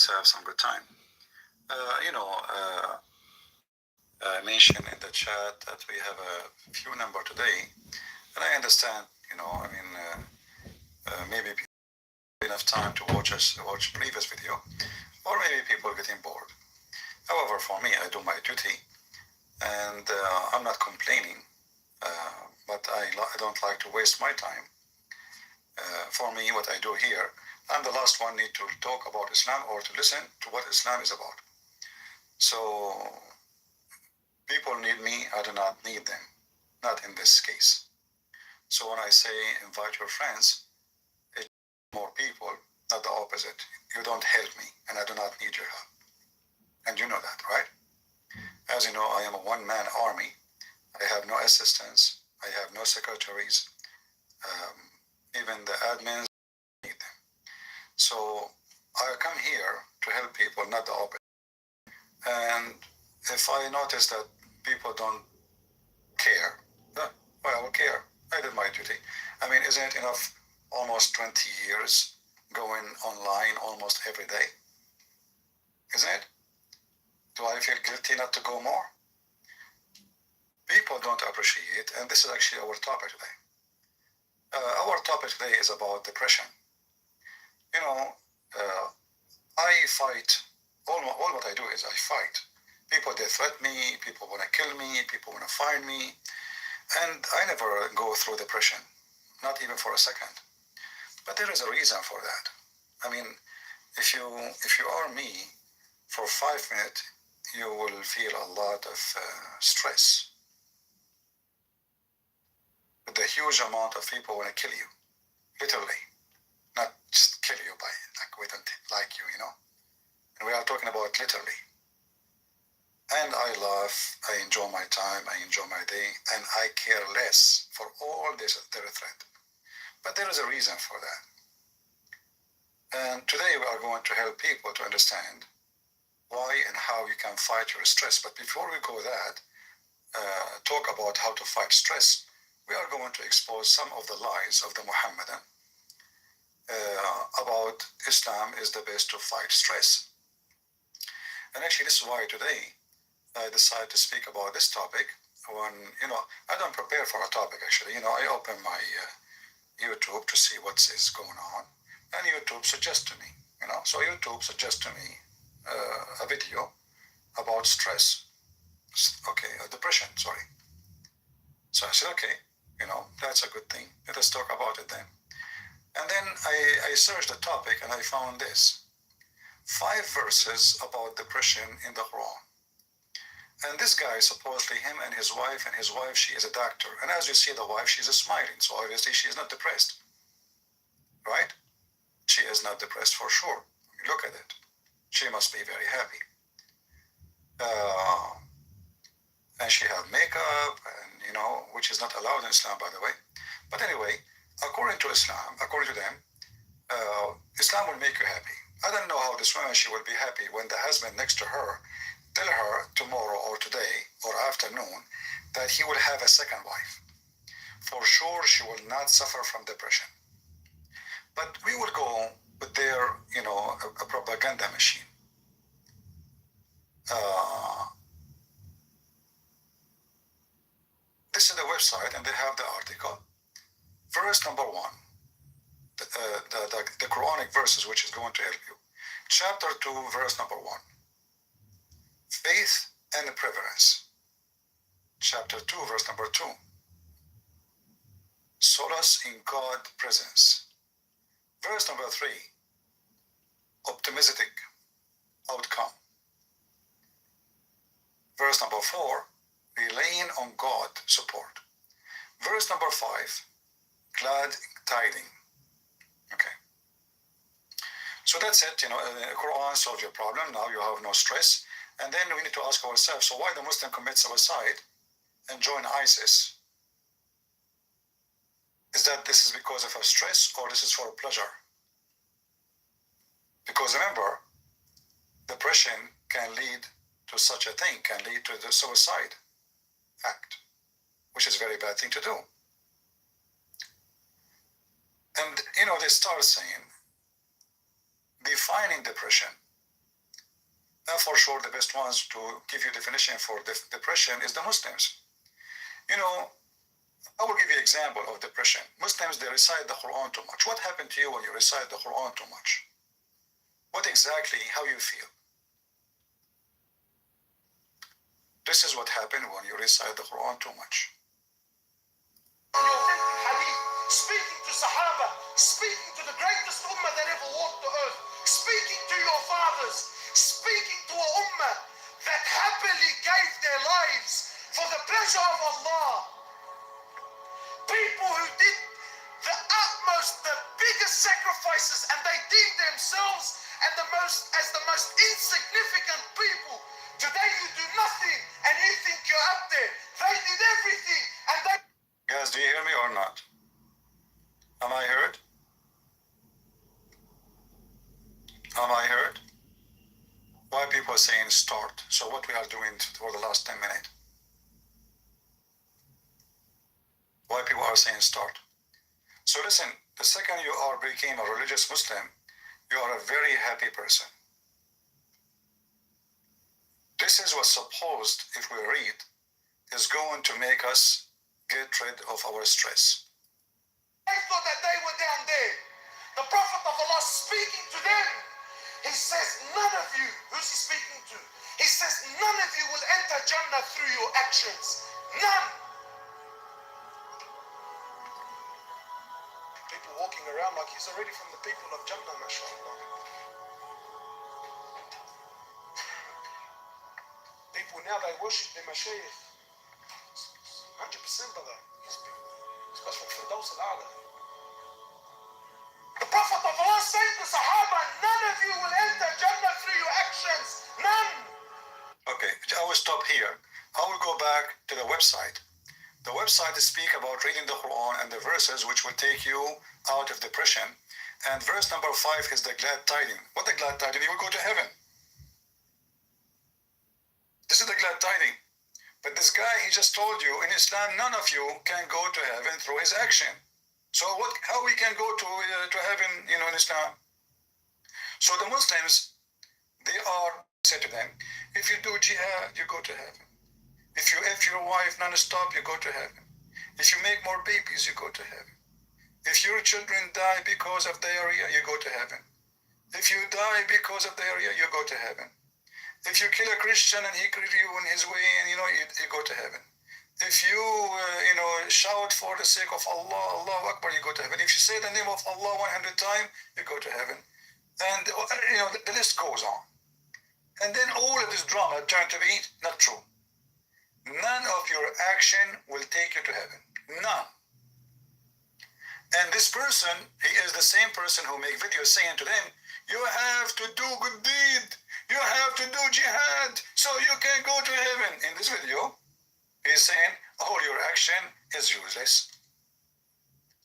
let's have some good time. I mentioned in the chat that we have a few number today, and I understand. Maybe enough time to watch previous video, or maybe people getting bored. However, for me, I do my duty, and I'm not complaining, but I don't like to waste my time. For me, what I do here, I'm the last one need to talk about Islam or to listen to what Islam is about. So people need me, I do not need them, not in this case. So when I say invite your friends, it's more people, not the opposite. You don't help me, and I do not need your help. And you know that, right? As you know, I am a one-man army. I have no assistants. I have no secretaries. Even the admins need them. So I come here to help people, not the opposite. And if I notice that people don't care, well, I will care. I did my duty. I mean, isn't it enough? Almost 20 years going online almost every day. Isn't it? Do I feel guilty not to go more? People don't appreciate, and this is actually our topic today. Our topic today is about depression. I fight. All what I do is I fight. People, they threaten me. People want to kill me. People want to find me. And I never go through depression, not even for a second. But there is a reason for that. I mean, if you are me, for 5 minutes, you will feel a lot of stress. With the huge amount of people want to kill you, literally, not just kill you by like we don't like you, And we are talking about literally. And I laugh, I enjoy my time, I enjoy my day, and I care less for all this their threat. But there is a reason for that. And today we are going to help people to understand why and how you can fight your stress. But before we go that, talk about how to fight stress, we are going to expose some of the lies of the Muhammadan about Islam is the best to fight stress. And actually, this is why today I decided to speak about this topic when, I don't prepare for a topic actually. I open my YouTube to see what is going on, and YouTube suggests to me, So YouTube suggests to me a video about stress. Okay, depression, sorry. So I said, okay, that's a good thing. Let us talk about it then. And then I searched the topic and I found this. 5 verses about depression in the Quran. And this guy, supposedly him and his wife, she is a doctor. And as you see the wife, she's smiling. So obviously she is not depressed, right? She is not depressed for sure. Look at it. She must be very happy. And she had makeup, and which is not allowed in Islam, by the way. But anyway, according to Islam, according to them, Islam will make you happy. I don't know how this woman, she will be happy when the husband next to her tell her tomorrow or today or afternoon that he will have a second wife. For sure, she will not suffer from depression. But we will go with their, a propaganda machine. This is the website, and they have the article. Verse number 1, the Quranic verses, which is going to help you. Chapter 2, verse number 1. Faith and preference. Chapter 2, verse number 2. Solace in God's presence. Verse number 3. Optimistic outcome. Verse number 4. Relying on God support. Verse number 5. Glad tiding. Okay. So that's it. Quran solves your problem. Now you have no stress. And then we need to ask ourselves, so why the Muslim commits suicide and join ISIS? Is that this is because of a stress, or this is for pleasure? Because remember, depression can lead to such a thing, can lead to the suicide act, which is a very bad thing to do. And, they start saying, defining depression. And for sure, the best ones to give you definition for depression is the Muslims. You know, I will give you an example of depression. Muslims, they recite the Quran too much. What happened to you when you recite the Quran too much? What exactly, how you feel? This is what happened when you recite the Quran too much. Speaking to Sahaba, speaking to the greatest ummah that ever walked the earth, speaking to your fathers, speaking to a ummah that happily gave their lives for the pleasure of Allah. People who did the utmost, the biggest sacrifices, and they deemed themselves as the most insignificant people. Today you do nothing and you think you're up there. They did everything and they... Guys, do you hear me or not? Am I heard? Am I heard? Why people are saying start? So what we are doing for the last 10 minutes? Why people are saying start? So listen, the second you became a religious Muslim, you are a very happy person. This is what's supposed, if we read, is going to make us get rid of our stress. They thought that they were down there. The Prophet of Allah speaking to them. He says, none of you, who's he speaking to? He says, none of you will enter Jannah through your actions. None. People walking around like he's already from the people of Jannah, mashallah. People now, they worship their mashayikh. 100% brother. Especially for those al-A'la. The Prophet of Allah said to Sahaba, none of you will enter Jannah through your actions. None. Okay, I will stop here. I will go back to the website. The website speak about reading the Quran and the verses which will take you out of depression. And verse number 5 is the glad tiding. What the glad tiding? You will go to heaven. This is the glad tiding. But this guy, he just told you, in Islam, none of you can go to heaven through his action. So how we can go to heaven, in Islam? So the Muslims, they are said to them, if you do jihad, you go to heaven. If your wife non-stop, you go to heaven. If you make more babies, you go to heaven. If your children die because of diarrhea, you go to heaven. If you die because of diarrhea, you go to heaven. If you kill a Christian and he kills you in his way, and you go to heaven. If you shout for the sake of Allah, Allahu Akbar, you go to heaven. If you say the name of Allah 100 times, you go to heaven. And the list goes on. And then all of this drama turned to be not true. None of your action will take you to heaven. None. And this person, he is the same person who make videos saying to them, you have to do good deed. You have to do jihad so you can go to heaven. In this video, he's saying all your action is useless.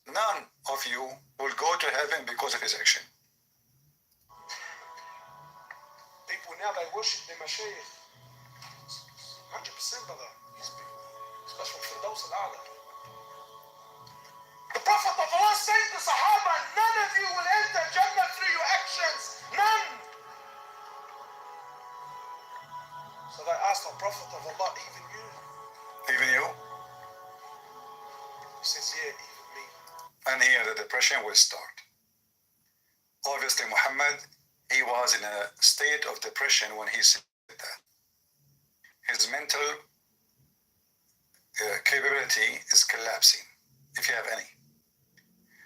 None of you will go to heaven because of his action. People now, they worship their mashayikh. 100% brother. These people. Especially for those al-A'la. The Prophet of Allah said to Sahaba, none of you will enter Jannah through your actions. None. So they asked the Prophet of Allah, even you? Even you? He says, yeah, even me. And here the depression will start. Obviously, Muhammad, he was in a state of depression when he said that. His mental capability is collapsing, if you have any.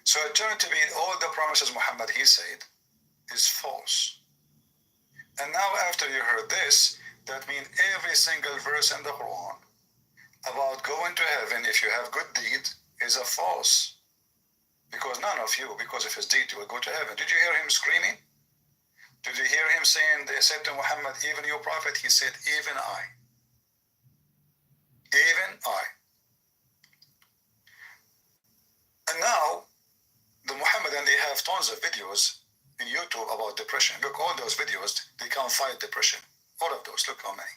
So it turned to be all the promises Muhammad, he said, is false. And now after you heard this, that means every single verse in the Quran about going to heaven if you have good deed is a false. Because none of you, because of his deed, will go to heaven. Did you hear him screaming? Did you hear him saying, they said to Muhammad, even you prophet? He said, even I. Even I. And now, the Muhammadan, they have tons of videos in YouTube about depression. Look, all those videos, they can't fight depression. All of those, look how many.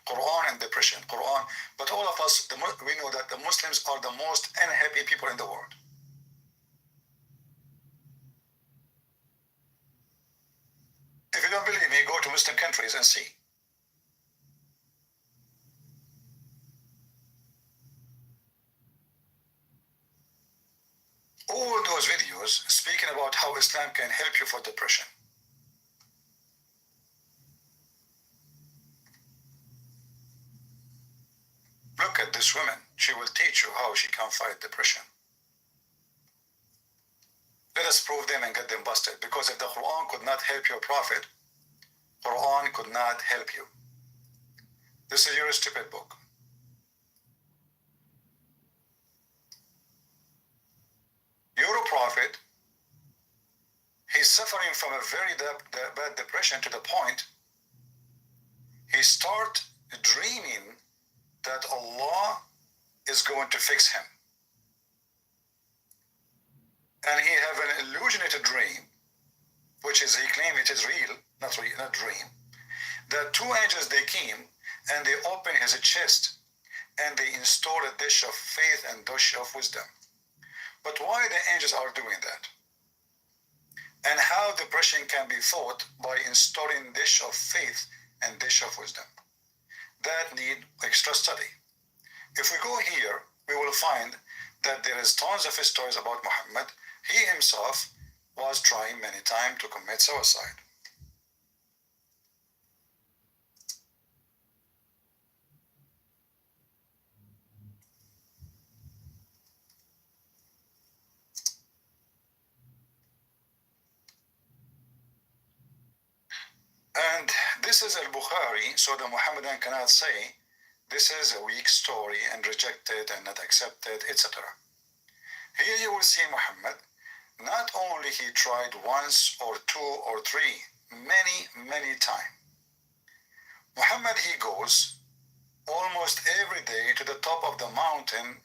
Quran and depression, Quran. But all of us, we know that the Muslims are the most unhappy people in the world. If you don't believe me, go to Muslim countries and see. All those videos speaking about how Islam can help you for depression. Look at this woman. She will teach you how she can fight depression. Let us prove them and get them busted. Because if the Quran could not help your prophet, Quran could not help you. This is your stupid book. Your prophet, he's suffering from a very bad depression to the point he start dreaming that Allah is going to fix him. And he have an illuminated dream, which is, he claimed it is real, not dream, that two angels, they came and they opened his chest and they installed a dish of faith and dish of wisdom. But why the angels are doing that? And how depression can be fought by installing dish of faith and dish of wisdom. That need extra study. If we go here, we will find that there is tons of stories about Muhammad. He himself was trying many times to commit suicide. And this is al-Bukhari, so the Muhammadan cannot say this is a weak story and rejected and not accepted, etc. Here you will see Muhammad, not only he tried once or two or three, many times. Muhammad, he goes almost every day to the top of the mountain,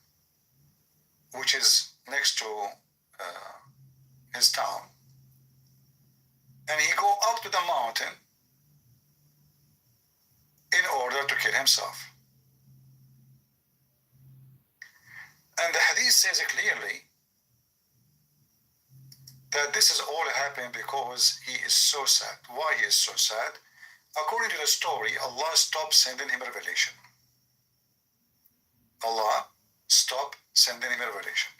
which is next to his town. And he go up to the mountain in order to kill himself. And the hadith says clearly that this is all happening because he is so sad. Why he is so sad? According to the story, Allah stopped sending him revelation. Allah stopped sending him revelation.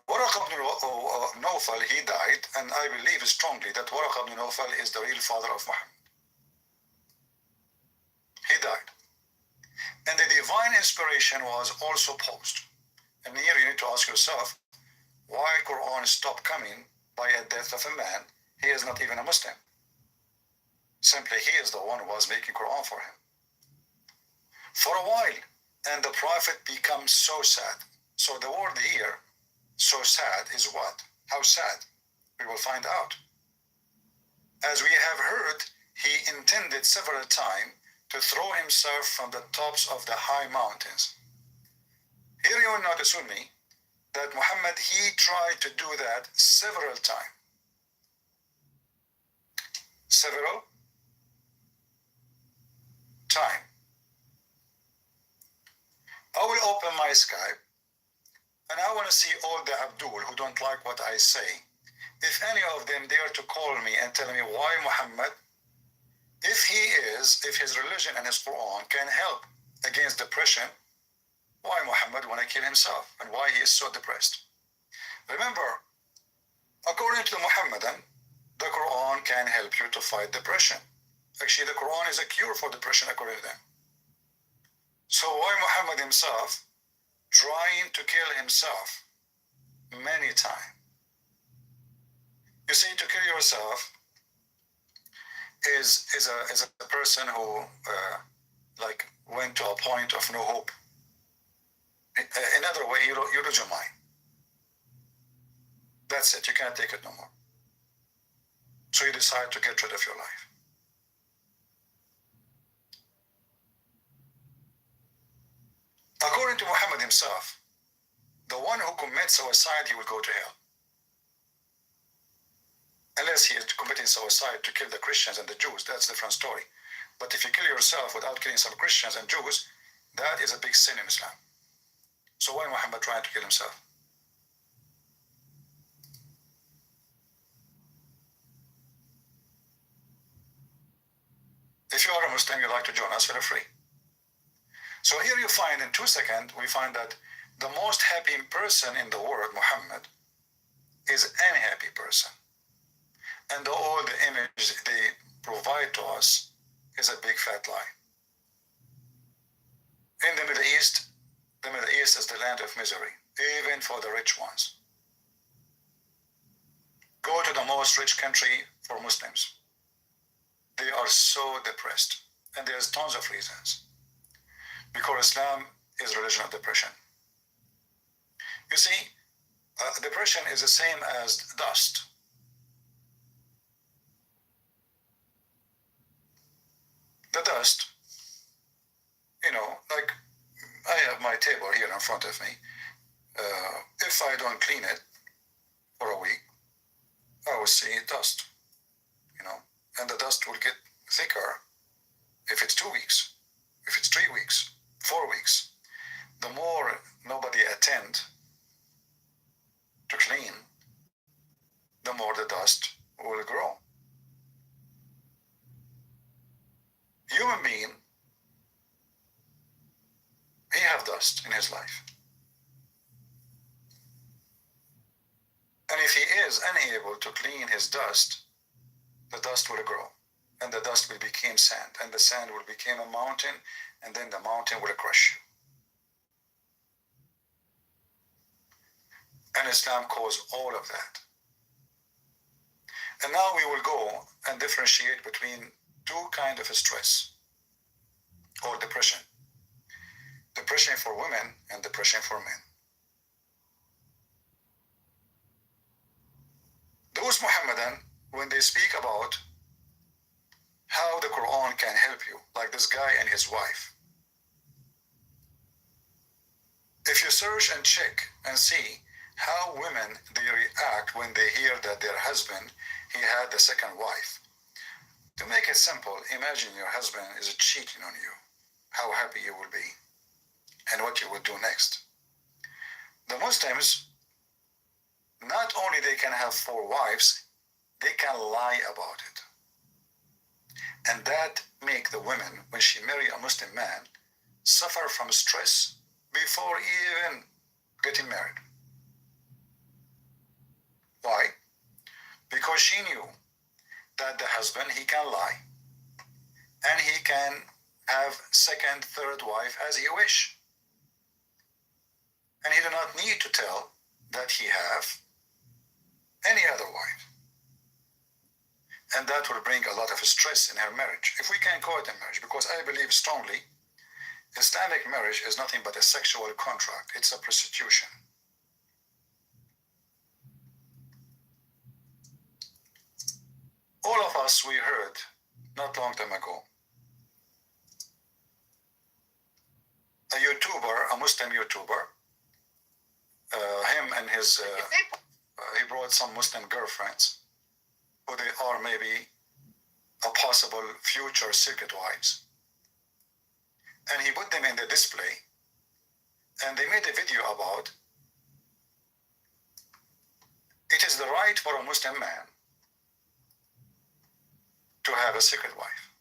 Waraq ibn Nawfal, he died, and I believe strongly that Waraq ibn Nawfal is the real father of Muhammad. He died. And the divine inspiration was also paused. And here you need to ask yourself, why Quran stopped coming by a death of a man? He is not even a Muslim. Simply he is the one who was making Quran for him. For a while, and the Prophet becomes so sad. So the word here, so sad, is what? How sad? We will find out. As we have heard, he intended several times to throw himself from the tops of the high mountains. Here you will notice with me that Muhammad, he tried to do that several times. Several times. I will open my Skype and I want to see all the Abdul who don't like what I say. If any of them dare to call me and tell me why Muhammad, if his religion and his Quran can help against depression, why Muhammad want to kill himself and why he is so depressed? Remember, according to the Muhammadan, the Quran can help you to fight depression. Actually, the Quran is a cure for depression according to them. So why Muhammad himself trying to kill himself many times? You see, to kill yourself is a person who like went to a point of no hope. In other way, you lose your mind. That's it. You can't take it no more. So you decide to get rid of your life. According to Muhammad himself, the one who commits suicide, he will go to hell. Unless he is committing suicide to kill the Christians and the Jews, that's a different story. But if you kill yourself without killing some Christians and Jews, that is a big sin in Islam. So why Muhammad trying to kill himself? If you are a Muslim, you like to join us, feel free. So here you find in 2 seconds, we find that the most happy person in the world, Muhammad, is any happy person. And all the image they provide to us is a big fat lie. In the Middle East is the land of misery, even for the rich ones. Go to the most rich country for Muslims. They are so depressed, and there's tons of reasons. Because Islam is a religion of depression. You see, depression is the same as dust. The dust, like I have my table here in front of me. If I don't clean it for a week, I will see dust, and the dust will get thicker if it's 2 weeks, if it's 3 weeks, 4 weeks. The more nobody attend to clean, the more the dust will grow. Human being, he have dust in his life. And if he is unable to clean his dust, the dust will grow, and the dust will become sand, and the sand will become a mountain, and then the mountain will crush you. And Islam caused all of that. And now we will go and differentiate between two kinds of stress or depression. Depression for women and depression for men. Those Muhammadan, when they speak about how the Quran can help you, like this guy and his wife, if you search and check and see how women, they react when they hear that their husband, he had the second wife. To make it simple, imagine your husband is cheating on you, how happy you will be, and what you would do next. The Muslims, not only they can have 4 wives, they can lie about it. And that make the women, when she marry a Muslim man, suffer from stress before even getting married. Why? Because she knew that the husband, he can lie, and he can have second, third wife as he wish. And he do not need to tell that he have any other wife. And that will bring a lot of stress in her marriage, if we can call it a marriage, because I believe strongly Islamic marriage is nothing but a sexual contract. It's a prostitution. All of us, we heard not long time ago, a YouTuber, a Muslim YouTuber, him and his, he brought some Muslim girlfriends, who they are maybe a possible future circuit wives. And he put them in the display, and they made a video about it is the right for a Muslim man to have a second wife.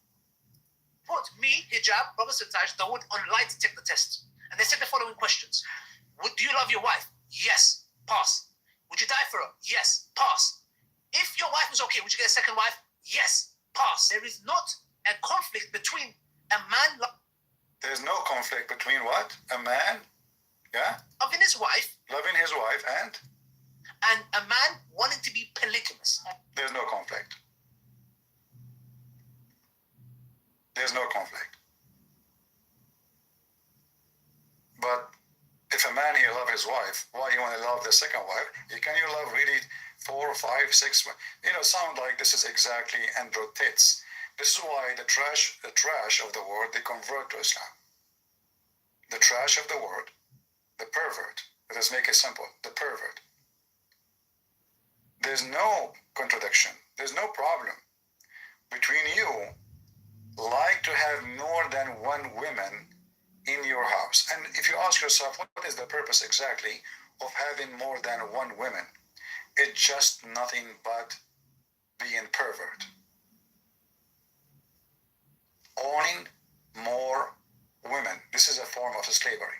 Put me, hijab, Brother Sataj, Dawood on lie detector test. And they said the following questions. Do you love your wife? Yes. Pass. Would you die for her? Yes. Pass. If your wife was okay, would you get a second wife? Yes. Pass. There is not a conflict between a man There's no conflict between what? A man, loving his wife loving his wife and a man wanting to be polygamous. there's no conflict. There's no conflict. But if a man, he love his wife, why he want to love the second wife? Can you love really 4, 5, 6? Sound like this is exactly Andrew Tate. This is why the trash of the world, they convert to Islam. The trash of the world, the pervert. Let us make it simple. The pervert. There's no contradiction. There's no problem between you like to have more than one woman in your house. And if you ask yourself, what is the purpose exactly of having more than one woman? It's just nothing but being pervert. owning more women. This is a form of slavery.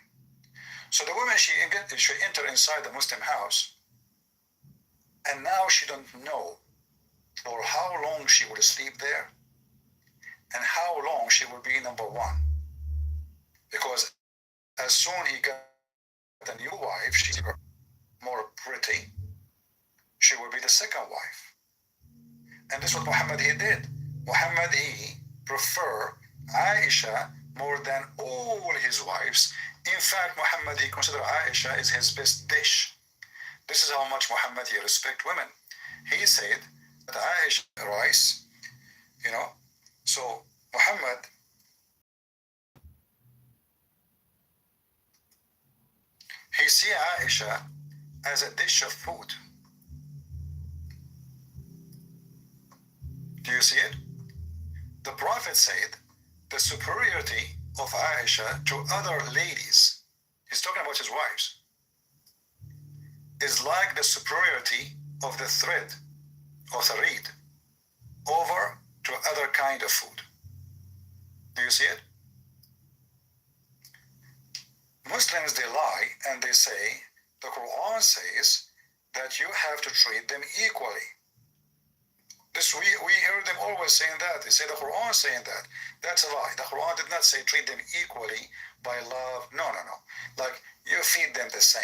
So the woman, she enter inside the Muslim house, and now she don't know for how long she will sleep there and how long she will be number one. Because as soon he got a new wife, she's more pretty, she will be the second wife. And this is what Muhammad he did. Muhammad he prefer Aisha more than all his wives. In fact, Muhammad he consider Aisha is his best dish. This is how much Muhammad he respect women. He said that Aisha rice, so Muhammad he see Aisha as a dish of food. Do you see it? The Prophet said the superiority of Aisha to other ladies, he's talking about his wives, is like the superiority of the thread of the reed over to other kind of food. Do you see it? Muslims, they lie and they say the Quran says that you have to treat them equally. This we hear them always saying that. They say the Quran saying that. That's a lie. The Quran did not say treat them equally by love. No. Like you feed them the same.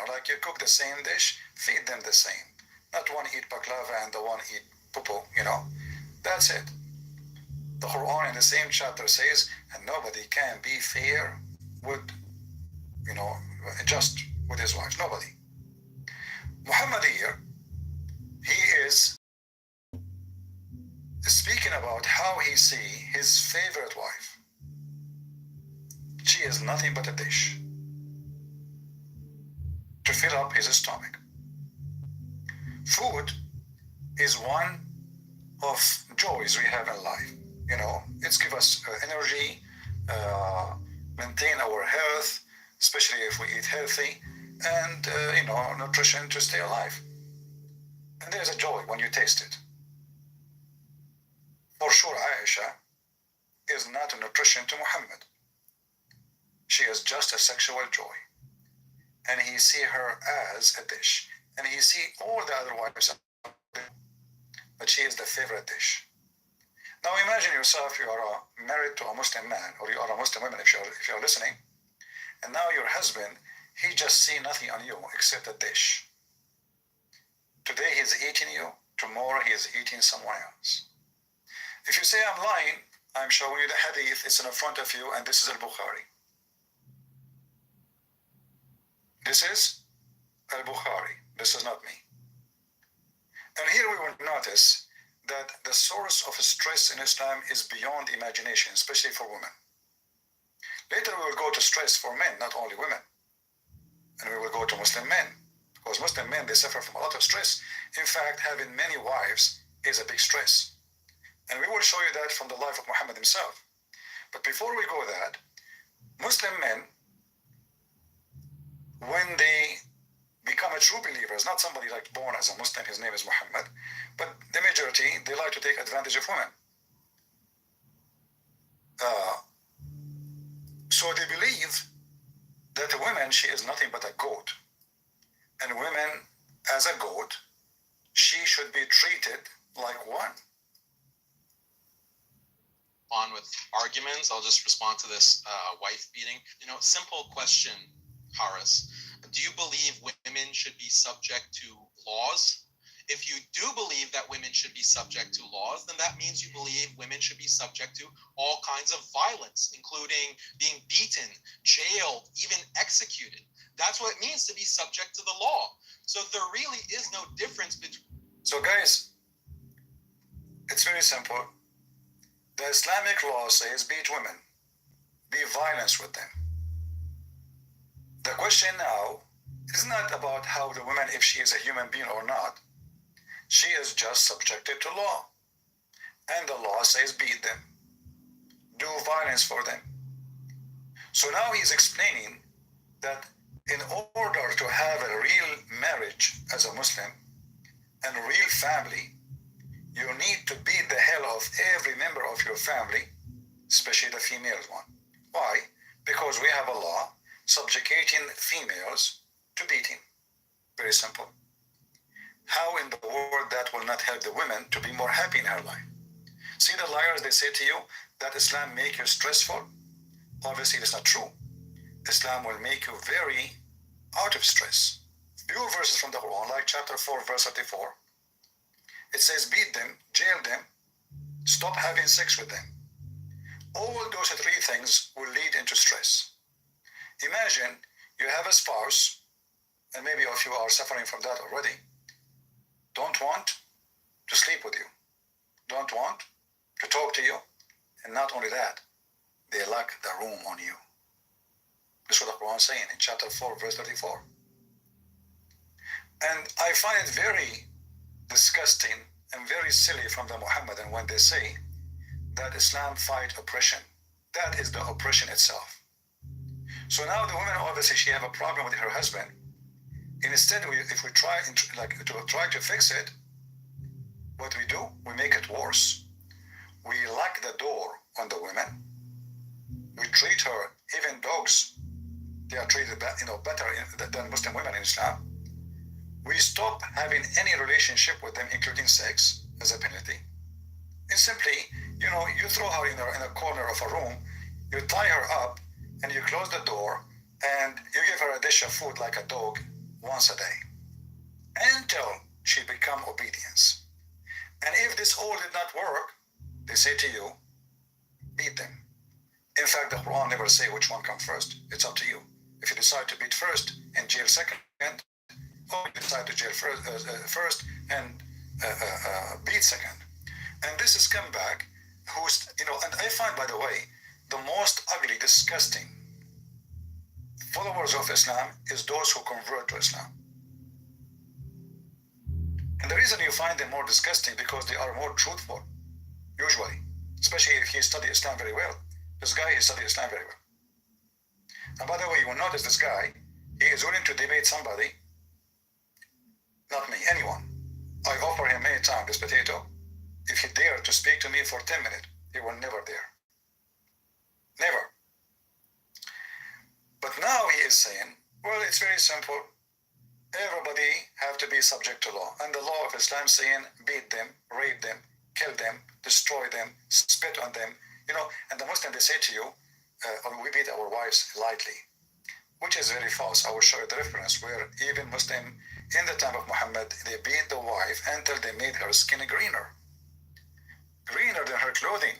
Like you cook the same dish, feed them the same. Not one eat baklava and the one eat pupu, That's it. The Quran in the same chapter says, and nobody can be fair with, just with his wife. Nobody. Muhammad here, he is speaking about how he see his favorite wife. She is nothing but a dish to fill up his stomach. Food is one of joys we have in life. It's give us energy, maintain our health, especially if we eat healthy, and nutrition to stay alive. And there's a joy when you taste it. For sure, Aisha is not a nutrition to Muhammad. She is just a sexual joy. And he see her as a dish. And he see all the other wives, but she is the favorite dish. Now imagine yourself, you are married to a Muslim man, or you are a Muslim woman if you're listening, and now your husband, he just see nothing on you except a dish. Today he's eating you, tomorrow he is eating someone else. If you say I'm lying, I'm showing you the hadith, it's in front of you, and this is Al-Bukhari. This is Al-Bukhari. This is not me. And here we will notice that the source of stress in Islam is beyond imagination, especially for women. Later we will go to stress for men, not only women. And we will go to Muslim men, because Muslim men, they suffer from a lot of stress. In fact, having many wives is a big stress. And we will show you that from the life of Muhammad himself. But before we go that, Muslim men, when they become a true believer, not somebody like born as a Muslim, his name is Muhammad, but the majority, they like to take advantage of women. So they believe that a woman, she is nothing but a goat. And women, as a goat, she should be treated like one. On with arguments, I'll just respond to this wife beating. Simple question, Haris. Do you believe women should be subject to laws? If you do believe that women should be subject to laws, then that means you believe women should be subject to all kinds of violence, including being beaten, jailed, even executed. That's what it means to be subject to the law. So there really is no difference between... So guys, it's very simple. The Islamic law says beat women, be violent with them. The question now is not about how the woman, if she is a human being or not. She is just subjected to law. And the law says beat them, do violence for them. So now he's explaining that in order to have a real marriage as a Muslim and a real family, you need to beat the hell of every member of your family especially the females one. Why? Because we have a law subjugating females to beating. Very simple. How in the world that will not help the women to be more happy in her life? See the liars, they say to you that Islam make you stressful. Obviously, it's not true. Islam will make you very out of stress. Few verses from the Quran, like chapter 4, verse 34. It says, beat them, jail them, stop having sex with them. All those three things will lead into stress. Imagine you have a spouse, and maybe if you are suffering from that already, don't want to sleep with you, don't want to talk to you, and not only that, they lock the room on you. This is what the Quran is saying in chapter 4, verse 34. And I find it very disgusting and very silly from the Muhammadan when they say that Islam fight oppression. That is the oppression itself. So now the woman, obviously, she have a problem with her husband. And instead, if we try to fix it, what we do, we make it worse. We lock the door on the women. We treat her, even dogs, they are treated better than Muslim women in Islam. We stop having any relationship with them, including sex, as a penalty. And simply, you throw her in a corner of a room, you tie her up, and you close the door, and you give her a dish of food like a dog once a day, until she become obedience. And if this all did not work, they say to you, beat them. In fact, the Quran never say which one comes first. It's up to you. If you decide to beat first and jail second, or you decide to jail first and beat second. And this is come back, and I find, by the way, the most ugly, disgusting followers of Islam is those who convert to Islam. And the reason you find them more disgusting because they are more truthful, usually, especially if he studied Islam very well. This guy, he studied Islam very well. And by the way, you will notice this guy, he is willing to debate somebody, not me, anyone. I offer him many times this potato. If he dare to speak to me for 10 minutes, he will never dare. Never. But now he is saying, well, it's very simple. Everybody have to be subject to law. And the law of Islam saying, beat them, rape them, kill them, destroy them, spit on them. And the Muslim, they say to you, we beat our wives lightly, which is very false. I will show you the reference where even Muslim, in the time of Muhammad, they beat the wife until they made her skin greener than her clothing.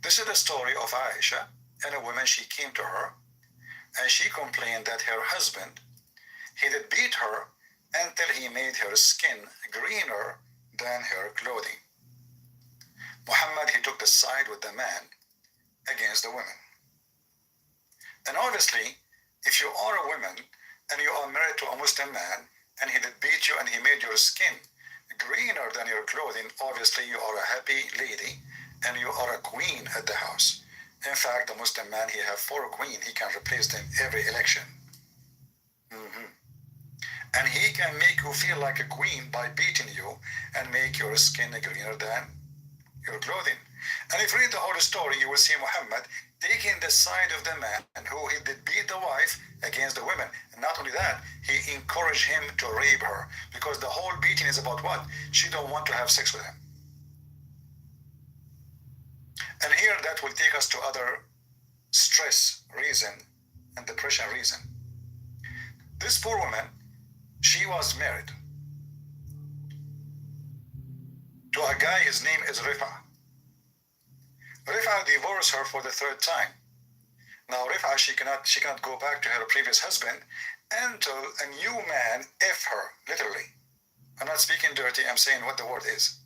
This is the story of Aisha and a woman. She came to her and she complained that her husband, he did beat her until he made her skin greener than her clothing. Muhammad, he took the side with the man against the women. And obviously, if you are a woman and you are married to a Muslim man and he did beat you and he made your skin greener than your clothing, obviously you are a happy lady and you are a queen at the house. In fact, the Muslim man, he have 4 queens. He can replace them every election. And he can make you feel like a queen by beating you and make your skin greener than your clothing. And if you read the whole story, you will see Muhammad taking the side of the man who he did beat the wife against the women. And not only that, he encouraged him to rape her, because the whole beating is about what? She don't want to have sex with him. And here that will take us to other stress reason and depression reason. This poor woman, she was married to a guy, his name is Rifa. Rifa divorced her for the 3rd time. Now Rifa, she cannot go back to her previous husband until a new man F her, literally. I'm not speaking dirty, I'm saying what the word is.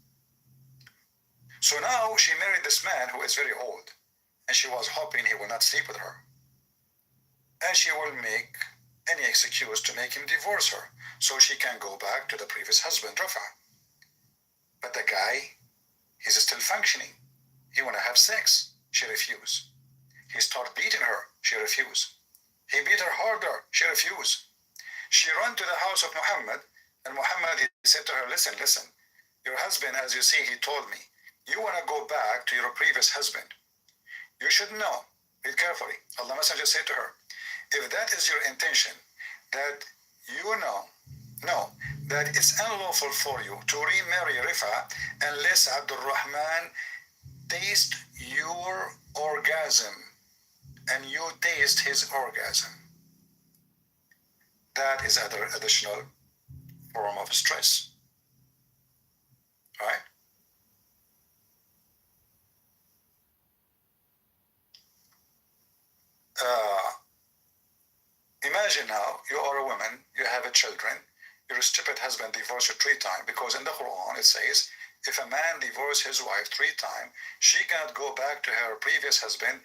So now she married this man who is very old, and she was hoping he will not sleep with her. And she will make any excuse to make him divorce her, so she can go back to the previous husband, Rafa. But the guy, he's still functioning. He want to have sex. She refused. He started beating her. She refused. He beat her harder. She refused. She ran to the house of Muhammad, and Muhammad, he said to her, listen, your husband, as you see, he told me, you want to go back to your previous husband. You should know, read carefully. Allah Messenger said to her, if that is your intention, that you know that it's unlawful for you to remarry Rifa unless Abdul Rahman taste your orgasm and you taste his orgasm. That is another additional form of stress. Right? Imagine now you are a woman, you have a children, your stupid husband divorced you 3 times, because in the Quran it says if a man divorces his wife 3 times, she cannot go back to her previous husband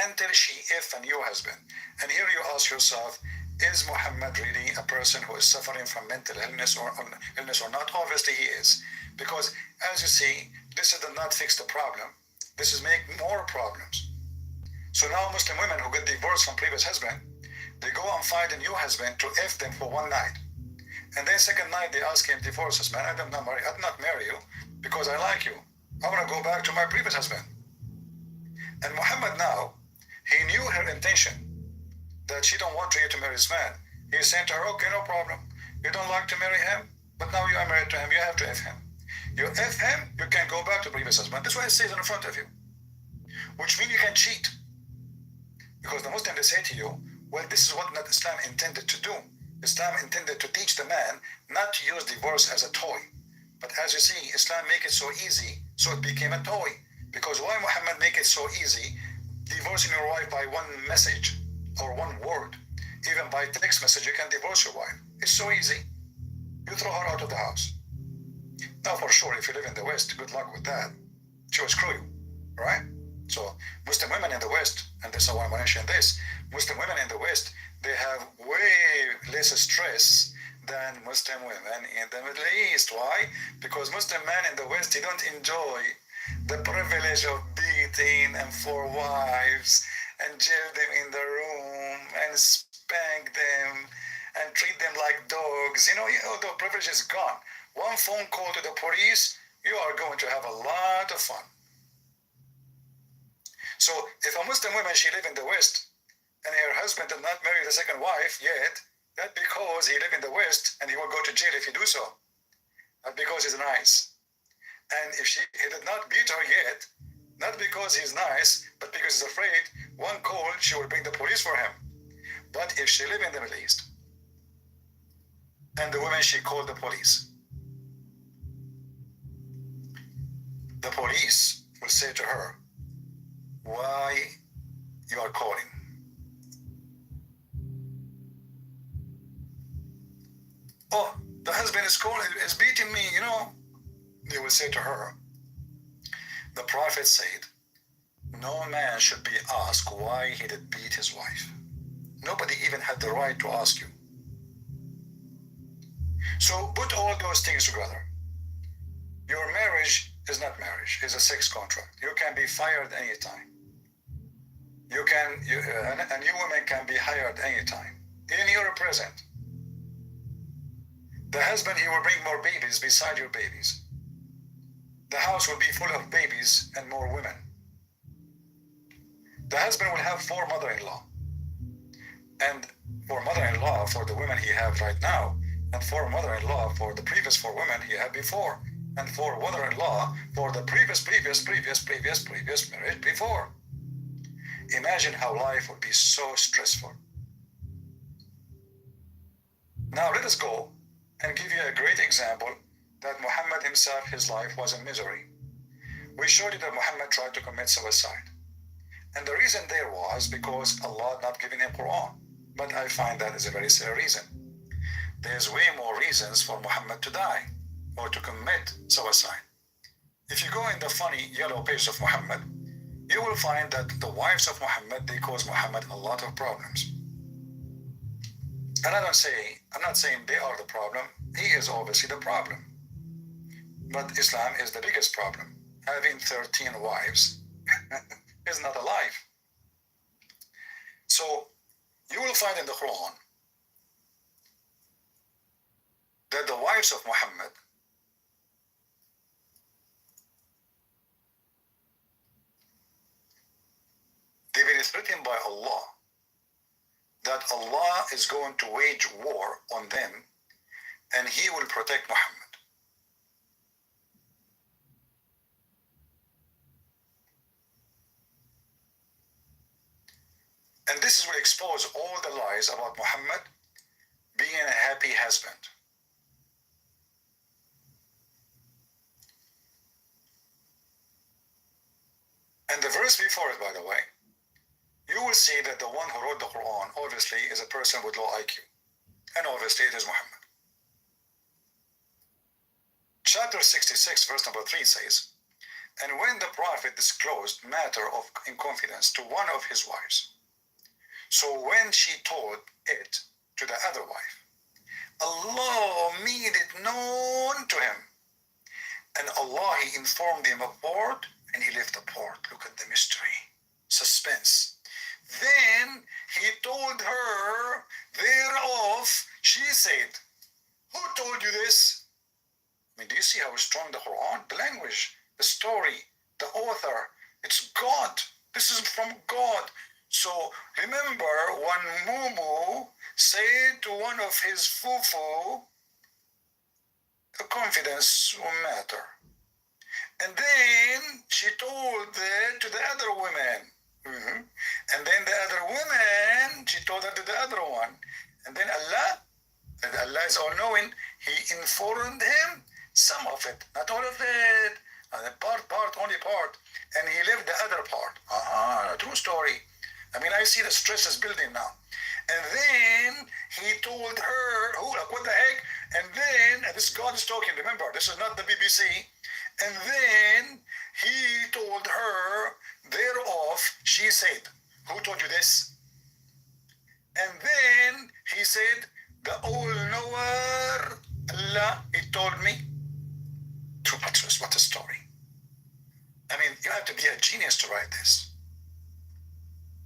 until she has a new husband. And here you ask yourself, is Muhammad really a person who is suffering from mental illness or not? Obviously he is, because as you see, this does not fix the problem. This is make more problems. So now Muslim women who get divorced from previous husband, they go and find a new husband to F them for 1 night. And then second night they ask him, divorce us, man, I did not marry you because I like you. I want to go back to my previous husband. And Muhammad now, he knew her intention, that she don't want you to marry this man. He said to her, okay, no problem. You don't like to marry him, but now you are married to him, you have to F him. You F him, you can go back to previous husband. That's why it says in front of you. Which means you can cheat. Because the Muslim, they say to you, well, this is what Islam intended to do. Islam intended to teach the man not to use divorce as a toy. But as you see, Islam make it so easy, so it became a toy. Because why Muhammad make it so easy, divorcing your wife by 1 message or 1 word, even by text message, you can divorce your wife. It's so easy. You throw her out of the house. Now, for sure, if you live in the West, good luck with that. She will screw you, right? So Muslim women in the West, and this is why I mention this, Muslim women in the West, they have way less stress than Muslim women in the Middle East. Why? Because Muslim men in the West, they don't enjoy the privilege of beating and 4 wives and jail them in the room and spank them and treat them like dogs. You know, the privilege is gone. 1 phone call to the police, you are going to have a lot of fun. So if a Muslim woman, she live in the West and her husband did not marry the second wife yet, that's because he live in the West and he will go to jail if he do so. Not because he's nice. And if he did not beat her yet, not because he's nice, but because he's afraid 1 call, she will bring the police for him. But if she live in the Middle East and the woman, she called the police, the police will say to her, why you are calling? Oh, the husband is calling, is beating me, you know. They will say to her, the Prophet said, no man should be asked why he did beat his wife. Nobody even had the right to ask you. So put all those things together. Your marriage is not marriage, it's a sex contract. You can be fired anytime. A new woman can be hired anytime, in your present. The husband, he will bring more babies beside your babies. The house will be full of babies and more women. The husband will have 4 mother-in-law. And 4 mother-in-law for the women he have right now, and 4 mother-in-law for the previous 4 women he had before, and 4 mother-in-law for the previous marriage before. Imagine how life would be so stressful. Now let us go and give you a great example that Muhammad himself, his life was a misery. We showed you that Muhammad tried to commit suicide. And the reason there was because Allah not giving him Quran. But I find that is a very silly reason. There's way more reasons for Muhammad to die or to commit suicide. If you go in the funny yellow page of Muhammad, you will find that the wives of Muhammad, they cause Muhammad a lot of problems. And I'm not saying they are the problem. He is obviously the problem. But Islam is the biggest problem. Having 13 wives is not alive. So you will find in the Quran that the wives of Muhammad they've been threatened by Allah that Allah is going to wage war on them and He will protect Muhammad. And this will expose all the lies about Muhammad being a happy husband. And the verse before it, by the way, you will see that the one who wrote the Quran obviously is a person with low IQ. And obviously it is Muhammad. Chapter 66, verse number 3 says, and when the Prophet disclosed matter of in confidence to one of his wives, so when she told it to the other wife, Allah made it known to him. And Allah, He informed him apart and He left apart. Look at the mystery, suspense. Then He told her thereof, she said, who told you this? I mean, do you see how strong the Quran, the language, the story, the author, it's God. This is from God. So remember when Mumu said to one of his fufu, a confidence matter. And then she told that to the other women. And then the other woman, she told that to the other one. And then Allah, and Allah is all-knowing, He informed him some of it, not all of it. Part, only part. And He left the other part. True story. I mean, I see the stress is building now. And then He told her, oh, like, what the heck? And then, and this God is talking, remember, this is not the BBC. And then He told her, thereof, she said, who told you this? And then He said, the all-knower, Allah, He told me. What a story. I mean, you have to be a genius to write this.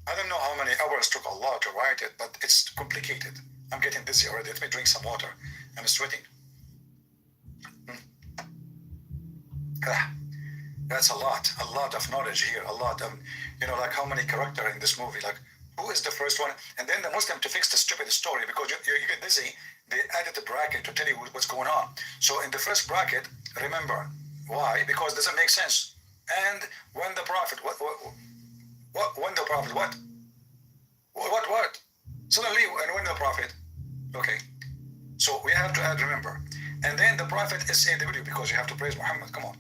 I don't know how many hours took Allah to write it, but it's complicated. I'm getting dizzy already. Let me drink some water. I'm sweating. That's a lot of knowledge here. A lot of, like how many characters in this movie. Like, who is the first one? And then the Muslim, to fix the stupid story, because you get dizzy, they added a bracket to tell you what's going on. So in the first bracket, remember, why? Because it doesn't make sense. And when the Prophet, when the Prophet, what? Suddenly, and when the Prophet, okay. So we have to add, remember. And then the Prophet is in the video because you have to praise Muhammad, come on.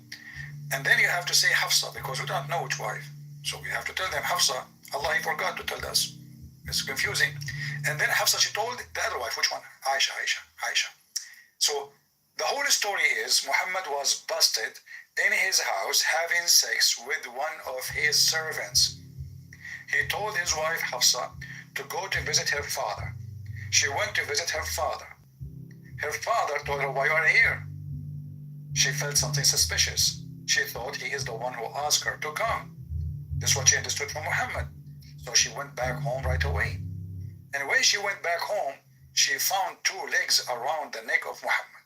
And then you have to say Hafsa because we don't know which wife. So we have to tell them Hafsa. Allah, He forgot to tell us. It's confusing. And then Hafsa, she told the other wife, which one? Aisha. So the whole story is Muhammad was busted in his house having sex with one of his servants. He told his wife Hafsa to go to visit her father. She went to visit her father. Her father told her, why are you here? She felt something suspicious. She thought he is the one who asked her to come. This is what she understood from Muhammad. So she went back home right away. And when she went back home, she found two legs around the neck of Muhammad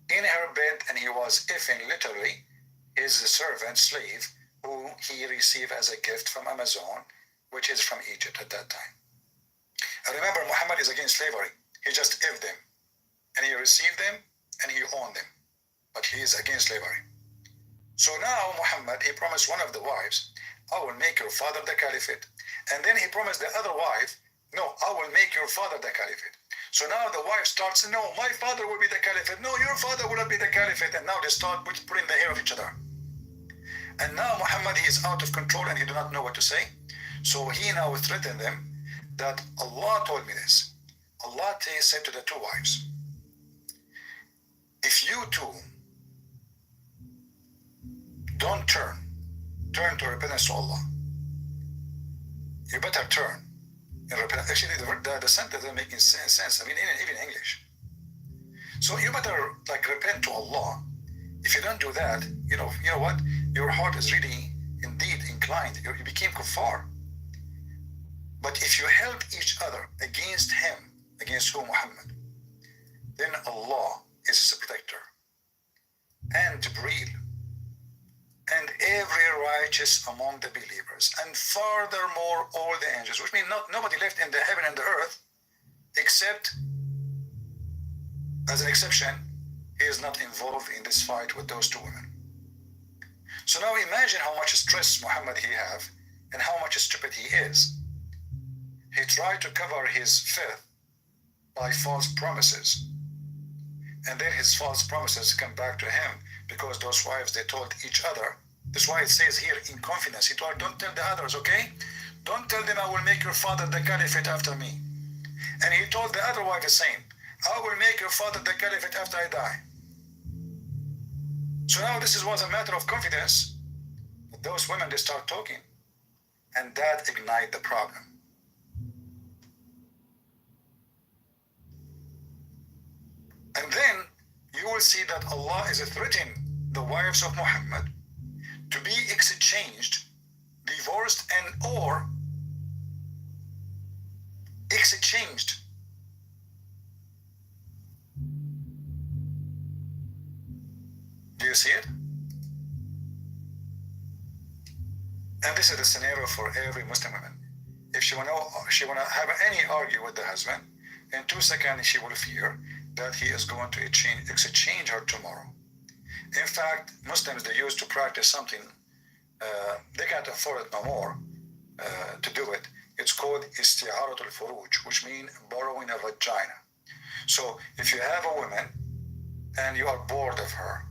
in her bed, and he was effing literally his servant slave who he received as a gift from Amazon, which is from Egypt at that time. And remember, Muhammad is against slavery. He just effed them, and he received them, and he owned them. But he is against slavery. So now Muhammad, he promised one of the wives, I will make your father the caliphate. And then he promised the other wife, no, I will make your father the caliphate. So now the wife starts, no, my father will be the caliphate. No, your father will not be the caliphate. And now they start putting the hair of each other. And now Muhammad, he is out of control and he do not know what to say. So he now threatened them that Allah told me this. Allah said to the two wives, if you two don't turn to repentance to Allah, you better turn and repent. Actually, the sentence isn't making sense. I mean, even in English. So you better repent to Allah. If you don't do that, you know what? Your heart is really indeed inclined. You became kuffar. But if you help each other against him, against who? Muhammad, then Allah is his protector, and Jibreel, and every righteous among the believers, and furthermore all the angels, which means nobody left in the heaven and the earth, except, as an exception, he is not involved in this fight with those two women. So now imagine how much stress Muhammad he have, and how much stupid he is. He tried to cover his filth by false promises, and then his false promises come back to him, because those wives, they told each other. That's why it says here in confidence, he told, don't tell the others, okay? Don't tell them I will make your father the caliphate after me. And he told the other wife the same, I will make your father the caliphate after I die. So now this was a matter of confidence. But those women, they start talking, and that ignite the problem. And then you will see that Allah is threatening the wives of Muhammad to be exchanged, divorced, and or exchanged. Do you see it? And this is the scenario for every Muslim woman. If she wanna have any argue with the husband, in 2 seconds she will fear that he is going to exchange her tomorrow. In fact, Muslims, they used to practice something, they can't afford it no more to do it. It's called isti'arat al-furuj, which means borrowing a vagina. So if you have a woman and you are bored of her,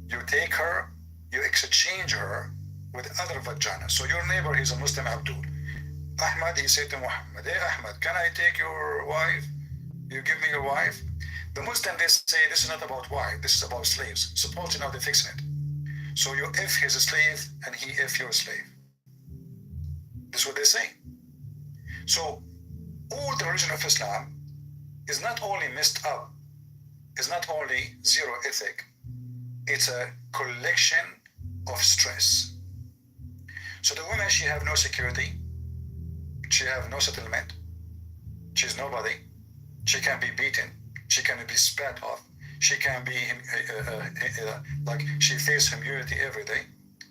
you take her, you exchange her with other vaginas. So your neighbor is a Muslim, Abdul. Ahmad, he said to Muhammad, hey Ahmad, can I take your wife? You give me your wife? The Muslim, they say this is not about wife, this is about slaves. Suppose you know they're fixing it. So you if his slave and he if your slave. This is what they say. So all the religion of Islam is not only messed up, is not only zero ethic, it's a collection of stress. So the woman, she have no security, she have no settlement, she's nobody, she can be beaten, she can be spat off, she can be like she faces humiliation every day.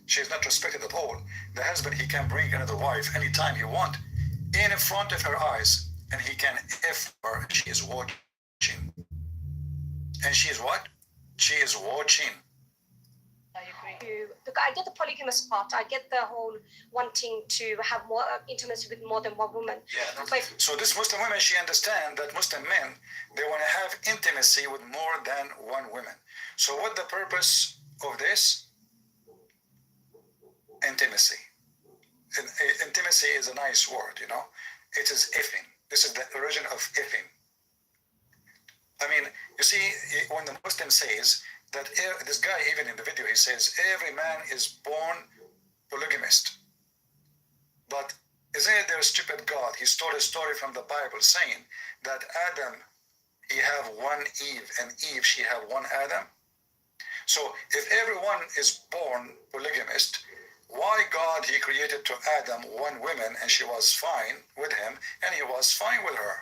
She is not respected at all. The husband, he can bring another wife anytime he want in front of her eyes, and he can F her. She is watching. And she is what? She is watching. I agree. Look, I get the polygamous part. I get the whole wanting to have more intimacy with more than one woman. Yeah. But So this Muslim woman, she understands that Muslim men, they want to have intimacy with more than one woman. So what the purpose of this? Intimacy. Intimacy is a nice word, you know. It is effing. This is the origin of effing. I mean, you see, when the Muslim says that this guy, even in the video, he says every man is born polygamist. But isn't it their stupid God? He stole a story from the Bible saying that Adam, he have one Eve, and Eve, she have one Adam. So if everyone is born polygamist, why God, he created to Adam one woman, and she was fine with him, and he was fine with her?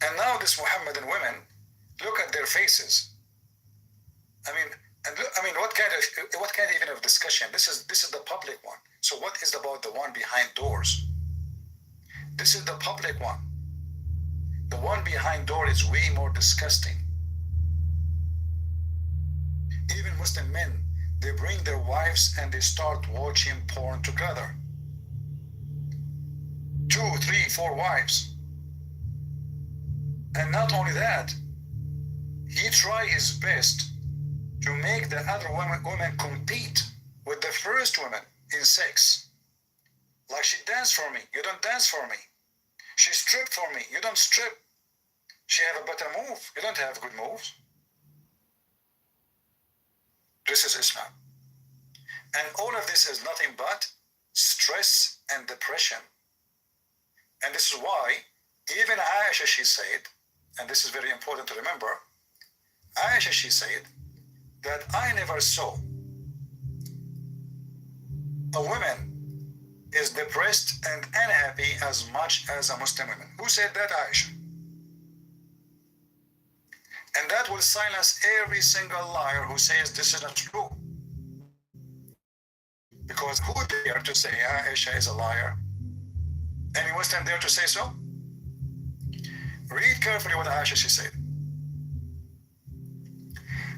And now this Muhammadan women, look at their faces. I mean, what kind even of discussion? This is the public one. So what is about the one behind doors? This is the public one. The one behind door is way more disgusting. Even Muslim men, they bring their wives and they start watching porn together. 2, 3, 4 wives. And not only that, he try his best to make the other women compete with the first woman in sex. Like, she danced for me, you don't dance for me. She stripped for me, you don't strip. She have a better move, you don't have good moves. This is Islam. And all of this is nothing but stress and depression. And this is why even Aisha, she said, and this is very important to remember, Aisha, she said that I never saw a woman is depressed and unhappy as much as a Muslim woman. Who said that? Aisha. And that will silence every single liar who says this is not true. Because who dare to say Aisha is a liar? Any Muslim dare to say so? Read carefully what Aisha she said.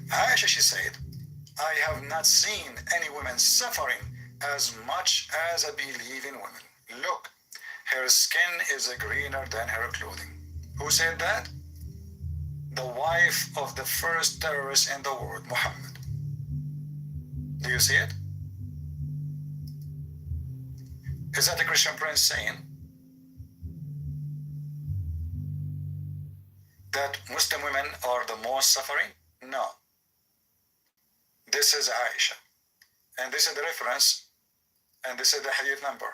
Aisha she said, I have not seen any women suffering as much as I believe in women. Look, her skin is greener than her clothing. Who said that? The wife of the first terrorist in the world, Muhammad. Do you see it? Is that the Christian Prince saying that Muslim women are the most suffering? No. This is Aisha. And this is the reference. And this is the hadith number.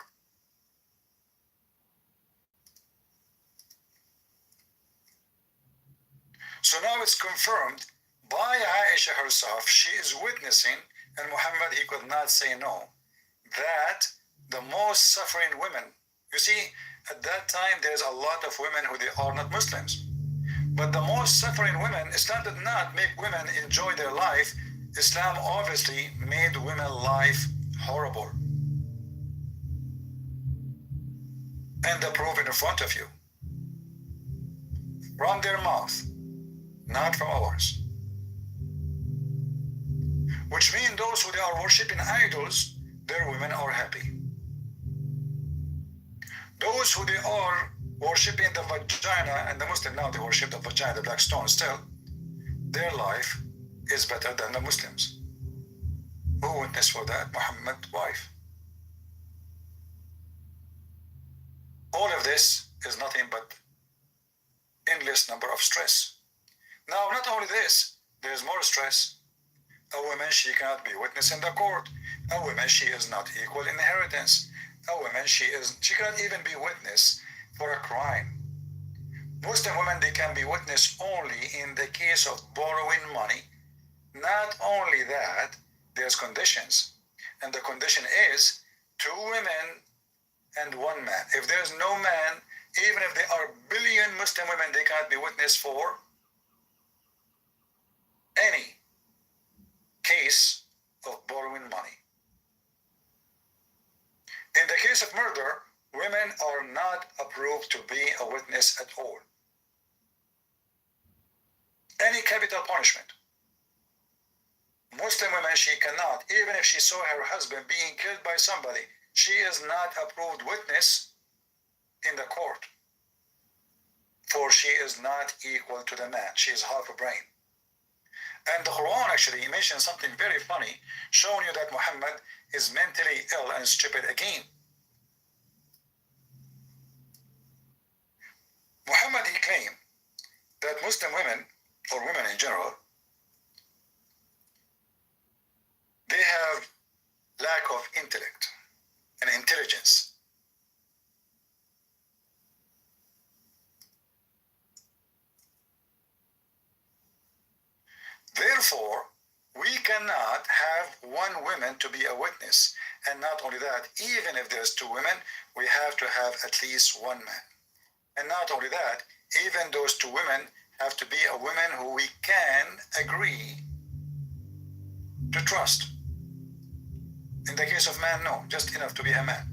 So now it's confirmed by Aisha herself. She is witnessing, and Muhammad, he could not say no, that the most suffering women, you see, at that time there's a lot of women who they are not Muslims. But the most suffering women, Islam did not make women enjoy their life. Islam obviously made women life horrible. And the proof in front of you. From their mouth, not from ours. Which means those who they are worshipping idols, their women are happy. Those who they are worshipping the vagina, and the Muslim now they worship the vagina, the black stone still, their life is better than the Muslims. Who witnessed for that? Muhammad's wife. All of this is nothing but endless number of stress. Now, not only this, there's more stress. A woman, she cannot be witness in the court. A woman, she is not equal in inheritance. A woman, she cannot even be witness for a crime. Muslim women, they can be witness only in the case of borrowing money. Not only that, there's conditions. And the condition is 2 women and 1 man. If there's no man, even if there are billion Muslim women, they cannot be witness for any case of borrowing money. In the case of murder, women are not approved to be a witness at all. Any capital punishment. Muslim women, she cannot, even if she saw her husband being killed by somebody, she is not approved witness in the court. For she is not equal to the man. She is half a brain. And the Quran actually mentions something very funny, showing you that Muhammad is mentally ill and stupid again. Muhammad, he claimed that Muslim women, or women in general, they have lack of intellect and intelligence. Therefore, we cannot have 1 woman to be a witness. And not only that, even if there's 2 women, we have to have at least 1 man. And not only that, even those 2 women have to be a woman who we can agree to trust. In the case of man, no, just enough to be a man.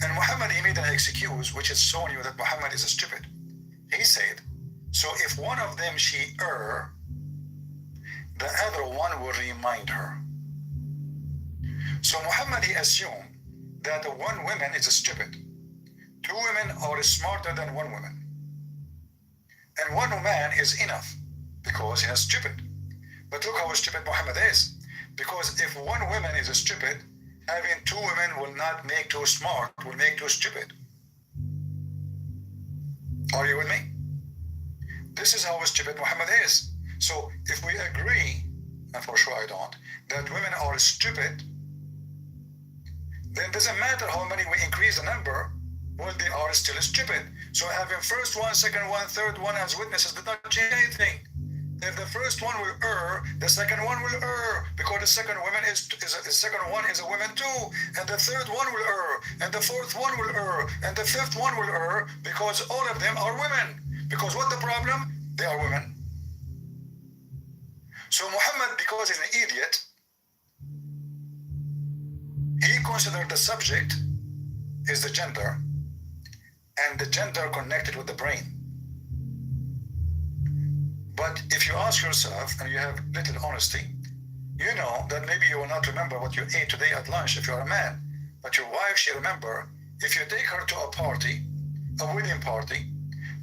And Muhammad, he made an excuse, which is showing you that Muhammad is stupid. He said, so if one of them she err, the other one will remind her. So Muhammad, he assumed that 1 woman is stupid. 2 women are smarter than 1 woman. And 1 man is enough because he is stupid. But look how stupid Muhammad is. Because if 1 woman is stupid, having 2 women will not make 2 smart, will make 2 stupid. Are you with me? This is how stupid Muhammad is. So if we agree, and for sure I don't, that women are stupid, then it doesn't matter how many we increase the number, well, they are still stupid. So having first 1, second 1, third 1 as witnesses did not change anything. If the first one will err, the second one will err, because the second woman the second one is a woman too, and the third one will err, and the fourth one will err, and the fifth one will err, because all of them are women. Because what the problem? They are women. So Muhammad, because he's an idiot, he considered the subject is the gender, and the gender connected with the brain. But if you ask yourself, and you have little honesty, you know that maybe you will not remember what you ate today at lunch if you're a man, but your wife, she remember. If you take her to a party, a wedding party,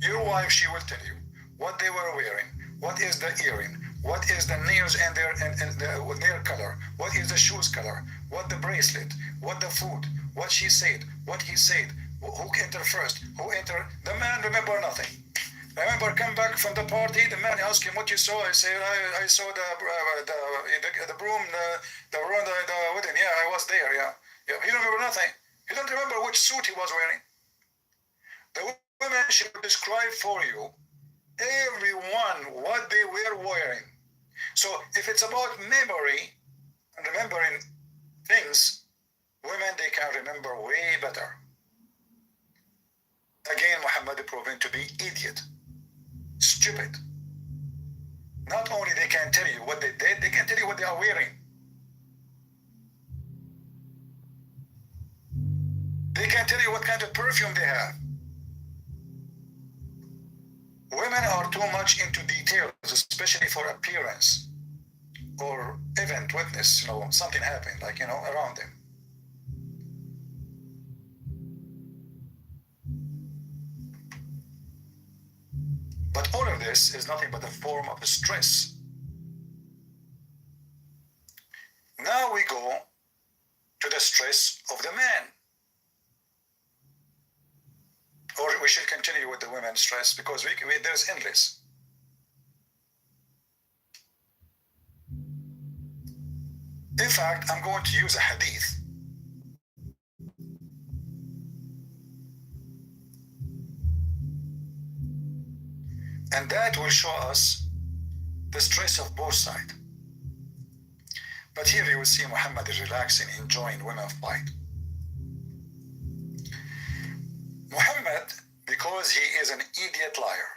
your wife, she will tell you what they were wearing, what is the earring, what is the nails and their color, what is the shoes color, what the bracelet, what the food, what she said, what he said, who entered first, who entered. The man remember nothing. Remember, come back from the party, the man asked him what you saw. I said, I saw the broom, the wedding. Yeah, I was there. Yeah. He don't remember nothing. He don't remember which suit he was wearing. The women should describe for you everyone what they were wearing. So if it's about memory and remembering things, women, they can remember way better. Again, Muhammad proven to be idiot, stupid. Not only they can tell you what they did, they can tell you what they are wearing. They can tell you what kind of perfume they have. Women are too much into details, especially for appearance or event, witness, something happened, like, around them. But all of this is nothing but a form of stress. Now we go to the stress of the man. Or we should continue with the women's stress, because there's endless. In fact, I'm going to use a hadith. And that will show us the stress of both sides. But here you will see Muhammad is relaxing, enjoying women's fight. Muhammad, because he is an idiot liar.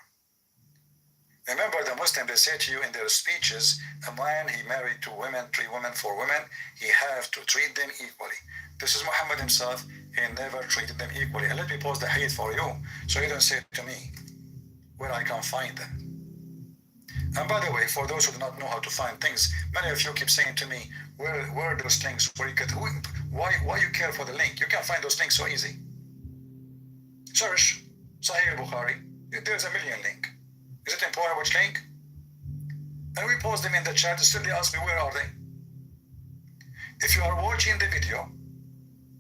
Remember, the Muslims, they say to you in their speeches, a man, he married 2 women, 3 women, 4 women, he have to treat them equally. This is Muhammad himself, he never treated them equally. And let me pause the hadith for you, so you don't say to me where I can find them. And by the way, for those who do not know how to find things, many of you keep saying to me, where are those things, where you get, why you care for the link? You can find those things so easy. Search Sahih al-Bukhari. There's a million link. Is it important which link? And we post them in the chat. Still they ask me, where are they? If you are watching the video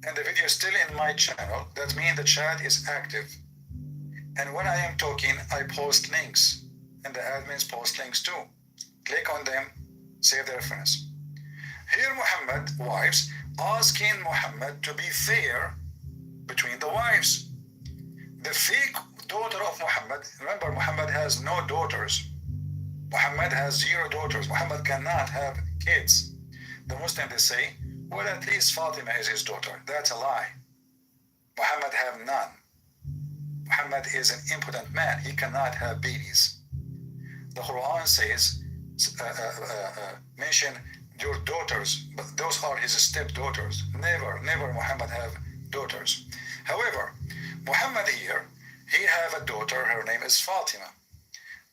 and the video is still in my channel, that means the chat is active. And when I am talking, I post links, and the admins post links too. Click on them, save the reference. Here Muhammad, wives, asking Muhammad to be fair between the wives. The fake daughter of Muhammad, remember Muhammad has no daughters. Muhammad has 0 daughters. Muhammad cannot have kids. The Muslims, they say, well, at least Fatima is his daughter. That's a lie. Muhammad have none. Muhammad is an impotent man. He cannot have babies. The Quran says, mention your daughters, but those are his stepdaughters. Never Muhammad have daughters. However, Muhammad here, he have a daughter, her name is Fatima.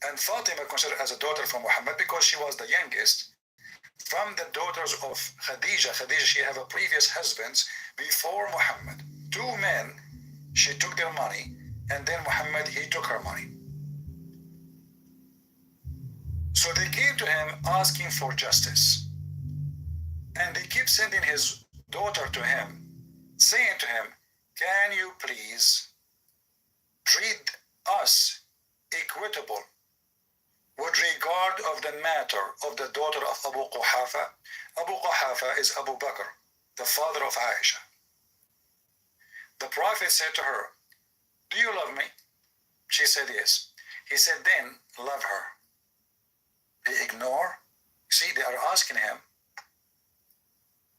And Fatima considered as a daughter from Muhammad because she was the youngest from the daughters of Khadija. Khadija, she have a previous husbands before Muhammad. 2 men, she took their money, and then Muhammad, he took her money. So they came to him asking for justice. And they keep sending his daughter to him, saying to him, can you please treat us equitable with regard of the matter of the daughter of Abu Quhafa? Abu Quhafa is Abu Bakr, the father of Aisha. The Prophet said to her, do you love me? She said yes. He said, then love her. He ignore. See, they are asking him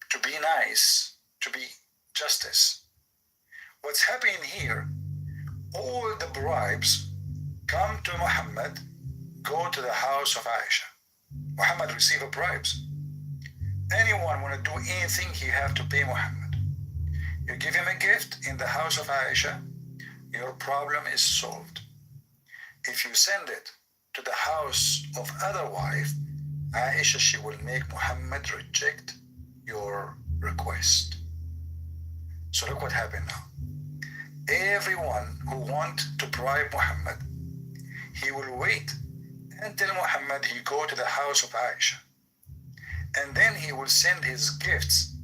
to be nice, to be justice. What's happening here, all the bribes come to Muhammad, go to the house of Aisha. Muhammad receive bribes. Anyone want to do anything, he have to pay Muhammad. You give him a gift in the house of Aisha, your problem is solved. If you send it to the house of other wife, Aisha, she will make Muhammad reject your request. So look what happened now. Everyone who want to bribe Muhammad, he will wait until Muhammad he go to the house of Aisha. And then he will send his gifts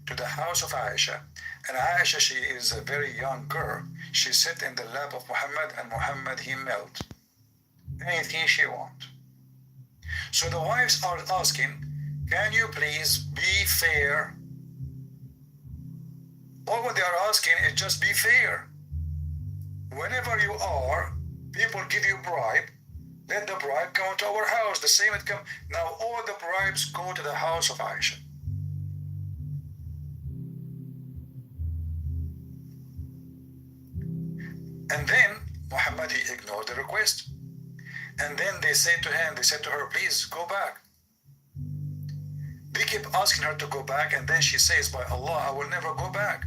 to the house of Aisha. And Aisha, she is a very young girl. She sit in the lap of Muhammad, and Muhammad, he melt anything she want. So the wives are asking, can you please be fair? All what they are asking is just be fair. Whenever you are, people give you bribe, let the bribe come to our house. The same it come. Now all the bribes go to the house of Aisha. And then Muhammad, he ignored the request. And then they said to her, please go back. They keep asking her to go back, and then she says, by Allah, I will never go back.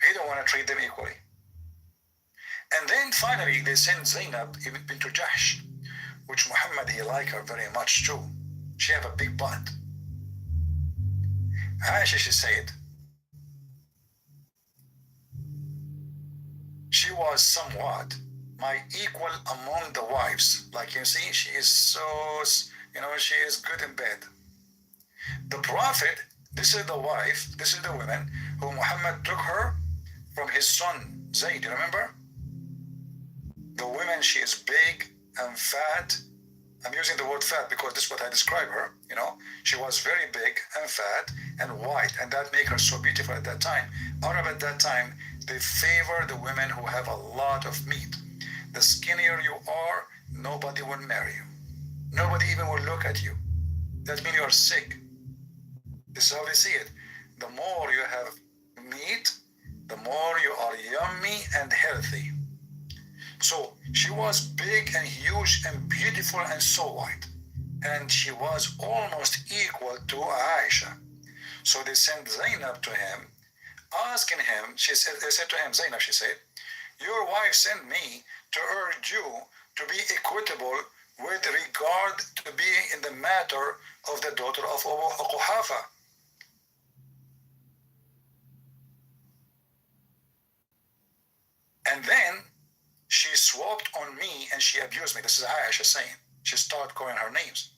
He don't want to treat them equally. And then finally they send Zainab ibn Jahsh, which Muhammad, he liked her very much too. She have a big butt. Aisha, she said, she was somewhat my equal among the wives. Like you see, she is so, she is good in bed. The Prophet, this is the wife, this is the woman who Muhammad took her from his son Zayd, you remember? The woman, she is big and fat. I'm using the word fat because this is what I describe her, She was very big and fat and white, and that made her so beautiful at that time. Arab at that time, they favor the women who have a lot of meat. The skinnier you are, nobody will marry you. Nobody even will look at you. That means you are sick. This is how they see it. The more you have meat, the more you are yummy and healthy. So she was big and huge and beautiful and so white. And she was almost equal to Aisha. So they sent Zainab to him, asking him, they said to him, Zainab, she said, your wife sent me to urge you to be equitable with regard to be in the matter of the daughter of Abu Quhafa. And then she swapped on me and she abused me. This is Aisha saying. She started calling her names.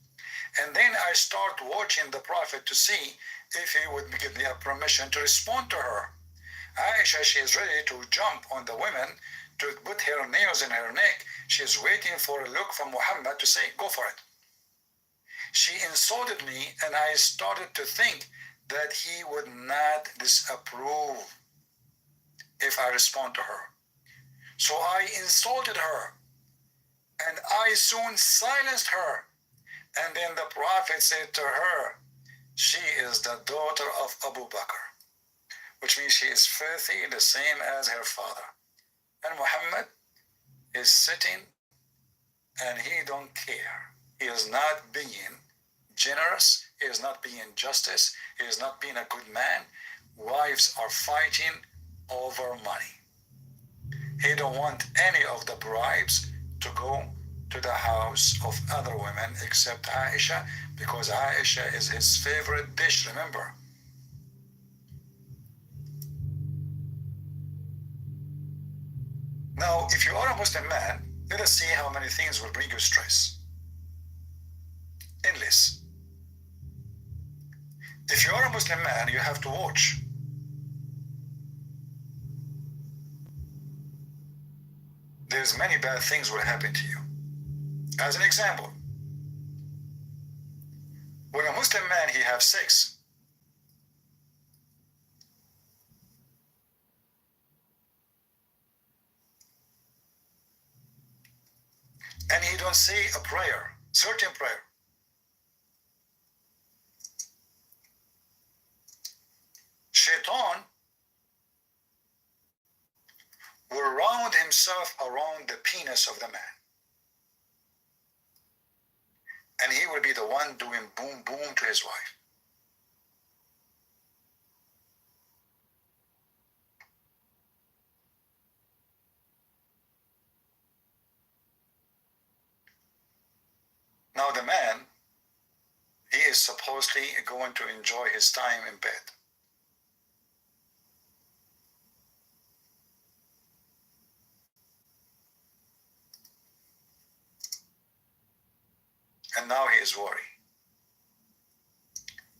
And then I start watching the Prophet to see if he would give me a permission to respond to her. Aisha, she is ready to jump on the women, to put her nails in her neck. She is waiting for a look from Muhammad to say, go for it. She insulted me, and I started to think that he would not disapprove if I respond to her. So I insulted her, and I soon silenced her. And then the Prophet said to her, she is the daughter of Abu Bakr, which means she is filthy, the same as her father. And Muhammad is sitting, and he don't care. He is not being generous. He is not being justice. He is not being a good man. Wives are fighting over money. He don't want any of the bribes to go to the house of other women except Aisha, because Aisha is his favorite dish, remember. Now, if you are a Muslim man, let us see how many things will bring you stress. Endless. If you are a Muslim man, you have to watch. There's many bad things will happen to you. As an example, when a Muslim man, he have sex, and he don't say a prayer, certain prayer. Shaitan will round himself around the penis of the man. And he will be the one doing boom, boom to his wife. Now the man, he is supposedly going to enjoy his time in bed. And now he is worried.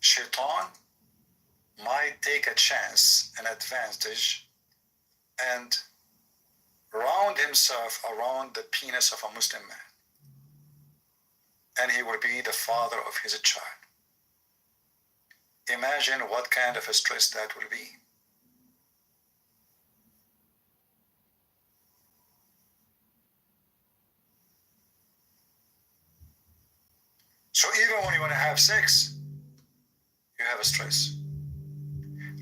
Shaitan might take a chance, an advantage, and round himself around the penis of a Muslim man. And he will be the father of his child. Imagine what kind of a stress that will be. So even when you want to have sex, you have a stress.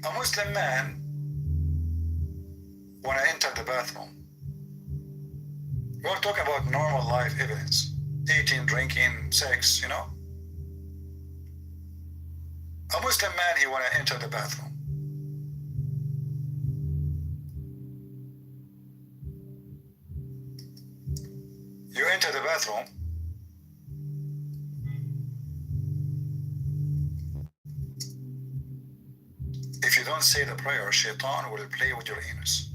A Muslim man, when I enter the bathroom, we're talking about normal life evidence. Eating, drinking, sex, you know. A Muslim man, he want to enter the bathroom. You enter the bathroom. If you don't say the prayer, Shaitan will play with your anus.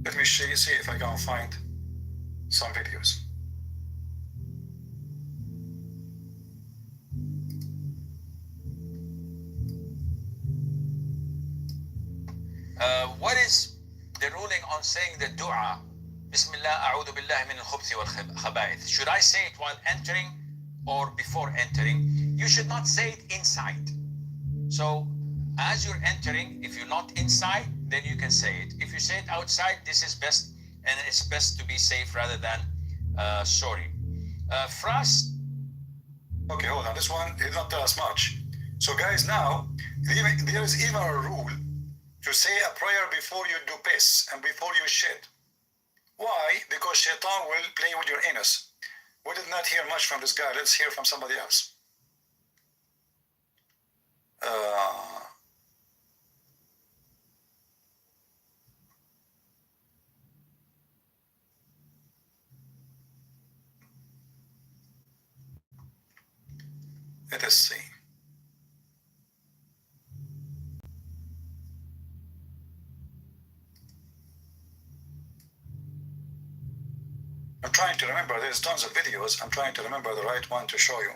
Let me see if I can find some videos. What is the ruling on saying the dua, Bismillah, a'udhu billahi min al-khubthi wal-khaba'ith? Should I say it while entering or before entering? You should not say it inside. So as you're entering, if you're not inside, then you can say it. If you say it outside, this is best, and it's best to be safe rather than sorry. Frost. Okay, hold on. This one did not tell us much. So guys, now there is even a rule to say a prayer before you do piss and before you shit. Why? Because Shaitan will play with your anus. We did not hear much from this guy. Let's hear from somebody else. Let us see. I'm trying to remember. There's tons of videos. I'm trying to remember the right one to show you.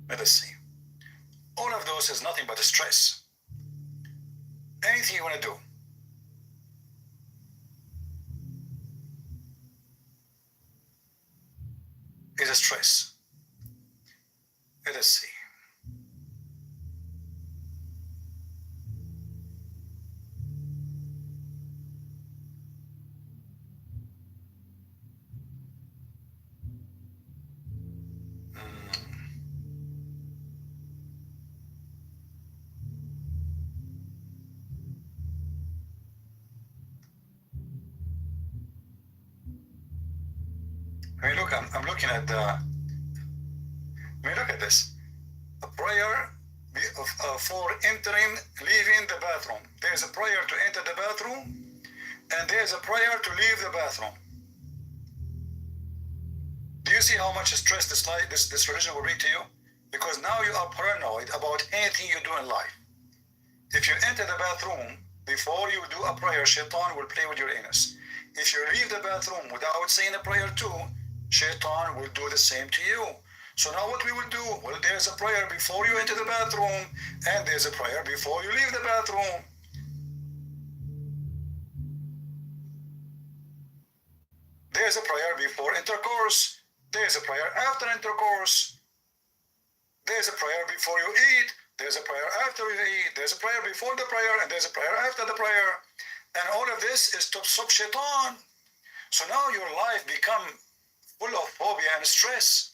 Let us see. All of those is nothing but stress. Anything you want to do. Is a stress. Let us see. I mean, look, I'm looking at the. I mean, look at this. A prayer for entering, leaving the bathroom. There's a prayer to enter the bathroom, and there's a prayer to leave the bathroom. Do you see how much stress this religion will bring to you? Because now you are paranoid about anything you do in life. If you enter the bathroom Before you do a prayer, shaitan will play with your anus. If you leave the bathroom without saying a prayer too, shaitan will do the same to you. So now what we will do? Well, there's a prayer before you enter the bathroom, and there's a prayer before you leave the bathroom. There's a prayer before intercourse. There's a prayer after intercourse. There's a prayer before you eat. There's a prayer after you eat. There's a prayer before the prayer, and there's a prayer after the prayer. And all of this is to stop shaitan. So now your life become full of phobia and stress.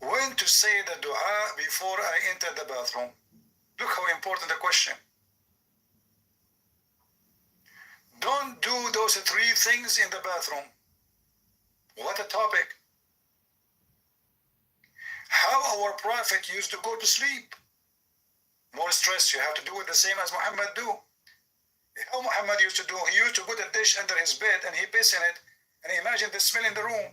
When to say the dua before I enter the bathroom? Look how important the question. Don't do those three things in the bathroom. What a topic. How our Prophet used to go to sleep. More stress, you have to do it the same as Muhammad do. How Muhammad used to do, he used to put a dish under his bed and he piss in it, and imagine the smell in the room.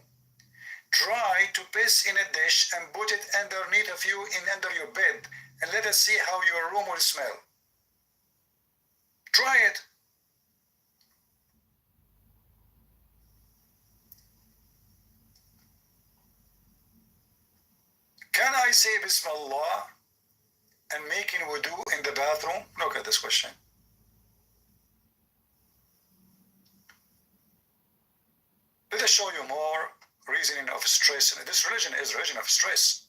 Try to piss in a dish and put it underneath of you under your bed, and let us see how your room will smell. Try it. Can I say Bismillah and making wudu in the bathroom? Look at this question. Let us show you more reasoning of stress. This religion is a religion of stress,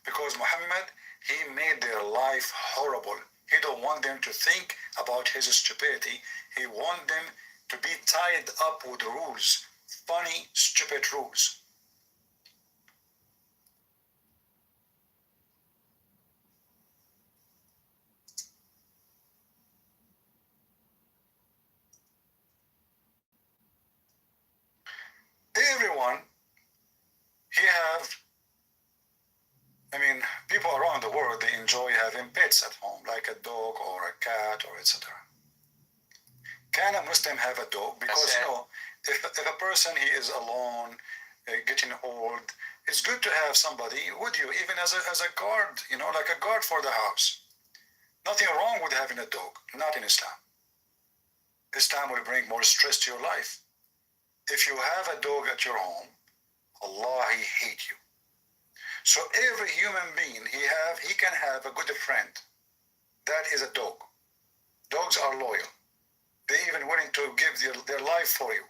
because Muhammad, he made their life horrible. He don't want them to think about his stupidity. He wants them to be tied up with rules, funny, stupid rules. Everyone, people around the world, they enjoy having pets at home, like a dog or a cat or etc. Can a Muslim have a dog? Because if a person he is alone, getting old, it's good to have somebody with you, even as a guard, like a guard for the house. Nothing wrong with having a dog, not in Islam. Islam will bring more stress to your life. If you have a dog at your home, Allah, he hates you. So every human being, he can have a good friend. That is a dog. Dogs are loyal. They're even willing to give their life for you,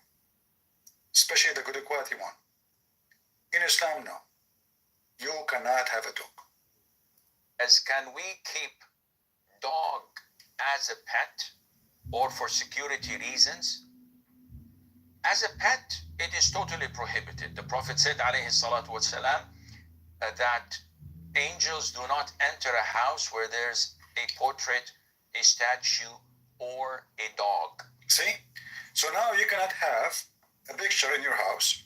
especially the good quality one. In Islam, no. You cannot have a dog. Can we keep dog as a pet or for security reasons? As a pet, it is totally prohibited. The Prophet said, alayhi salatu wasalam, that angels do not enter a house where there's a portrait, a statue, or a dog. See? So now you cannot have a picture in your house,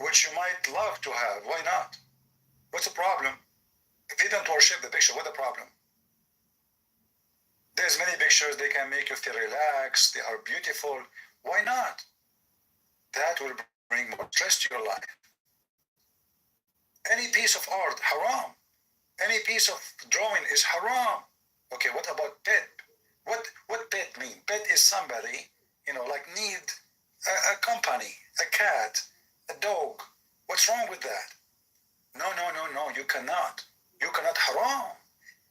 which you might love to have. Why not? What's the problem? If you don't worship the picture, what's the problem? There's many pictures, they can make you feel relaxed, they are beautiful. Why not? That will bring more stress to your life. Any piece of art, haram. Any piece of drawing is haram. Okay, what about pet? What pet mean? Pet is somebody, like need a company, a cat, a dog. What's wrong with that? No, you cannot. You cannot haram.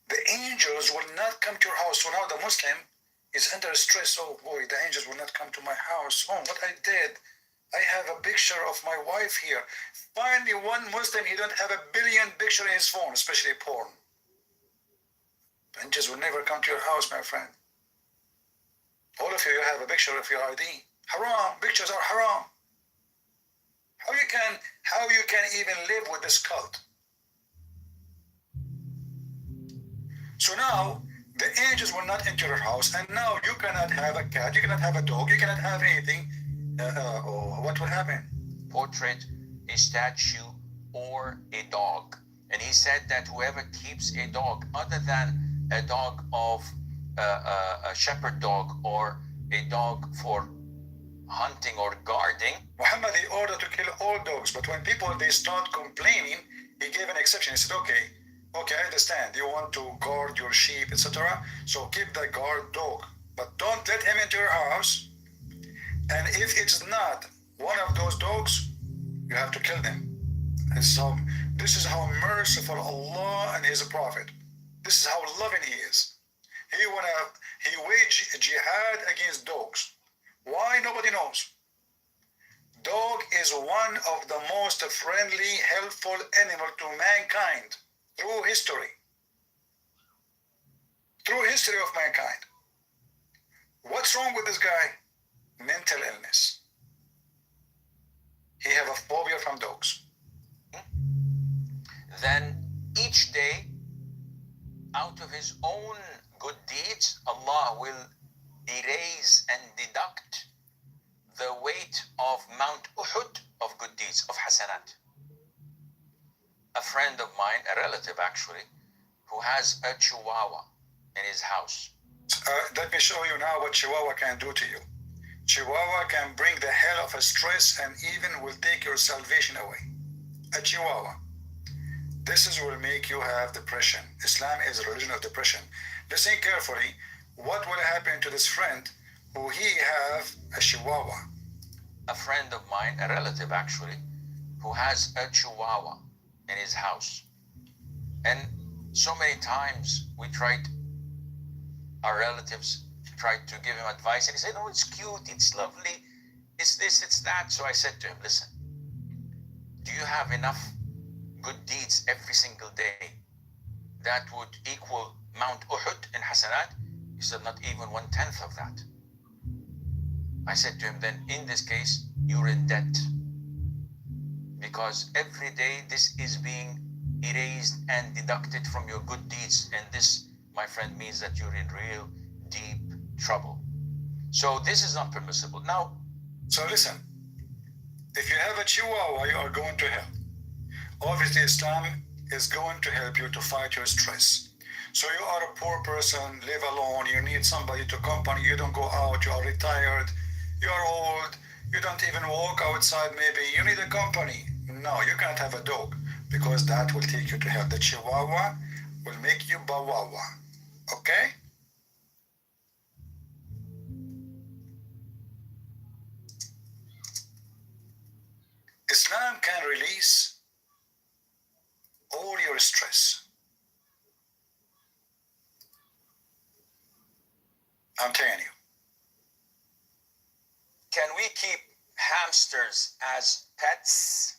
The angels will not come to your house. So now the Muslim is under stress. Oh boy, the angels will not come to my house. Oh, what I did. I have a picture of my wife here. Finally, one Muslim, he don't have a billion picture in his phone, especially porn. Angels will never come to your house, my friend. All of you have a picture of your ID. Haram. Pictures are haram. How you can even live with this cult? So now the angels will not enter your house, and now you cannot have a cat, you cannot have a dog, you cannot have anything. What will happen? Portrait, a statue, or a dog. And he said that whoever keeps a dog other than a dog of a shepherd dog or a dog for hunting or guarding. Muhammad, he ordered to kill all dogs, but when people, they start complaining, he gave an exception. He said, okay, I understand. You want to guard your sheep, etc. So keep the guard dog, but don't let him into your house. And if it's not one of those dogs, you have to kill them. And so this is how merciful Allah and His Prophet. This is how loving He is. He waged jihad against dogs. Why? Nobody knows. Dog is one of the most friendly, helpful animal to mankind through history. Through history of mankind. What's wrong with this guy? Mental illness. He have a phobia from dogs. Then each day, out of his own good deeds, Allah will erase and deduct the weight of Mount Uhud of good deeds, of hasanat. A friend of mine, a relative actually, who has a chihuahua in his house. Let me show you now what Chihuahua can do to you. Chihuahua can bring the hell of a stress and even will take your salvation away. A Chihuahua. This is will make you have depression. Islam is a religion of depression. Listen carefully. What will happen to this friend who he have a Chihuahua? A friend of mine, a relative actually, who has a chihuahua in his house. And so many times our relatives tried to give him advice, and he said, oh, it's cute, it's lovely, it's this, it's that. So I said to him, listen, do you have enough good deeds every single day that would equal Mount Uhud in hasanat? He said, not even 1/10 of that. I said to him, then in this case, you're in debt. Because every day this is being erased and deducted from your good deeds. And this, my friend, means that you're in real deep trouble. So this is not permissible. Now, so listen, if you have a Chihuahua, you are going to hell. Obviously, Islam is going to help you to fight your stress. So you are a poor person, live alone, you need somebody to accompany you, don't go out, you are retired, you are old, you don't even walk outside maybe, you need a company. No, you can't have a dog because that will take you to hell. The Chihuahua will make you bawawa. Okay? Islam can release all your stress. I'm telling you. can we keep hamsters as pets?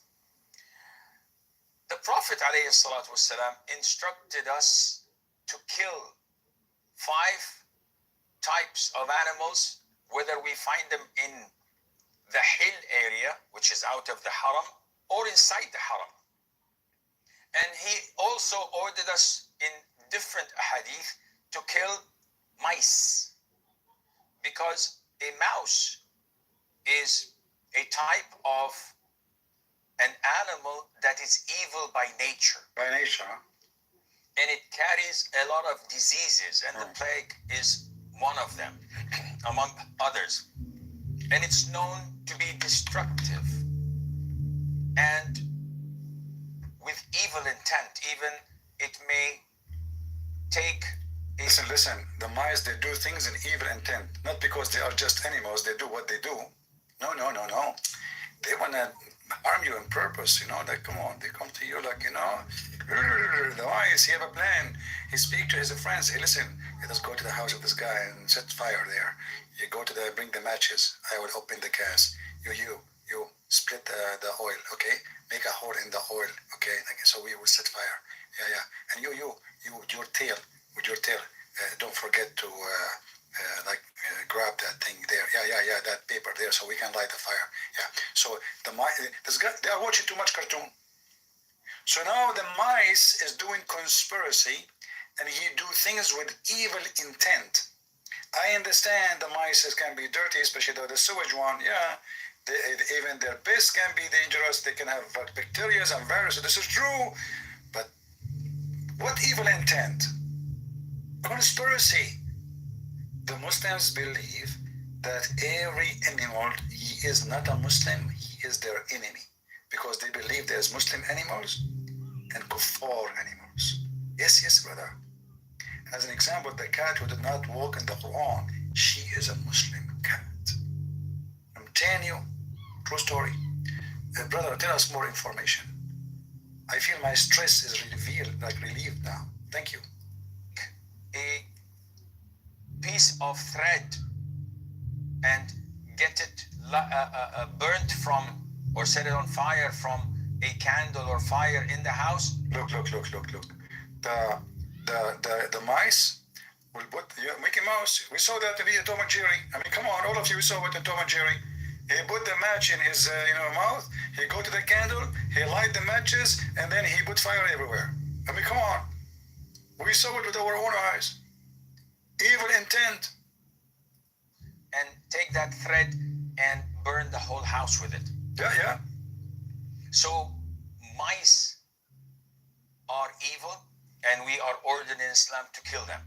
The Prophet ﷺ instructed us to kill 5 types of animals, whether we find them in the hill area, which is out of the haram, or inside the haram. And he also ordered us in different hadith to kill mice, because a mouse is a type of an animal that is evil by nature. By nature. And it carries a lot of diseases, and the plague is one of them, among others. And it's known to be destructive and with evil intent. Even it may take a... Listen, the mice, they do things in evil intent, not because they are just animals, they do what they do. No. They want to harm you on purpose, like, come on, they come to you like, the mice, he have a plan. He speak to his friends, hey, listen, let's go to the house of this guy and set fire there. You go to bring the matches, I will open the gas. You split the oil, okay? Make a hole in the oil, okay? So we will set fire, yeah. And you with your tail, don't forget to grab that thing there, yeah, that paper there, so we can light the fire, yeah. So this guy, they are watching too much cartoon. So now the mice is doing conspiracy, and he do things with evil intent. I understand the mice can be dirty, especially the sewage one, yeah. Even their piss can be dangerous. They can have bacteria and viruses. This is true. But what evil intent? Conspiracy. The Muslims believe that every animal, he is not a Muslim, he is their enemy, because they believe there's Muslim animals and kuffar animals. Yes, yes, brother. As an example, the cat who did not walk in the Quran, she is a Muslim cat. I'm telling you, true story. Brother, tell us more information. I feel my stress is relieved now. Thank you. A piece of thread and get it burnt from, or set it on fire from a candle or fire in the house. Look. The mice will put Mickey Mouse. We saw that in Tom and Jerry. I mean, come on, all of you saw it in Tom and Jerry. He put the match in his mouth. He go to the candle. He light the matches, and then he put fire everywhere. I mean, come on. We saw it with our own eyes. Evil intent. And take that thread and burn the whole house with it. Yeah. So mice are evil, and we are ordered in Islam to kill them.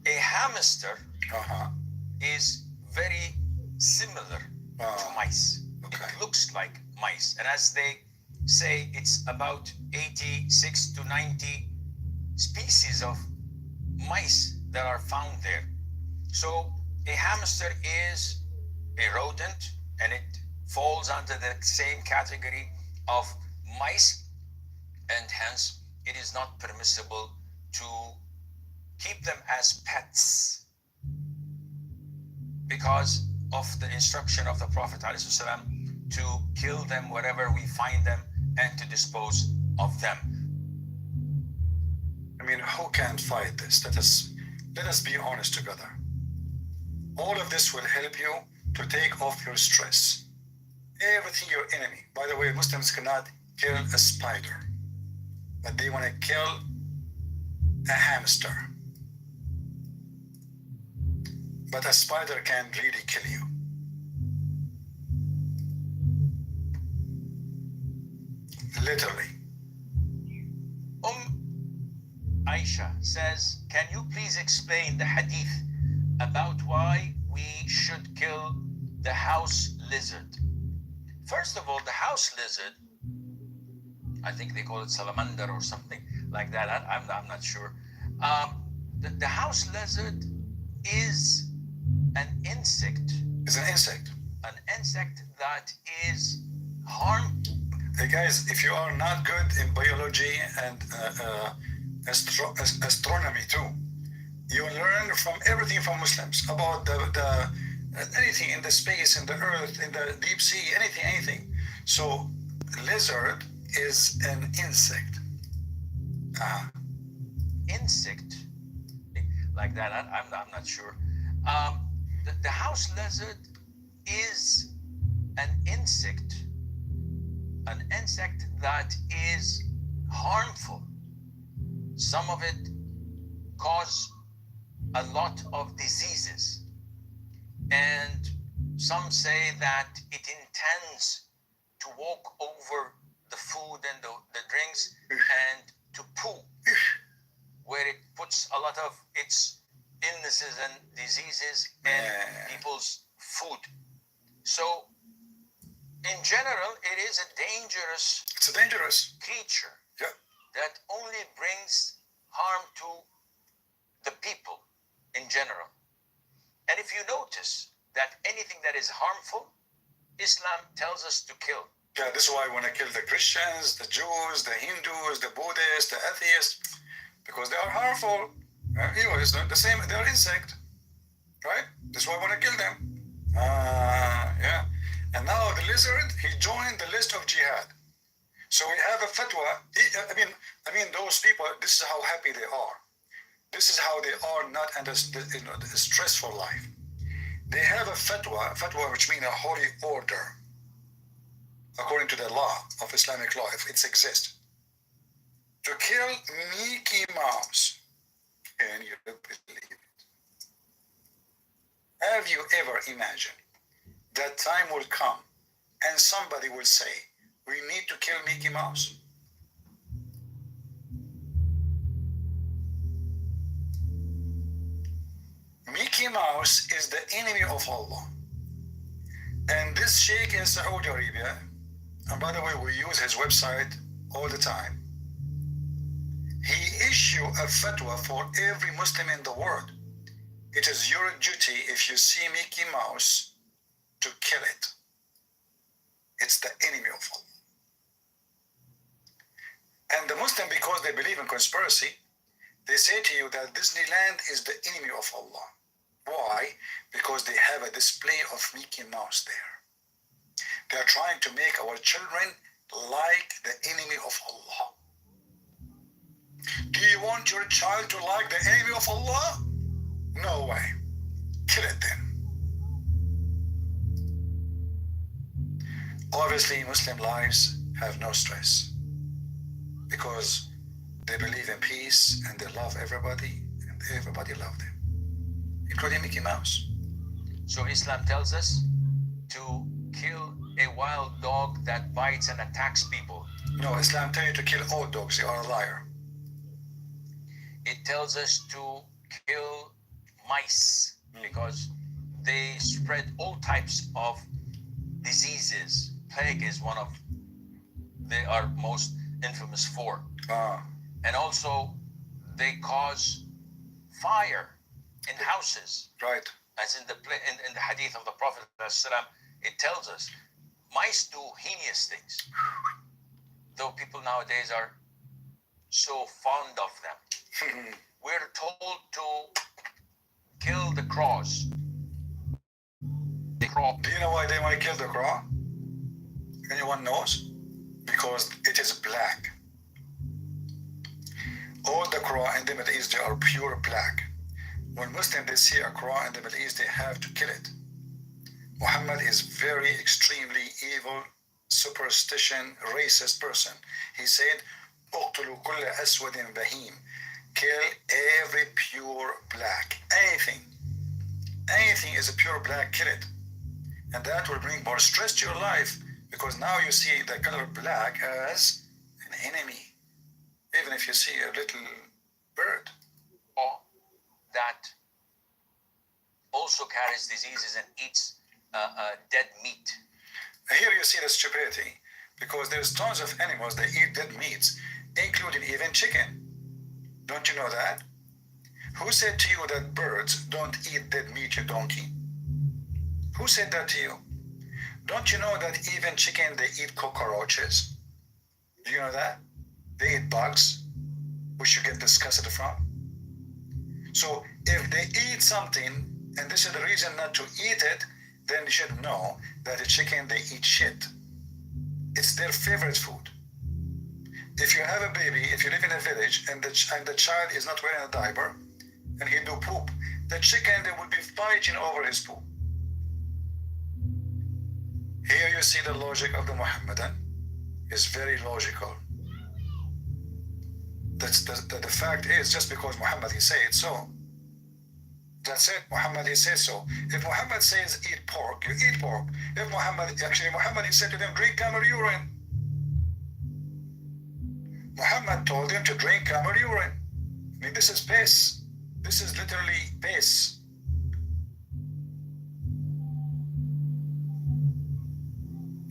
A hamster is very similar to mice. Okay. It looks like mice. And as they say, it's about 86 to 90 species of mice that are found there. So a hamster is a rodent, and it falls under the same category of mice, and hence it is not permissible to keep them as pets because of the instruction of the Prophet ﷺ to kill them wherever we find them and to dispose of them. I mean, who can fight this? Let us be honest together. All of this will help you to take off your stress. Everything your enemy. By the way, Muslims cannot kill a spider, but they want to kill a hamster. But a spider can really kill you. Literally. Aisha says, can you please explain the hadith about why we should kill the house lizard? First of all, the house lizard, I think they call it salamander or something like that. I'm not sure. The house lizard is an insect. It's an insect. An insect that is harmful. Hey guys, if you are not good in biology and astronomy too, you learn from everything from Muslims about the anything in the space, in the earth, in the deep sea, anything. So lizard is an insect. Insect like that. I'm not sure. The house lizard is an insect that is harmful. Some of it cause a lot of diseases, and some say that it intends to walk over the food and the drinks and to poo, where it puts a lot of its illnesses and diseases in people's food. So in general, it is a dangerous creature that only brings harm to the people in general. And if you notice that anything that is harmful, Islam tells us to kill. Yeah, this is why I want to kill the Christians, the Jews, the Hindus, the Buddhists, the atheists, because they are harmful. It's not the same, they're insect, right? That's why I want to kill them. Yeah. And now the lizard, he joined the list of jihad. So we have a fatwa. I mean, those people, this is how happy they are. This is how they are not under the stressful life. They have a fatwa which means a holy order, according to the law of Islamic law, if it exists, to kill Mickey Mouse. Can you believe it? Have you ever imagined that time will come and somebody will say, we need to kill Mickey Mouse? Mickey Mouse is the enemy of Allah. And this sheikh in Saudi Arabia, and by the way, we use his website all the time, he issue a fatwa for every Muslim in the world. It is your duty, if you see Mickey Mouse, to kill it. It's the enemy of Allah. And the Muslim, because they believe in conspiracy, they say to you that Disneyland is the enemy of Allah. Why? Because they have a display of Mickey Mouse there. They are trying to make our children like the enemy of Allah. Do you want your child to like the enemy of Allah? No way. Kill it then. Obviously, Muslim lives have no stress because they believe in peace and they love everybody and everybody loves them, including Mickey Mouse. So Islam tells us to kill a wild dog that bites and attacks people. No, Islam tells you to kill all dogs. You are a liar. It tells us to kill mice because they spread all types of diseases. Plague is one of they are most infamous for. And also they cause fire in houses. Right. As in the hadith of the Prophet ﷺ, it tells us mice do heinous things. Though people nowadays are so fond of them. We're told to kill the crows. The crow. Do you know why they want to kill the crow? Anyone knows? Because it is black. All the crow in the Middle East, they are pure black. When Muslims, they see a crow in the Middle East, they have to kill it. Muhammad is very extremely evil, superstition, racist person. He said, اقتلوا كل أسود بهيم. Kill every pure black. Anything is a pure black, kill it. And that will bring more stress to your life because now you see the color black as an enemy. Even if you see a little bird. That also carries diseases and eats dead meat. Here you see the stupidity because there's tons of animals that eat dead meats, including even chicken. Don't you know that? Who said to you that birds don't eat dead meat, you donkey? Who said that to you? Don't you know that even chicken, they eat cockroaches? Do you know that? They eat bugs, which you get disgusted from. So if they eat something, and this is the reason not to eat it, then you should know that the chicken, they eat shit. It's their favorite food. If you have a baby, if you live in a village and the child is not wearing a diaper and he do poop, the chicken, they would be fighting over his poop. Here you see the logic of the Muhammadan is very logical. The fact is, just because Muhammad, he said it so. That's it, Muhammad, he says so. If Muhammad says eat pork, you eat pork. If Muhammad, he said to them, drink camel urine. Muhammad told them to drink camel urine. I mean, this is piss. This is literally piss.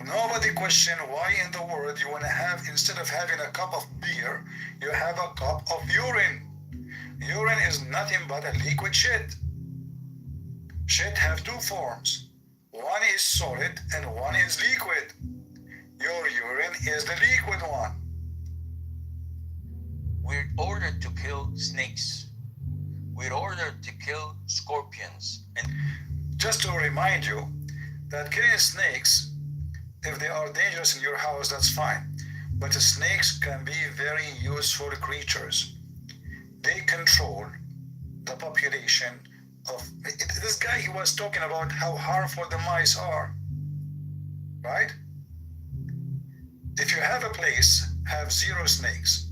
Nobody question why in the world you want to have, instead of having a cup of beer, you have a cup of urine. Urine is nothing but a liquid shit. Shit have two forms. One is solid and one is liquid. Your urine is the liquid one. We're ordered to kill snakes. We're ordered to kill scorpions. And just to remind you that killing snakes, if they are dangerous in your house, that's fine. But the snakes can be very useful creatures. They control the population of this guy. He was talking about how harmful the mice are, right? If you have a place, have 0 snakes,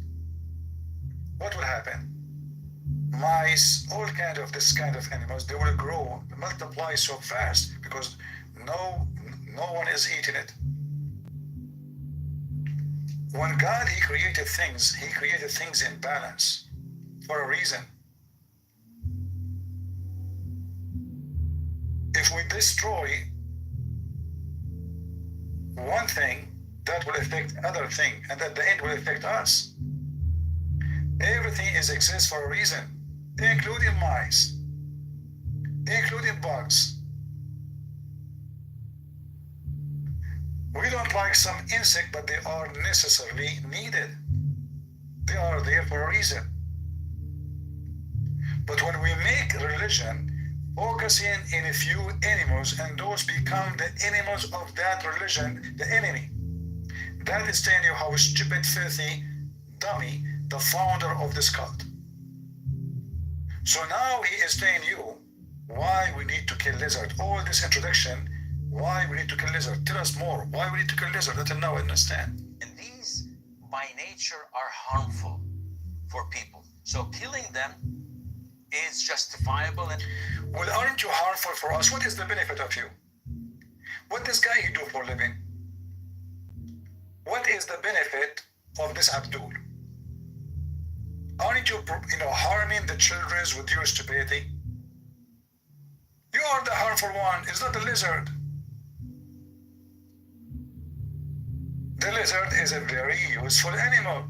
what will happen? Mice, all kind of this kind of animals, they will grow, multiply so fast because no one is eating it. When God, he created things in balance for a reason. destroy one thing, that will affect another thing, and at the end will affect us. Everything exists for a reason, including mice, including bugs. We don't like some insect, but they are necessarily needed. They are there for a reason. But when we make religion focusing in a few animals, and those become the animals of that religion, the enemy, that is telling you how stupid, filthy, dummy the founder of this cult. So now he is telling you why we need to kill lizard. All this introduction, why we need to kill lizard. Tell us more. Why we need to kill lizard? Until now, I understand. And these, by nature, are harmful for people. So killing them is justifiable. And well, aren't you harmful for us? What is the benefit of you? What does guy do for a living? What is the benefit of this Abdul? Aren't you, harming the children with your stupidity? You are the harmful one. It's not the lizard. The lizard is a very useful animal.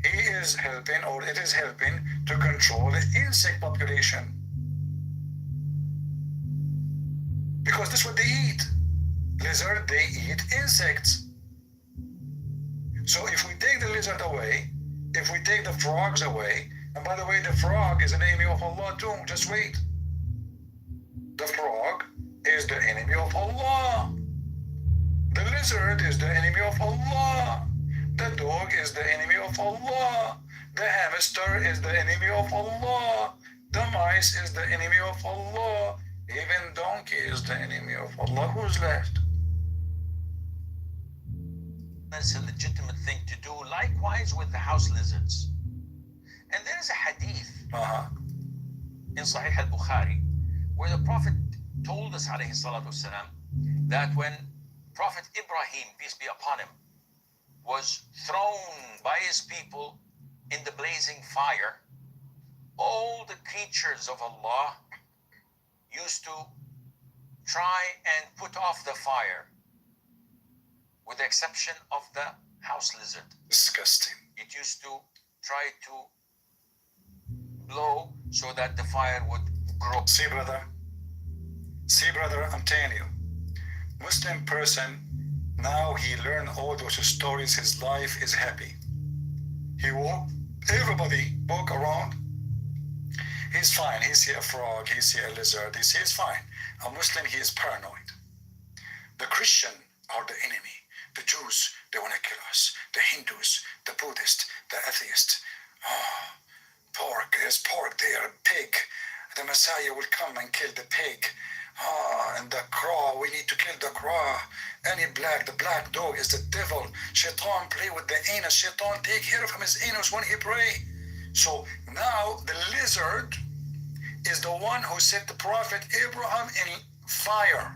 He is helping, or it is helping, to control the insect population. Because that's what they eat. Lizard, they eat insects. So if we take the lizard away, if we take the frogs away, and by the way, the frog is an enemy of Allah too, just wait. The frog is the enemy of Allah. The lizard is the enemy of Allah. The dog is the enemy of Allah. The hamster is the enemy of Allah. The mice is the enemy of Allah. Even donkey is the enemy of Allah. Who's left? that's a legitimate thing to do. Likewise with the house lizards. And there is a hadith in Sahih al-Bukhari where the Prophet told us, alayhi salatu wasalam, that when Prophet Ibrahim, peace be upon him, was thrown by his people in the blazing fire, all the creatures of Allah used to try and put off the fire, with the exception of the house lizard. Disgusting. It used to try to blow so that the fire would grow. See, brother, I'm telling you, Muslim person, now he learned all those stories, his life is happy. He everybody walk around, he's fine. He see a frog, he see a lizard, he sees fine. A Muslim, he is paranoid. The Christian are the enemy. The Jews, they want to kill us. The Hindus, the Buddhists, the atheists. Pork, there's pork there, pig. The Messiah will come and kill the pig. And the crow, we need to kill the crow. The black dog is the devil. Shaitan play with the anus. Shaitan take care of his anus when he pray. So now the lizard is the one who set the Prophet Abraham in fire.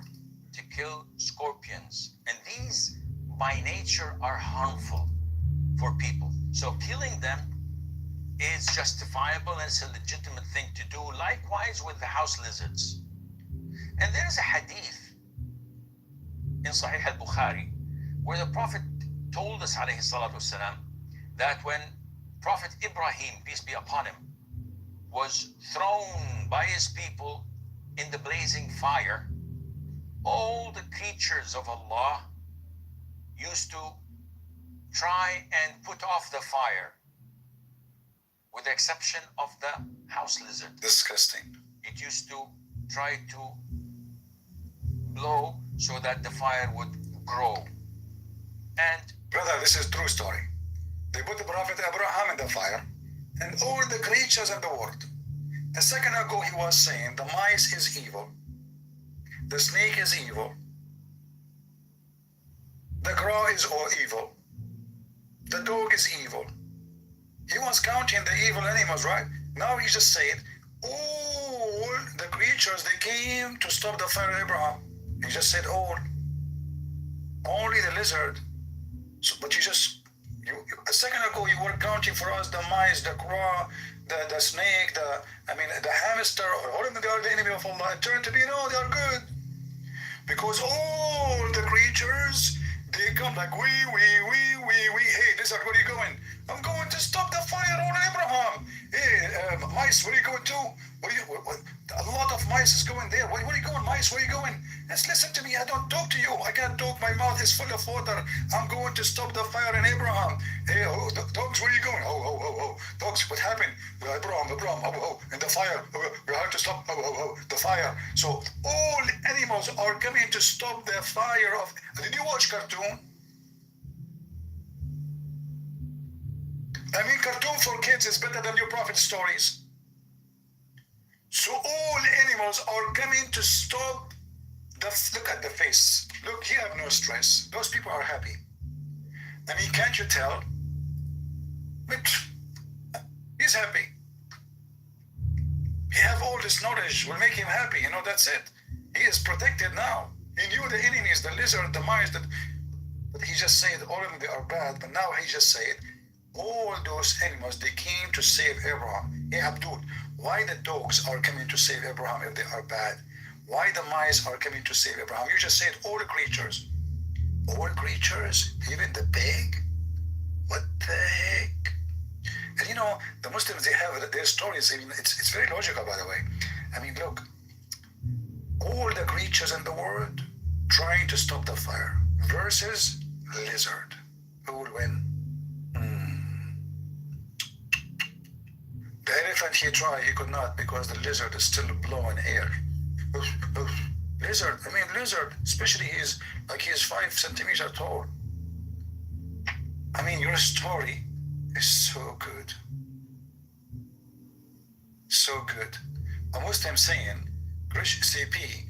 To kill scorpions. And these, by nature, are harmful for people. So killing them is justifiable and it's a legitimate thing to do. Likewise with the house lizards. And there is a hadith in Sahih al-Bukhari where the Prophet told us, alayhi salatu wasalam, that when Prophet Ibrahim, peace be upon him, was thrown by his people in the blazing fire, all the creatures of Allah used to try and put off the fire, with the exception of the house lizard. Disgusting. It used to try to blow so that the fire would grow. And brother, this is true story. They put the Prophet Abraham in the fire and all the creatures in the world. A second ago he was saying the mice is evil. The snake is evil. The crow is all evil. The dog is evil. He was counting the evil animals, right? Now he just said, all the creatures, they came to stop the fire of Abraham. He just said all. Only the lizard. So, but a second ago you were counting for us the mice, the crow, the snake, the hamster, all of them, they are the enemy of Allah. It turned to be, no, they are good. Because all the creatures, they come like, we. Hey, lizard, where are you going? I'm going to stop the fire on Abraham. Hey, mice, where are you going to? What? A lot of mice is going there. Where are you going, mice? Where are you going? Just listen to me. I don't talk to you. I can't talk. My mouth is full of water. I'm going to stop the fire in Abraham. Hey, dogs, where are you going? Oh. Dogs, what happened? Abraham, in the fire. We have to stop the fire. So all animals are coming to stop the fire of... Did you watch cartoon? I mean, cartoon for kids is better than your prophet stories. So all animals are coming to stop the... Look at the face. Look, he have no stress. Those people are happy. I mean, can't you tell? But he's happy. He have all this knowledge will make him happy. You know, that's it. He is protected now. He knew the enemies, the lizard, the mice, but he just said all of them, they are bad. But now he just said, all those animals, they came to save Abraham. Hey, Abdul, why the dogs are coming to save Abraham if they are bad? Why the mice are coming to save Abraham? You just said all creatures. All creatures, even the pig? What the heck? And you know, the Muslims, they have their stories. I mean, it's very logical, by the way. I mean, look, all the creatures in the world trying to stop the fire versus lizard. Who will win? The elephant, he tried, he could not, because the lizard is still blowing air. Lizard, especially he's 5 centimeters tall. I mean, your story is so good. So good. A Muslim saying, CP,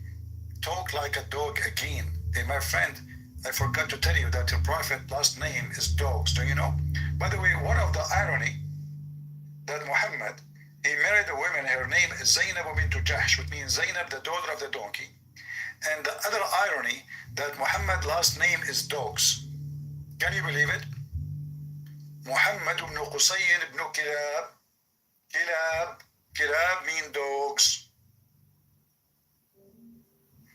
talk like a dog again. Hey, my friend, I forgot to tell you that your prophet last name is dogs. Do you know? By the way, one of the irony that Muhammad, he married a woman, her name is Zainab bint Jahsh, which means Zainab, the daughter of the donkey. And the other irony that Muhammad last name is dogs. Can you believe it? Muhammad ibn Qusayn ibn Kilab. Kilab mean dogs.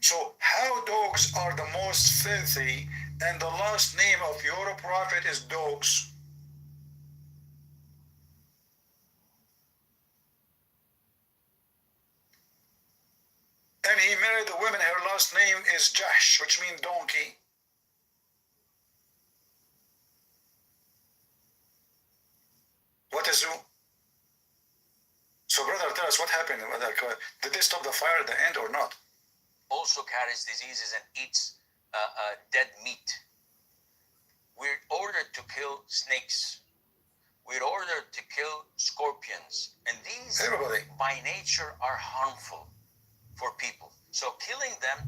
So how dogs are the most filthy and the last name of your prophet is dogs? And he married a woman, her last name is Jahsh, which means donkey. What is who? So brother, tell us what happened. Did they stop the fire at the end or not? Also carries diseases and eats dead meat. We're ordered to kill snakes. We're ordered to kill scorpions. And these, everybody, by nature, are harmful for people. So killing them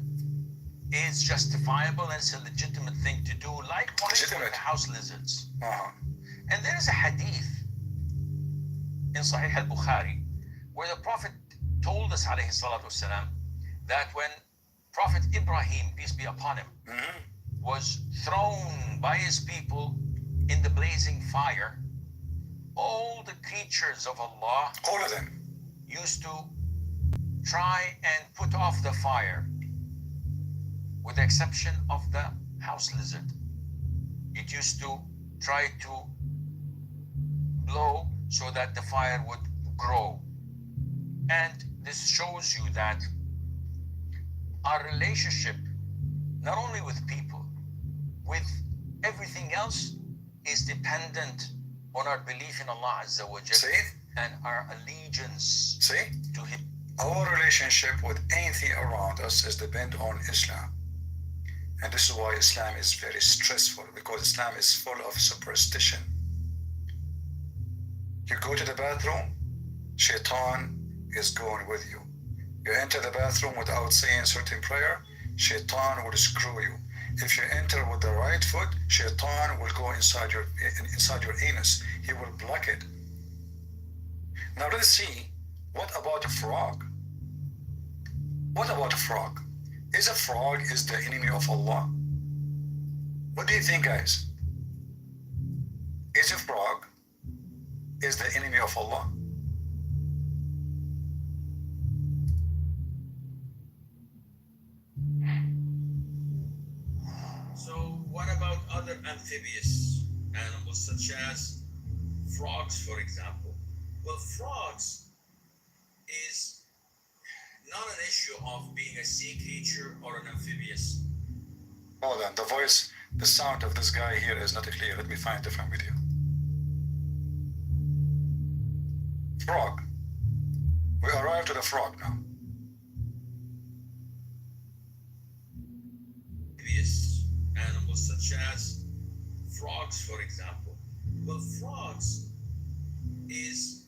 is justifiable and it's a legitimate thing to do, likewise with the house lizards. And there is a hadith in Sahih al-Bukhari where the Prophet told us, alayhi salatu wasalam, that when Prophet Ibrahim, peace be upon him, was thrown by his people in the blazing fire, all the creatures of Allah, all of them, used to try and put off the fire, with the exception of the house lizard. It used to try to blow so that the fire would grow. And this shows you that our relationship, not only with people, with everything else, is dependent on our belief in Allah Azza wa Jalla and our allegiance to Him. Our relationship with anything around us is dependent on Islam. And this is why Islam is very stressful, because Islam is full of superstition. You go to the bathroom, Shaitan is going with you. You enter the bathroom without saying certain prayer, Shaitan will screw you. If you enter with the right foot, Shaitan will go inside your anus. He will block it. Now let's see, what about a frog? What about a frog? Is a frog the enemy of Allah? What do you think, guys? Is a frog the enemy of Allah? amphibious animals such as frogs, for example. Well, frogs is not an issue of being a sea creature or an amphibious. Hold on, the voice, the sound of this guy here is not clear. Let me find a different video. Frog. We arrived at a frog now. Amphibious animals such as frogs, for example. Well, frogs is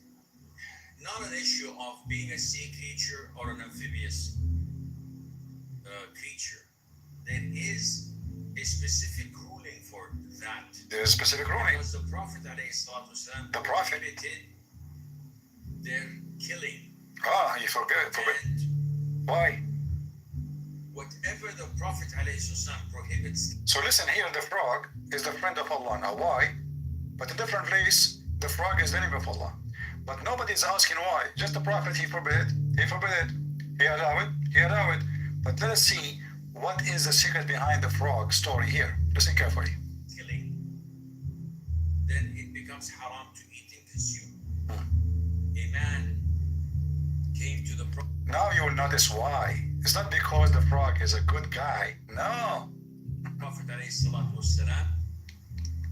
not an issue of being a sea creature or an amphibious creature. There is a specific ruling for that. There is a specific ruling. Because the Prophet ﷺ The Prophet. prohibited their killing. Ah, you forget. And Why? whatever the Prophet ﷺ prohibits, So listen here, the frog is the friend of Allah. Now why? But in different place, the frog is the enemy of Allah. But nobody is asking why. Just the Prophet, he forbid it, he allowed it. But let us see what is the secret behind the frog story here. Listen carefully. killing, then it becomes haram to eat and consume. A man came to the Prophet Now you will notice why. It's not because the frog is a good guy. No. ﷺ,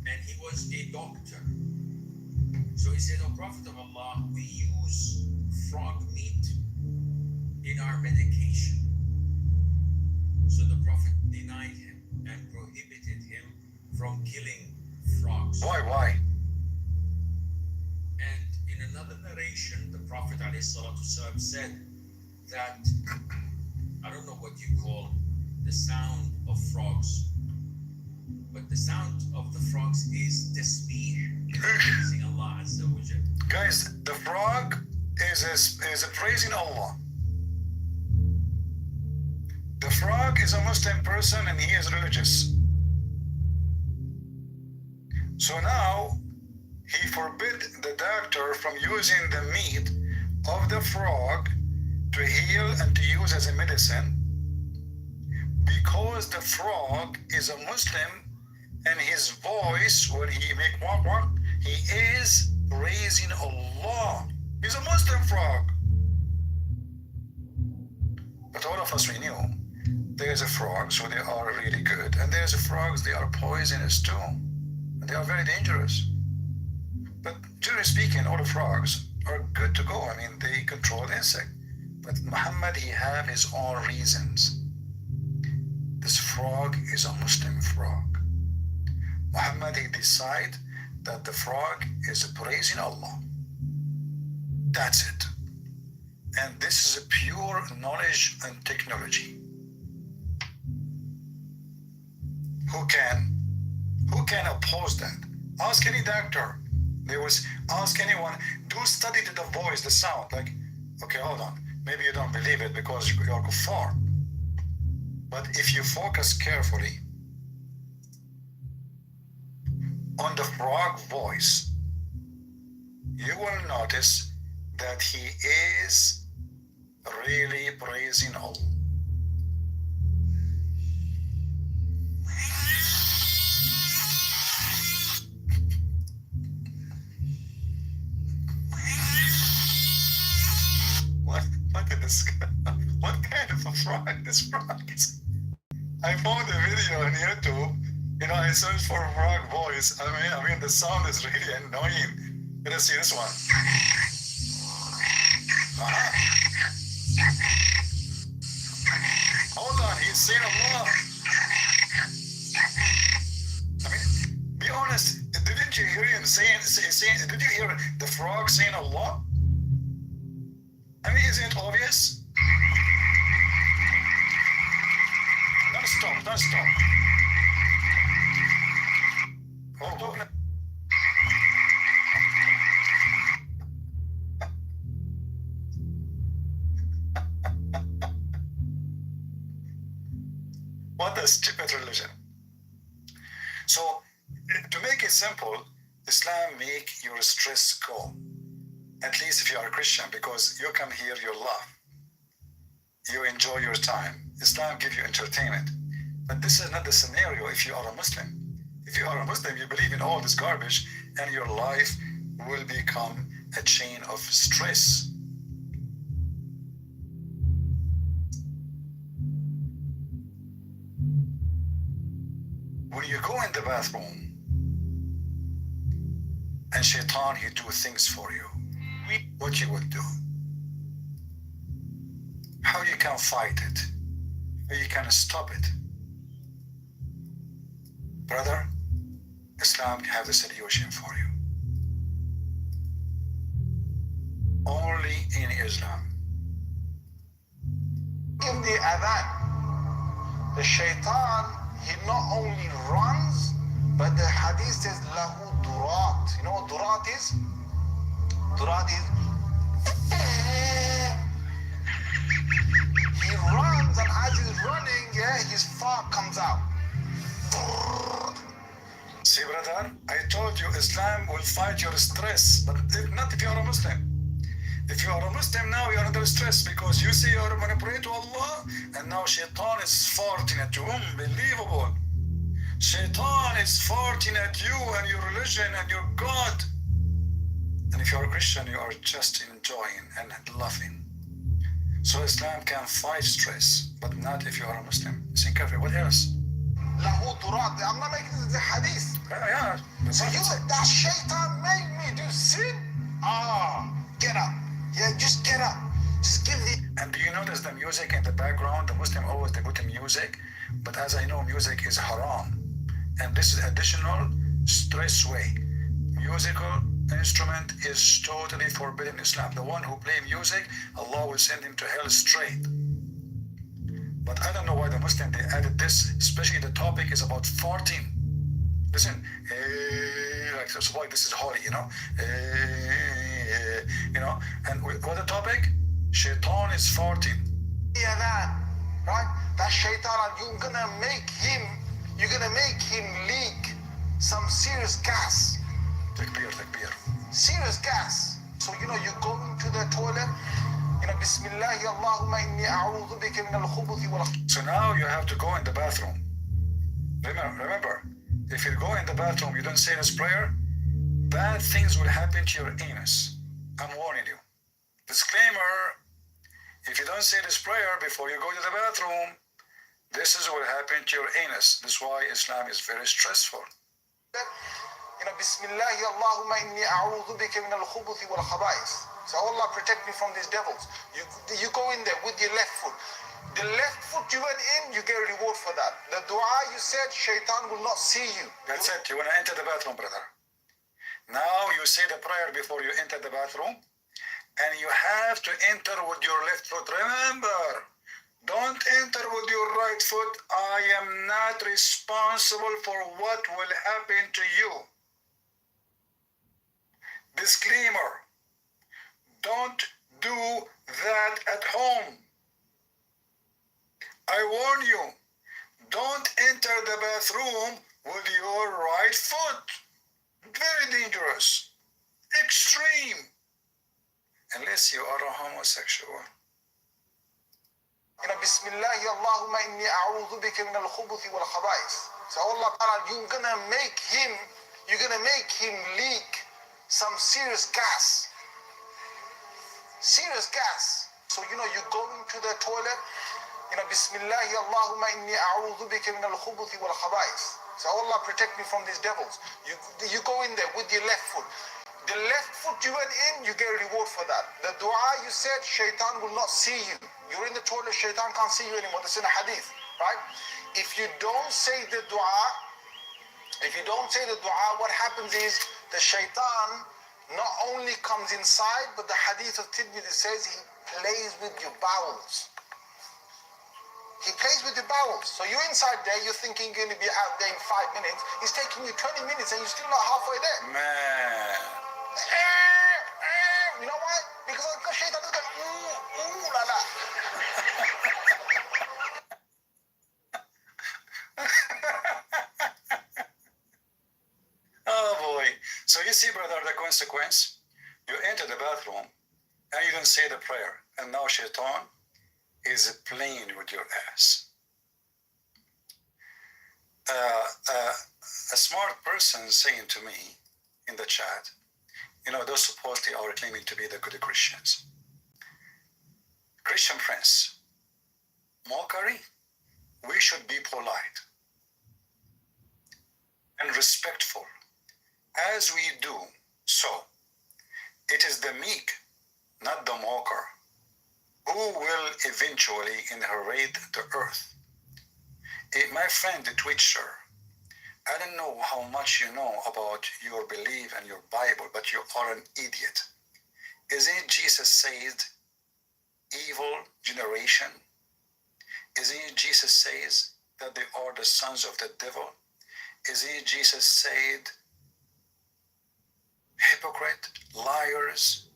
and he was a doctor. So he said, "O Prophet of Allah, we use frog meat in our medication." So the Prophet denied him and prohibited him from killing frogs. Why? And in another narration, the Prophet ﷺ said that, I don't know what you call the sound of frogs, but the sound of the frogs is tasbih, praising Allah Azza wa Jal. Guys, the frog is praising Allah. The frog is a Muslim person and he is religious. So now he forbid the doctor from using the meat of the frog to heal and to use as a medicine, because the frog is a Muslim and his voice, when he make walk, he is praising Allah. He's a Muslim frog. But all of us, we knew there's a frog, so they are really good, and there's a frogs, they are poisonous too, and they are very dangerous. But generally speaking, all the frogs are good to go. I mean, they control the insect. But Muhammad, he have his own reasons. This frog is a Muslim frog. Muhammad, he decide that the frog is praising Allah. That's it. And this is a pure knowledge and technology. Who can oppose that? Ask any doctor. Ask anyone. Do study to the voice, the sound. Like, okay, hold on. Maybe you don't believe it because you are kuffar. But if you focus carefully on the frog voice, you will notice that he is really praising Allah. What kind of a frog this frog is? I found a video on YouTube. I searched for a frog voice. I mean, the sound is really annoying. Let's see this one. Hold on, he's saying Allah. I mean, be honest. Didn't you hear him saying? Did you hear the frog saying Allah? I mean, isn't it obvious? Don't stop. Oh. What a stupid religion. So, to make it simple, Islam make your stress go. At least if you are a Christian, because you come here, you laugh. You enjoy your time. Islam gives you entertainment. But this is not the scenario if you are a Muslim. If you are a Muslim, you believe in all this garbage, and your life will become a chain of stress. When you go in the bathroom and shaitan, he do things for you, what you will do? How you can fight it? How you can stop it? Brother, Islam have the solution for you. Only in Islam. In the adhan, the shaitan, he not only runs, but the hadith says lahu durat. You know what durat is? Durat is he runs, and as he's running, yeah, his fart comes out. See, brother, I told you Islam will fight your stress, but not if you are a Muslim. If you are a Muslim now, you are under stress because you say you are going to pray to Allah, and now shaitan is farting at you. Unbelievable. Shaitan is farting at you and your religion and your God. And if you are a Christian, you are just enjoying and laughing. So Islam can fight stress, but not if you are a Muslim. Listen carefully. What else? Lahu durat. I'm not making this the hadith. Yeah. So you said that shaitan made me do sin? Get up. Yeah, just get up. Just give the... And do you notice the music in the background? The Muslim always they put the music, but as I know, music is haram. And this is additional stress way. Musical instrument is totally forbidden in Islam. The one who play music, Allah will send him to hell straight. But I don't know why the Muslim, they added this, especially the topic is about farting. Listen, like that's why this is holy, you know. And what the topic? Shaitan is farting. Yeah, that, right? That shaitan, you're gonna make him leak some serious gas. Takbir, takbir. Serious gas. So, you go into the toilet, Bismillahi Allahumma inni a'udhu bika min al-khubuthi wal... So now you have to go in the bathroom. Remember, if you go in the bathroom, you don't say this prayer, bad things will happen to your anus. I'm warning you. Disclaimer, if you don't say this prayer before you go to the bathroom, this is what will happen to your anus. That's why Islam is very stressful. Bismillahi Allahumma inni a'udhu bika min al-khubuthi wal khaba'ith. So Allah protect me from these devils. You go in there with your left foot. The left foot you went in, you get a reward for that. The dua you said, shaitan will not see you. That's it. You want to enter the bathroom, brother. Now you say the prayer before you enter the bathroom, and you have to enter with your left foot. Remember, don't enter with your right foot. I am not responsible for what will happen to you. Disclaimer, don't do that at home. I warn you, don't enter the bathroom with your right foot. Very dangerous, extreme, unless you are a homosexual. Bismillahi Allahumma inni a'udhu bika min al-khubuthi wal khaba'ith. So Allah Ta'ala, you're gonna make him leak some serious gas. Serious gas. So you go into the toilet, Bismillahi Allahumma inni a'udhu bika min al-khubuthi wal khaba'ith. So Allah protect me from these devils. You go in there with your left foot. The left foot you went in, you get a reward for that. The dua you said, shaitan will not see you. You're in the toilet, shaitan can't see you anymore. That's in a hadith, right? If you don't say the dua, what happens is the shaitan not only comes inside, but the hadith of Tirmidhi says he plays with your bowels. He plays with the bowels. So you're inside there, you're thinking you're going to be out there in 5 minutes. He's taking you 20 minutes and you're still not halfway there. Man. You know why? Because shaitan is going, ooh, la la. Oh boy. So you see, brother, the consequence. You enter the bathroom and you don't say the prayer. And now shaitan is playing with your ass. A smart person saying to me in the chat, you know, those supposedly are claiming to be the good Christians. Christian Prince, mockery, we should be polite and respectful. As we do so, it is the meek, not the mocker, who will eventually inherit the earth. My friend, the Twitcher, I don't know how much you know about your belief and your Bible, but you are an idiot. Isn't it Jesus said, evil generation? Isn't it Jesus says that they are the sons of the devil? Isn't it Jesus said, hypocrite, liars?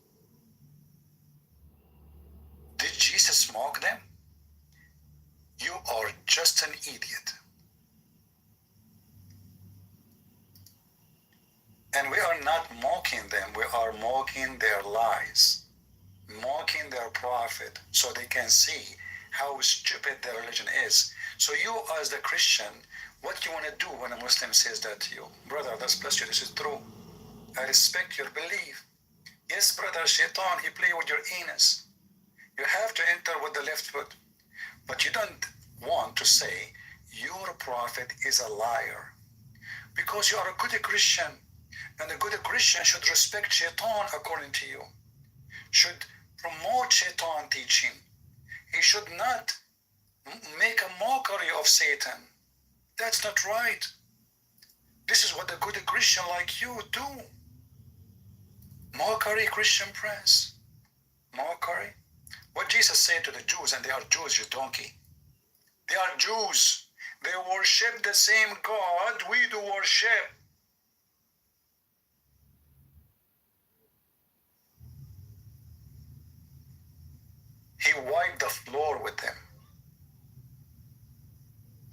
Did Jesus mock them? You are just an idiot. And we are not mocking them, we are mocking their lies, mocking their prophet, so they can see how stupid their religion is. So you as the Christian, what you want to do when a Muslim says that to you? Brother, that's bless you, this is true. I respect your belief. Yes, brother, Shaitan, he play with your anus. You have to enter with the left foot. But you don't want to say your prophet is a liar. Because you are a good Christian. And a good Christian should respect Shaitan according to you. Should promote Shaitan teaching. He should not make a mockery of Satan. That's not right. This is what a good Christian like you do. Mockery, Christian Prince. Mockery. What Jesus said to the Jews, and they are Jews, you donkey. They are Jews. They worship the same God we do worship. He wiped the floor with them.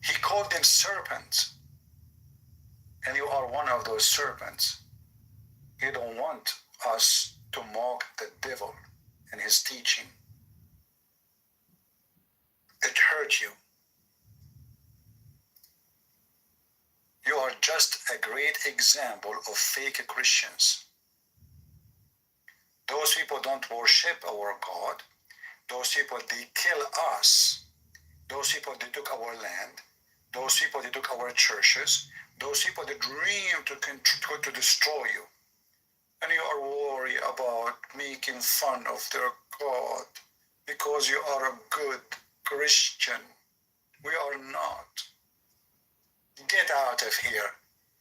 He called them serpents. And you are one of those serpents. He don't want us to mock the devil and his teaching. It hurt you. You are just a great example of fake Christians. Those people don't worship our God. Those people, they kill us. Those people, they took our land. Those people, they took our churches. Those people, they dream to destroy you. And you are worried about making fun of their God because you are a good Christian. We are not. Get out of here.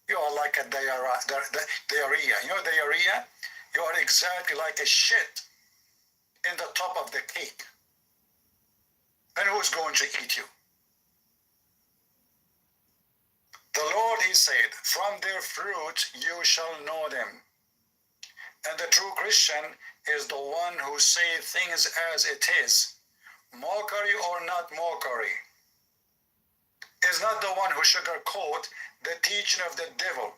You are like a diarrhea. You know diarrhea? You are exactly like a shit in the top of the cake. And who's going to eat you? The Lord, he said, from their fruit you shall know them. And the true Christian is the one who says things as it is. Mockery or not mockery. Is not the one who sugarcoat the teaching of the devil.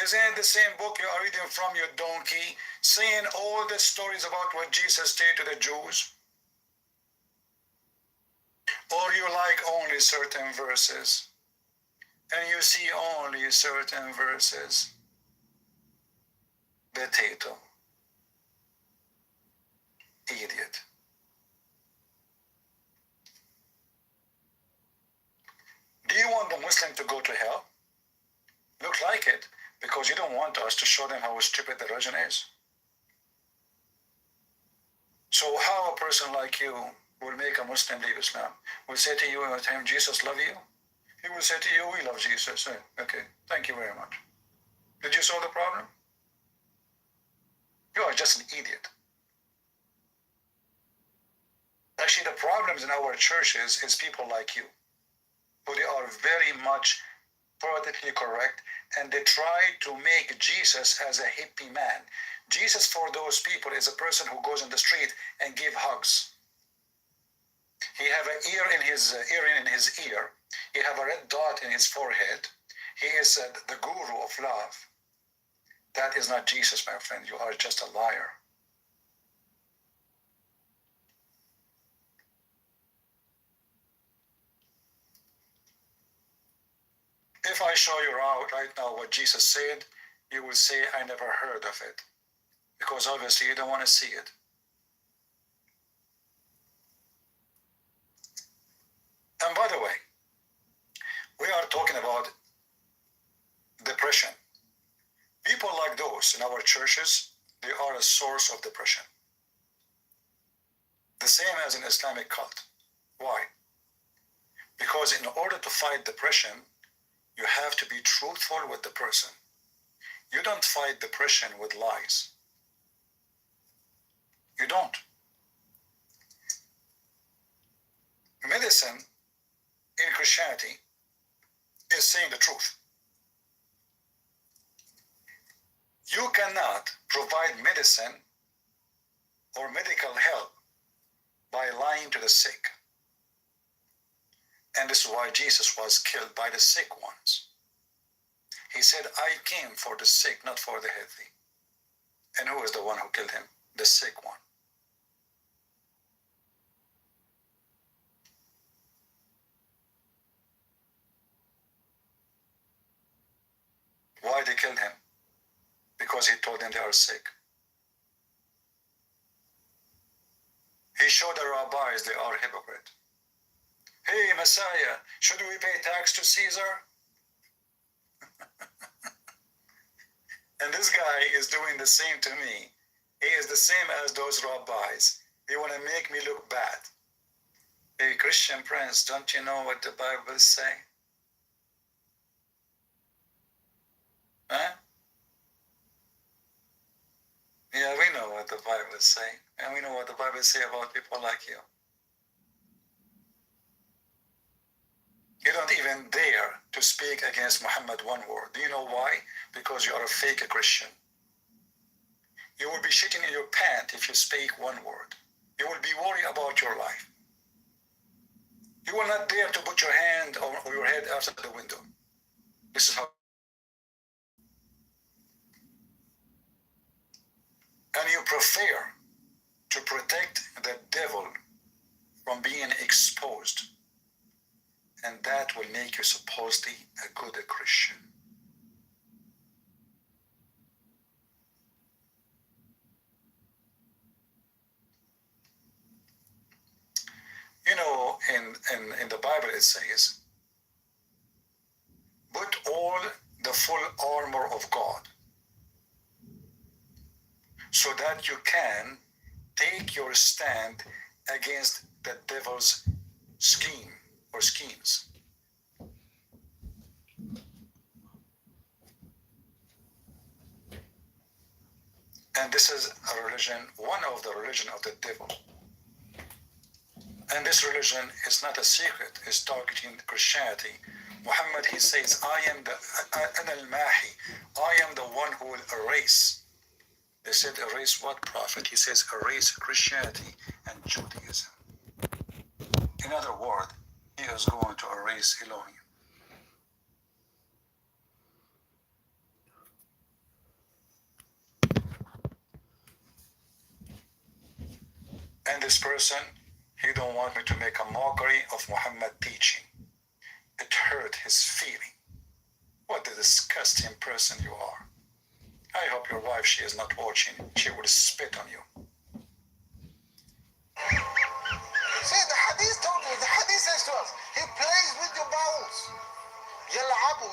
Isn't it the same book you are reading from, you donkey, saying all the stories about what Jesus said to the Jews? Or you like only certain verses, and you see only certain verses? Potato. Idiot. Do you want the Muslim to go to hell? Look like it, because you don't want us to show them how stupid the religion is. So how a person like you will make a Muslim leave Islam? Will say to you at him, Jesus love you? He will say to you, we love Jesus. Okay, thank you very much. Did you solve the problem? You are just an idiot. Actually, the problems in our churches is people like you, who they are very much politically correct, and they try to make Jesus as a hippie man. Jesus for those people is a person who goes in the street and give hugs. He have an earring in his ear. He have a red dot in his forehead. He is the guru of love. That is not Jesus, my friend. You are just a liar. If If I show you right now what Jesus said, you will say, I never heard of it. Because obviously you don't want to see it. And by the way, we are talking about depression. People like those in our churches, they are a source of depression. The same as an Islamic cult. Why? Because in order to fight depression, you have to be truthful with the person. You don't fight depression with lies. You don't. Medicine in Christianity is saying the truth. You cannot provide medicine or medical help by lying to the sick. And this is why Jesus was killed by the sick ones. He said, I came for the sick, not for the healthy. And who is the one who killed him? The sick one. Why they killed him? Because he told them they are sick. He showed the rabbis they are hypocrite. Hey, Messiah, should we pay tax to Caesar? And this guy is doing the same to me. He is the same as those rabbis. They want to make me look bad. Hey, Christian Prince, don't you know what the Bible say? Huh? Yeah, we know what the Bible say. And we know what the Bible say about people like you. You don't even dare to speak against Muhammad one word. Do you know why? Because you are a fake Christian. You will be shitting in your pants if you speak one word. You will be worried about your life. You will not dare to put your hand or your head outside the window. This is how. And you prefer to protect the devil from being exposed. And that will make you supposedly a good Christian. You know, in the Bible it says, put all the full armor of God so that you can take your stand against the devil's scheme or schemes. And this is a religion, one of the religion of the devil. And this religion is not a secret, it's targeting Christianity. Muhammad, he says, I am the one who will erase. They said, erase what, Prophet? He says, erase Christianity and Judaism. In other words, he is going to erase Elohim. And this person, he don't want me to make a mockery of Muhammad teaching. It hurt his feeling. What a disgusting person you are. I hope your wife, she is not watching. She will spit on you. See, the hadith told you, the hadith says to us, he plays with your bowels. Yal'abu,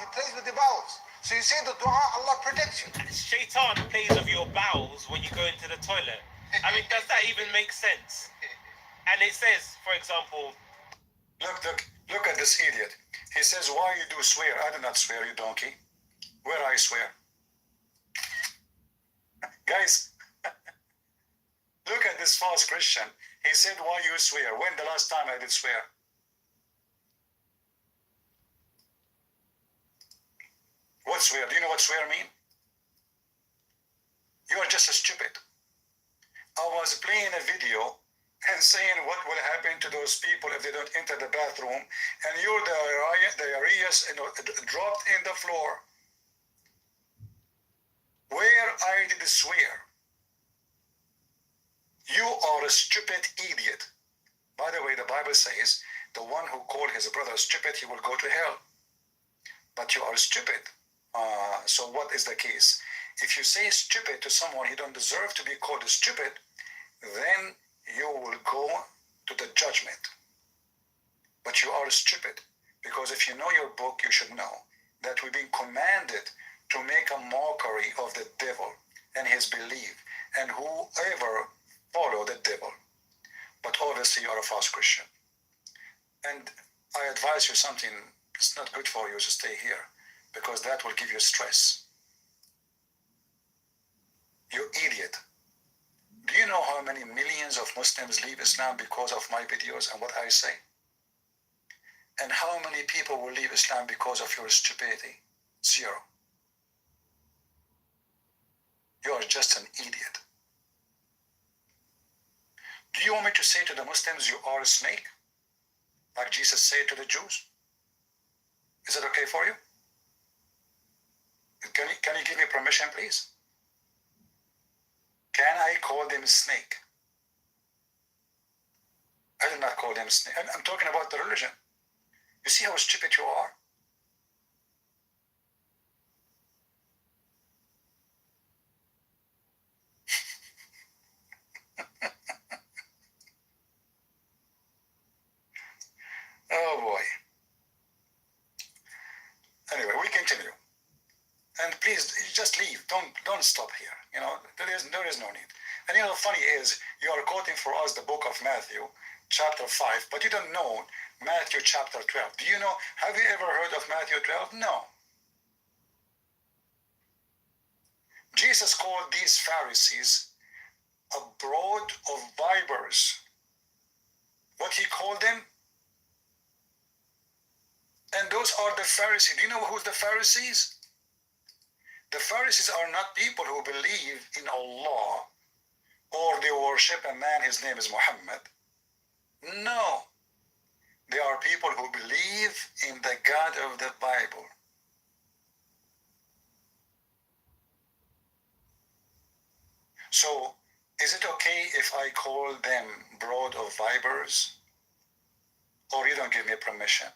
he plays with the bowels. So you say the dua, Allah protects you. Shaitan plays with your bowels when you go into the toilet. I mean, does that even make sense? And it says, for example, Look at this idiot. He says, why you do swear? I do not swear, you donkey. Where I swear? Guys, look at this false Christian. He said, why you swear? When the last time I did swear? What swear? Do you know what swear mean? You are just a stupid. I was playing a video and saying what will happen to those people if they don't enter the bathroom, and you're the areas dropped in the floor. Where I did swear. You are a stupid idiot. By the way, the Bible says, the one who called his brother stupid, he will go to hell. but you are stupid. So what is the case? If you say stupid to someone who don't deserve to be called stupid, then you will go to the judgment. But you are stupid, because if you know your book, you should know that we've been commanded to make a mockery of the devil and his belief and whoever follow the devil. But obviously you are a false Christian. And I advise you something, it's not good for you to stay here, because that will give you stress. You idiot. Do you know how many millions of Muslims leave Islam because of my videos and what I say? And how many people will leave Islam because of your stupidity? Zero. You are just an idiot. Do you want me to say to the Muslims, you are a snake? Like Jesus said to the Jews? Is it okay for you? Can you give me permission, please? Can I call them snake? I did not call them snake. I'm talking about the religion. You see how stupid you are? Oh boy. Anyway, we continue. And please just leave. Don't stop here. You know, there is no need. And you know, the funny is you are quoting for us the book of Matthew, chapter 5, but you don't know Matthew chapter 12. Do you know? Have you ever heard of Matthew 12? No. Jesus called these Pharisees a brood of vipers. What he called them? And those are the Pharisees. Do you know who's the Pharisees? The Pharisees are not people who believe in Allah or they worship a man, his name is Muhammad. No. They are people who believe in the God of the Bible. So, is it okay if I call them brood of vipers? Or you don't give me permission?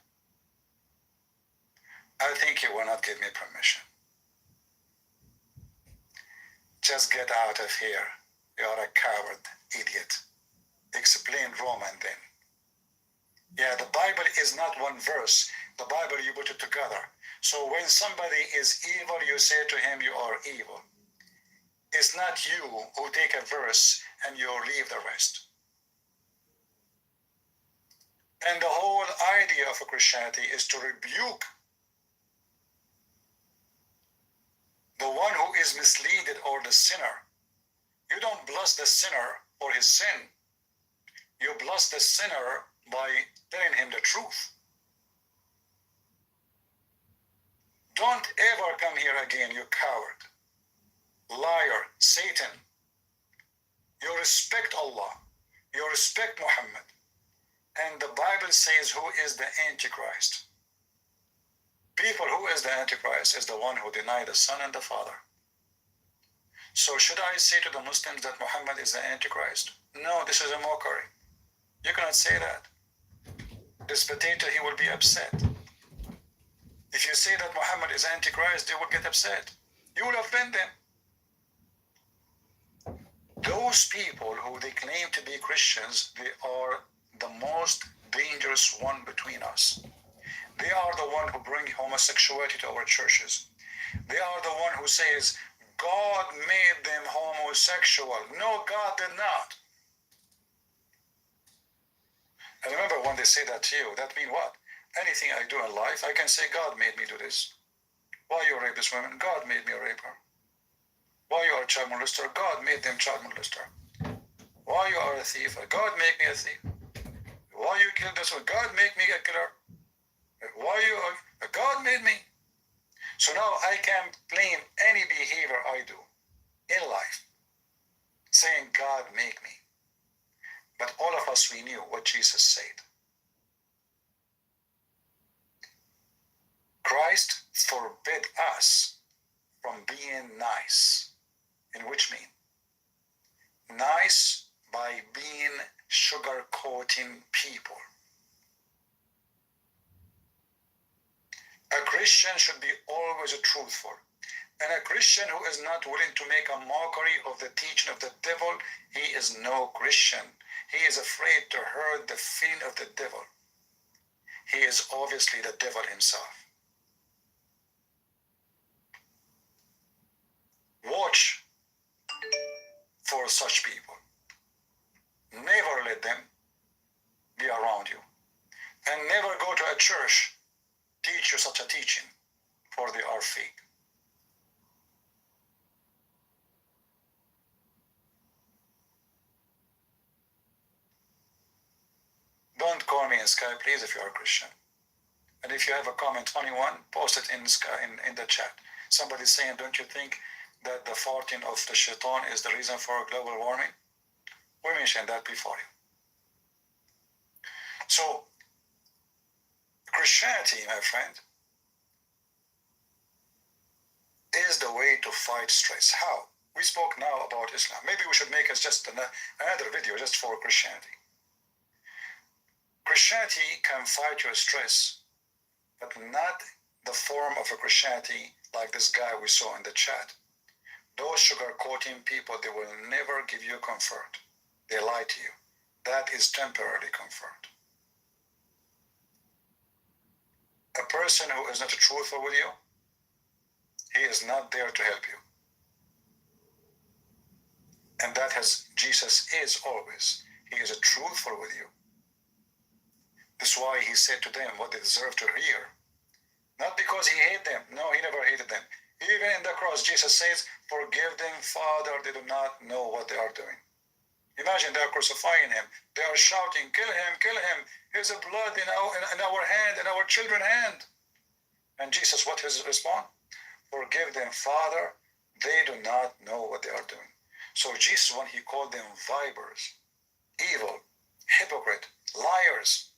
I think you will not give me permission. Just get out of here. You are a coward, idiot. Explain Roman then. Yeah, the Bible is not one verse. The Bible, you put it together. So when somebody is evil, you say to him, you are evil. It's not you who take a verse and you leave the rest. And the whole idea of Christianity is to rebuke the one who is misleaded or the sinner. You don't bless the sinner for his sin. You bless the sinner by telling him the truth. Don't ever come here again, you coward, liar, Satan. You respect Allah. You respect Muhammad. And the Bible says who is the Antichrist. People, who is the Antichrist is the one who denied the Son and the Father. So should I say to the Muslims that Muhammad is the Antichrist? No, this is a mockery. You cannot say that. This potato, he will be upset. If you say that Muhammad is Antichrist, they will get upset. You will offend them. Those people who they claim to be Christians, they are the most dangerous one between us. They are the one who bring homosexuality to our churches. They are the one who says, God made them homosexual. No, God did not. And remember, when they say that to you, that means what? Anything I do in life, I can say, God made me do this. Why you rape this woman? God made me rape her. Why you are a child molester? God made them child molester. Why you are a thief? God made me a thief. Why you killed this one? God made me a killer. Why you are, God made me. So now I can blame any behavior I do in life, saying God made me. But all of us, we knew what Jesus said. Christ forbid us from being nice. In which mean? Nice by being sugar-coating people. A Christian should be always truthful. And a Christian who is not willing to make a mockery of the teaching of the devil, he is no Christian. He is afraid to hurt the feeling of the devil. He is obviously the devil himself. Watch for such people. Never let them be around you. And never go to a church teach you such a teaching, for they are fake. Don't call me in Skype, please, if you are a Christian. And if you have a comment 21, post it in the chat. Somebody's saying, don't you think that the farting of the shaitan is the reason for global warming? We mentioned that before. So, Christianity, my friend, is the way to fight stress. How? We spoke now about Islam. Maybe we should make it just another video just for Christianity. Christianity can fight your stress, but not the form of a Christianity like this guy we saw in the chat. Those sugar-coating people, they will never give you comfort. They lie to you. That is temporary comfort. A person who is not truthful with you, he is not there to help you. And that has, Jesus is always. He is truthful with you. That's why he said to them what they deserve to hear. Not because he hated them. No, he never hated them. Even in the cross, Jesus says, forgive them, Father, they do not know what they are doing. Imagine they are crucifying him. They are shouting, kill him, kill him. Here's the blood in our hand, in our children's hand. And Jesus, what is his response? Forgive them, Father, they do not know what they are doing. So Jesus, when he called them vipers, evil, hypocrite, liars,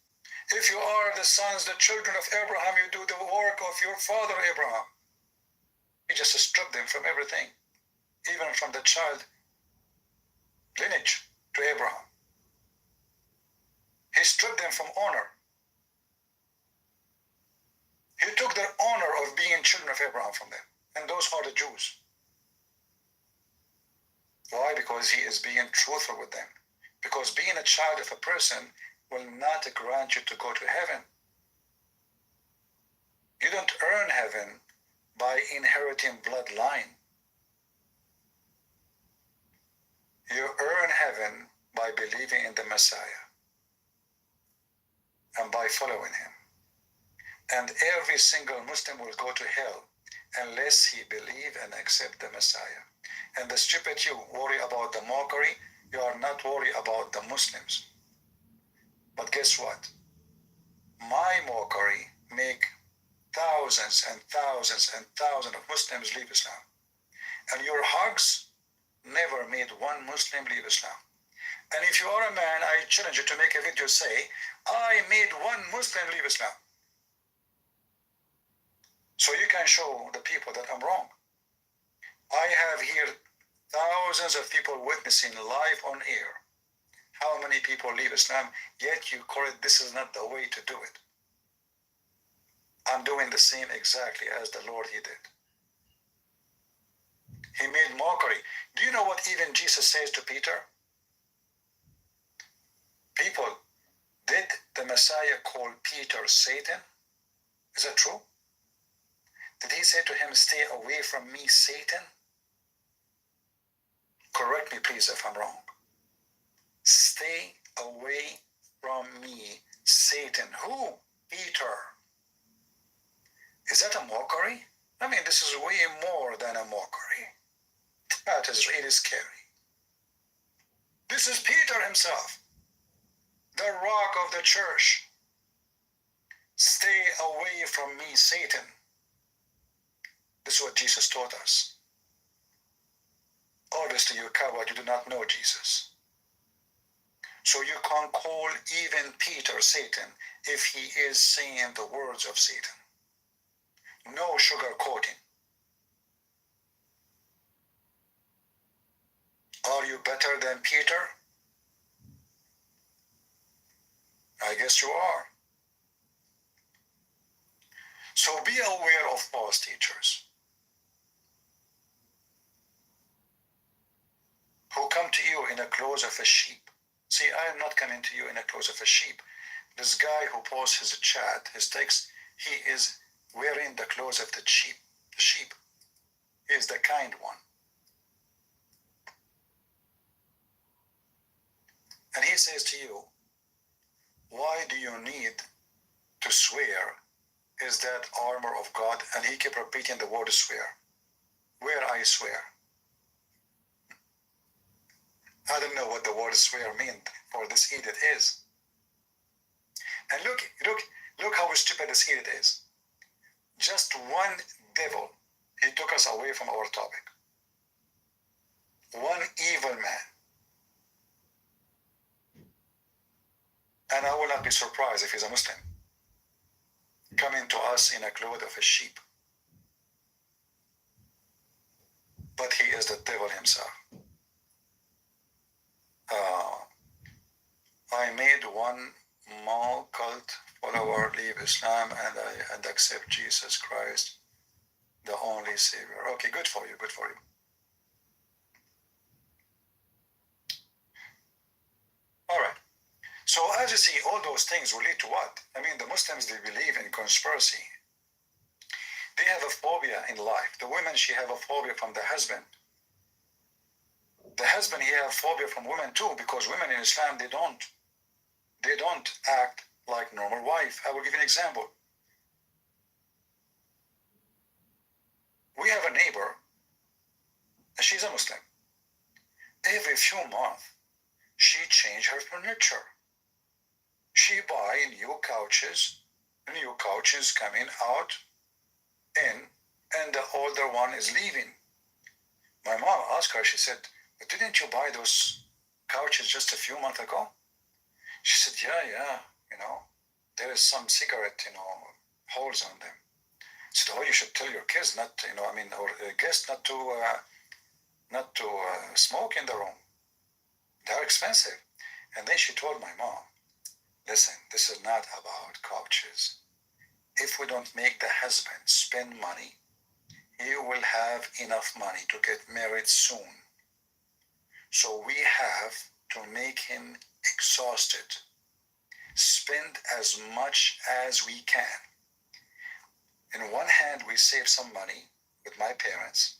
if you are the sons, the children of Abraham, you do the work of your father Abraham. He just stripped them from everything, even from the child lineage to Abraham. He stripped them from honor. He took their honor of being children of Abraham from them. And those are the Jews. Why? Because he is being truthful with them. Because being a child of a person will not grant you to go to heaven. You don't earn heaven by inheriting bloodline. You earn heaven by believing in the Messiah and by following him. And every single Muslim will go to hell unless he believe and accept the Messiah. And the stupid you worry about the mockery, you are not worried about the Muslims. But guess what? My mockery make thousands and thousands and thousands of Muslims leave Islam. And your hugs never made one Muslim leave Islam. And if you are a man, I challenge you to make a video say, I made one Muslim leave Islam. So you can show the people that I'm wrong. I have here thousands of people witnessing live on air how many people leave Islam, yet you call it this is not the way to do it. I'm doing the same exactly as the Lord he did. He made mockery. Do you know what even Jesus says to Peter? People, did the Messiah call Peter Satan? Is that true? Did he say to him, stay away from me, Satan? Correct me, please, if I'm wrong. Stay away from me, Satan. Who? Peter. Is that a mockery? I mean, this is way more than a mockery. That is really scary. This is Peter himself, the rock of the church. Stay away from me, Satan. This is what Jesus taught us. Obviously, you coward, you do not know Jesus. So you can't call even Peter Satan if he is saying the words of Satan. No sugarcoating. Are you better than Peter? I guess you are. So be aware of false teachers who come to you in the clothes of a sheep. See, I am not coming to you in the clothes of a sheep. This guy who posts his chat, his text, he is wearing the clothes of the sheep. The sheep. He is the kind one. And he says to you, why do you need to swear? Is that armor of God? And he kept repeating the word swear. Where I swear. I don't know what the word swear meant for this idiot is. And look how stupid this idiot is. Just one devil, he took us away from our topic. One evil man. And I will not be surprised if he's a Muslim, coming to us in a cloth of a sheep. But he is the devil himself. I made one Mao cult follower leave Islam and accept Jesus Christ, the only Savior. Okay, good for you, good for you. All right. So as you see, all those things will lead to what? I mean, the Muslims, they believe in conspiracy. They have a phobia in life. The women, she have a phobia from the husband. The husband, he have phobia from women too, because women in Islam, they don't act like normal wife. I will give you an example. We have a neighbor, and she's a Muslim. Every few months, she change her furniture. She buy new couches coming out in, and the older one is leaving. My mom asked her, she said, didn't you buy those couches just a few months ago? She said, yeah, there is some cigarette, holes on them. I said, you should tell your kids not, or guests not to smoke in the room. They're expensive. And then she told my mom, listen, this is not about couches. If we don't make the husband spend money, he will have enough money to get married soon. So we have to make him exhausted. Spend as much as we can. In one hand, we save some money with my parents.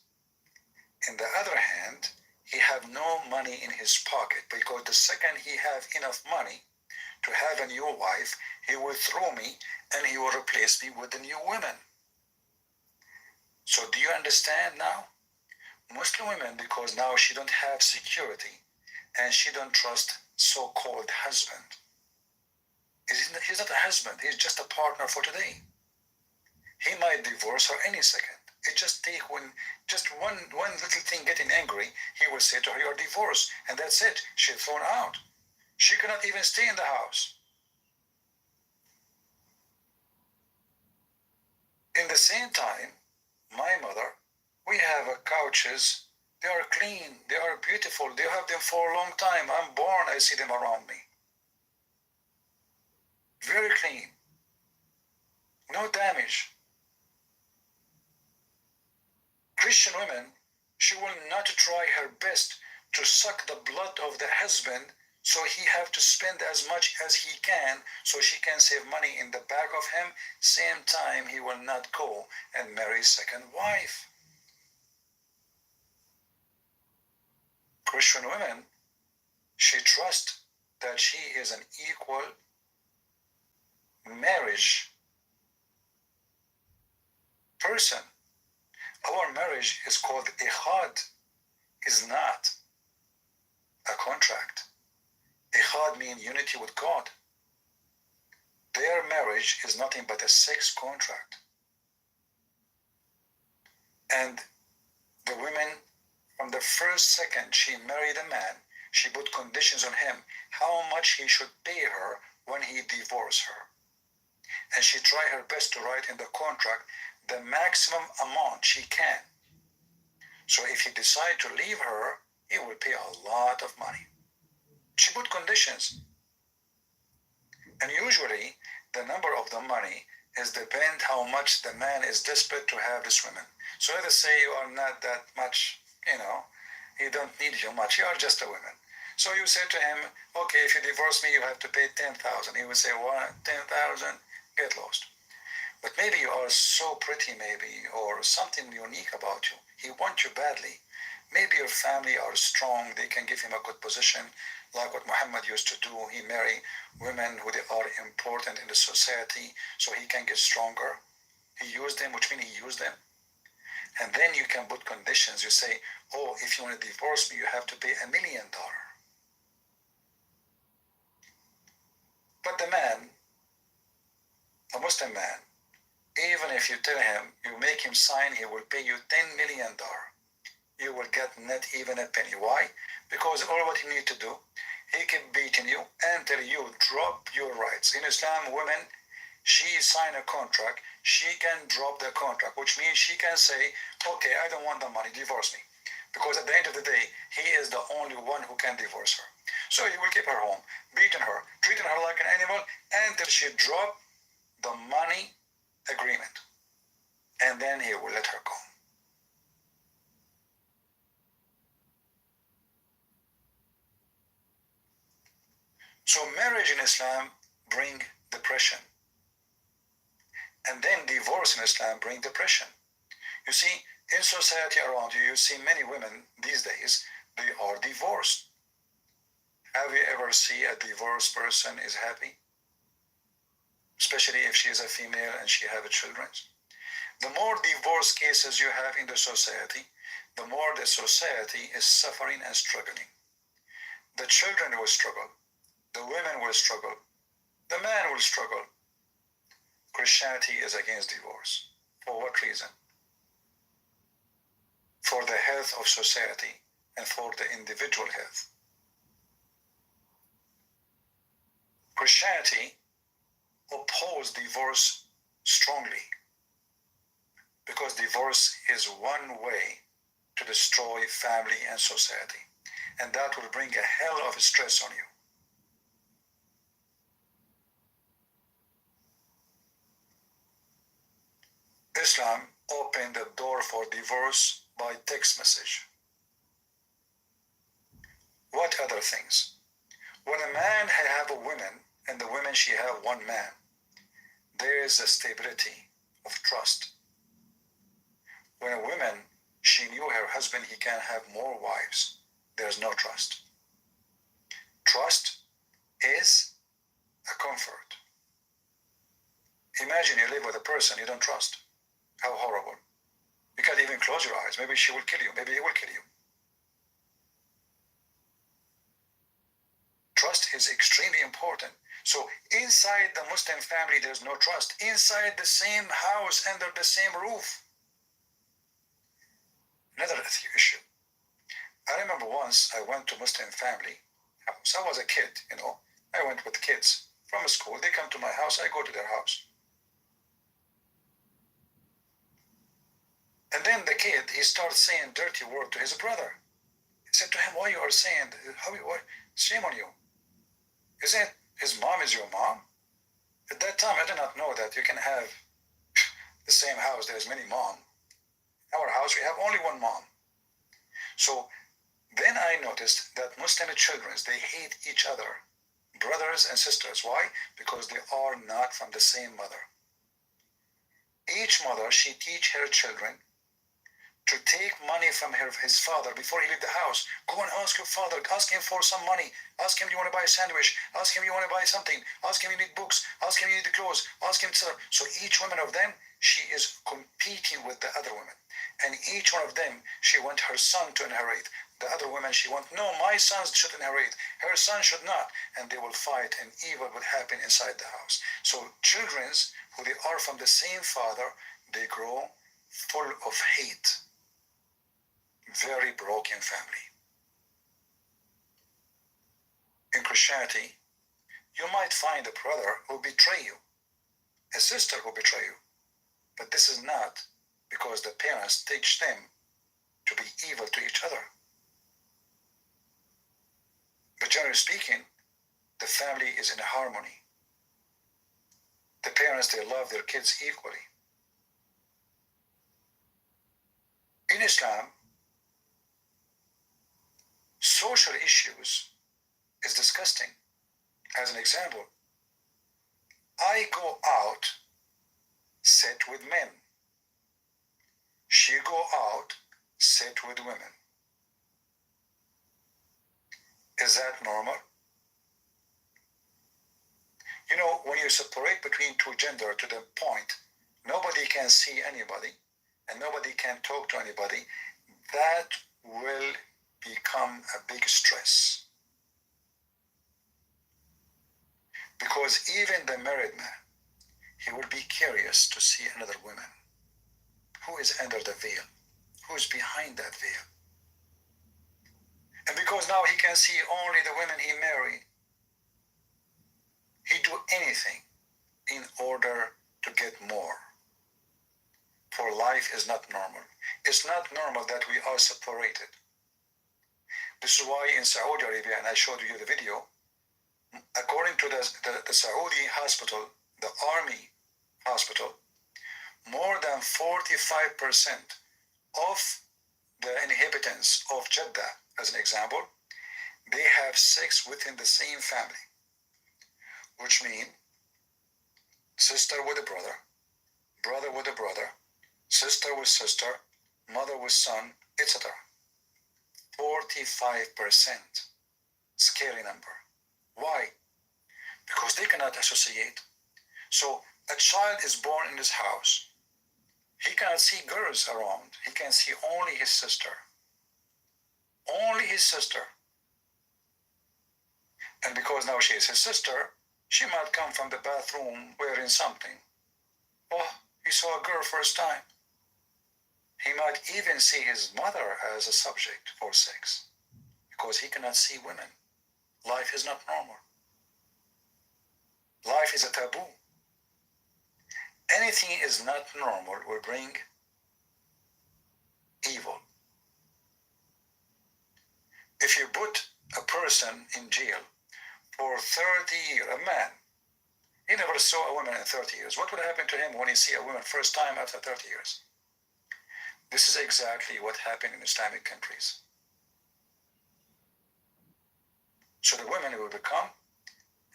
In the other hand, he have no money in his pocket, because the second he have enough money to have a new wife, he will throw me and he will replace me with the new women. So do you understand now? Muslim women, because now she don't have security and she don't trust so-called husband. He's not a husband, he's just a partner for today. He might divorce her any second. It just take one little thing getting angry, he will say to her, you're divorced, and that's it. She's thrown out. She cannot even stay in the house. In the same time, my mother, we have couches. They are clean. They are beautiful. They have them for a long time. I'm born, I see them around me. Very clean. No damage. Christian women, she will not try her best to suck the blood of the husband, so he have to spend as much as he can so she can save money in the back of him. Same time, he will not go and marry second wife. Christian women, she trusts that she is an equal marriage person. Our marriage is called ihad, is not a contract. Ihad means unity with God. Their marriage is nothing but a sex contract. And the women, from the first second she married a man, she put conditions on him, how much he should pay her when he divorced her. And she tried her best to write in the contract the maximum amount she can. So if he decides to leave her, he will pay a lot of money. She put conditions. And usually, the number of the money is depend how much the man is desperate to have this woman. So let us say you are not that much, he don't need you much. You are just a woman. So you say to him, okay, if you divorce me, you have to pay 10,000. He would say, what, 10,000? Get lost. But maybe you are so pretty, maybe, or something unique about you. He wants you badly. Maybe your family are strong. They can give him a good position, like what Muhammad used to do. He marry women who they are important in the society, so he can get stronger. He used them, which means he used them. And then you can put conditions. You say, oh, if you want to divorce me, you have to pay $1 million. But the man, a Muslim man, even if you tell him, you make him sign, he will pay you $10 million. You will get not even a penny. Why? Because all what you need to do, he keep beating you until you drop your rights. In Islam, women, she sign a contract, she can drop the contract, which means she can say, okay, I don't want the money, divorce me. Because at the end of the day, he is the only one who can divorce her. So he will keep her home, beating her, treating her like an animal until she drop the money agreement. And then he will let her go. So marriage in Islam bring depression. And then divorce in Islam bring depression. You see, in society around you, you see many women these days, they are divorced. Have you ever seen a divorced person is happy? Especially if she is a female and she have children. The more divorce cases you have in the society, the more the society is suffering and struggling. The children will struggle. The women will struggle. The man will struggle. Christianity is against divorce. For what reason? For the health of society and for the individual health. Christianity opposes divorce strongly because divorce is one way to destroy family and society, and that will bring a hell of stress on you. Islam opened the door for divorce by text message. What other things? When a man have a woman and the woman she have one man, there is a stability of trust. When a woman, she knew her husband, he can have more wives, there's no trust. Trust is a comfort. Imagine you live with a person you don't trust. How horrible. You can't even close your eyes. Maybe she will kill you. Maybe he will kill you. Trust is extremely important. So inside the Muslim family, there's no trust. Inside the same house, under the same roof. Another issue. I remember once I went to Muslim family house. I was a kid, I went with kids from school. They come to my house. I go to their house. And then the kid, he starts saying dirty word to his brother. He said to him, why you are saying, shame on you. Is it his mom is your mom? At that time, I did not know that you can have the same house. There's many mom. In our house, we have only one mom. So then I noticed that Muslim children, they hate each other, brothers and sisters. Why? Because they are not from the same mother. Each mother, she teach her children to take money from his father before he leave the house. Go and ask your father, ask him for some money. Ask him, do you want to buy a sandwich? Ask him, you want to buy something? Ask him, you need books? Ask him, you need clothes? Ask him, sir. So each woman of them, she is competing with the other women. And each one of them, she want her son to inherit. The other woman, she want, no, my son should inherit. Her son should not. And they will fight and evil will happen inside the house. So children who they are from the same father, they grow full of hate. Very broken family. In Christianity, you might find a brother who betray you, a sister who betray you. But this is not because the parents teach them to be evil to each other. But generally speaking, the family is in harmony. the parents, they love their kids equally. In Islam, social issues is disgusting. As an example, I go out, sit with men. She go out, sit with women. Is that normal? You know, when you separate between two genders to the point nobody can see anybody and nobody can talk to anybody, that will become a big stress. Because even the married man, he will be curious to see another woman. Who is under the veil? Who is behind that veil? And because now he can see only the women he married, he do anything in order to get more. For life is not normal. It's not normal that we are separated. This is why in Saudi Arabia, and I showed you the video, according to the Saudi hospital, the army hospital, more than 45% of the inhabitants of Jeddah, as an example, they have sex within the same family, which means sister with a brother, brother with a brother, sister with sister, mother with son, etc. 45%. Scary number. Why? Because they cannot associate. So a child is born in this house. He cannot see girls around. He can see only his sister. Only his sister. And because now she is his sister, she might come from the bathroom wearing something. Oh, he saw a girl first time. He might even see his mother as a subject for sex because he cannot see women. Life is not normal. Life is a taboo. Anything is not normal will bring evil. If you put a person in jail for 30 years, a man, he never saw a woman in 30 years. What would happen to him when he see a woman first time after 30 years? This is exactly what happened in Islamic countries. So the women will become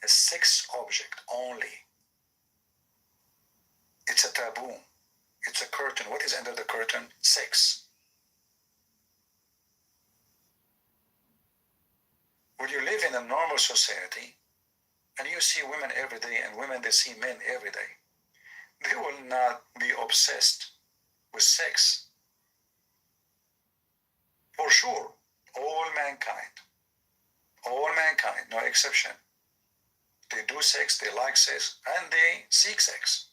a sex object only. It's a taboo. It's a curtain. What is under the curtain? Sex. When you live in a normal society and you see women every day and women, they see men every day, they will not be obsessed with sex. For sure, all mankind, no exception. They do sex, they like sex, and they seek sex.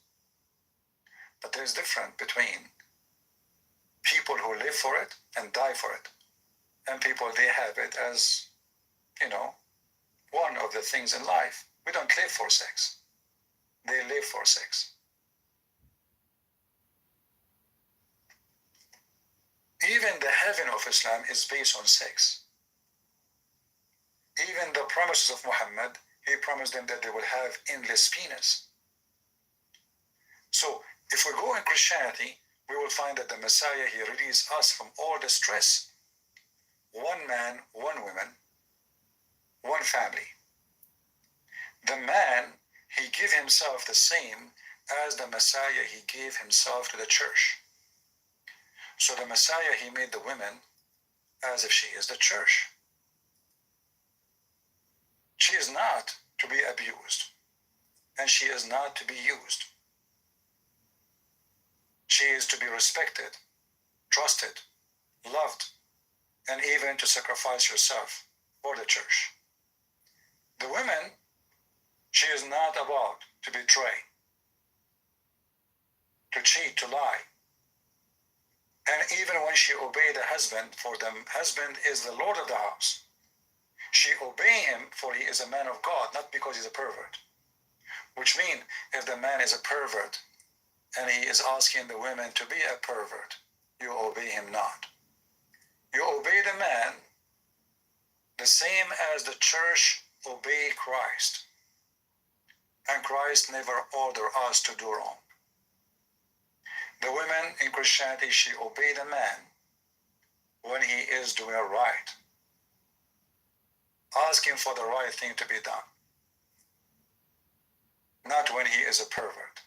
But there's difference between people who live for it and die for it, and people, they have it as, one of the things in life. We don't live for sex. They live for sex. Even the heaven of Islam is based on sex. Even the promises of Muhammad, he promised them that they will have endless penis. So if we go in Christianity, we will find that the Messiah, he released us from all the stress. One man, one woman, one family. The man, he gave himself the same as the Messiah, he gave himself to the church. So the Messiah, he made the women as if she is the church. She is not to be abused, and she is not to be used. She is to be respected, trusted, loved, and even to sacrifice yourself for the church. The women, she is not about to betray, to cheat, to lie. And even when she obeyed the husband, for the husband is the Lord of the house, she obeyed him for he is a man of God, not because he's a pervert. Which means if the man is a pervert and he is asking the women to be a pervert, you obey him not. You obey the man the same as the church obey Christ. And Christ never ordered us to do wrong. The woman in Christianity, she obeyed the man when he is doing right, asking for the right thing to be done, not when he is a pervert.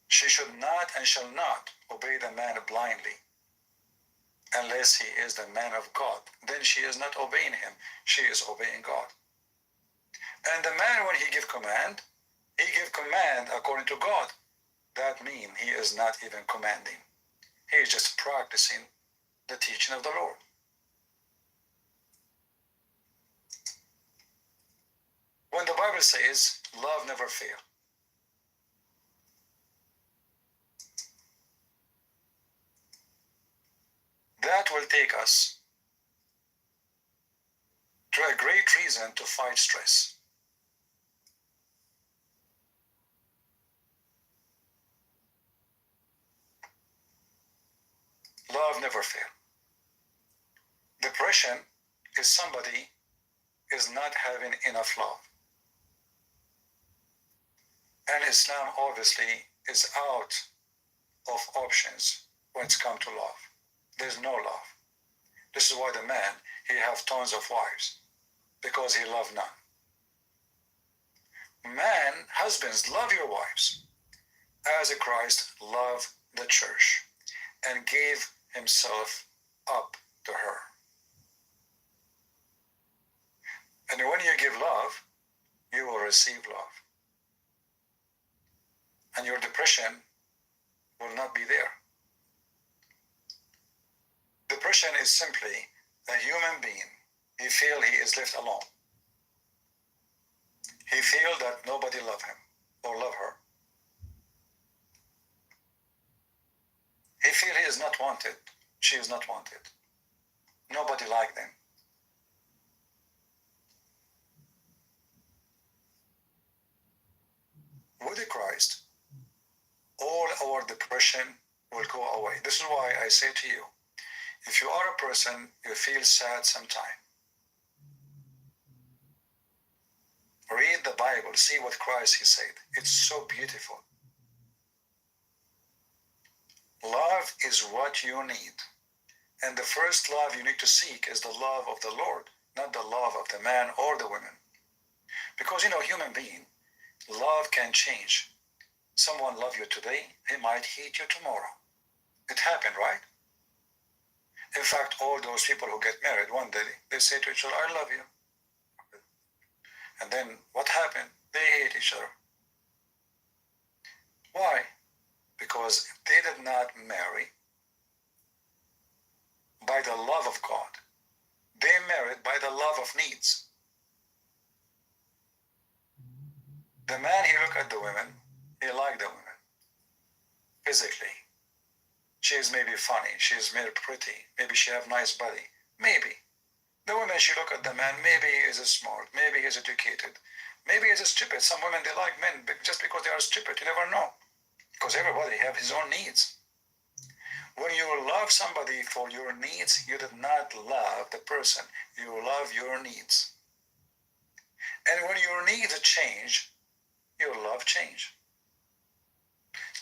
She should not and shall not obey the man blindly, unless he is the man of God. Then she is not obeying him, she is obeying God. And the man, when he give command according to God. That means he is not even commanding. He is just practicing the teaching of the Lord. When the Bible says, love never fails, that will take us to a great reason to fight stress. Love never fails. Depression is somebody is not having enough love. And Islam obviously is out of options when it's come to love. There's no love. This is why the man, he have tons of wives, because he loved none. Man, husbands, love your wives as Christ loved the church and gave himself up to her. And when you give love, you will receive love. And your depression will not be there. Depression is simply a human being. He feels he is left alone. He feels that nobody loves him or love her. He feels he is not wanted. She is not wanted. Nobody likes them. With Christ, all our depression will go away. This is why I say to you, if you are a person, you feel sad sometime, read the Bible, see what Christ he said. It's so beautiful. Love is what you need. And the first love you need to seek is the love of the Lord, not the love of the man or the woman. Because, human being, love can change. Someone love you today, he might hate you tomorrow. It happened, right? In fact, all those people who get married, one day they say to each other, I love you. And then what happened? They hate each other. Why? Because they did not marry by the love of God. They married by the love of needs. The man, he looked at the women, he liked the women physically. She is maybe funny, she is maybe pretty, maybe she have nice body, maybe. The woman, she look at the man, maybe he is smart, maybe he is educated, maybe he is stupid. Some women, they like men just because they are stupid, you never know. Because everybody have his own needs. When you love somebody for your needs, you did not love the person, you love your needs. And when your needs change, your love change.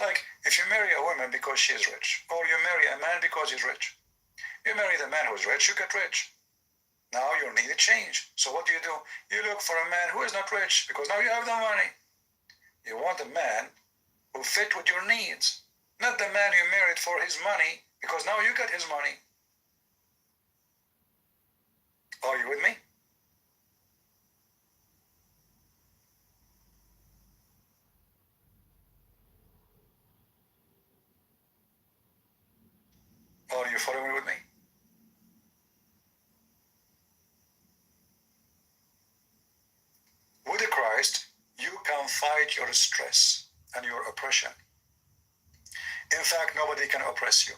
Like if you marry a woman because she is rich, or you marry a man because he's rich. You marry the man who is rich, you get rich. Now your needs change. So what do? You look for a man who is not rich, because now you have the money. You want a man who fit with your needs, not the man you married for his money, because now you got his money. Are you with me? Are you following with me? With Christ, you can fight your stress and your oppression. In fact, nobody can oppress you.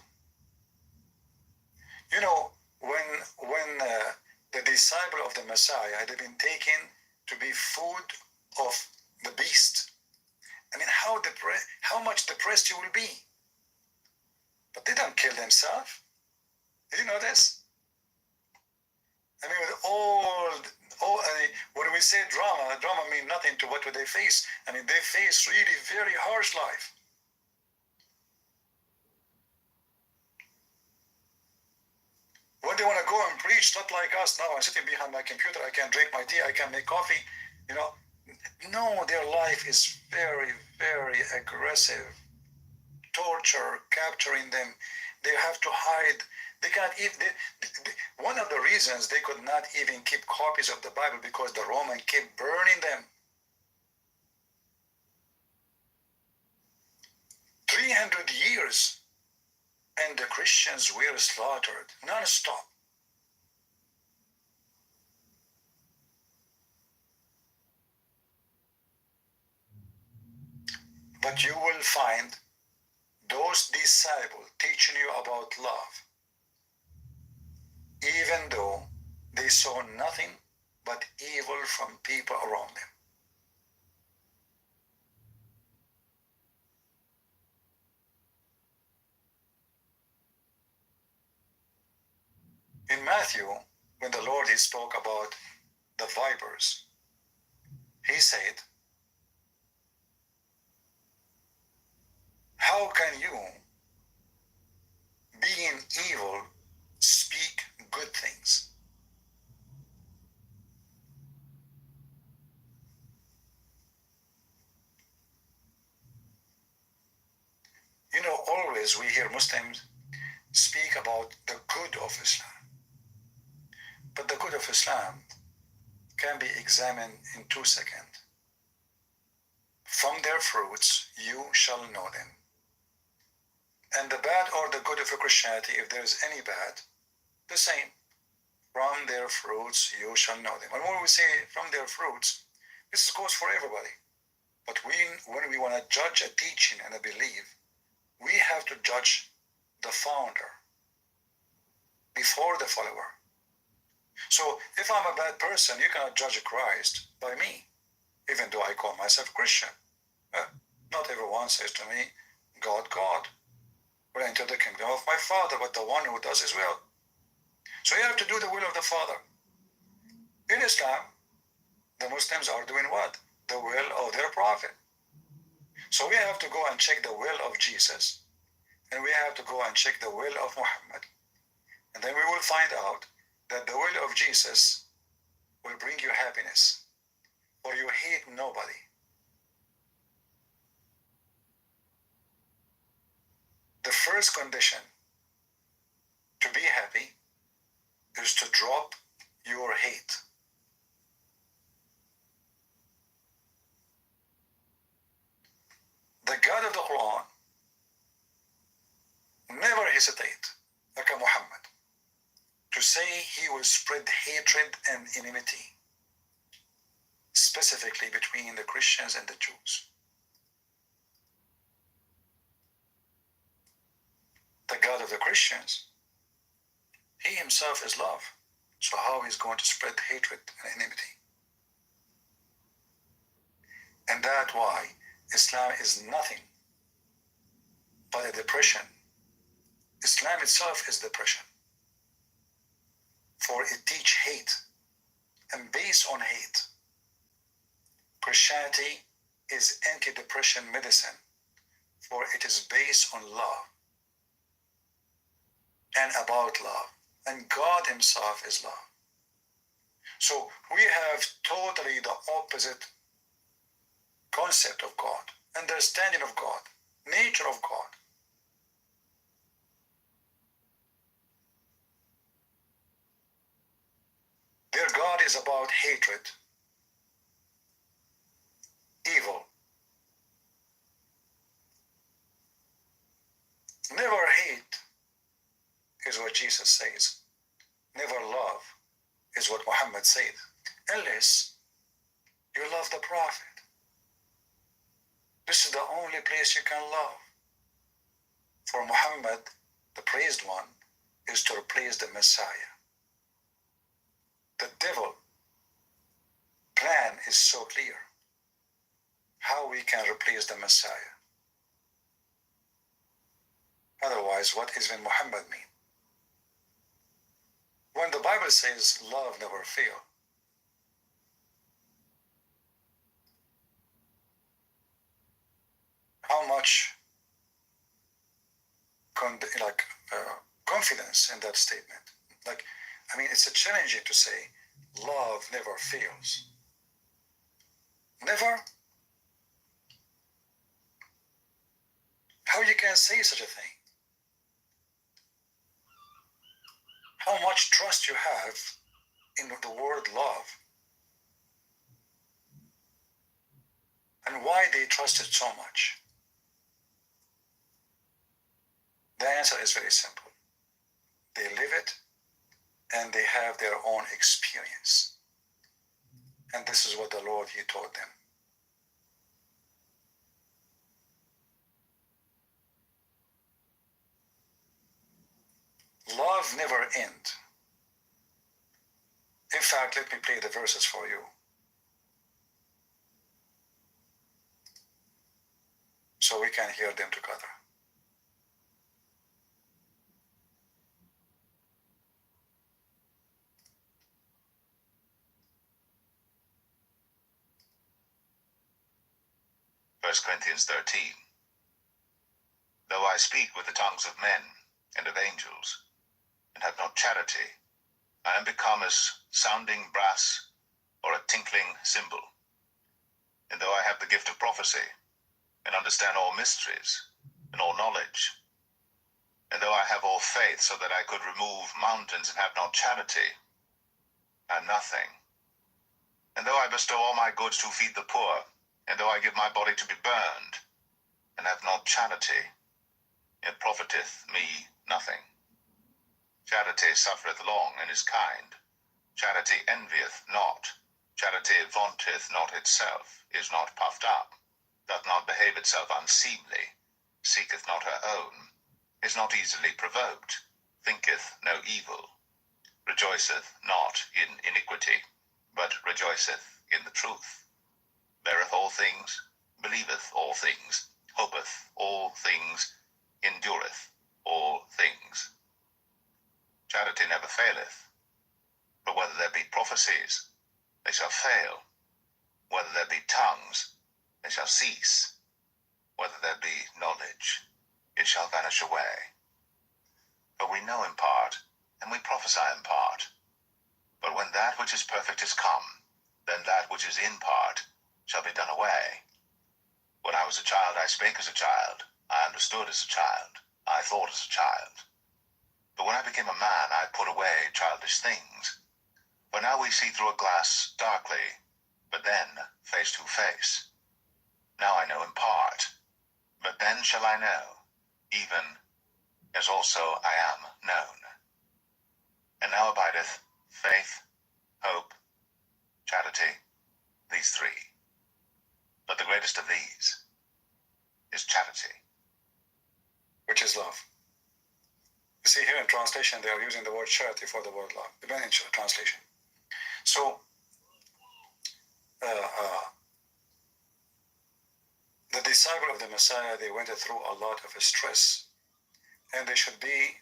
When the disciple of the Messiah had been taken to be food of the beast, I mean, how much depressed you will be. But they don't kill themselves. Did you know this? I mean, with Oh, when we say drama means nothing to what they face. I mean, they face really very harsh life. When they want to go and preach, not like us now, I'm sitting behind my computer, I can drink my tea, I can make coffee, you know. No, their life is very, very aggressive. Torture, capturing them. They have to hide. They can't even. One of the reasons they could not even keep copies of the Bible because the Roman kept burning them. 300 years, and the Christians were slaughtered non-stop. But you will find those disciples teaching you about love, even though they saw nothing but evil from people around them. In Matthew, when the Lord he spoke about the vipers, he said, how can you, being evil, speak good things? You know, always we hear Muslims speak about the good of Islam. But the good of Islam can be examined in 2 seconds. From their fruits you shall know them. And the bad or the good of Christianity, if there is any bad, the same. From their fruits you shall know them. And when we say from their fruits, this goes for everybody. But when we want to judge a teaching and a belief, we have to judge the founder before the follower. So if I'm a bad person, you cannot judge Christ by me, even though I call myself Christian. Not everyone says to me, God, God, will enter the kingdom of my Father, but the one who does his will. So you have to do the will of the Father. In Islam, the Muslims are doing what? The will of their prophet. So we have to go and check the will of Jesus, and we have to go and check the will of Muhammad. And then we will find out that the will of Jesus will bring you happiness, for you hate nobody. The first condition to be happy is to drop your hate. The God of the Quran never hesitate, like a Muhammad, to say he will spread hatred and enmity, specifically between the Christians and the Jews. The God of the Christians, he himself is love. So how he's going to spread hatred and enmity? And that's why Islam is nothing but a depression. Islam itself is depression. For it teaches hate and based on hate. Christianity is anti-depression medicine, for it is based on love and about love. And God himself is love. So we have totally the opposite concept of God, understanding of God, nature of God. Their God is about hatred, evil. Never hate is what Jesus says. Never love is what Muhammad said. Unless you love the Prophet. This is the only place you can love. For Muhammad, the praised one, is to replace the Messiah. The devil plan is so clear. How we can replace the Messiah? Otherwise, what is when Muhammad mean? When the Bible says love never fails, how much confidence in that statement. Like, I mean, it's a challenging to say love never fails. Never? How you can say such a thing? How much trust you have in the word love, and why they trust it so much? The answer is very simple. They live it and they have their own experience. And this is what the Lord, He taught them. Love never ends. In fact, let me play the verses for you, so we can hear them together. First Corinthians 13. Though I speak with the tongues of men and of angels, and have not charity, I am become as sounding brass or a tinkling cymbal. And though I have the gift of prophecy, and understand all mysteries, and all knowledge, and though I have all faith so that I could remove mountains and have not charity, I am nothing. And though I bestow all my goods to feed the poor, and though I give my body to be burned, and have not charity, it profiteth me nothing. Charity suffereth long and is kind. Charity envieth not. Charity vaunteth not itself, is not puffed up, doth not behave itself unseemly, seeketh not her own, is not easily provoked, thinketh no evil, rejoiceth not in iniquity, but rejoiceth in the truth, beareth all things, believeth all things, hopeth all things, endureth all things. Charity never faileth, but whether there be prophecies, they shall fail. Whether there be tongues, they shall cease. Whether there be knowledge, it shall vanish away. For we know in part, and we prophesy in part. But when that which is perfect is come, then that which is in part shall be done away. When I was a child, I spake as a child, I understood as a child, I thought as a child. But when I became a man, I put away childish things. For now we see through a glass darkly, but then face to face. Now I know in part, but then shall I know, even as also I am known. And now abideth faith, hope, charity, these three. But the greatest of these is charity. Which is love. You see here in translation, they are using the word charity for the word love, depending on translation. So, the disciple of the Messiah, they went through a lot of stress, and they should be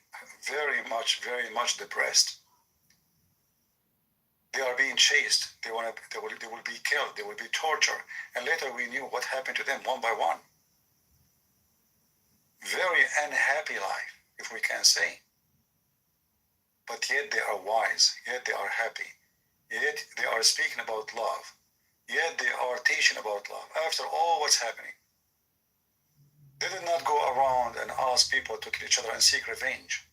very much depressed. They are being chased. They will be killed. They will be tortured. And later we knew what happened to them one by one. Very unhappy life, if we can say. But yet they are wise. Yet they are happy. Yet they are speaking about love. Yet they are teaching about love. After all what's happening, they did not go around and ask people to kill each other and seek revenge.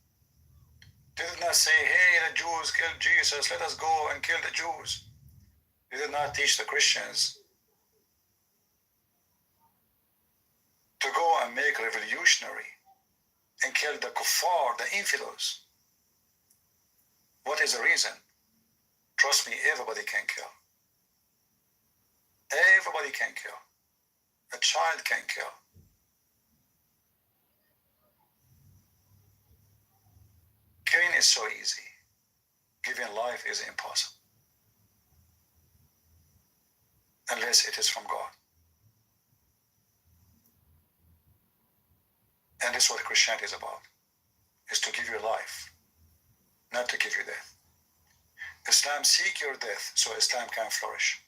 They did not say, hey, the Jews killed Jesus, let us go and kill the Jews. They did not teach the Christians to go and make revolutionary and kill the kuffar, the infidels. What is the reason? Trust me, everybody can kill. Everybody can kill. A child can kill. Killing is so easy. Giving life is impossible. Unless it is from God. And this is what Christianity is about. Is to give you life, not to give you death. Islam seek your death so Islam can flourish.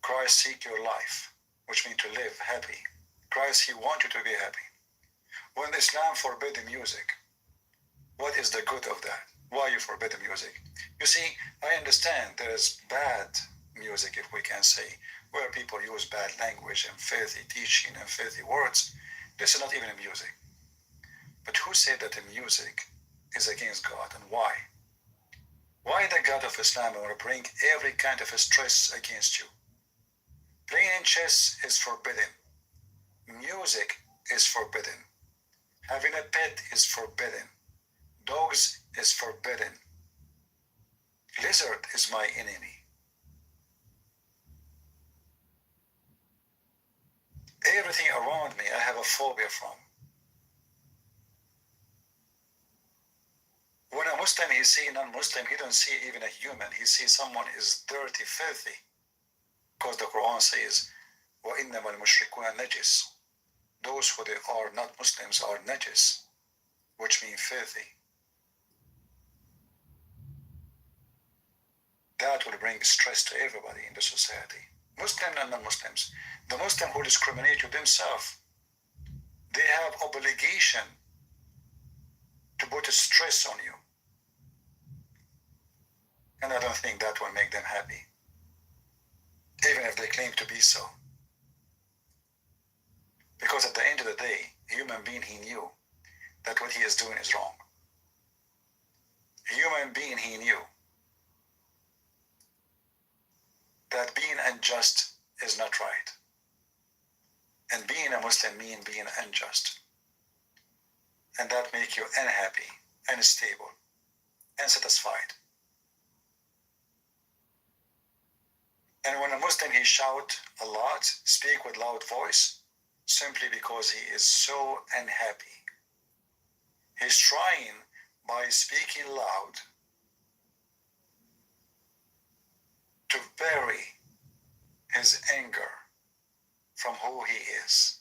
Christ seek your life, which means to live happy, Christ, he wants you to be happy. When Islam forbid the music, what is the good of that? Why you forbid the music? You see, I understand there is bad music, if we can say, where people use bad language and filthy teaching and filthy words. This is not even music. But who said that the music is against God, and why? Why the God of Islam will bring every kind of stress against you? Playing chess is forbidden. Music is forbidden. Having a pet is forbidden. Dogs is forbidden. Lizard is my enemy. Everything around me I have a phobia from. When a Muslim, he see non-Muslim, he don't see even a human. He sees someone is dirty, filthy. Because the Quran says, وَإِنَّمَا الْمُشْرِكُونَ نَجِسٌ. Those who they are not Muslims are najis, which means filthy. That will bring stress to everybody in the society, Muslim and non-Muslims. The Muslim who discriminate to themselves, they have obligation to put a stress on you. And I don't think that will make them happy, even if they claim to be so. Because at the end of the day, a human being, he knew that what he is doing is wrong. A human being, he knew that being unjust is not right. And being a Muslim means being unjust. And that makes you unhappy, unstable, unsatisfied. And when a Muslim, he shout a lot, speak with loud voice, simply because he is so unhappy. He's trying by speaking loud to bury his anger from who he is.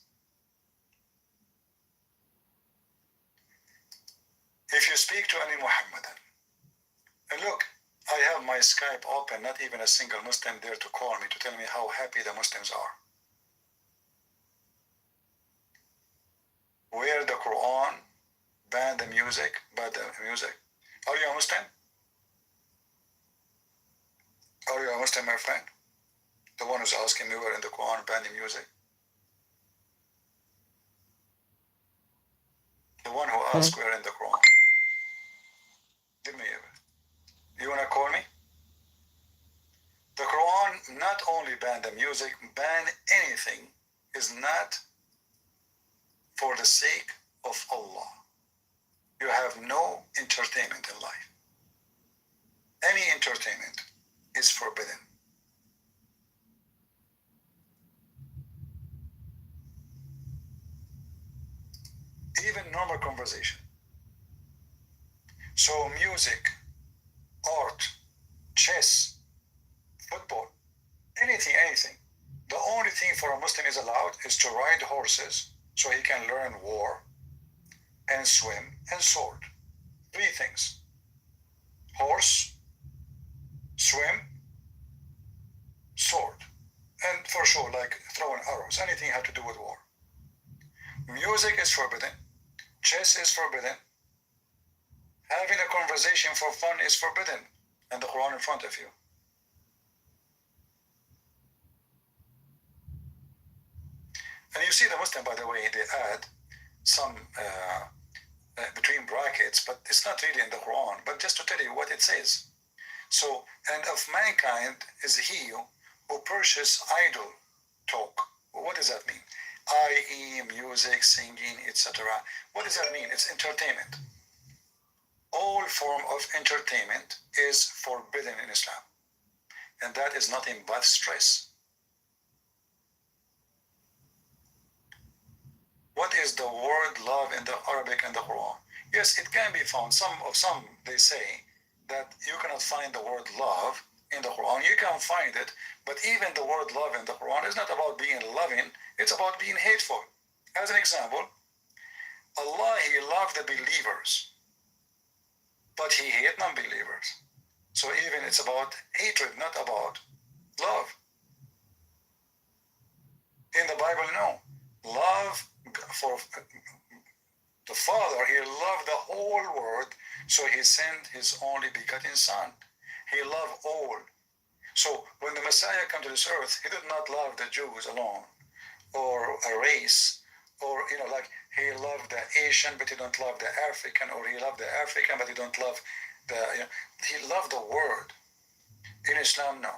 If you speak to any Muhammadan, and look, I have my Skype open, not even a single Muslim there to call me to tell me how happy the Muslims are. Where the Quran banned the music, Are you a Muslim? Are you a Muslim, my friend? The one who's asking me where in the Quran banned the music? The one who asked where in the Quran. Give me a... You want to call me? The Quran not only banned the music, ban anything is not for the sake of Allah. You have no entertainment in life. Any entertainment is forbidden. Even normal conversation. So music, art, chess, football, anything. The only thing for a Muslim is allowed is to ride horses so he can learn war and swim and sword. 3 things. Horse, swim, sword. And for sure, like throwing arrows, anything had to do with war. Music is forbidden. Chess is forbidden. Having a conversation for fun is forbidden. And the Quran in front of you. And you see the Muslim, by the way, they add some between brackets, but it's not really in the Quran, but just to tell you what it says. So, and of mankind is he who purchase idle talk. What does that mean? I.e. music, singing, etc. What does that mean? It's entertainment. All form of entertainment is forbidden in Islam. And that is nothing but stress. What is the word love in the Arabic and the Quran? Yes, it can be found. Some they say that you cannot find the word love in the Quran. You can find it, but even the word love in the Quran is not about being loving, it's about being hateful. As an example, Allah, he loved the believers, but he hated non-believers. So even it's about hatred, not about love. In the Bible, no. love for the Father, he loved the whole world, so he sent his only begotten Son. He loved all. So when the Messiah came to this earth, he did not love the Jews alone, or a race, or like he loved the Asian, but he don't love the African, or he loved the African, but he don't love the. He loved the world. In Islam, no.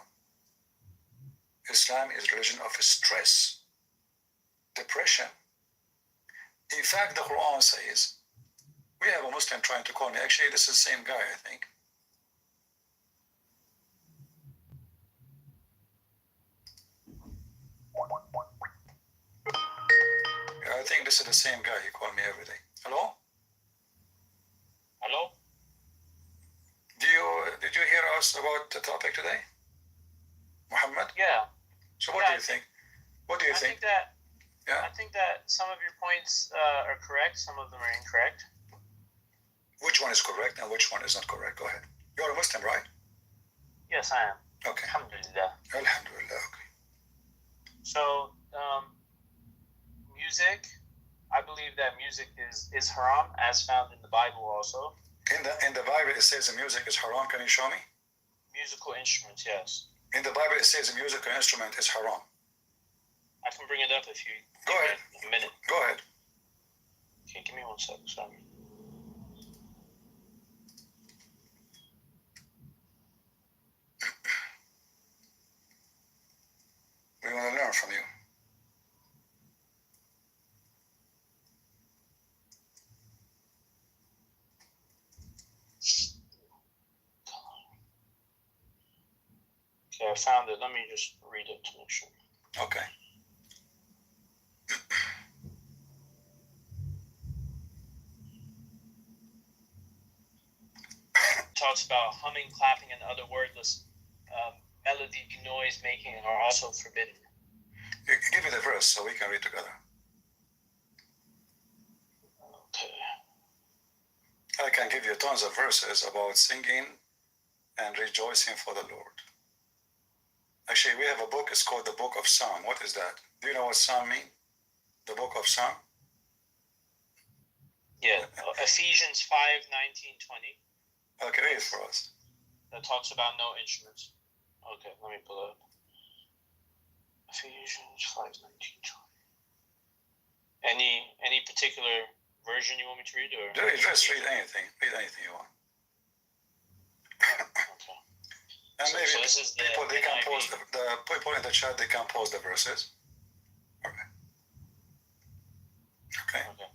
Islam is religion of stress, depression. In fact, the Quran says, we have a Muslim trying to call me. Actually, this is the same guy, I think. I think this is the same guy. He called me every day. Hello? Hello? Did you hear us about the topic today? Muhammad? Yeah. So what do you think? What do you think? I think that some of your points are correct. Some of them are incorrect. Which one is correct and which one is not correct? Go ahead. You're a Muslim, right? Yes, I am. Okay. Alhamdulillah. Alhamdulillah. Okay. So, music, I believe that music is haram, as found in the Bible also. In the Bible, it says the music is haram. Can you show me? Musical instruments, yes. In the Bible, it says a musical instrument is haram. I can bring it up if you Go give ahead. me a minute. Go ahead. Okay, give me 1 second, sorry. We want to learn from you. Okay, I found it. Let me just read it to make sure. Okay. It talks about humming, clapping, and other wordless melody noise making are also forbidden. Give me the verse so we can read together. Okay. I can give you tons of verses about singing and rejoicing for the Lord. Actually, we have a book. It's called the Book of Psalm. What is that? Do you know what Psalm means? The Book of Psalm? Yeah, Ephesians 5:19-20. Okay, read it for us. That talks about no instruments. Okay, let me pull it up. Ephesians 5:19-20. Any particular version you want me to read, or Just read anything. Read anything you want. Okay. And maybe So this is the people, they can NIV. post the people in the chat, they can post the verses. Okay. Okay. Okay.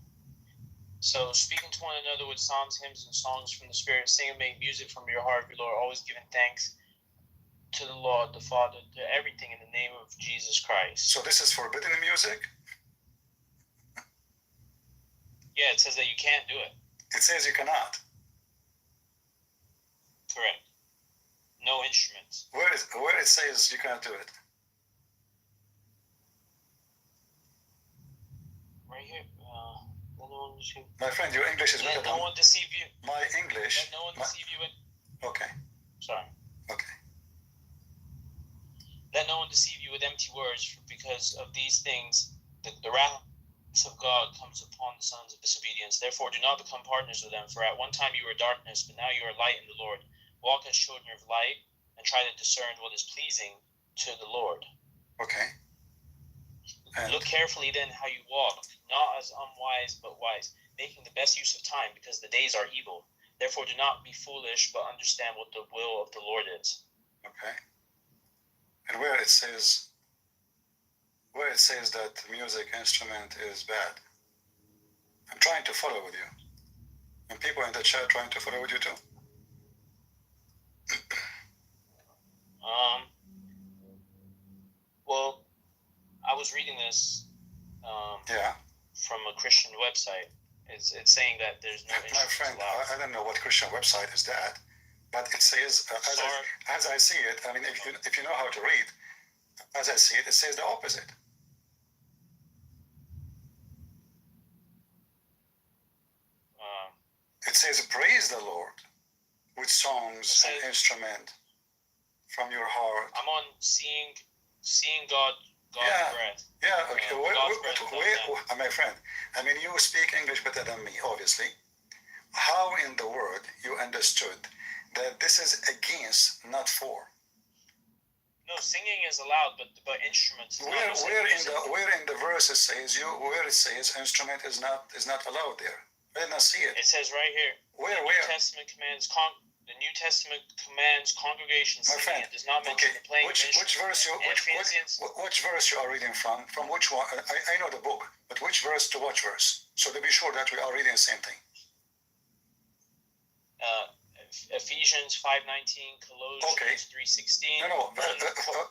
So, speaking to one another with psalms, hymns, and songs from the Spirit, sing and make music from your heart, your Lord, always giving thanks to the Lord, the Father, to everything in the name of Jesus Christ. So this is forbidden music? Yeah, it says that you can't do it. It says you cannot. Correct. No instruments. Where it says you cannot do it? Right here. Let no one deceive. My friend, your English is better Let no than one deceive you. my English. Let no one deceive you. Okay. Sorry. Okay. Let no one deceive you with empty words, because of these things the wrath of God comes upon the sons of disobedience. Therefore, do not become partners with them, for at one time you were darkness, but now you are light in the Lord. Walk as children of light, and try to discern what is pleasing to the Lord. Okay. And Look carefully then how you walk, not as unwise, but wise, making the best use of time, because the days are evil. Therefore, do not be foolish, but understand what the will of the Lord is. okay. And where it says that the music instrument is bad. I'm trying to follow with you. And people in the chat trying to follow with you too. Well, I was reading this Yeah. from a Christian website. It's saying that there's no My instruments friend, allowed. I don't know what Christian website is that, but it says, as I see it, I mean, if you know how to read, as I see it, it says the opposite. It says, praise the Lord with songs and instrument from your heart. I'm on seeing God God's Yeah. breath. Yeah, okay. God's breath is on My friend, I mean, you speak English better than me, obviously. How in the world you understood that this is against, not for? No, singing is allowed, but instruments. Is not. You said music. Where in the verse it says instrument is not allowed there? I did not see it. It says right here. Where? New Testament commands the New Testament commands congregations My singing. friend, It does not mention the playing of which instruments. which verse you are reading from? From which one? I know the book, but which verse to which verse? So to be sure that we are reading the same thing. Ephesians 5:19, Colossians 3:16. No,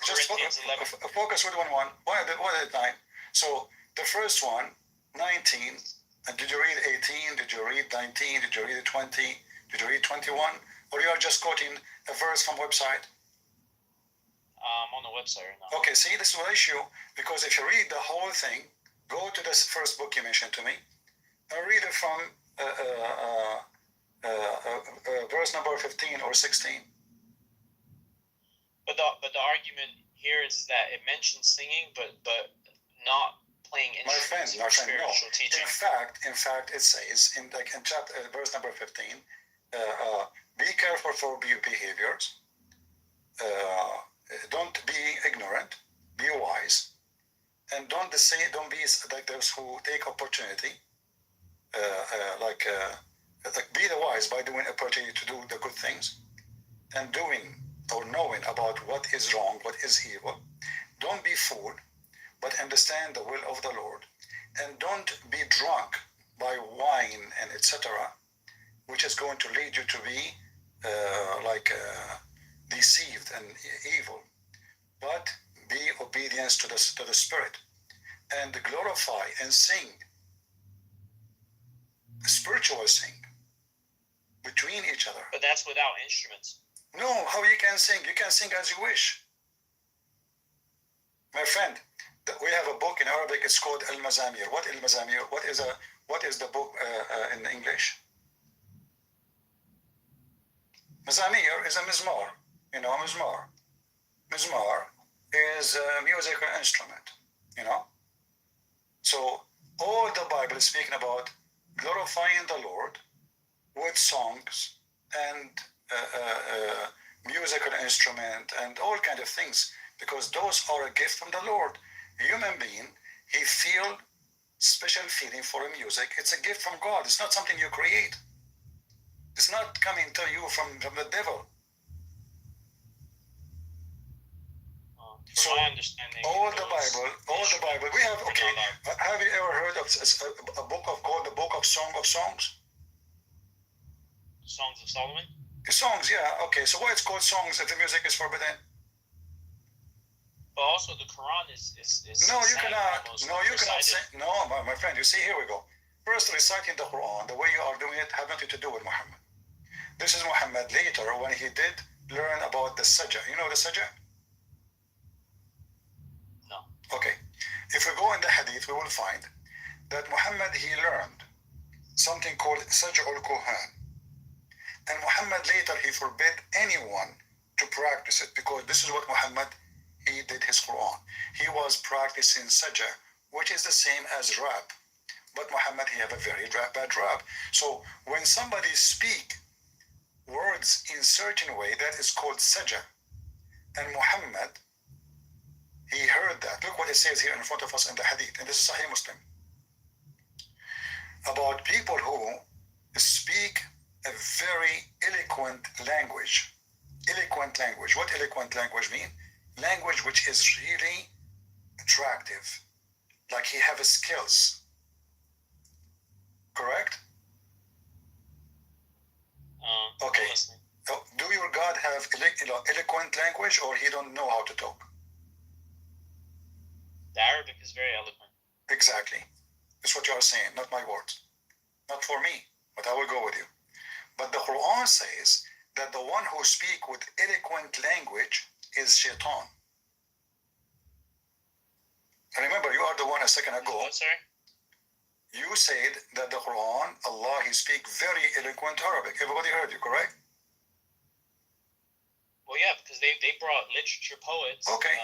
just Corinthians 11. focus with one. Why the 9? So the first one, 19. And did you read 18? Did you read 19? Did you read 20? Did you read 21? Or you are just quoting a verse from website? I'm on the website right now. Okay, see, this is an issue, because if you read the whole thing, go to this first book you mentioned to me, and read it from verse number 15 or 16. But the argument here is that it mentions singing, but not playing instruments. My friend, no. Spiritual teaching. In fact, it says in chapter verse number 15, be careful for your behaviors. Don't be ignorant. Be wise, and don't be like those who take opportunity. Be the wise by doing opportunity to do the good things, and doing or knowing about what is wrong, what is evil. Don't be fooled, but understand the will of the Lord, and don't be drunk by wine and etc., which is going to lead you to be deceived and evil. But be obedient to the Spirit, and glorify and sing, spiritual sing between each other. But that's without instruments. No, how you can sing? You can sing as you wish. My friend, we have a book in Arabic. It's called Al-Mazamir. What Al-Mazamir? What is the book in English? Mazamir is a mizmar. You know, mizmar. Mizmar is a musical instrument. You know. So all the Bible is speaking about glorifying the Lord with songs and musical instrument and all kind of things, because those are a gift from the Lord. Human being, he feel special feeling for music. It's a gift from God. It's not something you create. It's not coming to you from the devil. From my understanding, all the Bible. We have, okay. Have you ever heard of a book called the Book of Songs? Songs of Solomon? Songs, yeah. Okay, so why it's called songs if the music is forbidden? But also the Quran is No, you cannot. No, you cannot say. No, my friend. You see, here we go. First, reciting the Quran the way you are doing it have nothing to do with Muhammad. This is Muhammad later when he did learn about the sajah. You know the sajah? No. Okay. If we go in the hadith, we will find that Muhammad, he learned something called saj'ul kuhan. And Muhammad later, he forbid anyone to practice it, because this is what Muhammad, he did his Quran. He was practicing sajah, which is the same as rap. But Muhammad, he have a very bad rap. So when somebody speak words in certain way, that is called sajah. And Muhammad, he heard that. Look what it says here in front of us in the hadith, and this is Sahih Muslim, about people who speak a very eloquent language. Eloquent language. What eloquent language mean? Language which is really attractive. Like he have skills. Correct? Okay. Do your God have eloquent language, or he don't know how to talk? The Arabic is very eloquent. Exactly. That's what you are saying, not my words. Not for me, but I will go with you. But the Quran says that the one who speak with eloquent language is shaitan. Remember, you are the one a second ago. What, sir? You said that the Quran, Allah, he speak very eloquent Arabic. Everybody heard you, correct? What Well, yeah, because they brought literature poets. Okay.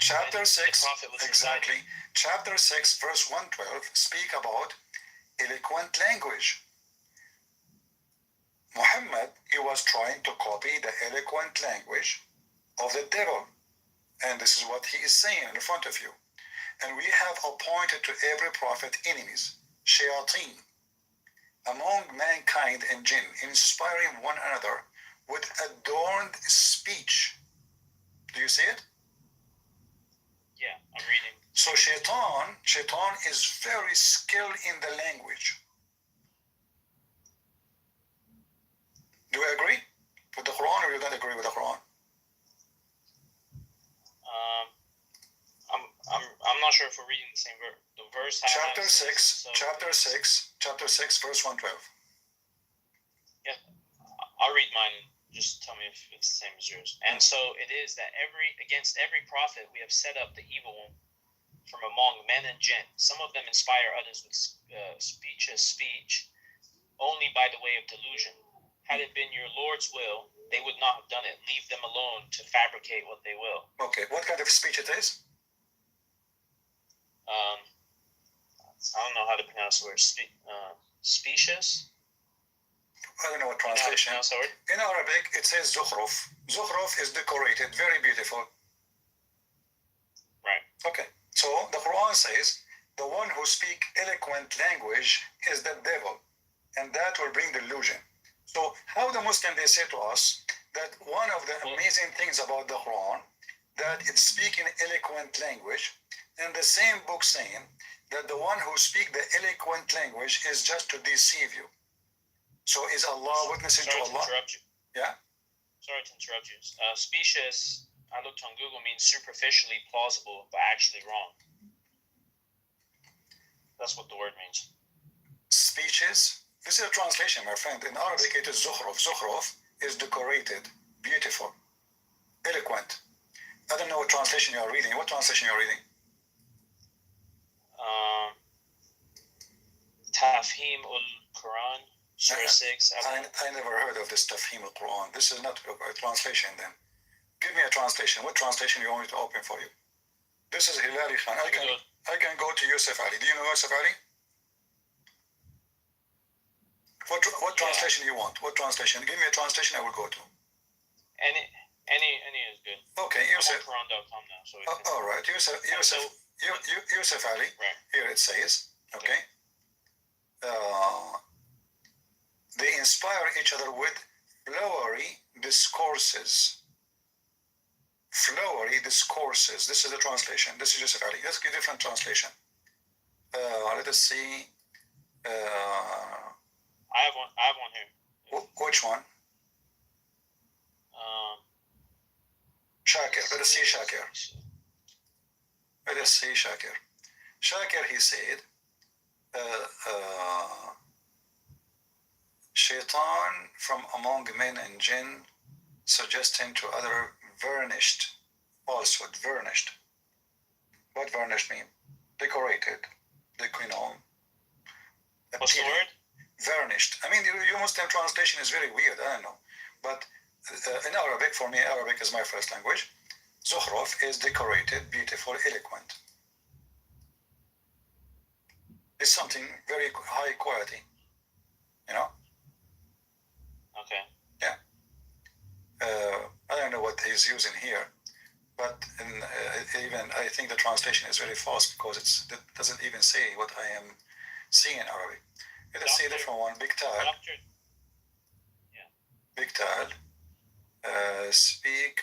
Chapter and 6, the prophet was exactly. Chapter 6, verse 112, speak about eloquent language. Muhammad, he was trying to copy the eloquent language of the devil. And this is what he is saying in front of you. And we have appointed to every prophet enemies, shayateen, among mankind and jinn, inspiring one another with adorned speech. Do you see it? Yeah, I'm reading. So shaitan is very skilled in the language. Do you agree with the Quran, or you don't agree with the Quran? I'm not sure if we're reading the same verse. The verse. Chapter 6, verse 112. Yeah, I'll read mine and just tell me if it's the same as yours. And so it is that against every prophet we have set up the evil one from among men and jinn. Some of them inspire others with speech only by the way of delusion. Had it been your Lord's will, they would not have done it. Leave them alone to fabricate what they will. Okay, what kind of speech it is? I don't know how to pronounce the word. Specious? I don't know what translation. In Arabic, it says zukhruf. Zukhruf is decorated, very beautiful. Right. Okay, so the Quran says, the one who speaks eloquent language is the devil, and that will bring delusion. So how the Muslim, they say to us that one of the amazing things about the Quran, that it's speaking eloquent language, and the same book saying that the one who speaks the eloquent language is just to deceive you. So is Allah witnessing to Allah? Interrupt you. Yeah? Sorry to interrupt you. Specious, I looked on Google, means superficially plausible, but actually wrong. That's what the word means. Speeches. This is a translation, my friend. In Arabic, it is zukhruf. Zukhruf is decorated, beautiful, eloquent. I don't know what translation you are reading. What translation you are reading? Tafhim ul-Quran, Surah 6. I never heard of this Tafhim al-Quran. This is not a translation then. Give me a translation. What translation you want me to open for you? This is Hilali Khan. I can go to Yusuf Ali. Do you know Yusuf Ali? What translation you want? What translation? Give me a translation I will go to. Any is good. Okay, Yusuf. I'm on Quran.com now. So all right, Yusuf Ali. Right. Here it says, okay. They inspire each other with flowery discourses. Flowery discourses. This is the translation. This is Yusuf Ali. Let's get a different translation. Let us see. I have one here. Which one? Shakir. Let us see Shakir. Let us see Shakir. Shakir, he said, Shaitan from among men and jinn suggesting to other varnished falsehood. Varnished. What varnished mean? Decorated. What's the word? Varnished. I mean, your Muslim translation is very weird. I don't know. But in Arabic, for me, Arabic is my first language. Zukhruf is decorated, beautiful, eloquent. It's something very high quality. You know? Okay. Yeah. I don't know what he's using here, but even I think the translation is very false because it doesn't even say what I am seeing in Arabic. Let us see a different one. Biktal. Yeah. Biktal. Speak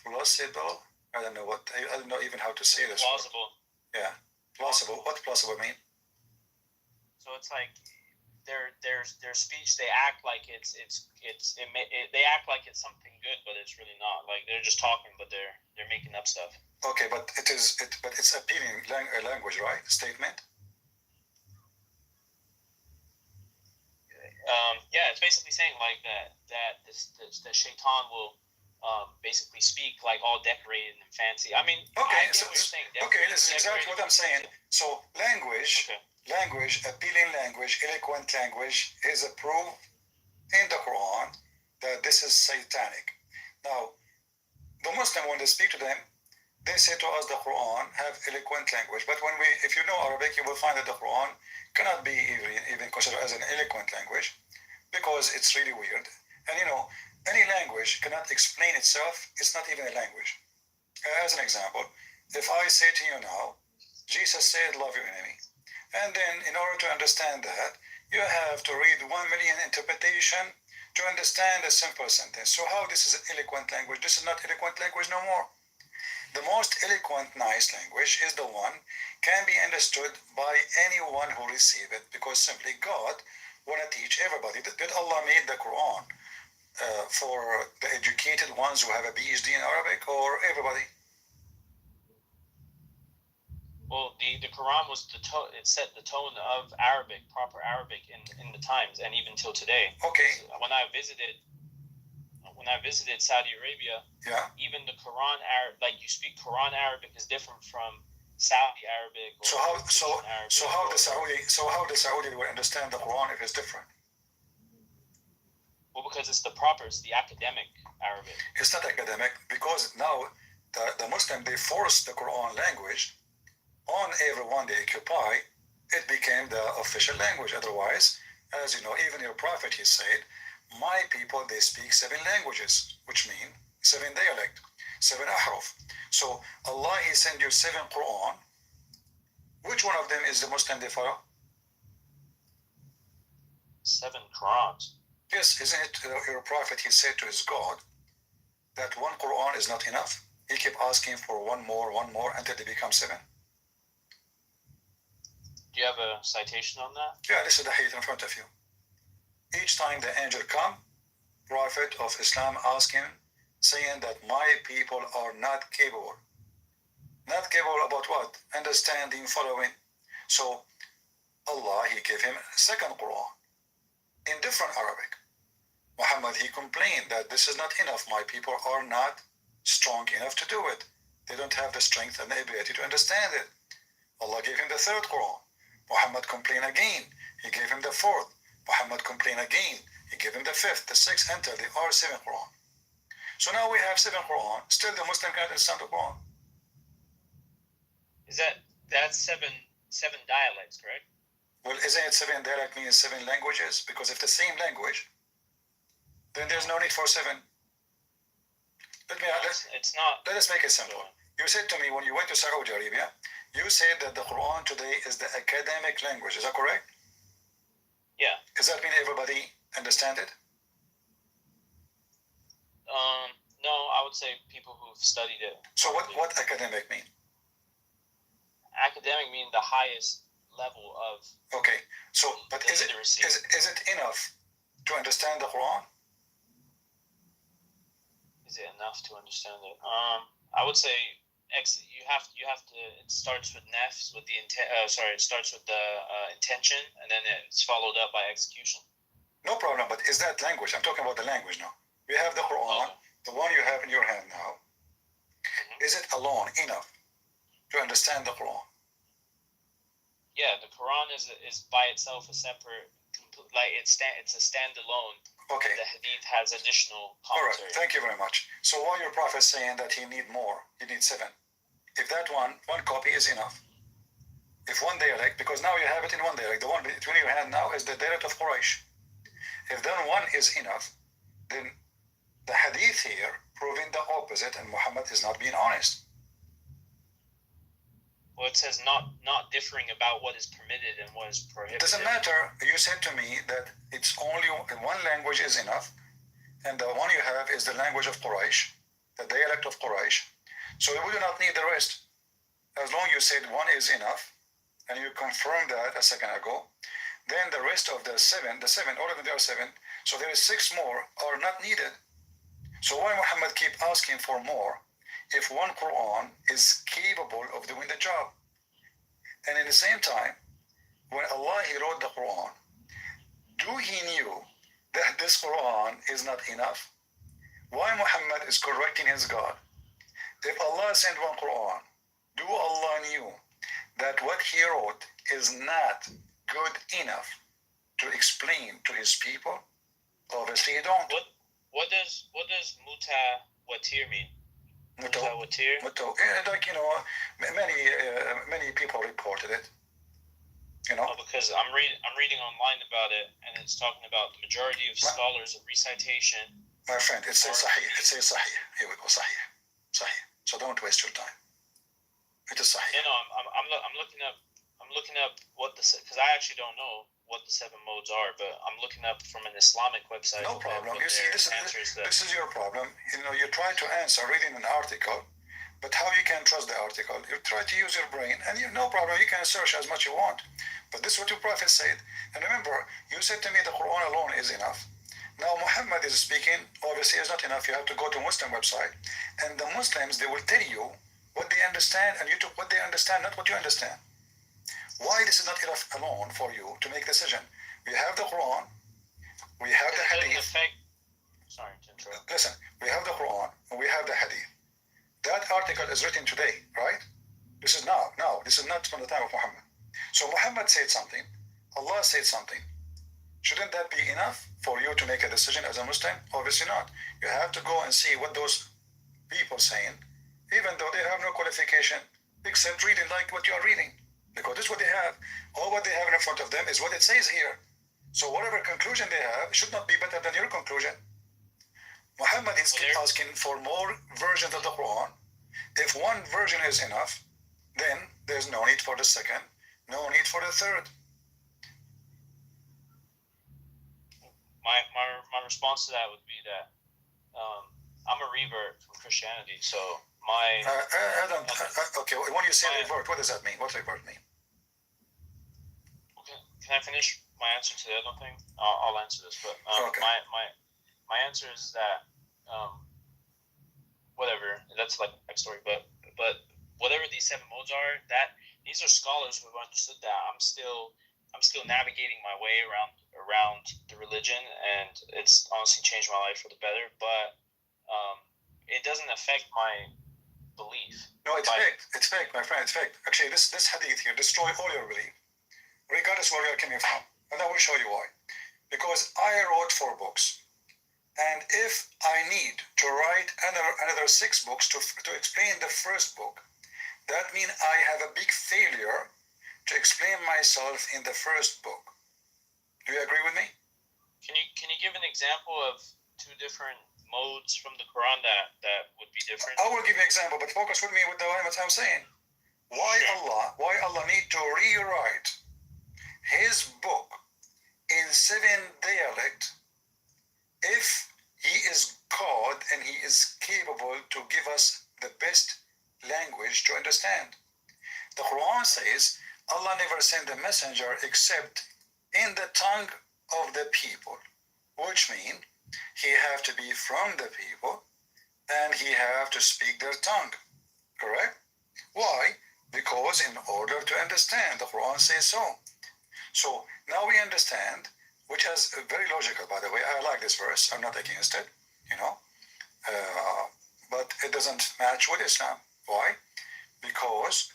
plausible. I don't know what. I don't know even how to say this. Plausible. Yeah. Plausible. What plausible mean? So it's like their speech. They act like they act like it's something good, but it's really not. Like they're just talking, but they're making up stuff. Okay, but it's appealing language, right? Statement. Yeah, it's basically saying like that the shaitan will basically speak like all decorated and fancy. I mean, okay, I get what you're saying. Okay, this is exactly what I'm saying. So language, appealing language, eloquent language is a proof in the Quran that this is satanic. Now, the Muslim, when they speak to them, they say to us the Quran have eloquent language. But if you know Arabic, you will find that the Quran cannot be even considered as an eloquent language because it's really weird. And any language cannot explain itself. It's not even a language. As an example, if I say to you now, Jesus said, love your enemy. And then in order to understand that, you have to read 1 million interpretation to understand a simple sentence. So how this is an eloquent language? This is not eloquent language no more. The most eloquent, nice language is the one can be understood by anyone who receive it, because simply God want to teach everybody. Did Allah made the Quran for the educated ones who have a PhD in Arabic, or everybody? Well, the Quran was it set the tone of Arabic, proper Arabic in the times, and even till today. Okay. So when I visited Saudi Arabia, yeah, even the Quran like you speak Quran Arabic is different from Saudi Arabic. Or how the Saudi will understand the Quran if it's different? Well, because it's the academic Arabic. It's not academic, because now the Muslim, they force the Quran language on everyone they occupy. It became the official language. Otherwise, as you know, even your prophet, he said, my people, they speak 7 languages, which mean 7 dialect, 7 ahruf. So Allah, he sent you 7 Quran. Which one of them is the Muslim they follow? 7 Qurans. Yes, isn't it your prophet, he said to his God that 1 Quran is not enough? He kept asking for one more until they become 7. Do you have a citation on that? Yeah, this is the hadith in front of you. Each time the angel come, Prophet of Islam ask him, saying that my people are not capable. Not capable about what? Understanding, following. So Allah, he gave him a 2nd Quran in different Arabic. Muhammad, he complained that this is not enough. My people are not strong enough to do it. They don't have the strength and the ability to understand it. Allah gave him the 3rd Quran. Muhammad complained again. He gave him the 4th. Muhammad complained again. He gave him the 5th, the 6th, until they are 7 Quran. So now we have 7 Quran. Still the Muslim cannot understand the Quran. Is that's seven dialects, correct? Well, isn't it 7 dialect means 7 languages? Because if the same language, then there's no need for 7. It's not. Let us make it simple. You said to me when you went to Saudi Arabia, you said that the Quran today is the academic language. Is that correct? Yeah. Does that mean everybody understand it? No, I would say people who've studied it. So what academic mean? Academic mean the highest level of. Okay. So, but is literacy. Is it enough to understand the Quran? Is it enough to understand it? I would say you have to. It starts with nafs, with the intent. It starts with the intention, and then it's followed up by execution. No problem. But is that language? I'm talking about the language now. We have the Quran, the one you have in your hand now. Mm-hmm. Is it alone enough to understand the Quran? Yeah, the Quran is by itself a separate, it's a standalone. Okay. The Hadith has additional commentary. All right. Thank you very much. So why your prophet saying that he need more? He needs 7. If that one copy is enough. If one dialect, because now you have it in one dialect. The one between your hand now is the dialect of Quraysh. If then one is enough, then the Hadith here proving the opposite, and Muhammad is not being honest. Well, it says not differing about what is permitted and what is prohibited. Doesn't matter. You said to me that it's only one language is enough, and the one you have is the language of Quraysh, the dialect of Quraysh. So we do not need the rest. As long as you said one is enough, and you confirmed that a second ago, then the rest of the 7, all of them there are 7, so there is 6 more are not needed. So why Muhammad keep asking for more if one Quran is capable of doing the job? And at the same time, when Allah he wrote the Quran, he knew that this Quran is not enough? Why Muhammad is correcting his God? If Allah sent one Quran, Allah knew that what he wrote is not good enough to explain to his people? Obviously he don't. What does mutawatir mean? Mutawatir. Like many people reported it. Oh, because I'm reading online about it, and it's talking about the majority of scholars of recitation. My friend, it says sahih. It says sahih. Here we go, sahih. So don't waste your time. It is sahih. I'm looking up what because I actually don't know what the 7 modes are, but I'm looking up from an Islamic website. No problem. You see, this is your problem. You try to answer reading an article, but how you can trust the article? You try to use your brain, and no problem. You can search as much you want. But this is what your prophet said. And remember, you said to me the Quran alone is enough. Now Muhammad is speaking, obviously is not enough. You have to go to a Muslim website. And the Muslims, they will tell you what they understand, and you took what they understand, not what you understand. Why this is not enough alone for you to make a decision? We have the Quran, we have the Hadith. Sorry to interrupt. Listen, we have the Quran, and we have the Hadith. That article is written today, right? This is now. This is not from the time of Muhammad. So Muhammad said something, Allah said something. Shouldn't that be enough for you to make a decision as a Muslim? Obviously not. You have to go and see what those people saying, even though they have no qualification, except reading like what you are reading. Because this is what they have. All what they have in front of them is what it says here. So whatever conclusion they have should not be better than your conclusion. Muhammad is asking for more versions of the Quran. If one version is enough, then there's no need for the second, no need for the third. My response to that would be that I'm a revert from Christianity, so my okay, when you say revert, what does that mean? What does revert mean? Okay, can I finish my answer to the other thing? I'll answer this, but okay. my answer is that whatever, that's like a backstory, but whatever these 7 modes are, that these are scholars who have understood that. I'm still navigating my way around the religion, and it's honestly changed my life for the better, but it doesn't affect my belief. No, it's fake. It's fake, my friend. It's fake. Actually, this hadith here destroy all your belief, regardless where you're coming from. And I will show you why. Because I wrote 4 books, and if I need to write another 6 books to explain the first book, that means I have a big failure to explain myself in the first book. Do you agree with me? Can you give an example of 2 different modes from the Quran that would be different? I will give you an example, but focus with me with what I'm saying. Why Allah need to rewrite his book in 7 dialects if he is God and he is capable to give us the best language to understand? The Quran says Allah never sent a messenger except in the tongue of the people, which means he have to be from the people and he have to speak their tongue. Correct? Why? Because in order to understand, the Quran says so. So now we understand, which is very logical, by the way. I like this verse. I'm not against it, but it doesn't match with Islam. Why? Because,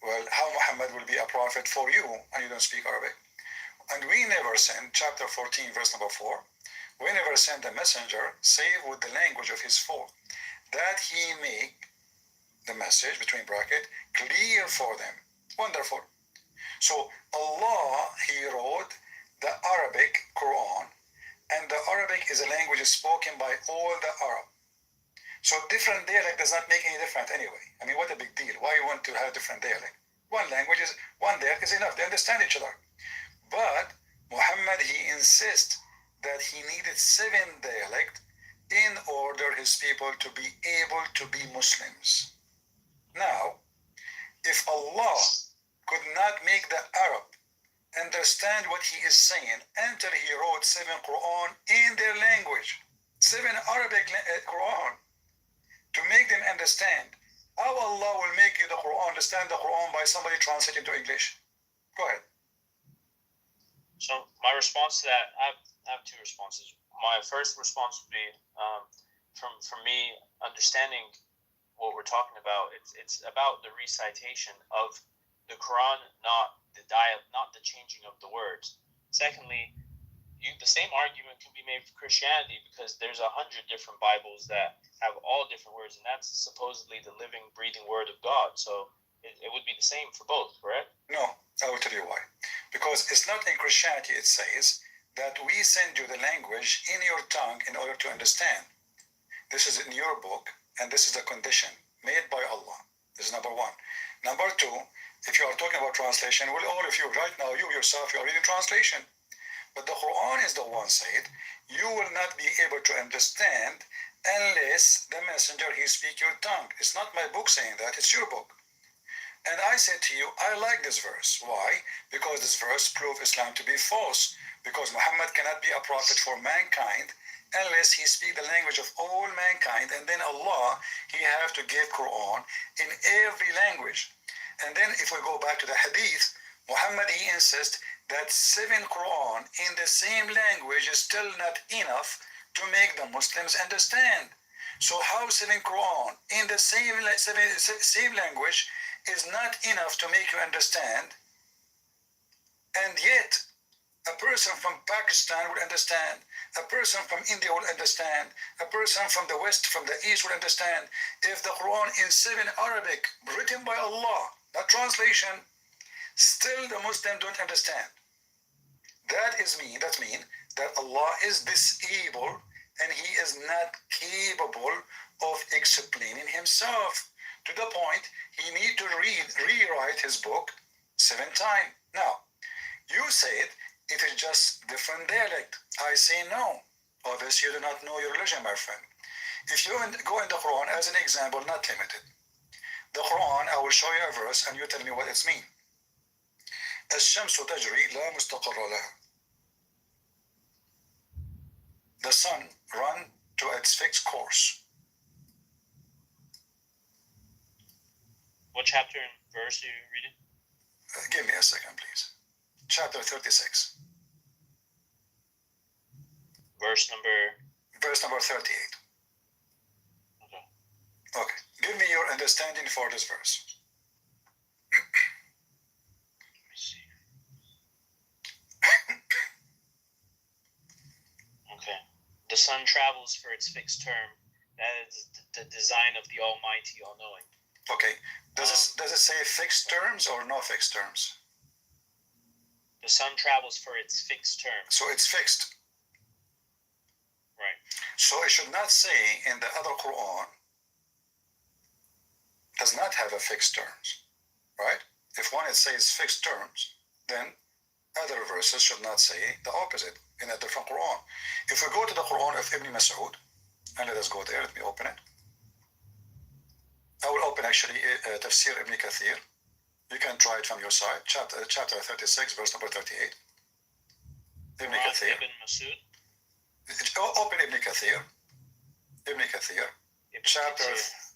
well, how Muhammad will be a prophet for you and you don't speak Arabic? And we never send, chapter 14, verse number 4, we never send a messenger save with the language of his folk, that he make the message, between bracket, clear for them. Wonderful. So Allah, he wrote the Arabic Quran, and the Arabic is a language spoken by all the Arab. So different dialect does not make any difference anyway. I mean, what a big deal. Why you want to have different dialect? One dialect is enough. They understand each other. But Muhammad, he insists that he needed 7 dialects in order his people to be able to be Muslims. Now, if Allah could not make the Arab understand what he is saying until he wrote 7 Quran in their language, 7 Arabic Quran, to make them understand, how Allah will make you the Quran, understand the Quran by somebody translating to English? Go ahead. So my response to that, I have 2 responses. My first response would be, from me understanding what we're talking about, it's about the recitation of the Quran, not the changing of the words. Secondly, the same argument can be made for Christianity, because there's 100 different Bibles that have all different words, and that's supposedly the living, breathing word of God. So it would be the same for both, correct? No, I will tell you why. Because it's not in Christianity it says that we send you the language in your tongue in order to understand. This is in your book, and this is a condition made by Allah. This is number one. Number two, if you are talking about translation, well, all of you right now, you yourself, you are reading translation. But the Quran is the one said, you will not be able to understand unless the messenger, he speak your tongue. It's not my book saying that, it's your book. And I said to you, I like this verse. Why? Because this verse proves Islam to be false. Because Muhammad cannot be a prophet for mankind unless he speak the language of all mankind. And then Allah, he have to give Quran in every language. And then if we go back to the hadith, Muhammad, he insists that 7 Quran in the same language is still not enough to make the Muslims understand. So how 7 Quran in the same language is not enough to make you understand? And yet, a person from Pakistan would understand, a person from India would understand, a person from the West, from the East would understand. If the Quran in 7 Arabic, written by Allah, not translation, still the Muslim don't understand. That mean that Allah is disabled and he is not capable of explaining himself, to the point he need to rewrite his book 7 times. Now, you said it is just different dialect. I say no. Obviously, you do not know your religion, my friend. If you go in the Quran as an example, not limited. The Quran, I will show you a verse and you tell me what it means. الشمس تجري لا مستقر لها. The sun run to its fixed course. What chapter and verse are you reading? Give me a second, please. Chapter 36. Verse number 38. Okay. Okay. Give me your understanding for this verse. Let me see. Okay. The sun travels for its fixed term. That is the design of the Almighty, all-knowing. Okay. Does it say fixed terms or no fixed terms? The sun travels for its fixed term. So it's fixed. Right. So it should not say in the other Quran, does not have a fixed terms, right? If one it says fixed terms, then other verses should not say the opposite in a different Quran. If we go to the Quran of Ibn Mas'ud, and let us go there, let me open it. I will open actually Tafsir Ibn Kathir. You can try it from your side. Chapter 36, verse number 38. Ibn Kathir. Ibn Mas'ud. Open Ibn Kathir. Ibn Kathir.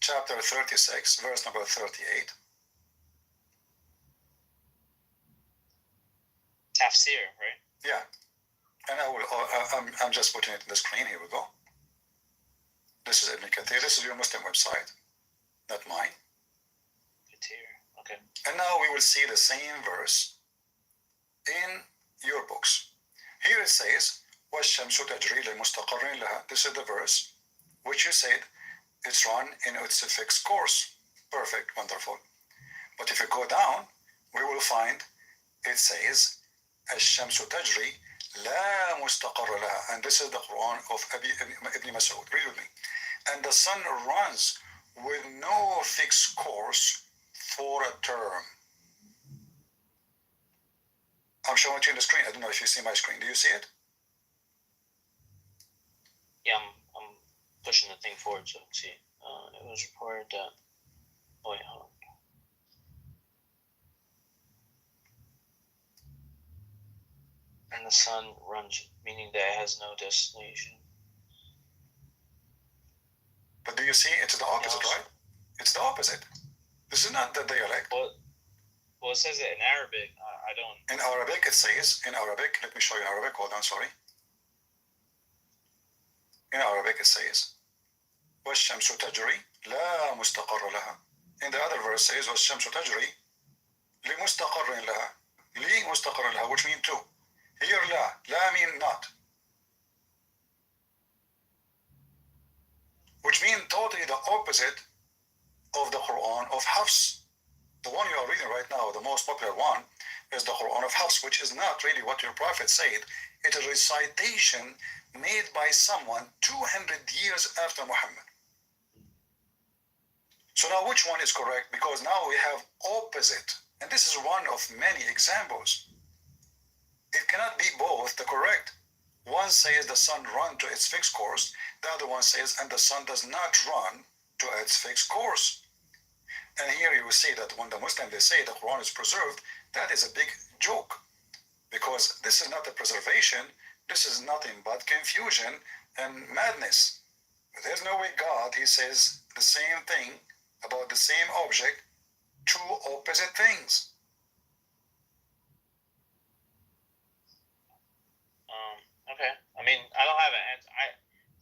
Chapter 36, verse number 38. Tafsir, right? Yeah. And I'm just putting it in the screen. Here we go. This is Ibn Kathir. This is your Muslim website, not mine. Kathir. Okay. And now we will see the same verse in your books. Here it says, وَالشَّمْسُ تَجْرِي لِمُسْتَقَرٍ لَهَا. This is the verse which you said it's run in its fixed course. Perfect, wonderful. But if you go down, we will find it says, الشَّمْسُ تَجْرِي لَا مُسْتَقَرَ لَهَا. And this is the Quran of Ibn Mas'ud. Read with me. And the sun runs with no fixed course for a term. I'm showing it to you on the screen. I don't know if you see my screen. Do you see it? Yeah, I'm pushing the thing forward so I can see it. It was reported that. Oh, wait, hold on. And the sun runs, meaning that it has no destination. But do you see? It's the opposite, Yes. right? It's the opposite. This is not the dialect. Well, it says it in Arabic. I don't. In Arabic, it says, in Arabic, let me show you in Arabic. Hold on, sorry. In Arabic, it says, وَالشَّمْسُ تَجْرِي لَا مُسْتَقَرَّ لَهَا. In the other verse says, وَالشَّمْسُ تَجْرِي لِمُسْتَقَرٍ لَهَا. لِمُسْتَقَرٍ لَهَا, which means two. Here, la mean not. which means totally the opposite of the Quran of Hafs. The one you are reading right now, the most popular one, is the Quran of Hafs, which is not really what your prophet said. It is a recitation made by someone 200 years after Muhammad. So now which one is correct? Because now we have opposite. And this is one of many examples. It cannot be both the correct. One says the sun runs to its fixed course. The other one says, and the sun does not run to its fixed course. And here you will see that when the Muslim, they say the Quran is preserved, that is a big joke. Because this is not a preservation. This is nothing but confusion and madness. There's no way God, he says the same thing about the same object, two opposite things. Okay. I mean, I don't have an answer.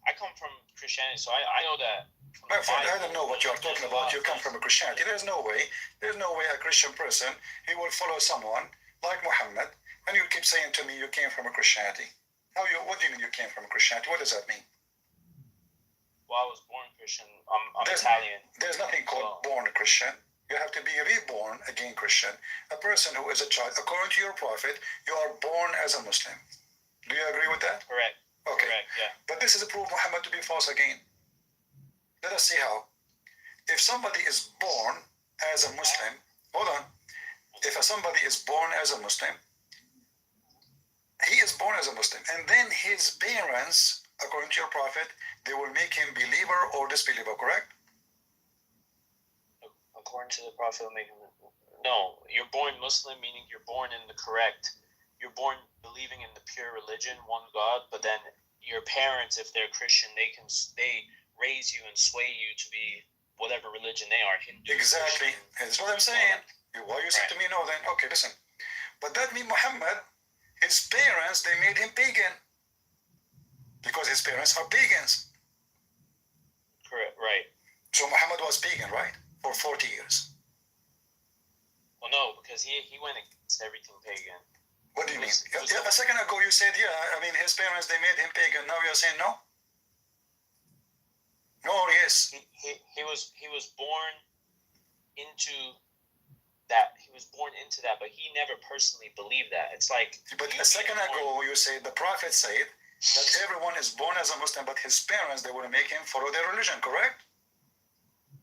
I come from Christianity, so I know that. My friend, I don't know what you are talking about. You come from a Christianity. There's no way a Christian person, he will follow someone like Muhammad, and you keep saying to me you came from a Christianity. What do you mean you came from a Christianity? What does that mean? Well, I was born Christian. I'm Italian. There's nothing called born Christian. You have to be reborn again Christian. A person who is a child, according to your prophet, you are born as a Muslim. Do you agree with that? Correct. Okay. Correct, yeah. But this is a proof Muhammad to be false again. Let us see how. If somebody is born as a Muslim, hold on. If somebody is born as a Muslim, he is born as a Muslim, and then his parents, according to your prophet, they will make him believer or disbeliever, correct? According to the prophet, will make him. No, you're born Muslim, meaning you're born in the correct. You're born believing in the pure religion, one God. But then your parents, if they're Christian, they raise you and sway you to be whatever religion they are. Hindu. Exactly. Christian. That's what I'm saying. Why you say to me no then? Okay, listen. But that means Muhammad, his parents, they made him pagan. Because his parents are pagans. Correct, right. So Muhammad was pagan, right? For 40 years. Well, no, because he went against everything pagan. What do you mean? A second ago you said, his parents, they made him pagan. Now you're saying no? No or yes? He was born into that. He was born into that, but he never personally believed that. It's like. But a second ago you said the prophet said that everyone is born as a Muslim, but his parents, they will make him follow their religion, correct?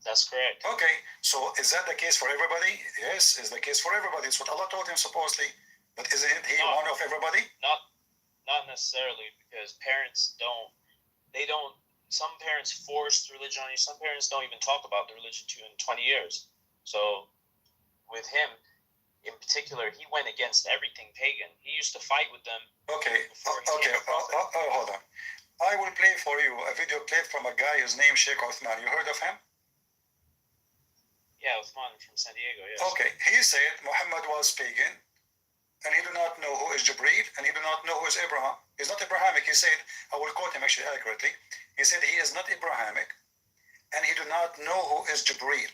That's correct. Okay, so is that the case for everybody? Yes, is the case for everybody. It's what Allah told him supposedly. But isn't he one of everybody? Not necessarily, because parents don't. Some parents force the religion on you. Some parents don't even talk about the religion to you in 20 years. So with him, in particular, he went against everything pagan. He used to fight with them. Okay, hold on. I will play for you a video clip from a guy whose name Sheikh Uthman. You heard of him? Yeah, Uthman from San Diego, yes. Okay, he said Muhammad was pagan, and he do not know who is Jibreel, and he do not know who is Abraham. He's not Abrahamic. He said, I will quote him actually accurately. He said he is not Abrahamic, and he do not know who is Jibreel.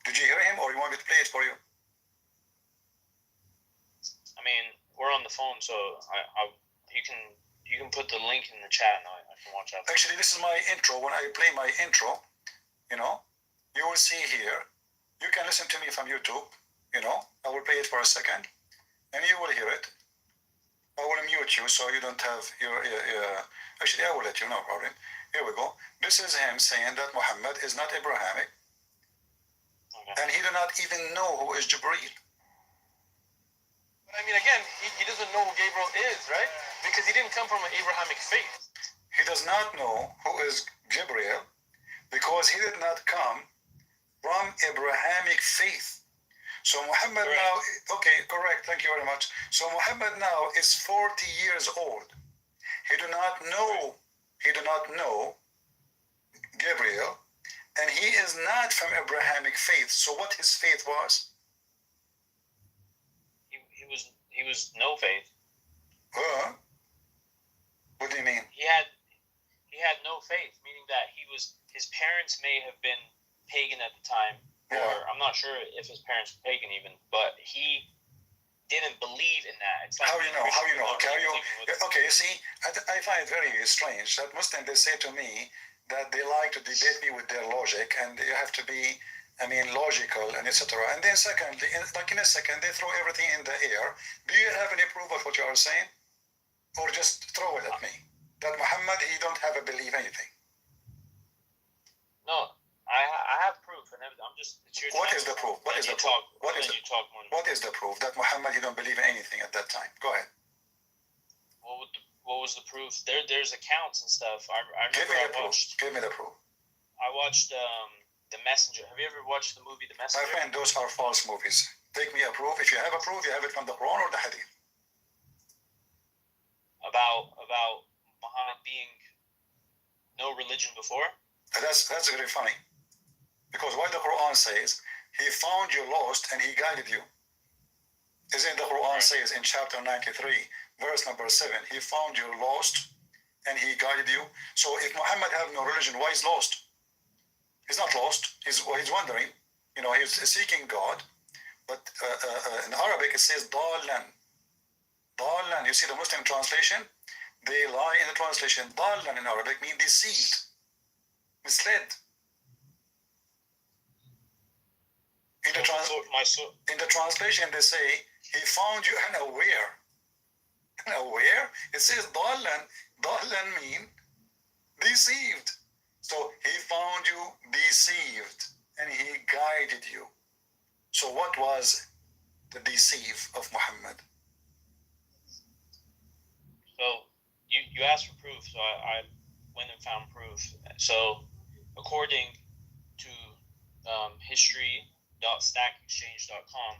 Did you hear him, or you want me to play it for you? I mean, we're on the phone, so you can put the link in the chat, and I can watch out. Actually, this is my intro. When I play my intro, you will see here. You can listen to me from YouTube. I will play it for a second, and you will hear it. I will mute you so you don't have your. Actually, I will let you know, problem. Here we go. This is him saying that Muhammad is not Abrahamic, and he do not even know who is Jibreel. I mean, again, he doesn't know who Gabriel is, right? Because he didn't come from an Abrahamic faith. He does not know who is Gabriel because he did not come from Abrahamic faith. So Muhammad now, okay, correct, thank you very much. So Muhammad now is 40 years old. He do not know Gabriel, and he is not from Abrahamic faith. So what his faith was? He was no faith. What do you mean? He had no faith, meaning that his parents may have been pagan at the time, or I'm not sure if his parents were pagan even, but he didn't believe in that. It's like How you know? Okay, you see, I find it very strange that Muslims, they say to me, that they like to debate me with their logic, and you have to be, logical and etc. And then secondly, in a second, they throw everything in the air. Do you have any proof of what you are saying? Or just throw it at me? That Muhammad, he don't have a believe anything. No, I have proof, and I'm just. It's your What time. is the proof? What is the proof? What is the proof that Muhammad, he don't believe in anything at that time? Go ahead. What was the proof? There's accounts and stuff. I Give remember me the proof. Give me the proof. I watched The Messenger. Have you ever watched the movie The My Messenger? friend, those are false movies. Take me a proof. If you have a proof, you have it from the Quran or the Hadith. About Muhammad being no religion before? That's very funny. Because what the Quran says, he found you lost and he guided you. Isn't the Quran says in chapter 93, verse number 7, he found you lost and he guided you. So if Muhammad have no religion, why is lost? He's not lost. He's wondering. He's seeking God. But in Arabic it says dalan. Dalan. You see the Muslim translation? They lie in the translation. Dalan in Arabic means deceived, misled. In the translation they say he found you unaware. Unaware? It says dalan. Dalan mean deceived. So he found you deceived and he guided you. So what was the deceive of Muhammad? So you asked for proof, so I went and found proof. So according to history.stackexchange.com,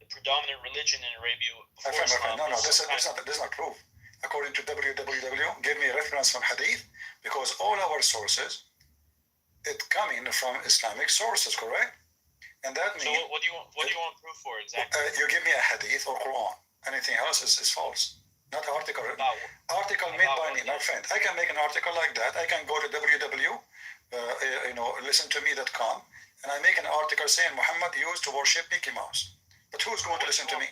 the predominant religion in Arabia before Islam. No, this is not proof. According to www, give me a reference from Hadith, because all our sources, it coming from Islamic sources, correct? And that means. So what do you want proof for exactly? You give me a Hadith or Quran. Anything else is false. Not an article. Article made by me, my friend. I can make an article like that. I can go to listentomeme.com, and I make an article saying Muhammad used to worship Mickey Mouse. But who's going to listen to me?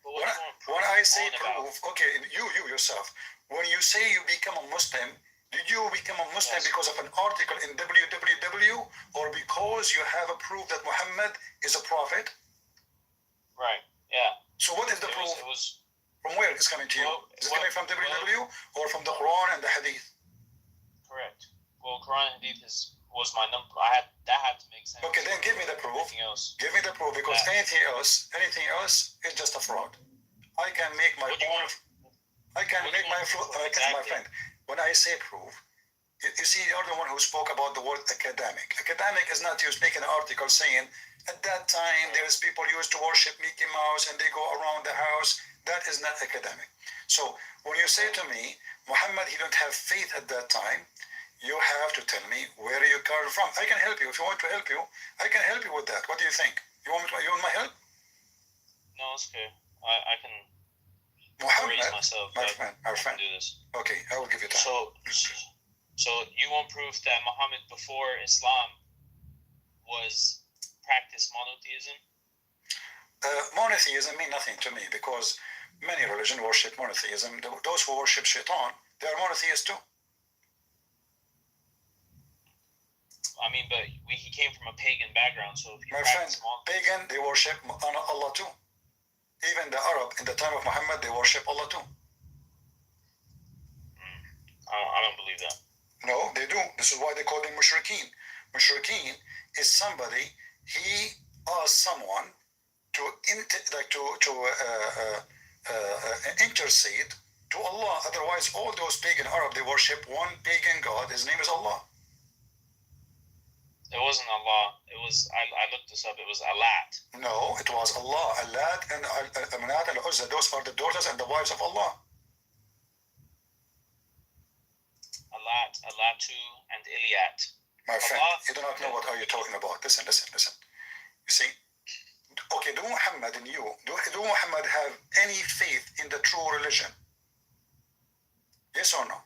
When I say proof, okay, you yourself, when you say you become a Muslim, did you become a Muslim because of an article in www, or because you have a proof that Muhammad is a prophet? Right, yeah. So what is the proof? From where it's coming to you? Is it coming from www or from the Quran and the Hadith? Correct. Well, Quran and Hadith was my number. That had to make sense. Okay, then give me the proof. Anything else? Give me the proof, because anything else is just a fraud. I can make my own. My friend. When I say proof, you see, you're the one who spoke about the word academic. Academic is not used. Make an article saying at that time there's people used to worship Mickey Mouse and they go around the house. That is not academic. So when you say to me, Muhammad, he don't have faith at that time, you have to tell me where you come from. I can help you. If you want to help you, I can help you with that. What do you think? You want my help? No, it's okay. I can Muhammad, raise myself. my friend. I can do this. Okay, I will give you time. So you want proof that Muhammad before Islam was practiced monotheism? Monotheism means nothing to me, because many religions worship monotheism. Those who worship Shaitan, they are monotheists too. But he came from a pagan background, so if he my friend, pagan, they worship Allah too. Even the Arab in the time of Muhammad, they worship Allah too. I don't believe that. No, they do. This is why they call them mushrikeen. Mushrikeen is somebody, he asked someone to intercede to Allah. Otherwise, all those pagan Arab, they worship one pagan God. His name is Allah. It wasn't Allah. It was, I looked this up. It was Alat. No, it was Allah. Alat and Amanat and Uzza. Those are the daughters and the wives of Allah. Alat, Alatu, and Iliat. My friend, you do not know what are you talking about. Listen. You see? Okay, do Muhammad and you, do Muhammad have any faith in the true religion? Yes or no?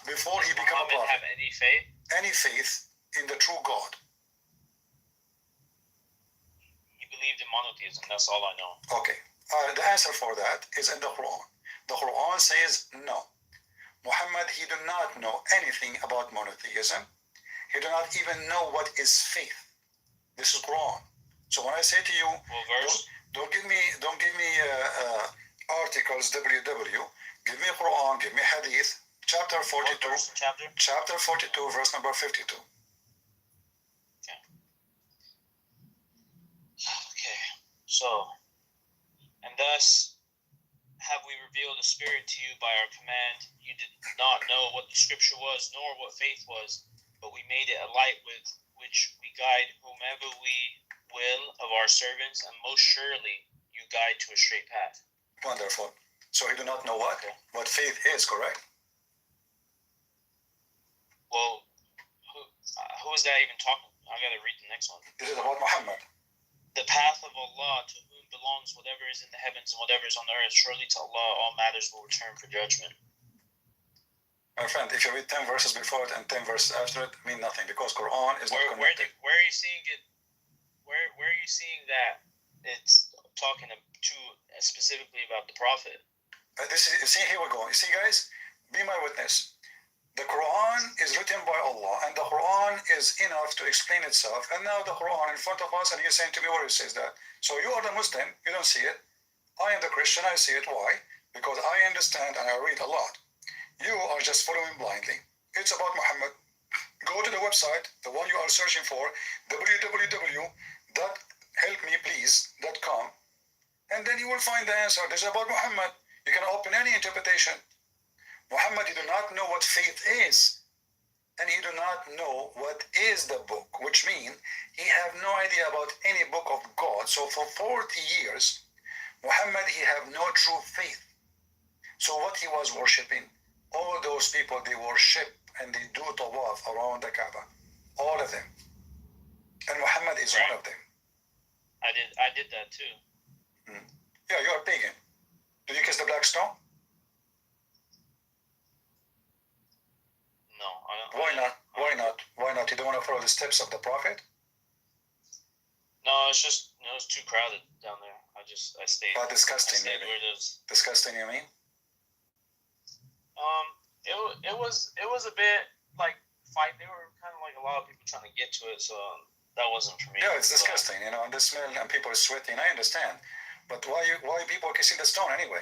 Before he became a prophet. Have any faith? Any faith in the true God? He believed in monotheism. That's all I know. Okay. The answer for that is in the Quran. The Quran says no. Muhammad, Muhammad, he do not know anything about monotheism. He do not even know what is faith. This is Quran. So when I say to you, don't give me articles www. Give me Quran. Give me Hadith. Chapter 42. Chapter 42, verse number 52. Okay. So, and thus have we revealed the Spirit to you by our command. You did not know what the Scripture was, nor what faith was, but we made it a light with which we guide whomever we will of our servants, and most surely you guide to a straight path. Wonderful. So he do not know what faith is, correct? Well, who is that even talking? I gotta read the next one. This is about Muhammad. The path of Allah, to whom belongs whatever is in the heavens and whatever is on the earth. Surely to Allah all matters will return for judgment. My friend, if you read 10 verses before it and 10 verses after it, mean nothing, because Quran is not connected. Where are you seeing it? Where are you seeing that it's talking to specifically about the Prophet? See, here we go. You see, guys, be my witness. The Quran is written by Allah, and the Quran is enough to explain itself. And now the Quran in front of us, and you're saying to me where it says that. So you are the Muslim, you don't see it. I am the Christian, I see it. Why? Because I understand and I read a lot. You are just following blindly. It's about Muhammad. Go to the website, the one you are searching for, www.helpmeplease.com, and then you will find the answer. This is about Muhammad. You can open any interpretation. Muhammad, he do not know what faith is, and he do not know what is the book, which means he have no idea about any book of God. So for 40 years, Muhammad, he have no true faith. So what he was worshipping, all those people, they worship and they do tawaf around the Kaaba, all of them, and Muhammad is one of them. I did that too. Yeah, you're a pagan. Did you kiss the black stone? No, I don't. Why not? Why not? Why not? You don't want to follow the steps of the Prophet? No, it's just it's too crowded down there. I stayed. But disgusting, I stayed maybe. where it is. Disgusting, you mean? It was a bit like fight. They were kind of like a lot of people trying to get to it, so that wasn't for me. Yeah, it's disgusting, and the smell and people are sweating. I understand, but why people kissing the stone anyway?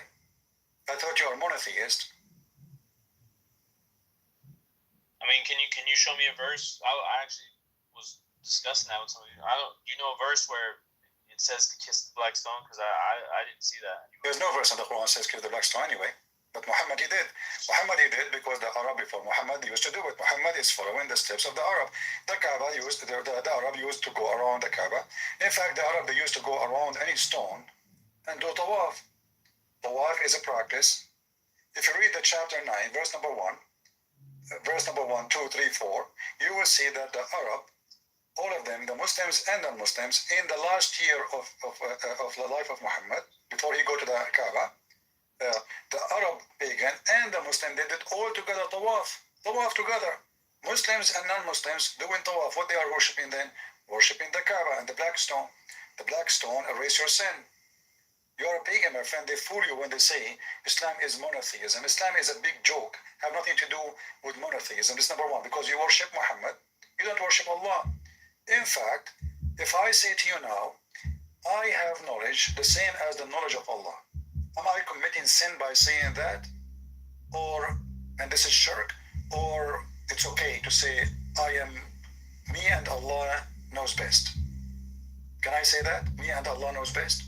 I thought you were a monotheist. I mean, can you show me a verse? I actually was discussing that with somebody. You know a verse where it says to kiss the black stone? Because I didn't see that. There's no verse in the Quran says kiss the black stone anyway. But Muhammad he did. Muhammad he did because the Arab before Muhammad used to do it. Muhammad is following the steps of the Arab. The Kaaba used the Arab used to go around the Kaaba. In fact, the Arab they used to go around any stone and do tawaf. Tawaf is a practice. If you read the chapter 9, verse number 1, 2, 3, 4, you will see that the Arab, all of them, the Muslims and non-Muslims, in the last year of the life of Muhammad, before he go to the Kaaba, the Arab pagan and the Muslim, they did all together tawaf together. Muslims and non-Muslims doing tawaf. What they are worshipping then? Worshipping the Kaaba and the black stone. The black stone erase your sin. You are a pagan, my friend. They fool you when they say Islam is monotheism. Islam is a big joke. Have nothing to do with monotheism. This is number one, because you worship Muhammad. You don't worship Allah. In fact, if I say to you now, I have knowledge the same as the knowledge of Allah, am I committing sin by saying that? And this is shirk? Or it's okay to say, me and Allah knows best? Can I say that? Me and Allah knows best?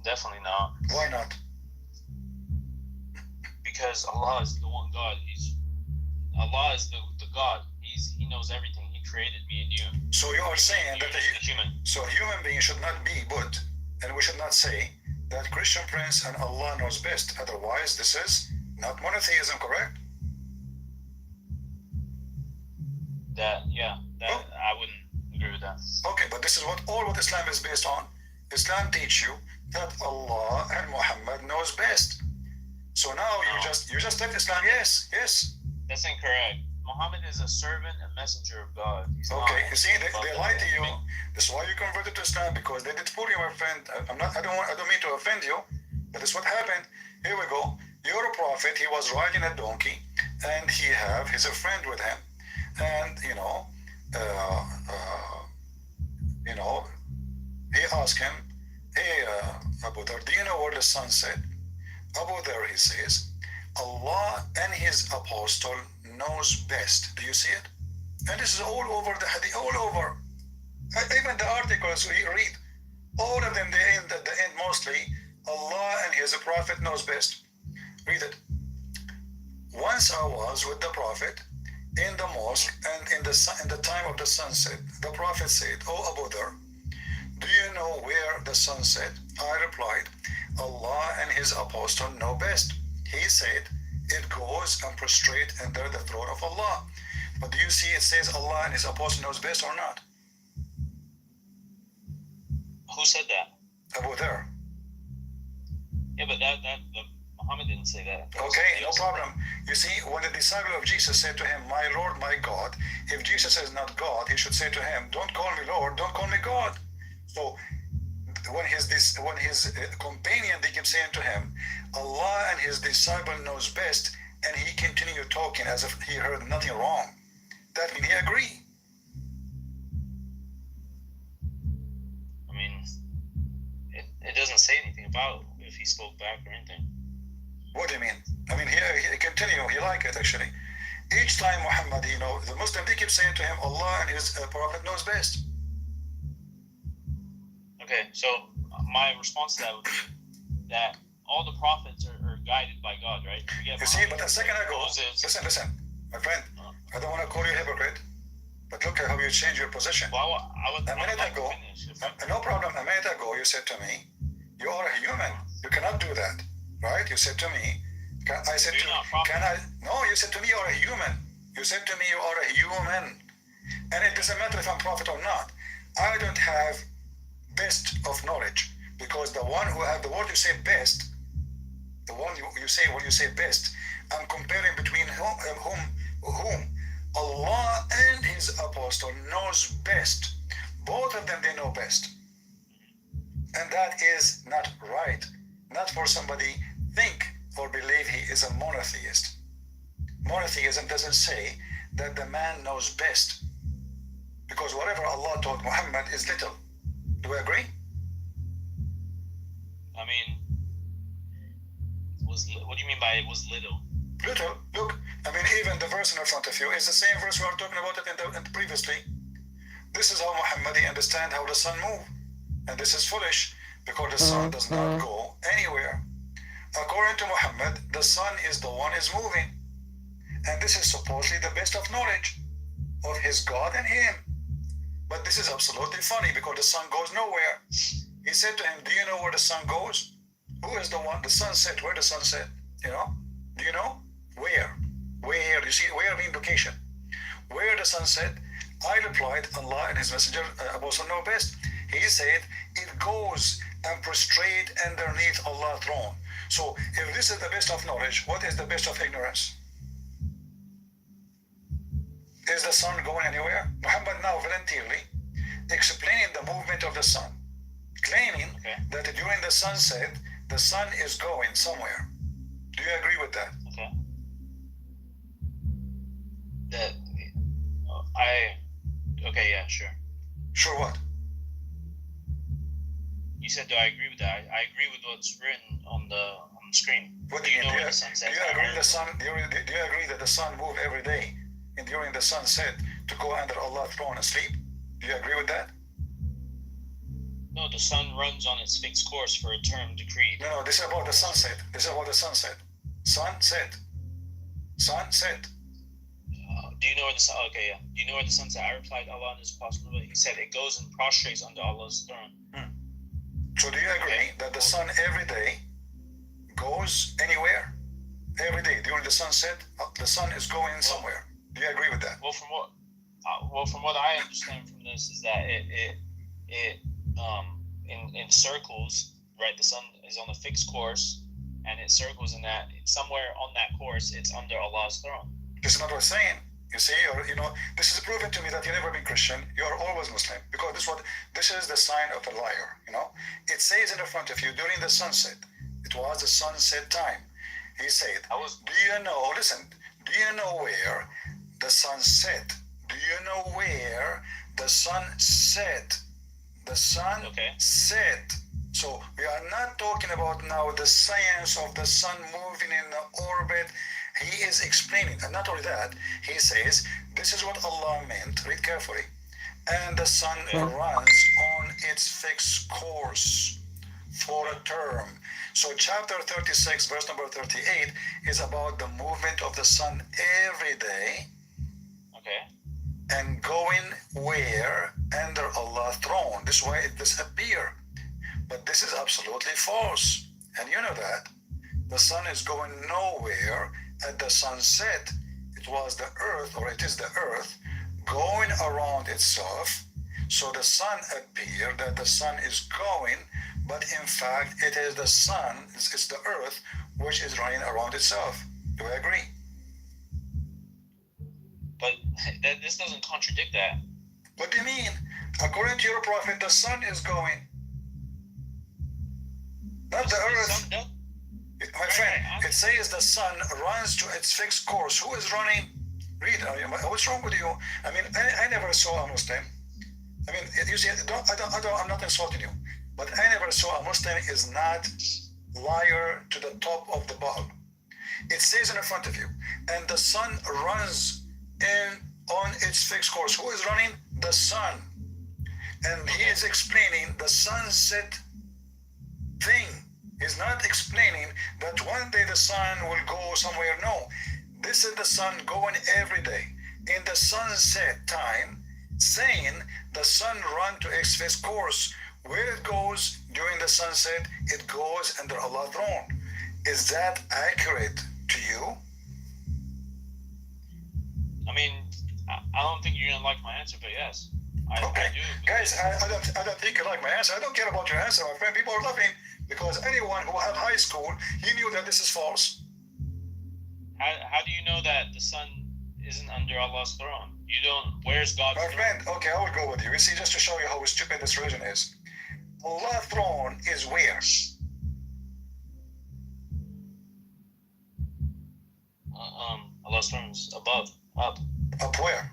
Definitely not. Why not? Because Allah is the one God. Allah is the God. He knows everything. He created me and you. So you are saying that a human being should not be but, and we should not say that Christian Prince and Allah knows best. Otherwise, this is not monotheism, correct? I wouldn't agree with that. Okay, but this is what Islam is based on. Islam teach you that Allah and Muhammad knows best. So now you just left Islam. Yes. That's incorrect. Muhammad is a servant and messenger of God. Okay, you see, they lie to you. This is why you converted to Islam, because they did fool you, my friend. I don't mean to offend you, but this is what happened. Here we go. Your prophet, he was riding a donkey, and he have his a friend with him, and he asked him, "Hey, Abu Dhar, do you know what the sun said?" Abu Dhar, he says, "Allah and His apostle knows best." Do you see it? And this is all over the hadith, all over. Even the articles we read, all of them, they end at the end mostly, Allah and His prophet knows best. Read it. Once I was with the prophet in the mosque, and in the time of the sunset, the prophet said, "Oh Abu Dhar, do you know where the sun set?" I replied, "Allah and His apostle know best." He said, "It goes and prostrate under the throne of Allah." But do you see it says Allah and His apostle knows best or not? Who said that? Abu Dhar. Yeah, but that Muhammad didn't say that. Okay, no problem. You see, when the disciple of Jesus said to him, "My Lord, my God," if Jesus is not God, he should say to him, "Don't call me Lord, don't call me God." So when his companion, they keep saying to him, "Allah and His disciple knows best," and he continued talking as if he heard nothing wrong, that means he agreed. I mean, it doesn't say anything about if he spoke back or anything. What do you mean? I mean, he continue, he like it actually. Each time Muhammad, the Muslim, they keep saying to him, "Allah and His prophet knows best." Okay, so my response to that would be that all the prophets are guided by God, right? You see, but a second ago, listen, my friend, I don't want to call you a hypocrite, but look at how you change your position. Well, a minute ago, no problem, a minute ago you said to me, "You are a human, you cannot do that," right? You said to me, I said to you, no, you said to me, "You are a human." You said to me, "You are a human." And it doesn't matter if I'm prophet or not. I don't have best of knowledge, because the one who have the word you say best, the one you say when you say best, I'm comparing between whom Allah and His apostle knows best. Both of them, they know best. And that is not right. Not for somebody think or believe he is a monotheist. Monotheism doesn't say that the man knows best, because whatever Allah told Muhammad is little. Do we agree? I mean, what do you mean by it was little? Little. Look, I mean, even the verse in front of you is the same verse we were talking about it in previously. This is how Muhammad understand how the sun move, and this is foolish, because the sun does not go anywhere. According to Muhammad, the sun is the one is moving, and this is supposedly the best of knowledge of his God and him. But this is absolutely funny, because the sun goes nowhere. He said to him, "Do you know where the sun goes?" Who is the one? The sun set. Where the sun set? Do you know? Where? You see, where mean location. Where the sun set? I replied, "Allah and His messenger also know best." He said, "It goes and prostrate underneath Allah's throne." So if this is the best of knowledge, what is the best of ignorance? Is the sun going anywhere? Muhammad now voluntarily explaining the movement of the sun, claiming that during the sunset, the sun is going somewhere. Do you agree with that? Okay. Okay, yeah, sure. Sure what? You said, do I agree with that? I agree with what's written on the screen. What do you mean? Do you agree that the sun move every day, and during the sunset to go under Allah's throne and sleep? Do you agree with that? No, the sun runs on its fixed course for a term decreed. No, this is about the sunset. Sunset. Sunset. Do you know where the sun? Okay, yeah. Do you know where the sunset? I replied, "Allah and His apostle." He said it goes and prostrates under Allah's throne. So do you agree that the sun every day goes anywhere? Every day during the sunset, the sun is going somewhere. Do you agree with that? Well, from what I understand from this is that in circles, right? The sun is on a fixed course, and it circles in that somewhere on that course, it's under Allah's throne. This is not what I'm saying. You see, this is proven to me that you've never been Christian. You are always Muslim, because this is the sign of a liar. It says in the front of you during the sunset. It was the sunset time. He said, I was do you know, listen, do you know where the sun set? Do you know where the sun set? The sun okay. set. So we are not talking about now the science of the sun moving in the orbit. He is explaining, and not only that, he says, this is what Allah meant, read carefully, and the sun runs on its fixed course for a term. So chapter 36, verse number 38 is about the movement of the sun every day. Okay. And going where? Under Allah's throne. This way it disappears. But this is absolutely false. And you know that. The sun is going nowhere at the sunset. It was the earth, or it is the earth, going around itself. So the sun appeared that the sun is going, but in fact it is the sun, it's the earth, which is running around itself. Do I agree? But this doesn't contradict that. What do you mean? According to your prophet, the sun is going. Not the earth. My friend, it says the sun runs to its fixed course. Who is running? Read. What's wrong with you? I mean, I never saw a Muslim. I mean, you see, I'm not insulting you, but I never saw a Muslim is not liar to the top of the bulb. It says in front of you, and the sun runs on its fixed course. Who is running? The sun. And he is explaining the sunset thing. He's not explaining that one day the sun will go somewhere. No, this is the sun going every day in the sunset time, saying the sun run to its fixed course. Where it goes during the sunset, it goes under Allah's throne. Is that accurate to you? I mean, I don't think you're gonna like my answer, but yes, I do. Guys, I don't think you like my answer. I don't care about your answer, my friend. People are laughing because anyone who had high school, he knew that this is false. How do you know that the sun isn't under Allah's throne? You don't. Where's God's My throne? friend, okay, I will go with you. You see, just to show you how stupid this religion is. Allah's throne is where? Allah's throne is above, up where?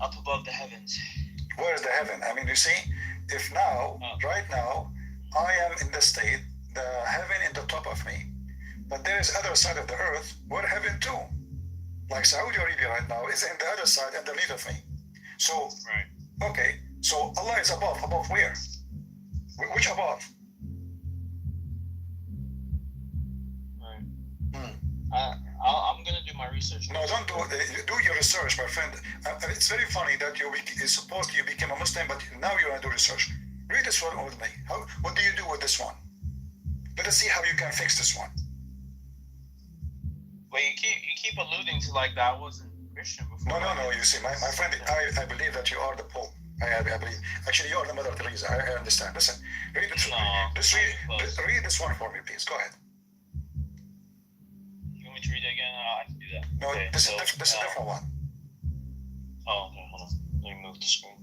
up above the heavens. Where is the heaven? I mean, you see, if now, right now, I am in the state, the heaven in the top of me, but there is other side of the earth where heaven too. Like Saudi Arabia right now is in the other side underneath of me. So, Right. okay, so Allah is above where? Which above? Right. I'm gonna do my research. No, don't do your research, my friend. It's very funny that it's supposed you became a Muslim, but now you're gonna do research. Read this one with me. What do you do with this one? Let us see how you can fix this one. Well, you keep alluding to like that I wasn't Christian before. No. You see, my friend, I believe that you are the Pope. I believe. Actually, you are the Mother Teresa. I understand. Listen, read this. Read this one for me, please. Go ahead. You want me to read it again? I can do that. No, Okay, this is a different one. Oh, okay, hold on. Let me move the screen.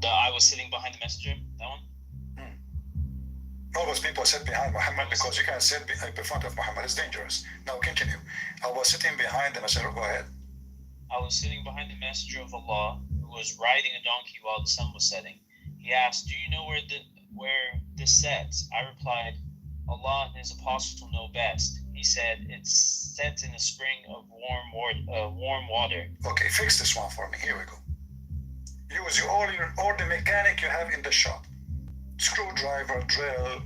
I was sitting behind the messenger. That one. Always people sit behind Muhammad because you can't sit in front of Muhammad. It's dangerous. Now continue. I was sitting behind the messenger. Go ahead. I was sitting behind the messenger of Allah, who was riding a donkey while the sun was setting. He asked, "Do you know where this sets?" I replied, "Allah and His apostle know best." He said, "It sets in a spring of warm water." Okay, fix this one for me. Here we go. Use all the mechanic you have in the shop. Screwdriver, drill,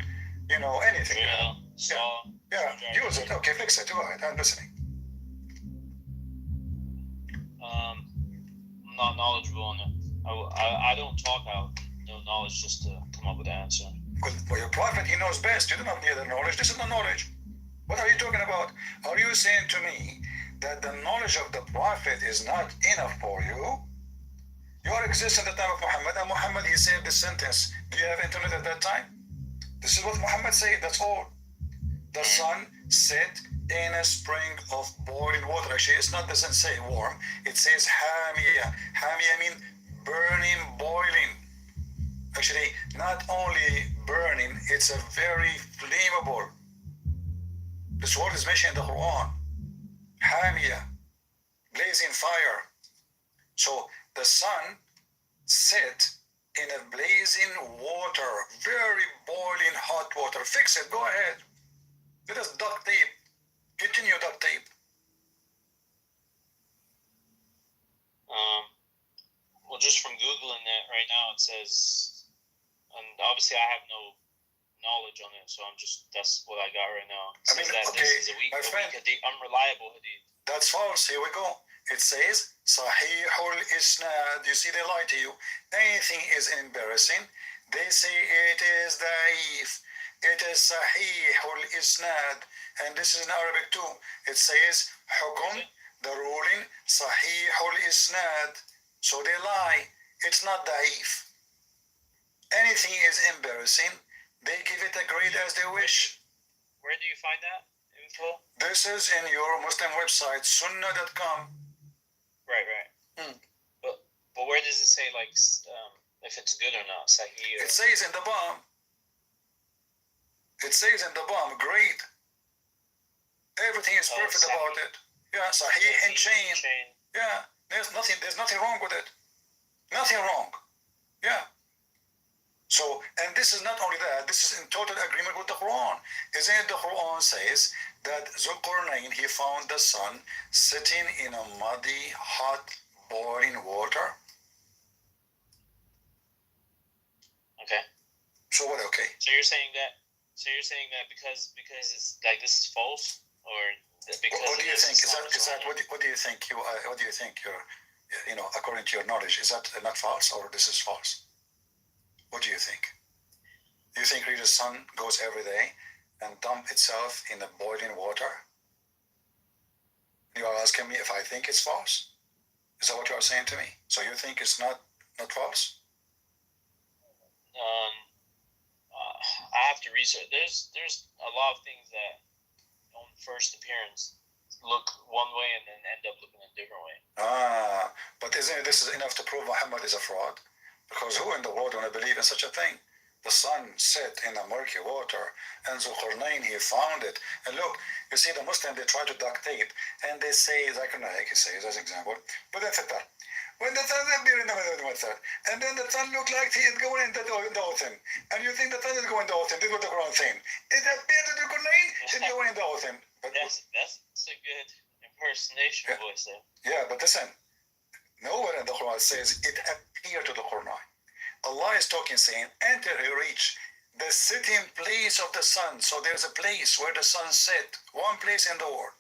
anything. Drill, saw. Yeah, use it. Okay, fix it. Go ahead. I'm listening. I'm not knowledgeable on it. I don't talk out no knowledge just to come up with an answer. Well, your prophet, he knows best. You do not need the knowledge. This is the knowledge. What are you talking about? Are you saying to me that the knowledge of the prophet is not enough for you? You exist in the time of Muhammad, and Muhammad, he said this sentence. Do you have internet at that time? This is what Muhammad said, that's all. The sun set in a spring of boiling water. Actually, it doesn't say warm. It says hamiyah. Hamiyah means burning, boiling. Actually, not only burning, it's a very flammable. This word is mentioned in the Quran. Hamia, blazing fire. So the sun set in a blazing water, very boiling hot water. Fix it, go ahead. Let us duct tape. Continue duct tape. Well, just from Googling it right now, it says, and obviously I have no knowledge on it, so that's what I got right now. It says that okay, this is a weak hadith, unreliable hadith. That's false. Here we go. It says Sahihul Isnad. You see, they lie to you. Anything is embarrassing, they say it is da'if. It is Sahihul Isnad. And this is in Arabic too. It says Hukum, the ruling, Sahihul Isnad. So they lie. It's not da'if. Anything is embarrassing, they give it a grade as they wish. Where do you find that info? This is in your Muslim website, sunnah.com. Right. But where does it say, like, if it's good or not? Sahih. It says in the bottom. It says in the bottom, great. Everything is perfect about it. Yeah, Sahih and chain. Yeah, there's nothing wrong with it. Nothing wrong. Yeah. So, and this is not only that, this is in total agreement with the Quran. Isn't it the Quran says that Zulqarnain, he found the sun sitting in a muddy, hot, boiling water? Okay. So what, okay? So you're saying that because it's like this is false, or because what do you think? Is that what what do you think according to your knowledge, is that not false, or this is false? What do you think? Do you think really the sun goes every day and dump itself in the boiling water? You are asking me if I think it's false? Is that what you are saying to me? So you think it's not false? I have to research. There's a lot of things that on first appearance look one way and then end up looking a different way. But isn't this is enough to prove Muhammad is a fraud? Because who in the world would believe in such a thing? The sun set in the murky water, and Zulqarnain, he found it. And look, you see, the Muslim, they try to duct tape, and they say, Zakir Naik, he says, as an example, but that's it. When the sun appeared in the middle of the water, and then the sun looked like he is going into the ocean, and you think the sun is going to the ocean, this is what the Quran is saying. It appeared to Zulqarnain, it's going in the ocean. But that's a good impersonation voice there. Yeah, but listen, nowhere in the Quran says it appeared to the Quran. Allah is talking, saying, enter, you reach the sitting place of the sun. So there's a place where the sun set, one place in the world.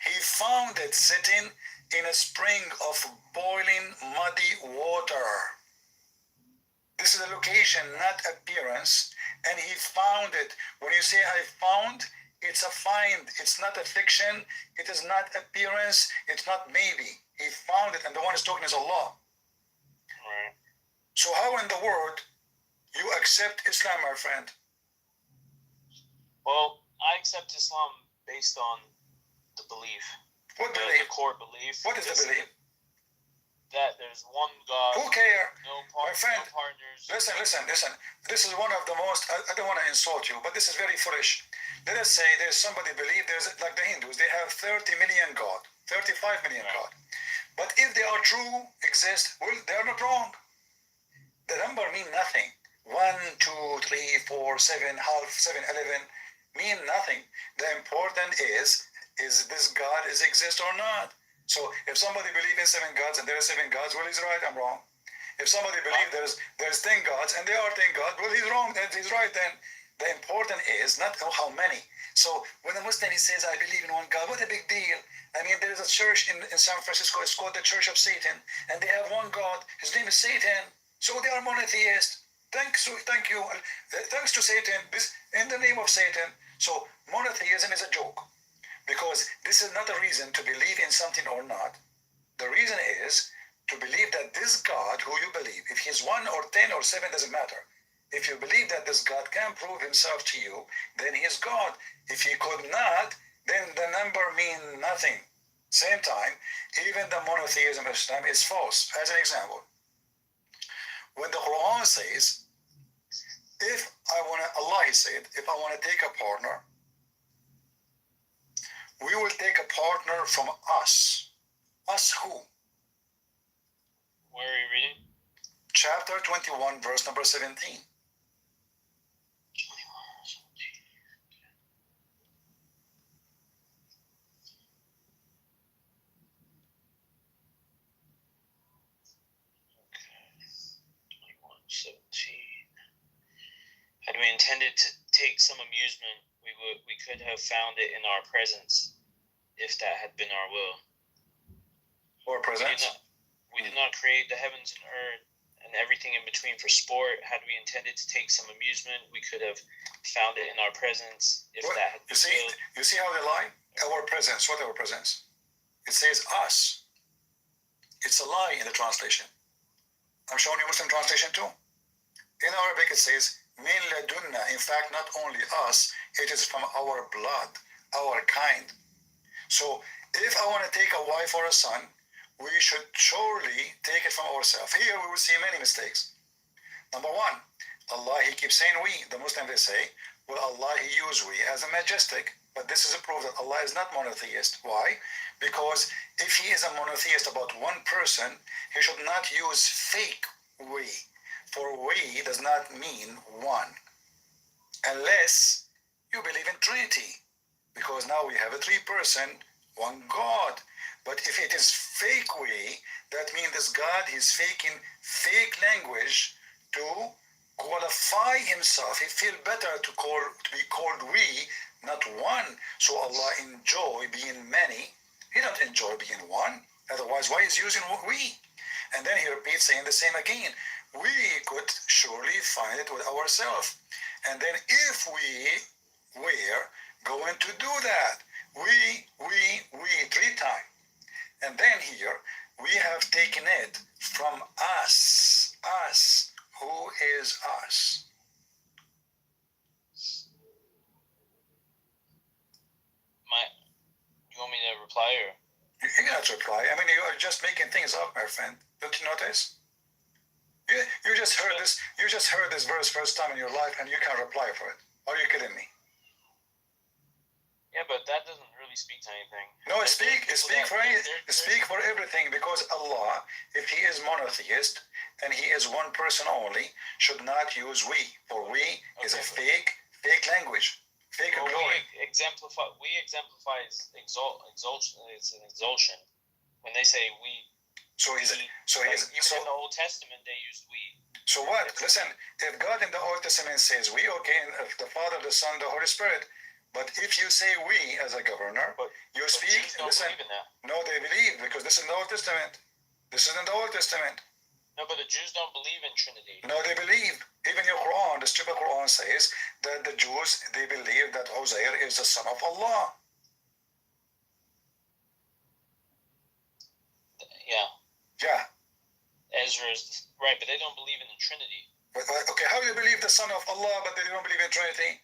He found it sitting in a spring of boiling, muddy water. This is a location, not appearance. And he found it. When you say I found, it's a find. It's not a fiction. It is not appearance. It's not maybe. He found it, and the one who's talking is Allah. Right. So how in the world you accept Islam, my friend? Well, I accept Islam based on the belief. What belief? The core belief. What is the belief? That there's one God. Who care? No my friend, no partners. Listen. This is one of the most, I don't want to insult you, but this is very foolish. Let us say there's somebody believe, there's like the Hindus, they have 30 million God, 35 million God. But if they are true, exist, well, they are not wrong. The number mean nothing. 1, 2, 3, 4, 7, half, 7, 11 mean nothing. The important is this God exist or not? So if somebody believes in 7 gods and there are 7 gods, well, he's right, I'm wrong. If somebody believes there's 10 gods and there are 10 gods, well, he's wrong, and he's right then. The important is not how many. So when a Muslim, he says, I believe in one God, what a big deal. I mean, there is a church in San Francisco, it's called the Church of Satan, and they have one God, his name is Satan. So they are monotheists. Thank you. Thanks to Satan, in the name of Satan. So monotheism is a joke, because this is not a reason to believe in something or not. The reason is to believe that this God who you believe, if he's 1 or 10 or 7, doesn't matter. If you believe that this God can prove himself to you, then he is God. If he could not, then the number means nothing. Same time, even the monotheism of Islam is false. As an example, when the Quran says, if I want to, Allah said, if I want to take a partner, we will take a partner from us. Us who? Where are you reading? Chapter 21, verse number 17. Had we intended to take some amusement, we could have found it in our presence, if that had been our will. Or presence? We did not create the heavens and earth and everything in between for sport. Had we intended to take some amusement, we could have found it in our presence, if that had been willed. You see how they lie? Our presence. What our presence? It says us. It's a lie in the translation. I'm showing you Muslim translation too. In Arabic it says min ladunna. In fact, not only us, it is from our blood, our kind. So if I want to take a wife or a son, we should surely take it from ourselves. Here we will see many mistakes. Number one, Allah, He keeps saying we. The Muslim, they say, well, Allah, He used we as a majestic. But this is a proof that Allah is not monotheist. Why? Because if He is a monotheist about one person, He should not use fake we. For we does not mean one. Unless you believe in Trinity. Because now we have a three-person, one God. But if it is fake we, that means this God is faking fake language to qualify Himself. He feels better to be called we, not one. So Allah enjoy being many. He don't enjoy being one. Otherwise, why is He using we? And then He repeats saying the same again. We could surely find it with ourselves. And then if we were going to do that, we 3 times. And then here, we have taken it from us. Us. Who is us? You want me to reply or? You cannot reply. I mean, you are just making things up, my friend. Don't you notice? You just heard this. You just heard this verse first time in your life, and you can't reply for it. Are you kidding me? Yeah, but that doesn't really speak to anything. No, speak for everything, because Allah, if He is monotheist and He is one person only, should not use we. For we is a fake language, fake glory. We exemplify exaltation. It's an exaltation. When they say we. Even in the Old Testament, they used we. So what? Listen, if God in the Old Testament says we, okay, if the Father, the Son, the Holy Spirit, but if you say we as a governor, you speak. Jews don't listen. Believe in that. No, they believe, because this is in the Old Testament. This is in the Old Testament. No, but the Jews don't believe in Trinity. No, they believe. Even your Quran, the stupid Quran says that the Jews, they believe that Uzair is the son of Allah. Yeah. Yeah. Ezra is right, but they don't believe in the Trinity. But, okay, how do you believe the Son of Allah, but they don't believe in Trinity?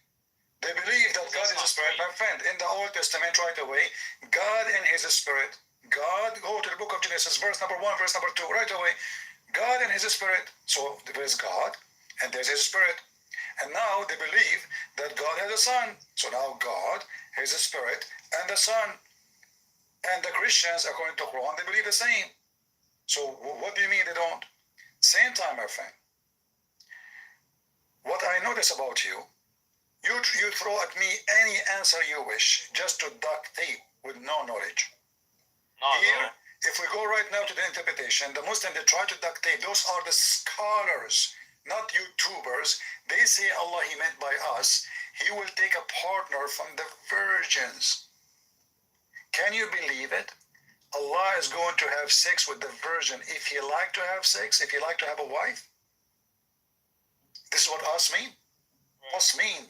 They believe that God is a spirit. My friend, in the Old Testament, right away, God in His spirit. God, go to the book of Genesis, verse number 1, verse number 2, right away. God in His spirit. So there is God, and there's His spirit. And now they believe that God has a son. So now God has a spirit and the son. And the Christians, according to Quran, they believe the same. So what do you mean they don't? Same time, my friend. What I notice about you, you throw at me any answer you wish, just to duct tape with no knowledge. Here, if we go right now to the interpretation, the Muslim, they try to duct tape. Those are the scholars, not YouTubers. They say Allah, He meant by us, He will take a partner from the virgins. Can you believe it? Allah is going to have sex with the virgin if He like to have sex, if He like to have a wife. This is what us mean. Right. Us mean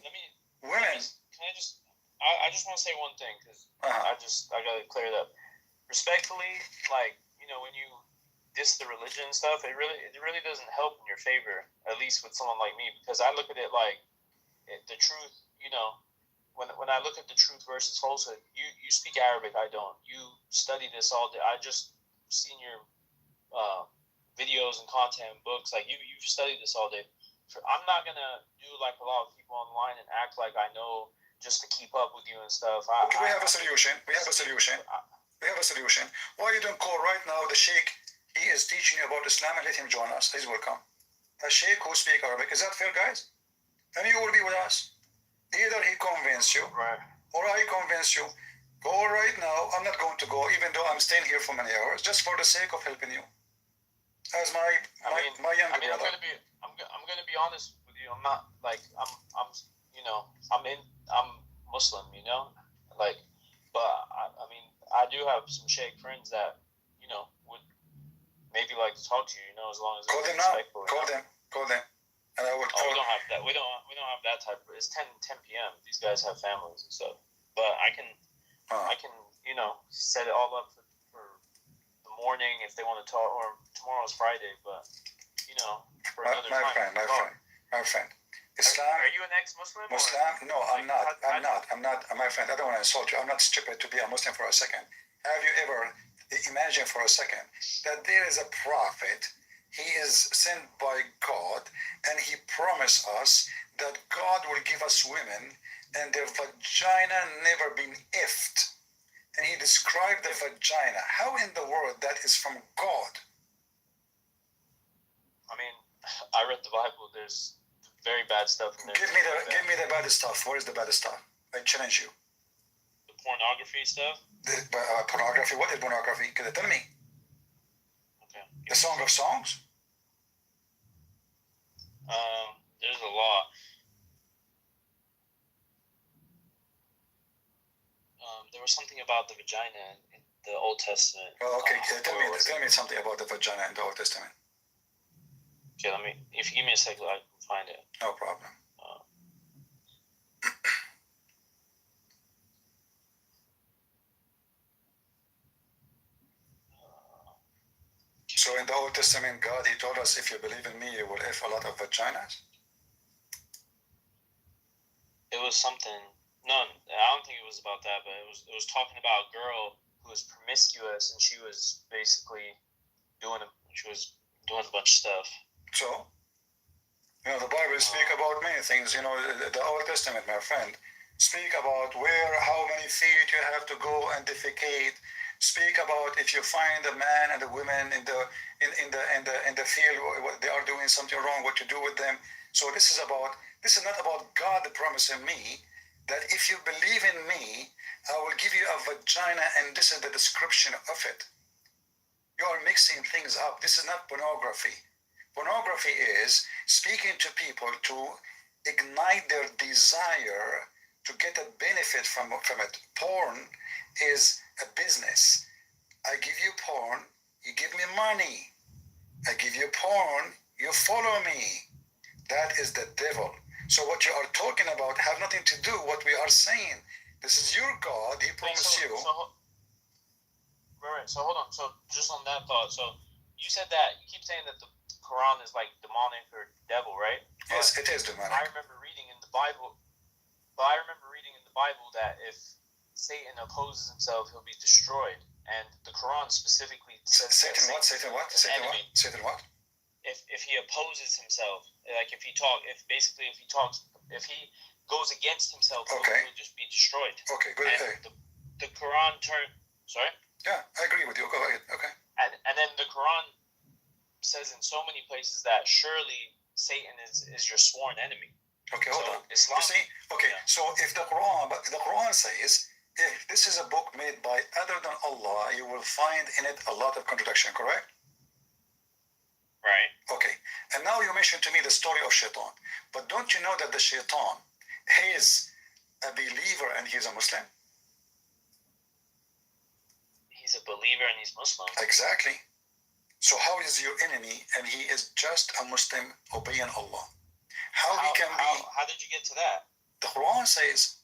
women. I just want to say one thing, because I gotta clear it up. Respectfully, when you diss the religion and stuff, it really doesn't help in your favor, at least with someone like me, because I look at it like the truth. When I look at the truth versus falsehood, you speak Arabic, I don't. You study this all day. I just seen your videos and content and books. Like you've studied this all day. I'm not gonna do like a lot of people online and act like I know just to keep up with you and stuff. Okay, we have a solution. We have a solution. We have a solution. Why you don't call right now the sheikh? He is teaching you about Islam and let him join us. He's welcome. A sheikh who speaks Arabic. Is that fair, guys? And you will be with us. Either he convince you, Right. or I convince you. Go right now. I'm not going to go, even though I'm staying here for many hours, just for the sake of helping you. As my younger brother. I'm gonna be honest with you. I'm not like I'm Muslim, you know, like, but I mean I do have some sheikh friends that would maybe like to talk to you, as long as Call it's them now. respectful. Call them. And I will Oh, call we don't have that. We don't have that type of. It's 10 p.m. These guys have families and stuff. But I can set it all up for the morning if they want to talk. Or tomorrow's Friday, but for another time. My friend. Islam. Are you an ex-Muslim? Muslim? No, I'm not. I'm not. My friend, I don't want to insult you. I'm not stupid to be a Muslim for a second. Have you ever imagined for a second that there is a prophet? He is sent by God, and he promised us that God will give us women, and their vagina never been effed. And he described the vagina. How in the world that is from God? I mean, I read the Bible. There's very bad stuff in there. Give me the bad stuff. Where is the bad stuff? I challenge you. The pornography stuff. Pornography. What is pornography? Can you tell me? Okay. The Song of Songs. There's a law. There was something about the vagina in the Old Testament. Oh, okay. Tell me something about the vagina in the Old Testament. Okay, if you give me a second, I can find it. No problem. So in the Old Testament, God, he told us, if you believe in me, you will have a lot of vaginas. It was something. No, I don't think it was about that, but it was talking about a girl who was promiscuous, and she was basically doing a bunch of stuff. So, the Bible speak about many things. The Old Testament, my friend, speak about how many feet you have to go and defecate. Speak about if you find a man and a woman in the field, they are doing something wrong, what you do with them. So this is not about God promising me that if you believe in me, I will give you a vagina, and this is the description of it. You are mixing things up. This is not pornography. Pornography is speaking to people to ignite their desire to get a benefit from it. Porn is a business. I give you porn, you give me money. I give you porn, you follow me. That is the devil. So what you are talking about have nothing to do with what we are saying. This is your God. He promised you. Right. So hold on. So just on that thought. So you said that you keep saying that the Quran is like demonic or devil, right? Yes, it is demonic. I remember reading in the Bible. That if Satan opposes himself, he'll be destroyed. And the Quran specifically says Satan what? Satan what? Satan what? Satan what? If he opposes himself, like if he goes against himself, okay, he'll just be destroyed. Okay, good. And the Quran sorry? Yeah, I agree with you. Go ahead. Okay. And then the Quran says in so many places that surely Satan is your sworn enemy. Okay, hold on. Islam, you see? Okay, yeah. So if the Quran says, if this is a book made by other than Allah, you will find in it a lot of contradiction, correct? Right. Okay. And now you mentioned to me the story of Shaitan. But don't you know that the Shaitan is a believer and he's a Muslim? He's a believer and he's Muslim. Exactly. So how is your enemy and he is just a Muslim obeying Allah? How did you get to that? The Quran says,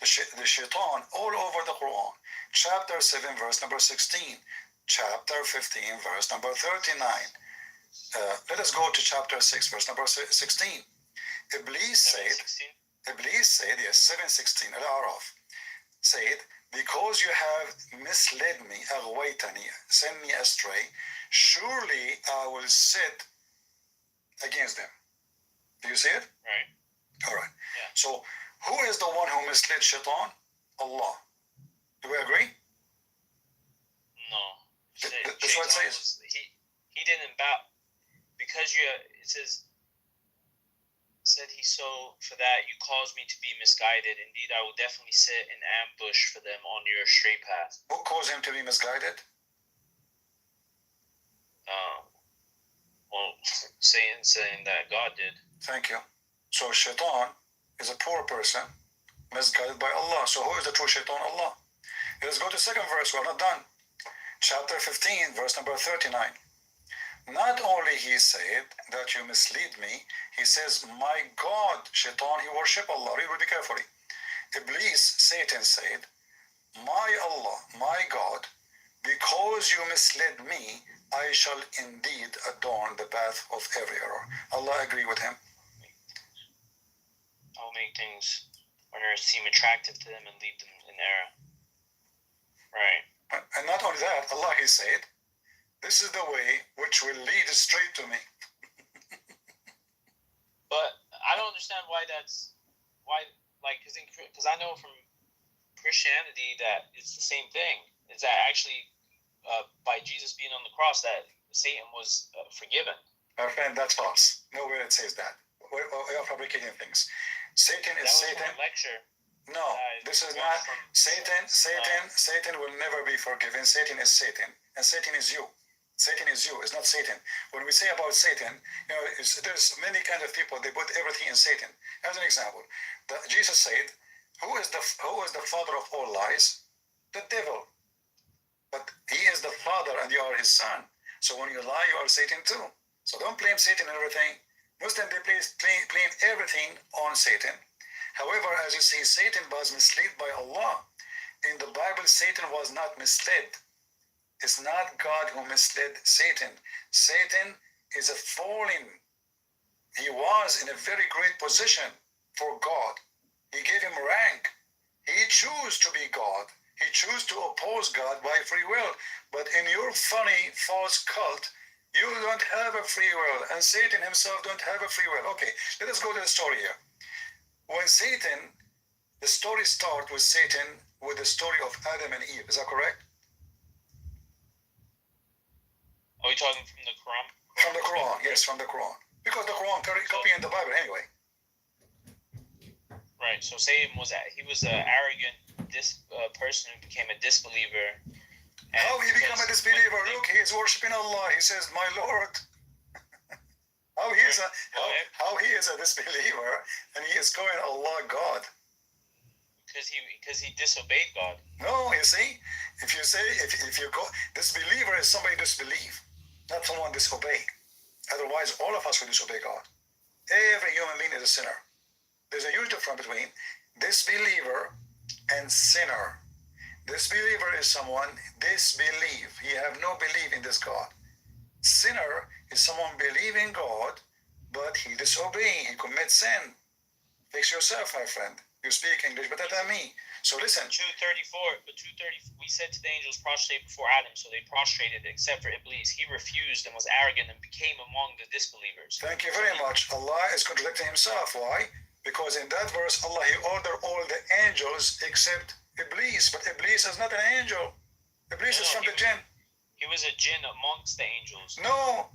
the Shaitan all over the Quran, chapter 7, verse number 16, chapter 15, verse number 39. Let us go to chapter 6, verse number 16. Iblis said, yes, 7:16, Al-Araf. said, because you have misled me, أغويتني, sent me astray, surely I will sit against them. Do you see it? Right. All right. Yeah. So who is the one who misled Shaitan? Allah. Do we agree? No. That's what it says. He didn't bow because it said he so for that you caused me to be misguided. Indeed, I will definitely sit in ambush for them on your straight path. Who caused him to be misguided? Well, saying that God did. Thank you. So Shaitan is a poor person, misguided by Allah. So who is the true Shaitan? Allah. Let's go to the second verse. We're not done. Chapter 15, verse number 39. Not only he said that you mislead me, he says, my God, Shaitan, he worship Allah. Read really carefully. Iblis, Satan said, my Allah, my God, because you misled me, I shall indeed adorn the path of every error. Allah agree with him. I will make things on earth seem attractive to them and lead them in error. Right. And not only that, Allah, he said, this is the way which will lead straight to me. But I don't understand why because I know from Christianity that it's the same thing. Is that actually by Jesus being on the cross that Satan was forgiven? My friend, that's false. Nowhere it says that. We are fabricating things. Satan is Satan. That was from a lecture. No, this is not. Satan will never be forgiven. Satan is Satan, and Satan is you. Satan is you. It's not Satan. When we say about Satan, there's many kind of people. They put everything in Satan. As an example, Jesus said, "Who is the father of all lies? The devil. But he is the father, and you are his son. So when you lie, you are Satan too. So don't blame Satan and everything. Muslims, they blame everything on Satan. However, as you see, Satan was misled by Allah. In the Bible, Satan was not misled. It's not God who misled Satan. Satan is a fallen. He was in a very great position for God. He gave him rank. He chose to be God. He chose to oppose God by free will. But in your funny, false cult, you don't have a free will. And Satan himself don't have a free will. Okay, let us go to the story here. When Satan, the story starts with Satan with the story of Adam and Eve. Is that correct? Are we talking from the Quran? From the Quran, yes, from the Quran. Because the Quran copying the Bible anyway. Right, so Satan was an arrogant person who became a disbeliever. How he became a disbeliever? Look, he is worshiping Allah. He says, my Lord. How he is a disbeliever and he is calling Allah God? Because he disobeyed God. No, you see, if you go, disbeliever is somebody disbelieve, not someone disobey. Otherwise, all of us will disobey God. Every human being is a sinner. There's a huge difference between disbeliever and sinner. Disbeliever is someone disbelieve. He have no belief in this God. Sinner is someone believe in God, but he disobey. He commits sin. Fix yourself, my friend. You speak English better than me. So listen. 2:34. But 2:30. We said to the angels, prostrate before Adam, so they prostrated, except for Iblis. He refused and was arrogant and became among the disbelievers. Thank you very much. Allah is contradicting himself. Why? Because in that verse, Allah, he ordered all the angels except Iblis. But Iblis is not an angel. Iblis is from the jinn. He was a jinn amongst the angels. No.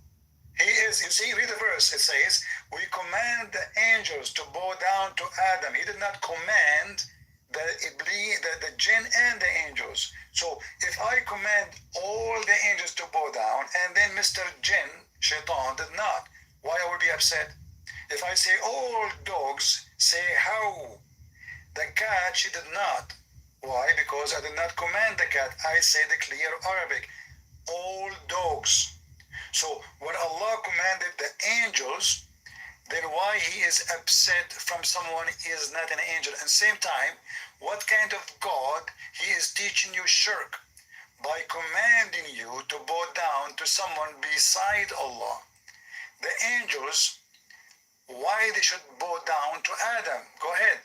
He is, you see, read the verse. It says, we command the angels to bow down to Adam. He did not command the jinn and the angels. So if I command all the angels to bow down and then Mr. Jinn, Shaitan, did not, why I would be upset? If I say all dogs say how, the cat, she did not. Why? Because I did not command the cat. I say the clear Arabic. All dogs. So when Allah commanded the angels, then why he is upset from someone he is not an angel? At the same time, what kind of God he is teaching you shirk? By commanding you to bow down to someone beside Allah. The angels, why they should bow down to Adam? Go ahead.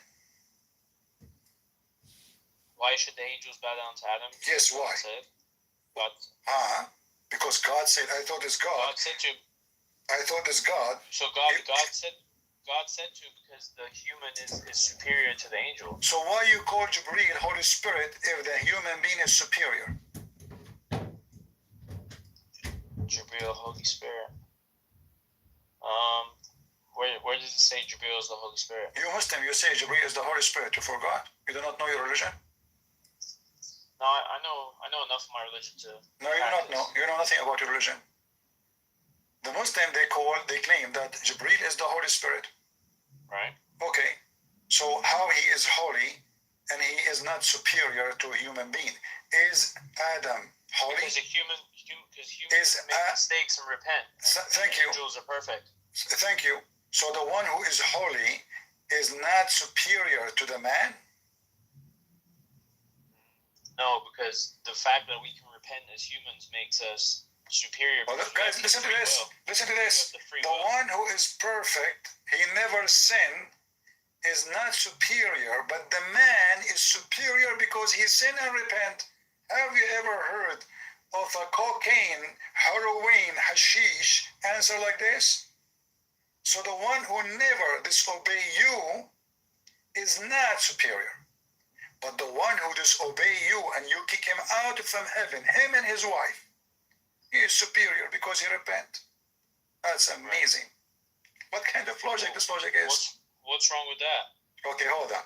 Why should the angels bow down to Adam? Yes, why? Said, God, Because God said, I thought it's God. God said to. I thought it's God. So God said to, because the human is superior to the angel. So why you call Jibreel Holy Spirit if the human being is superior? Jibreel, Holy Spirit. Where does it say Jibreel is the Holy Spirit? You Muslim, you say Jibreel is the Holy Spirit. You forgot? You do not know your religion? No, I know enough of my religion to. No, you do not know. You know nothing about your religion. The Muslim, they claim that Jibreel is the Holy Spirit. Right. Okay. So how he is holy and he is not superior to a human being? Is Adam holy? Because humans make mistakes and repent. Thank you. Angels are perfect. Thank you. So the one who is holy is not superior to the man? No, because the fact that we can repent as humans makes us superior. Well, guys, listen to this. Listen to this. The one who is perfect, he never sinned, is not superior, but the man is superior because he sinned and repent. Have you ever heard of a cocaine, heroin, hashish answer like this? So the one who never disobey you is not superior. But the one who disobey you and you kick him out from heaven, him and his wife, he is superior because he repent. That's amazing. What kind of logic this logic is? What's wrong with that? Okay, hold on.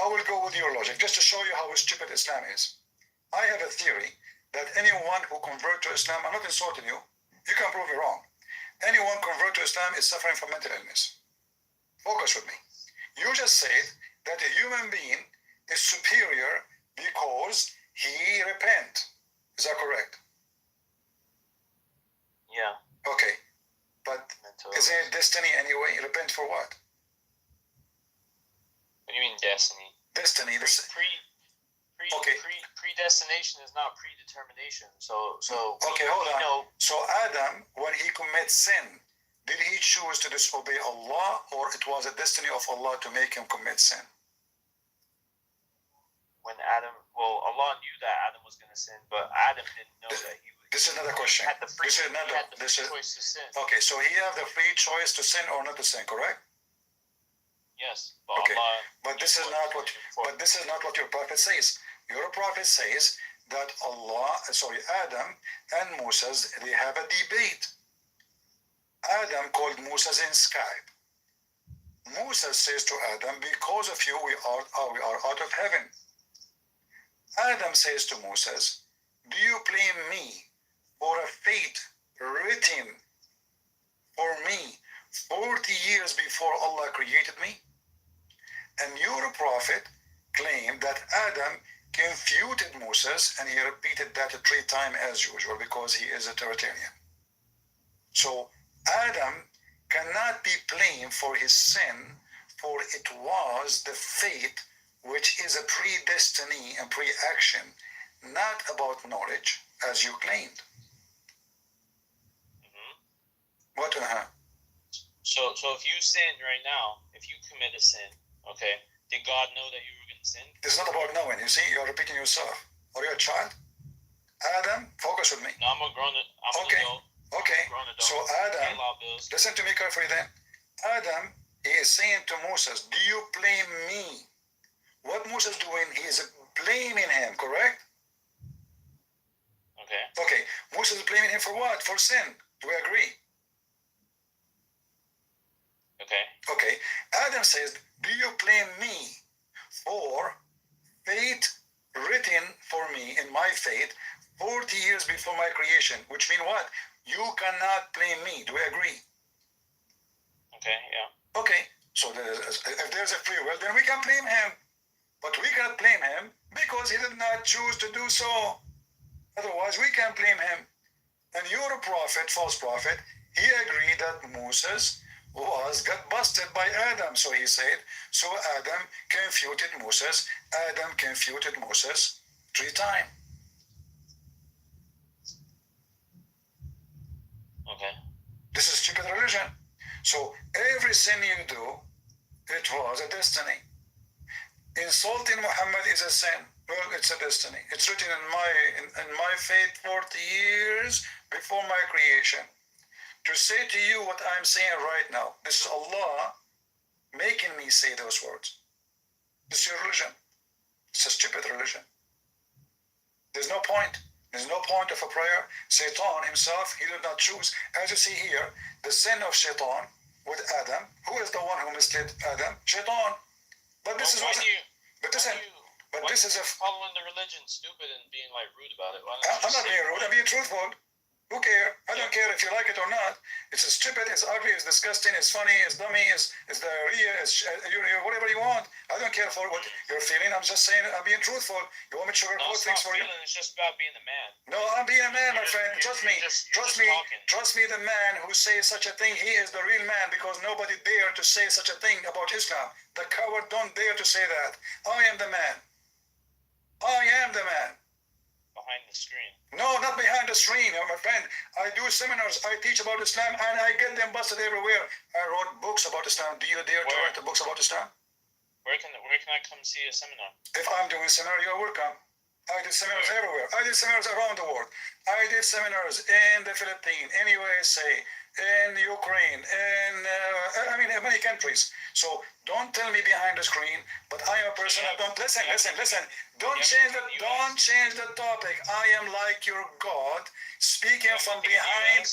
I will go with your logic just to show you how stupid Islam is. I have a theory that anyone who converts to Islam, I'm not insulting you, you can prove me wrong. Anyone convert to Islam is suffering from mental illness. Focus with me. You just said that a human being is superior because he repent. Is that correct? Yeah. Okay. But isn't it destiny anyway? Repent for what? What do you mean destiny? Destiny. Predestination is not predetermination. So okay, hold on. So Adam, when he commits sin, did he choose to disobey Allah, or it was a destiny of Allah to make him commit sin? When Allah knew that Adam was going to sin, but Adam didn't know that he would. This is another question. He had the free choice to sin. Okay, so he had the free choice to sin or not to sin, correct? Yes, but okay. Allah. But this is not what. But this is not what your prophet says. Your prophet says that Adam and Moses, they have a debate. Adam called Moses in Skype. Moses says to Adam, because of you we are out of heaven. Adam says to Moses, do you blame me for a fate written for me 40 years before Allah created me? And your prophet claimed that Adam confuted Moses, and he repeated that 3 times as usual because he is a Trinitarian. So Adam cannot be blamed for his sin, for it was the fate which is a predestiny and pre-action, not about knowledge, as you claimed. Mm-hmm. What? So if you sin right now, if you commit a sin, okay, did God know that you were going to sin? It's not about knowing. You see, you're repeating yourself. Are you a child? Adam, focus with me. No, I'm a grown adult. Okay. So Adam, listen to me carefully then. Adam, he is saying to Moses, do you blame me? What Moses doing, he is blaming him, correct? Okay. Okay, Moses is blaming him for what? For sin. Do we agree? Okay. Okay, Adam says, do you blame me for fate written for me in my fate 40 years before my creation? Which means what? You cannot blame me. Do we agree? Okay, yeah. Okay, so if there's a free will, then we can blame him. But we cannot blame him because he did not choose to do so. Otherwise, we can blame him. And your prophet, false prophet, he agreed that Moses got busted by Adam. So he said, so Adam confuted Moses. Adam confuted Moses 3 times. Okay. This is stupid religion. So every sin you do, it was a destiny. Insulting Muhammad is a sin. Well, it's a destiny. It's written in my fate 40 years before my creation. To say to you what I'm saying right now, this is Allah making me say those words. This is your religion. It's a stupid religion. There's no point. There's no point of a prayer. Satan himself, he did not choose. As you see here, the sin of Shaitan with Adam. Who is the one who misled Adam? Shaitan. But this is what. But listen. But this is a. Following the religion, stupid, and being like rude about it. I'm not being rude. I'm being truthful. Who care? I don't care if you like it or not. It's stupid, it's ugly, it's disgusting, it's funny, it's dummy, it's diarrhea, it's whatever you want. I don't care for what you're feeling. I'm just saying, I'm being truthful. You want me to sugarcoat things for you? It's just about being a man. No, I'm being a man, my friend. Trust me. Trust me. The man who says such a thing, he is the real man, because nobody dare to say such a thing about Islam. The coward don't dare to say that. I am the man. I am the man. Behind the screen. No, not behind the screen, my friend. I do seminars, I teach about Islam, and I get them busted everywhere. I wrote books about Islam. Do you dare to write the books about Islam? Where can I come see a seminar? If I'm doing seminar, you're welcome. I did seminars everywhere. I did seminars around the world. I did seminars in the Philippines, in USA, in Ukraine, in many countries. So don't tell me behind the screen. But I am a person. Don't listen. Don't change the topic. I am like your God, speaking from behind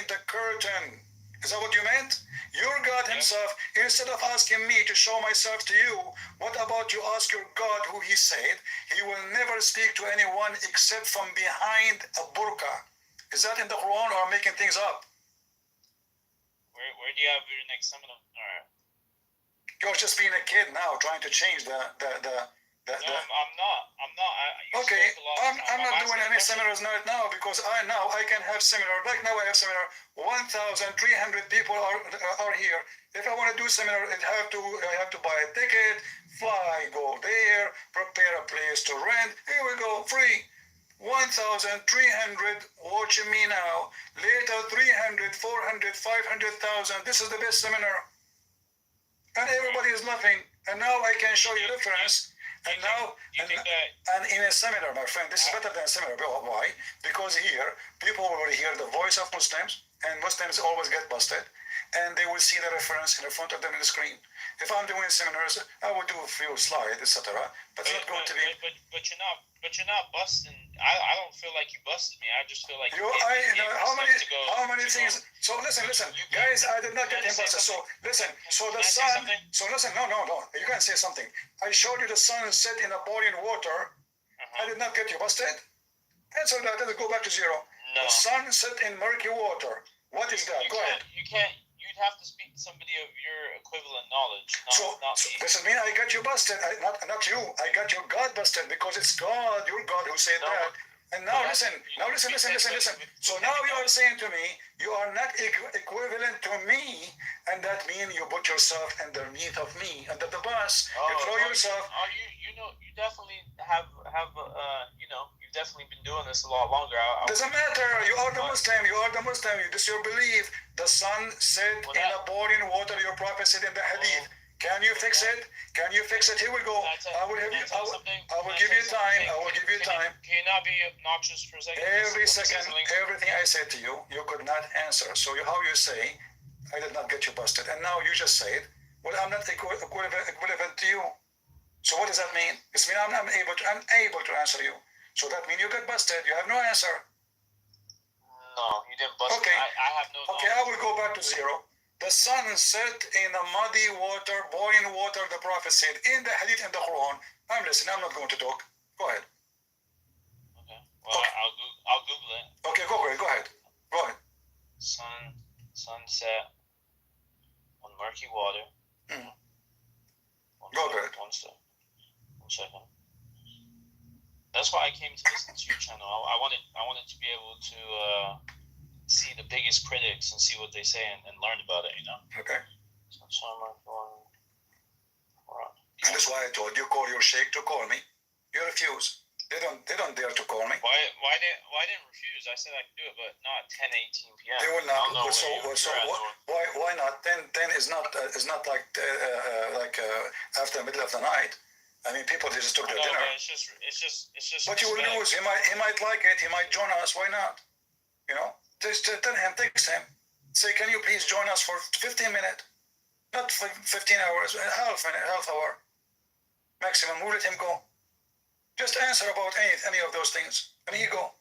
the curtain. Is that what you meant? Your God himself, instead of asking me to show myself to you, what about you ask your God who he said he will never speak to anyone except from behind a burqa? Is that in the Quran or making things up? Where do you have your next seminar? You're just being a kid now, trying to change the No, I'm not. Okay, I'm not doing any seminars right now, because I can have seminar. Right now I have seminar. 1,300 people are here. If I want to do seminar, I have to buy a ticket, fly, go there, prepare a place to rent. Here we go, free. 1,300 watching me now. Later 300, 400, 500,000. This is the best seminar. And everybody is laughing. And now I can show you reference. And now, and in a seminar, my friend, this is better than a seminar. Why? Because here, people will hear the voice of Muslims, and Muslims always get busted, and they will see the reference in front of them in the screen. If I'm doing seminars, I will do a few slides, etc. But it's not going to be. But you're not busting. I don't feel like you busted me. I just feel like how many things? So listen, guys. I did not get him busted. So listen. So the sun. So listen. No. You can't say something. I showed you the sun set in a boiling water. I did not get you busted. Answer that. Let's go back to zero. No. The sun set in murky water. What is that? Go ahead. You can't. You'd have to speak to somebody of your equivalent knowledge. Not me. Doesn't mean I got you busted. Not you. I got your God busted, because it's God, your God, who said that. And now listen. So now you are saying to me, you are not equivalent to me, and that means you put yourself underneath of me, under the bus. You throw yourself. You definitely have you've definitely been doing this a lot longer. Doesn't matter. You are the Muslim. This is your belief. The sun set in a boiling water. Your prophet said in the hadith. Can you fix it? Here we go. I will give you time. Can you not be obnoxious for a second? Every second, everything I said to you, you could not answer. So how you say, I did not get you busted, and now you just say it. Well, I'm not equivalent to you. So what does that mean? It means I'm unable to answer you. So that means you got busted. You have no answer. No, you didn't bust. Okay. I have no. Okay, I will go back to zero. The sun set in a muddy water, boiling water, the Prophet said, in the hadith and the Quran. I'm listening, I'm not going to talk. Go ahead. Okay. Well, okay. I'll Google it. Okay, go ahead. Go ahead. Sunset on murky water. Mm. Go ahead. One second. That's why I came to listen to your channel. I wanted to be able to see the biggest critics and see what they say and learn about it, Okay. And that's why I told you, call your sheikh to call me. You refuse. They don't dare to call me. Why didn't refuse? I said I could do it, but not 10, 18 p.m. They will not. So why not? 10 is not like after the middle of the night. I mean, people they just took their No, dinner. but it's just. But you will respect. lose. He might like it. He might join us. Why not? You know, just tell him, text him, say, can you please join us for 15 minutes, not for 15 hours, half hour maximum. We'll let him go. Just answer about any of those things, and he go.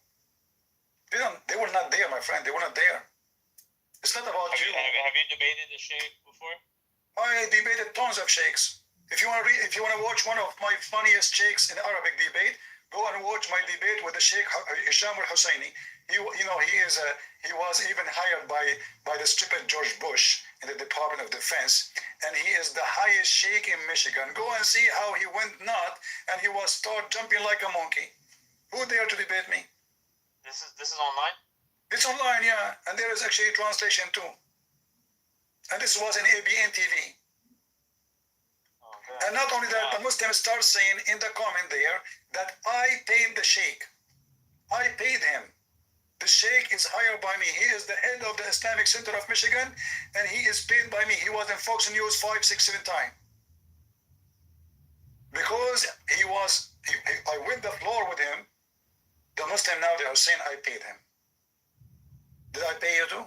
They were not there, my friend. They were not there. It's not about Have you. you debated the sheikh before? I debated tons of sheikhs. If you want to watch one of my funniest sheikhs in Arabic debate, go and watch my debate with the Sheikh Hisham al-Husseini. He was even hired by the stupid George Bush in the Department of Defense, and he is the highest sheikh in Michigan. Go and see how he went nut, and he was start jumping like a monkey. Who dare to debate me? This is online. It's online, yeah, and there is actually a translation too. And this was in ABN TV. Okay. And not only that, the Muslims start saying in the comment there that I paid the sheikh. I paid him. The sheikh is hired by me. He is the head of the Islamic Center of Michigan, and he is paid by me. He was in Fox News 5, 6, 7 times. Because I went the floor with him. The Muslim now, they are saying I paid him. Did I pay you too?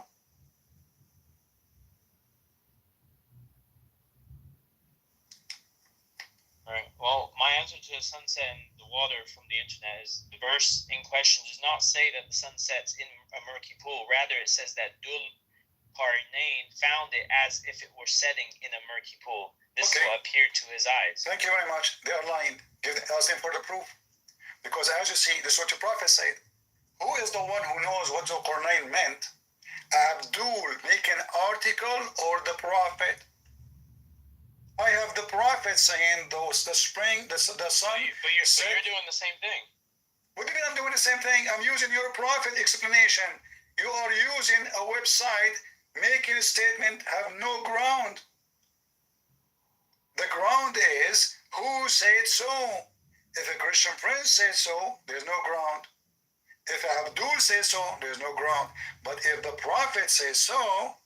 Right. Well, my answer to the sunset and the water from the internet is the verse in question does not say that the sun sets in a murky pool. Rather, it says that Dhul Qarnayn found it as if it were setting in a murky pool. This Okay. will appear to his eyes. Thank you very much. They are lying. Ask them for the proof. Because as you see, this is what your prophet said. Who is the one who knows what Zulqarnain meant? Abdul make an article or the prophet? I have the prophet saying the spring, the sun. But you're doing the same thing. What do you mean I'm doing the same thing? I'm using your prophet explanation. You are using a website, making a statement, have no ground. The ground is who said so. If a Christian prince says so, there's no ground. If Abdul says so, there's no ground. But if the prophet says so,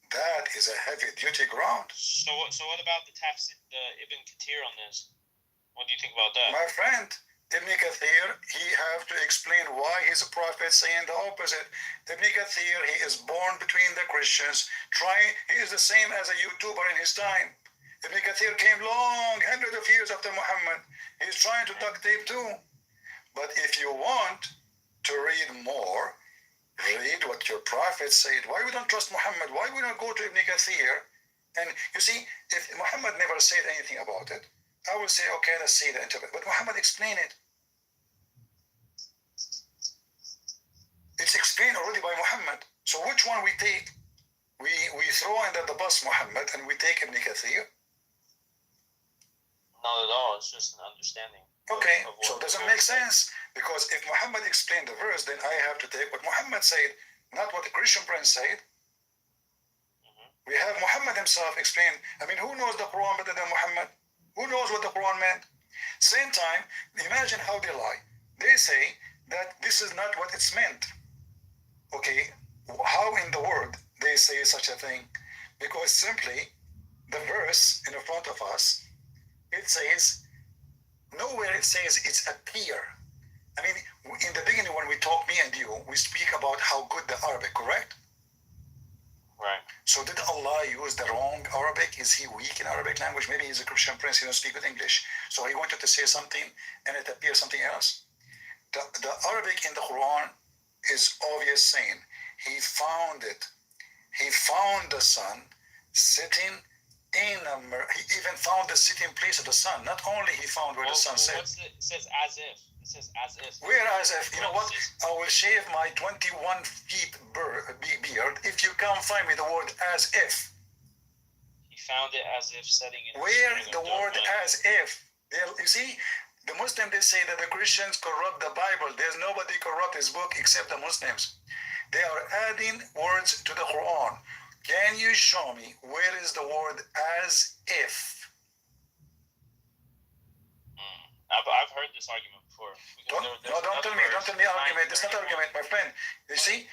that is a heavy duty ground. So what about the Ibn Kathir on this? What do you think about that? My friend, Ibn Kathir, he have to explain why he's a prophet saying the opposite. Ibn Kathir, he is born between the Christians. He is the same as a YouTuber in his time. Ibn Kathir came long, hundreds of years after Muhammad. He's trying to duct tape too. But if you want to read more, read what your prophet said. Why we don't trust Muhammad? Why we don't go to Ibn Kathir? And you see, if Muhammad never said anything about it, I will say, okay, let's see the interpret. But Muhammad explained it. It's explained already by Muhammad. So which one we take? We throw under the bus Muhammad and we take Ibn Kathir? Not at all. It's just an understanding. Okay, so it doesn't make sense. Because if Muhammad explained the verse, then I have to take what Muhammad said, not what the Christian prince said. We have Muhammad himself explain. I mean, who knows the Quran better than Muhammad? Who knows what the Quran meant? Same time, imagine how they lie. They say that this is not what it's meant. Okay, how in the world they say such a thing? Because simply, the verse in front of us, it says, nowhere it says it's appear. I mean, in the beginning when we talk, me and you, we speak about how good the Arabic, correct? Right. So did Allah use the wrong Arabic? Is he weak in Arabic language? Maybe he's a Christian prince, he don't speak good English. So he wanted to say something and it appears something else. The Arabic in the Quran is obvious saying, he found it. He found the sun sitting in he even found the sitting place of the sun. Not only he found where the sun set. It says as if. It says as if. Whereas if, you know what, I will shave my 21 feet beard if you come find me the word as if. He found it as if setting in. Where the word as if? You see, the Muslims, they say that the Christians corrupt the Bible. There's nobody corrupt his book except the Muslims. They are adding words to the Quran. Can you show me where is the word as if? I've heard this argument before. Don't tell me argument. It's not argument, my friend. You see,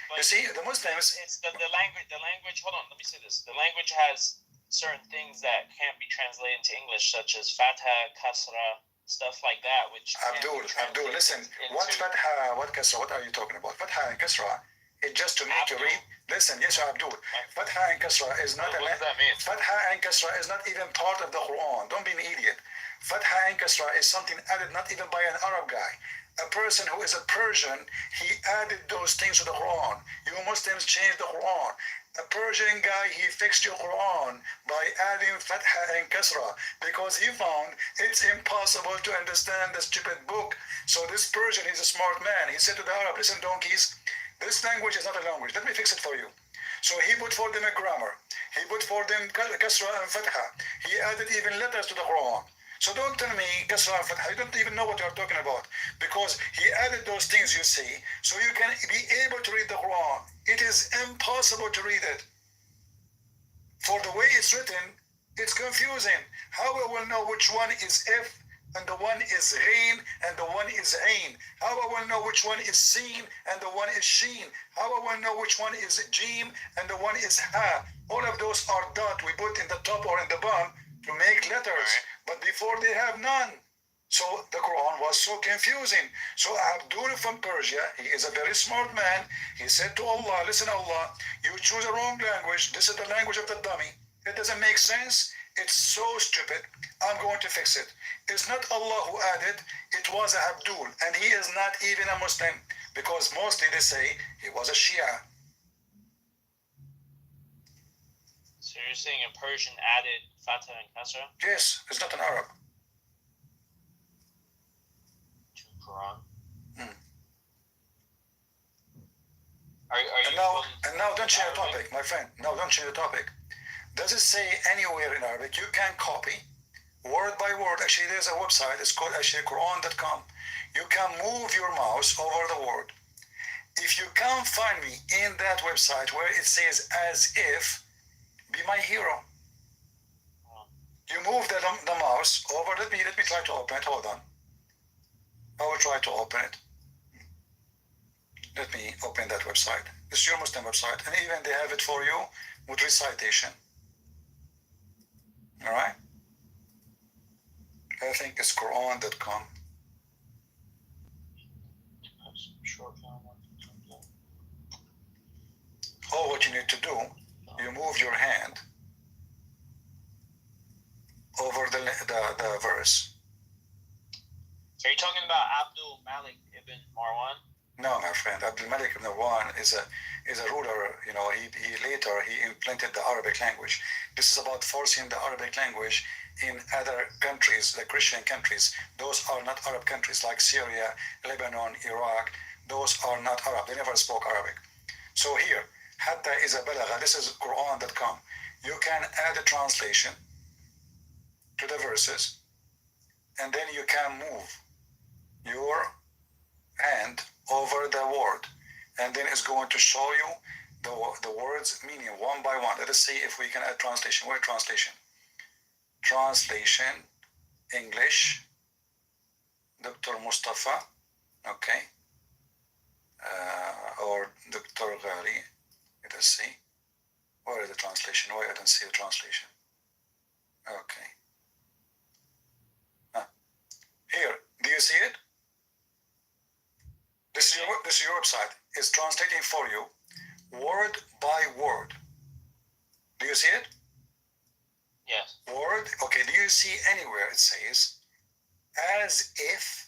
the Muslims. It's the language. The language. Hold on, let me say this. The language has certain things that can't be translated into English, such as fatha, kasra, stuff like that, which Abdul, listen. What fatha, what kasra? What are you talking about? Fatha and kasra. It's just to make you read. Listen, yes, Abdul. Fatha and kasra is not What does that mean? Fatha and kasra is not even part of the Quran. Don't be an idiot. Fatha and kasra is something added not even by an Arab guy. A person who is a Persian, he added those things to the Quran. You Muslims changed the Quran. A Persian guy, he fixed your Quran by adding Fatha and Kasra because he found it's impossible to understand the stupid book. So this Persian, he's a smart man. He said to the Arab, listen, donkeys, this language is not a language. Let me fix it for you. So he put for them a grammar. He put for them Kasra and Fatha. He added even letters to the Quran. So don't tell me Kasra and Fatha. You don't even know what you're talking about because he added those things you see so you can be able to read the Quran. It is impossible to read it. For the way it's written, it's confusing. How I will know which one is if and the one is ghain and the one is ain? How I will know which one is seen and the one is sheen? How I will know which one is jim and the one is ha? All of those are dot we put in the top or in the bottom to make letters, but before they have none. So the Quran was so confusing. So Abdul from Persia, he is a very smart man. He said to Allah, listen Allah, you choose a wrong language. This is the language of the dummy. It doesn't make sense. It's so stupid. I'm going to fix it. It's not Allah who added, it was Abdul. And he is not even a Muslim because mostly they say he was a Shia. So you're saying a Persian added Fatha and Kasra Yes, it's not an Arab. to Quran? Hmm. Are you And now don't change the topic, my friend. No, don't change the topic. Does it say anywhere in Arabic you can copy word by word? Actually, there's a website. It's called actually Quran.com. You can move your mouse over the word. If you can't find me in that website where it says as if, be my hero. You move the mouse over. Let me try to open it. Hold on. I will try to open it. Let me open that website. This is your Muslim website, and even they have it for you with recitation. All right. I think it's Quran.com. Oh, what you need to do, you move your hand over the verse. So are you talking about Abdul Malik ibn Marwan? No, my friend. Abdul Malik ibn Marwan is a ruler. You know, he later implanted the Arabic language. This is about forcing the Arabic language in other countries, the Christian countries. Those are not Arab countries like Syria, Lebanon, Iraq. Those are not Arab. They never spoke Arabic. So here, Hatta is a balagha. This is Quran.com. You can add a translation to the verses, and then you can move your hand over the word, and then it's going to show you the words meaning one by one. Let us see if we can add translation. Where translation? Translation, English, Dr. Mustafa, okay, or Dr. Ghali. Let us see. Where is the translation? Why I don't see the translation? Okay. Here, do you see it? This is your website. It's translating for you, word by word. Do you see it? Yes. Word. Okay. Do you see anywhere it says, as if?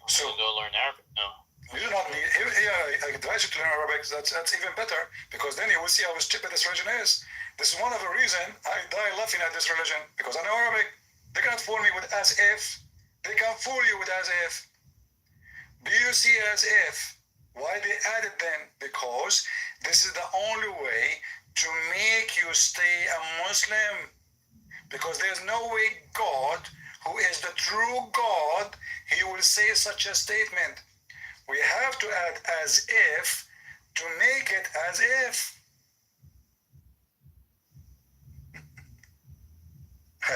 So go learn Arabic. No. You do not need. I advise you to learn Arabic. That's even better because then you will see how stupid this religion is. This is one of the reasons I die laughing at this religion because I know Arabic. They cannot fool me with as if. They can fool you with as if. Do you see as if? Why they added them? Because this is the only way to make you stay a Muslim. Because there's no way God, who is the true God, he will say such a statement. We have to add as if to make it as if.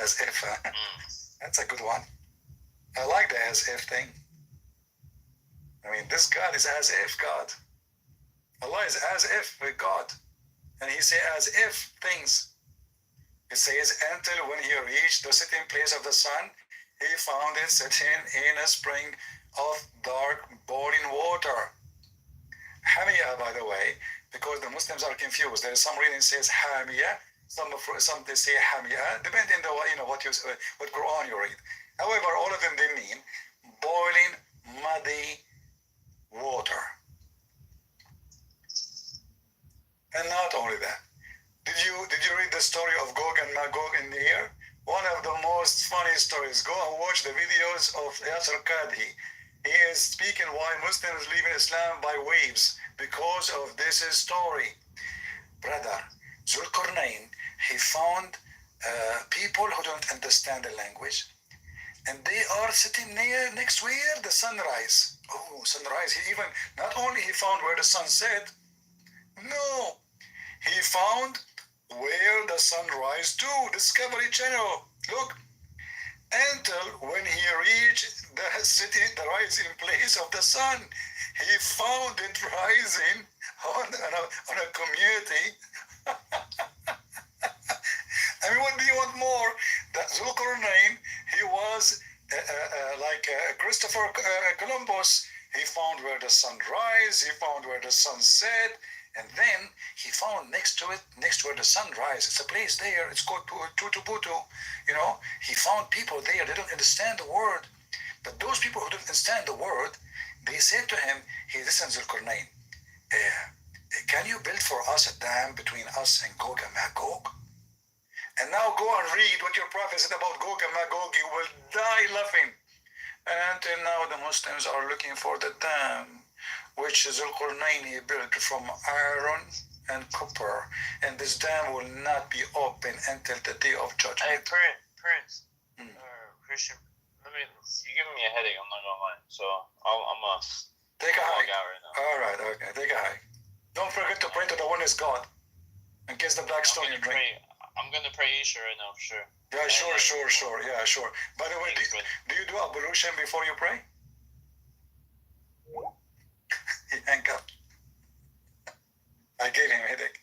As if, huh? That's a good one. I like the as if thing. I mean, this God is as if God. Allah is as if with God. And he say as if things. It says, until when he reached the sitting place of the sun, he found it sitting in a spring of dark boiling water. Hamiyah, by the way, because the Muslims are confused. There is some reading says Hamiyah, some they say Hamiyah, depending on what Quran you read. However, all of them they mean boiling, muddy water. And not only that. Did you read the story of Gog and Magog in here? One of the most funny stories. Go and watch the videos of Yasser Qadhi. He is speaking why Muslims leave Islam by waves because of this story. Brother, Zulqarnain, he found people who don't understand the language, and they are sitting next where the sunrise. Oh, sunrise. He even, not only he found where the sun set, no, he found where the sun rise to, Discovery Channel. Look, until when he reached the city, the rising place of the sun, he found it rising on a community. I mean, what do you want more? That Zulqarnain, he was like Christopher Columbus. He found where the sun rise, he found where the sun set, and then he found next to it, next to where the sun rises, it's a place there, it's called Tutubutu. You know, he found people there, they don't understand the word. But those people who don't understand the word, they said to him, hey, listen, Zulqarnain, can you build for us a dam between us and Gog and Magog? And now go and read what your prophet said about Gog and Magog. You will die laughing. And until now, the Muslims are looking for the dam, which Zulqarnain he built from iron and copper. And this dam will not be open until the day of judgment. Hey, Prince, Christian, you're giving me a headache, I'm not gonna lie. So I'm gonna take a hike. Out right now. All right, okay, take a hike. Don't forget to pray to the one is God. And kiss the black stone you drink. I'm gonna pray Isha right now for sure. Yeah, sure. Yeah, sure. By the way, do you do ablution before you pray? He hung up. I gave him a headache.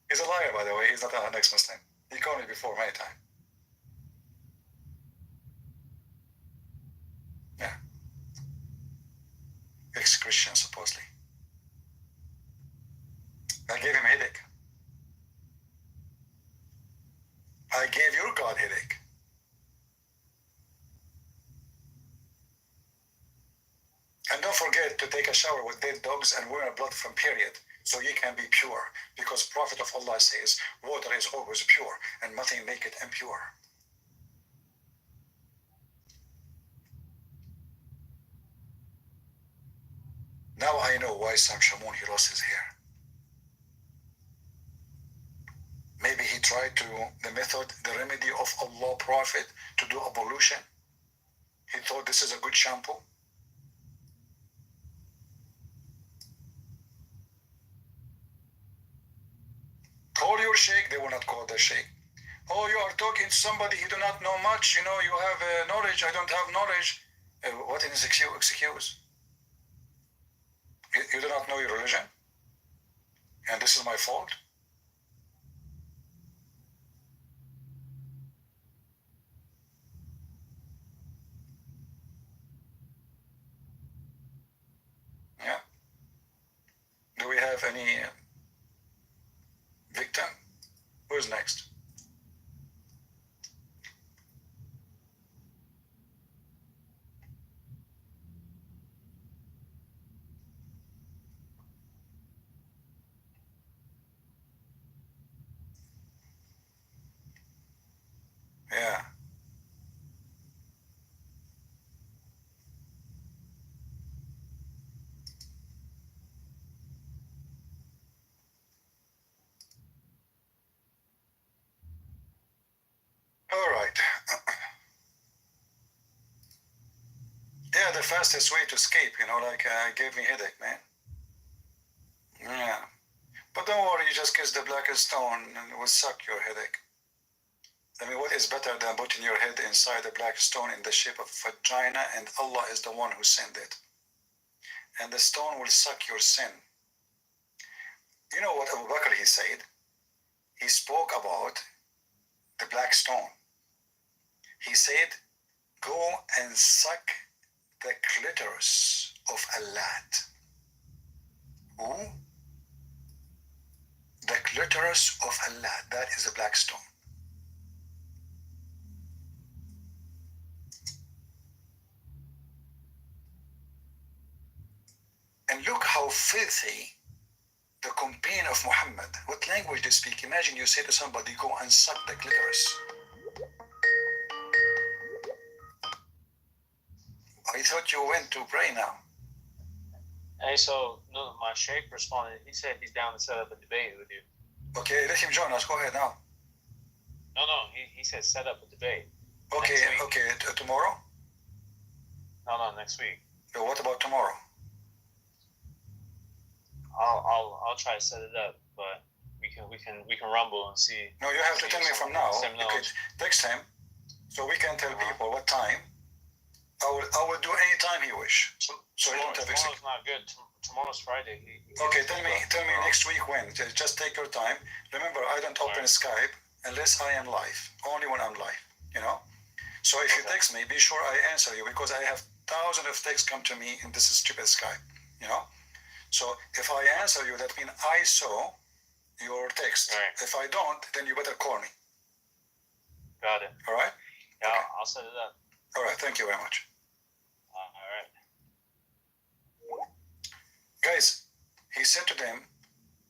He's a liar, by the way. He's not an ex-Muslim. He called me before many times. Yeah. Ex-Christian, supposedly. I gave him a headache. I gave your God headache. And don't forget to take a shower with dead dogs and wear blood from period, so you can be pure. Because Prophet of Allah says, water is always pure, and nothing make it impure. Now I know why Sam Shamoun, he lost his hair. Maybe he tried the remedy of Allah Prophet to do ablution. He thought this is a good shampoo. Call your sheikh, they will not call the sheikh. Oh, you are talking to somebody, you do not know much, you know, you have knowledge, I don't have knowledge. What is excuse? You do not know your religion? And this is my fault? Yeah. Do we have any victim? Who's next? Yeah. All right. Yeah, the fastest way to escape, you know, like gave me headache, man. Yeah. But don't worry, you just kiss the black stone and it will suck your headache. I mean, what is better than putting your head inside the black stone in the shape of a vagina, and Allah is the one who sent it. And the stone will suck your sin. You know what Abu Bakr he said? He spoke about the black stone. He said, go and suck the clitoris of Allat. Who? The clitoris of Allat. That is the black stone. And look how filthy the companion of Muhammad, what language they speak. Imagine you say to somebody, go and suck the clitoris. I thought you went to pray now. Hey, so no, my sheikh responded. He said he's down to set up a debate with you. Okay, let him join us. Go ahead now. No, he said set up a debate. Okay, okay. Tomorrow? No, next week. So what about tomorrow? I'll try to set it up, but we can rumble and see. No, you have to tell me from now. Seminole. You could text him, so we can tell people what time. I will do any time he wish. So you don't have tomorrow's not good. Tomorrow's Friday. Okay, tell me next week when. Just take your time. Remember, I don't open Skype unless I am live. Only when I'm live. You know. So if you text me, be sure I answer you because I have thousands of texts come to me in this stupid Skype. You know. So if I answer you, that means I saw your text. Right. If I don't, then you better call me. Got it. All right. Yeah, Okay. I'll set it up. All right. Thank you very much. All right. Guys, he said to them,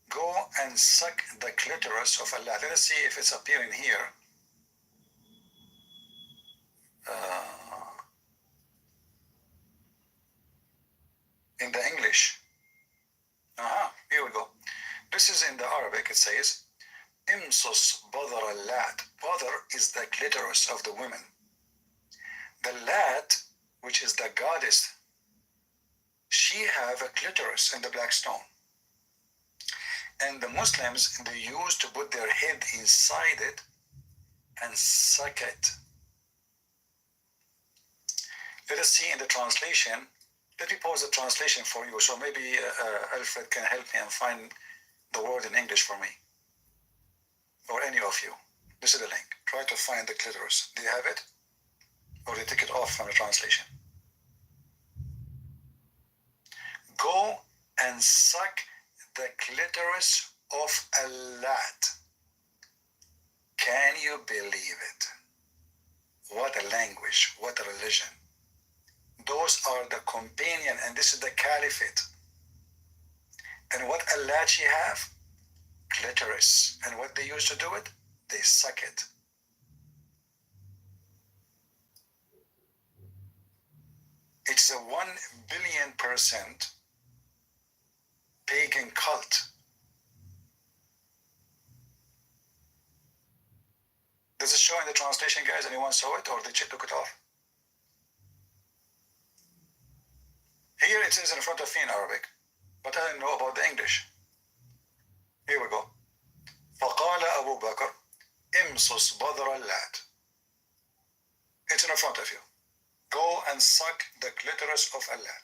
go and suck the clitoris of Allah. Let us see if it's appearing here. In the English. Here we go. This is in the Arabic. It says, Imsus badar al-lat. Badar is the clitoris of the women. The Lat, which is the goddess, she have a clitoris in the black stone. And the Muslims, they used to put their head inside it and suck it. Let us see in the translation. Let me pause the translation for you, so maybe Alfred can help me and find the word in English for me. Or any of you. This is the link. Try to find the clitoris. Do you have it? Or they take it off from the translation. Go and suck the clitoris of a Lat. Can you believe it? What a language, what a religion. Those are the companion, and this is the caliphate. And what a Lat she have? Clitoris. And what they used to do it? They suck it. It's a 1,000,000,000% pagan cult. Does it show in the translation, guys? Anyone saw it, or did you took it off? Here it is in front of me in Arabic, but I didn't know about the English. Here we go. فقال أبو بكر امصص بدر اللات. It's in front of you. Go and suck the clitoris of Allah.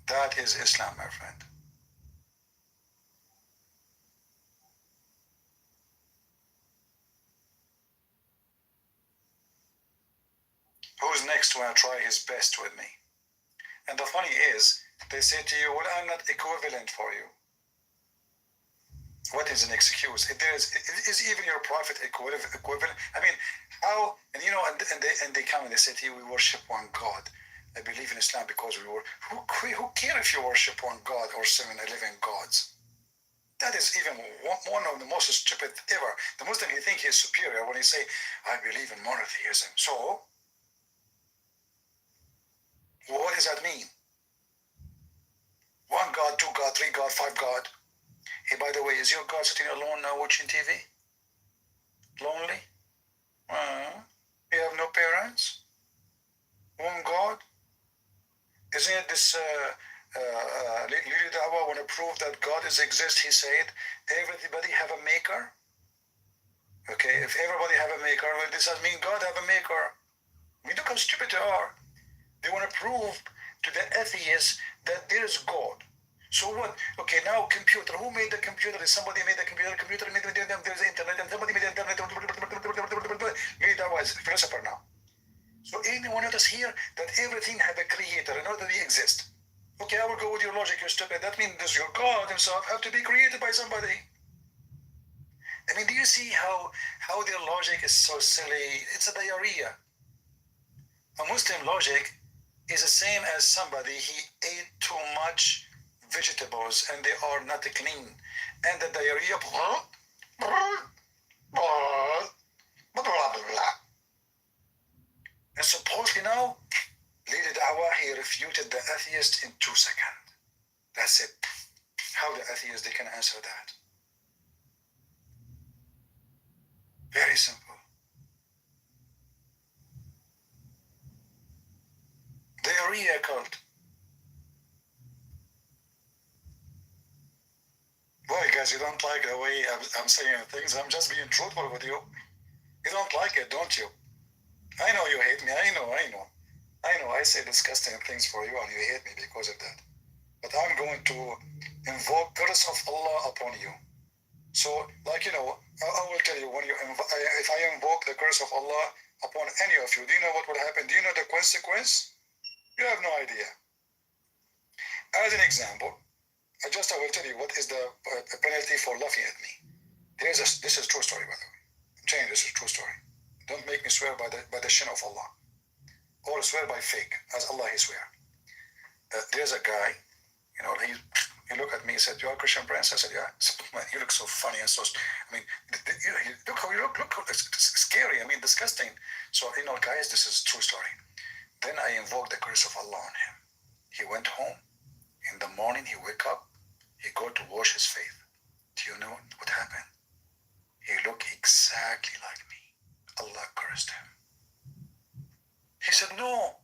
That is Islam, my friend. Who's next want to try his best with me? And the funny is, they say to you, well, I'm not equivalent for you. What is an excuse? Is even your prophet equivalent? I mean, how? And you know, and they come and they say to you, we worship one God. I believe in Islam because we were. Who care if you worship one God or 7-11 gods? That is even one of the most stupid ever. The Muslim, he think he is superior when he say, I believe in monotheism. So, what does that mean? 1 God, 2 God, 3 God, 5 God. Hey, by the way, is your God sitting alone now watching TV? Lonely? You have no parents? 1 God? Isn't it this Lili Dawa, when it proved that God exists, he said, everybody have a maker? Okay, if everybody have a maker, well, does that mean God have a maker? I mean, look how stupid they are. They want to prove to the atheists that there is God. So what? Okay, now computer. Who made the computer? Somebody made the computer. Computer made the internet. There's the internet, and somebody made the internet. Maybe that was philosopher now. So anyone of us here that everything have a creator in order to exist. Okay, I will go with your logic. You're stupid. That means your God himself have to be created by somebody. I mean, do you see how their logic is so silly? It's a diarrhea. A Muslim logic is the same as somebody he ate too much vegetables and they are not clean, and the diarrhea. And supposedly now, Lady Dawah, he refuted the atheist in 2 seconds. That's it. How the atheists, they can answer that? Very simple. Diarrhea cult. Why, guys, you don't like the way I'm saying things? I'm just being truthful with you. You don't like it, don't you? I know you hate me. I know. I say disgusting things for you and you hate me because of that. But I'm going to invoke curse of Allah upon you. So, like, I will tell you, if I invoke the curse of Allah upon any of you, do you know what will happen? Do you know the consequence? You have no idea. As an example, I will tell you what is the penalty for laughing at me. This is a true story, by the way. I'm telling you, this is a true story. Don't make me swear by the shin of Allah. Or swear by fake, as Allah he swear. There's a guy, he looked at me, he said, "You are Christian Prince?" I said, "Yeah." He said, "Man, you look so funny and so, look how you look, it's scary, disgusting." So, guys, this is a true story. Then I invoked the curse of Allah on him. He went home. In the morning, he wake up. He go to wash his face. Do you know what happened? He looked exactly like me. Allah cursed him. He said, no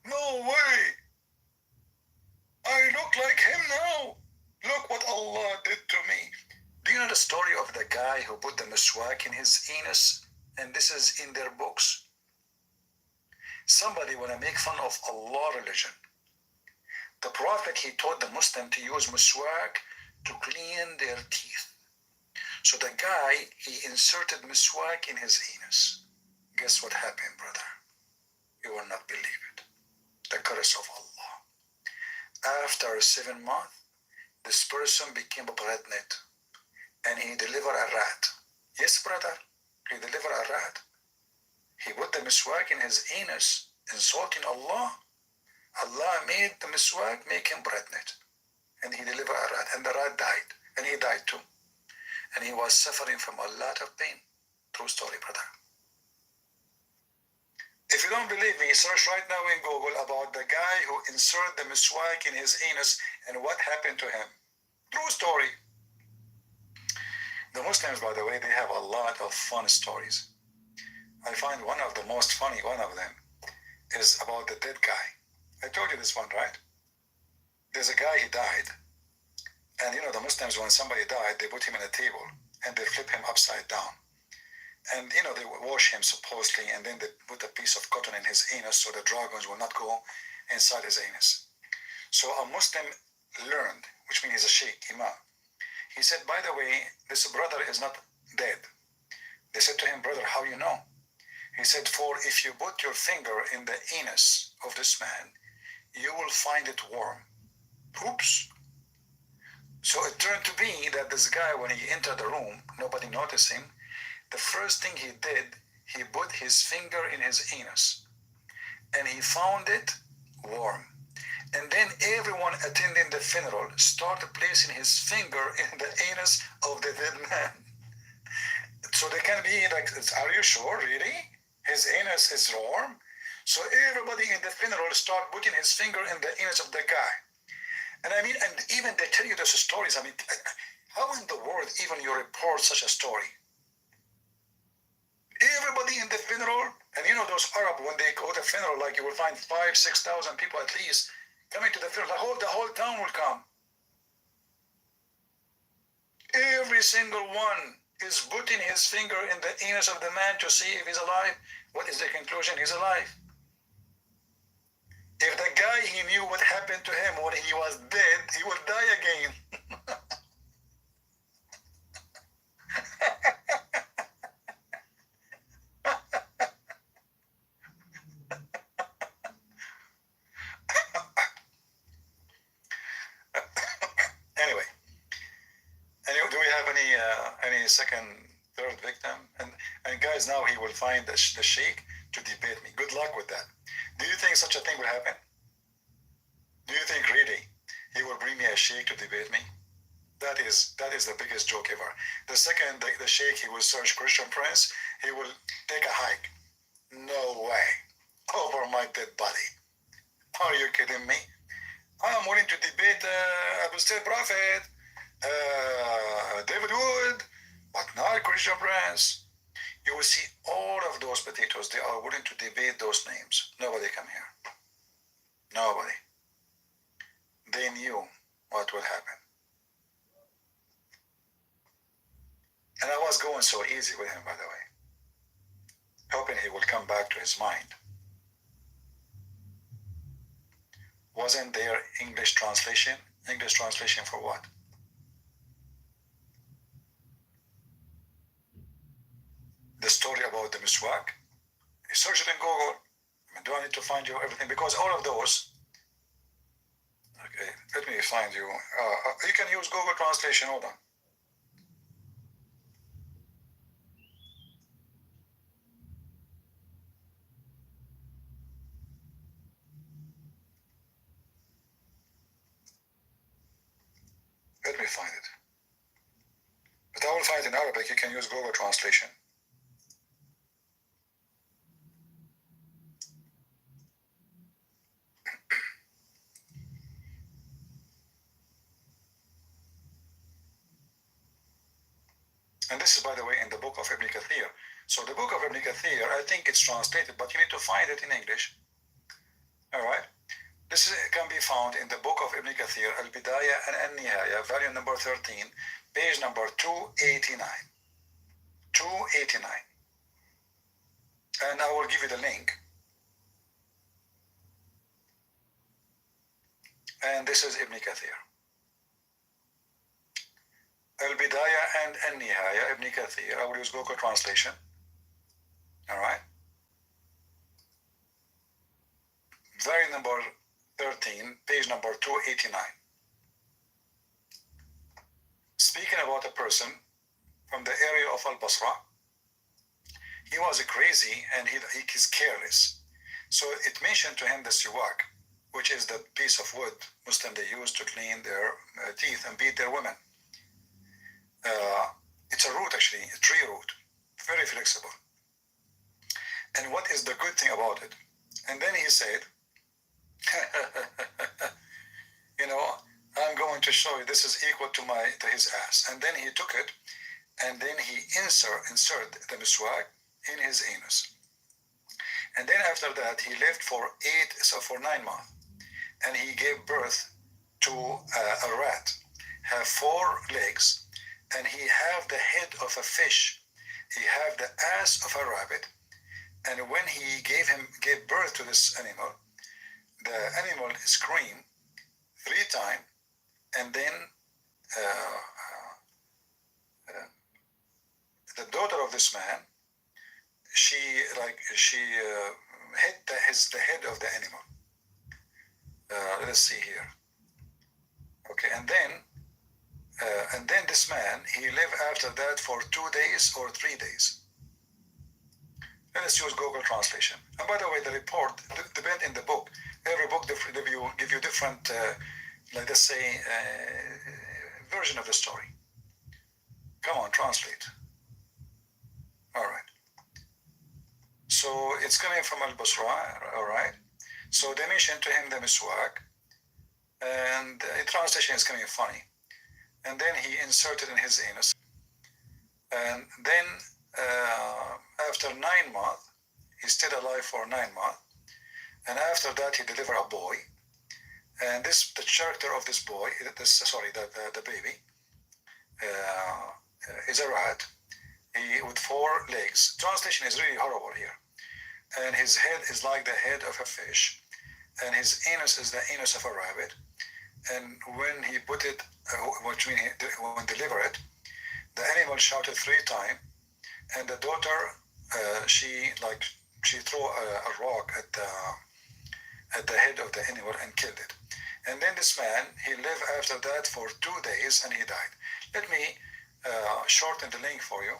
way. I look like him now. Look what Allah did to me. Do you know the story of the guy who put the miswak in his anus? And this is in their books. Somebody want to make fun of Allah religion. The Prophet, he taught the Muslim to use miswak to clean their teeth. So the guy, he inserted miswak in his anus. Guess what happened, brother? You will not believe it. The curse of Allah. After 7 months, this person became pregnant and he delivered a rat. Yes, brother, he delivered a rat. He put the miswak in his anus, insulting Allah. Allah made the miswak make him pregnant. And he delivered a rat, and the rat died, and he died too. And he was suffering from a lot of pain. True story, brother. If you don't believe me, search right now in Google about the guy who inserted the miswak in his anus and what happened to him. True story. The Muslims, by the way, they have a lot of fun stories. I find one of the most funny one of them is about the dead guy. I told you this one, right? There's a guy, he died. And the Muslims, when somebody died, they put him in a table and they flip him upside down. And, they wash him supposedly, and then they put a piece of cotton in his anus so the dragons will not go inside his anus. So a Muslim learned, which means he's a sheikh, imam. He said, by the way, this brother is not dead. They said to him, brother, how you know? He said, for if you put your finger in the anus of this man, you will find it warm. Oops. So it turned to be that this guy, when he entered the room, nobody noticed him. The first thing he did, he put his finger in his anus and he found it warm. And then everyone attending the funeral started placing his finger in the anus of the dead man. So they can be like, are you sure, really? His anus is warm? So everybody in the funeral start putting his finger in the anus of the guy. And even they tell you those stories. How in the world even you report such a story? Everybody in the funeral, and those Arab, when they go to the funeral, like you will find 5,000 to 6,000 people at least coming to the funeral. The whole town will come. Every single one is putting his finger in the anus of the man to see if he's alive. What is the conclusion? He's alive. If the guy, he knew what happened to him when he was dead, he would die again. Anyway, do we have any second, third victim? And guys, now he will find the sheikh to debate me. Good luck with that. Do you think such a thing will happen? Do you think really he will bring me a sheikh to debate me? That is the biggest joke ever. The second, the sheikh, he will search Christian Prince, he will take a hike. No way. Over my dead body. Are you kidding me? I'm willing to debate Abu State Prophet, David Wood, but not Christian Prince. You will see all of those potatoes, they are willing to debate those names. Nobody come here. Nobody. They knew what will happen. And I was going so easy with him, by the way, hoping he will come back to his mind. Wasn't there English translation? English translation for what? The story about the miswak? You search it in Google. I mean, do I need to find you everything? Because all of those, okay, let me find you. You can use Google Translation, hold on. Let me find it. But I will find it in Arabic. You can use Google Translation. And this is, by the way, in the book of Ibn Kathir. So the book of Ibn Kathir, I think it's translated, but you need to find it in English. All right. This can be found in the book of Ibn Kathir, Al-Bidayah and Al-Nihaya, volume number 13, page number 289. 289. And I will give you the link. And this is Ibn Kathir. Al-Bidayah and Al-Nihaya, Ibn Kathir. I will use Google Translation. All right. Volume number 13, page number 289. Speaking about a person from the area of Al-Basra, he was crazy and he's careless. So it mentioned to him the siwak, which is the piece of wood Muslim they use to clean their teeth and beat their women. It's a root, actually, a tree root, very flexible. And what is the good thing about it? And then he said, you know, I'm going to show you this is equal to his ass. And then he took it, and then he insert the miswak in his anus. And then after that, he lived for 9 months, and he gave birth to a rat, have 4 legs, and he have the head of a fish, he have the ass of a rabbit. And when he gave birth to this animal, the animal screamed 3 times, and then the daughter of this man, she hit the head of the animal. Let us see here. Okay, and then this man, he lived after that for 2 days or 3 days. Let us use Google Translation. And by the way, the report depends in the book. Every book give you different, let us say, version of the story. Come on, translate. All right. So it's coming from Al-Basra, all right? So they mentioned to him the miswak, and the translation is coming funny. And then he inserted in his anus. And then after 9 months, he stayed alive for 9 months. And after that, he delivered a boy. And the character of this boy, the baby, is a rat. He with 4 legs. Translation is really horrible here. and his head is like the head of a fish, and his anus is the anus of a rabbit. And when he put it, which means when deliver it, the animal shouted 3 times, and the daughter, she threw a rock at the head of the animal and killed it. And then this man, he lived after that for 2 days and he died. Let me shorten the link for you.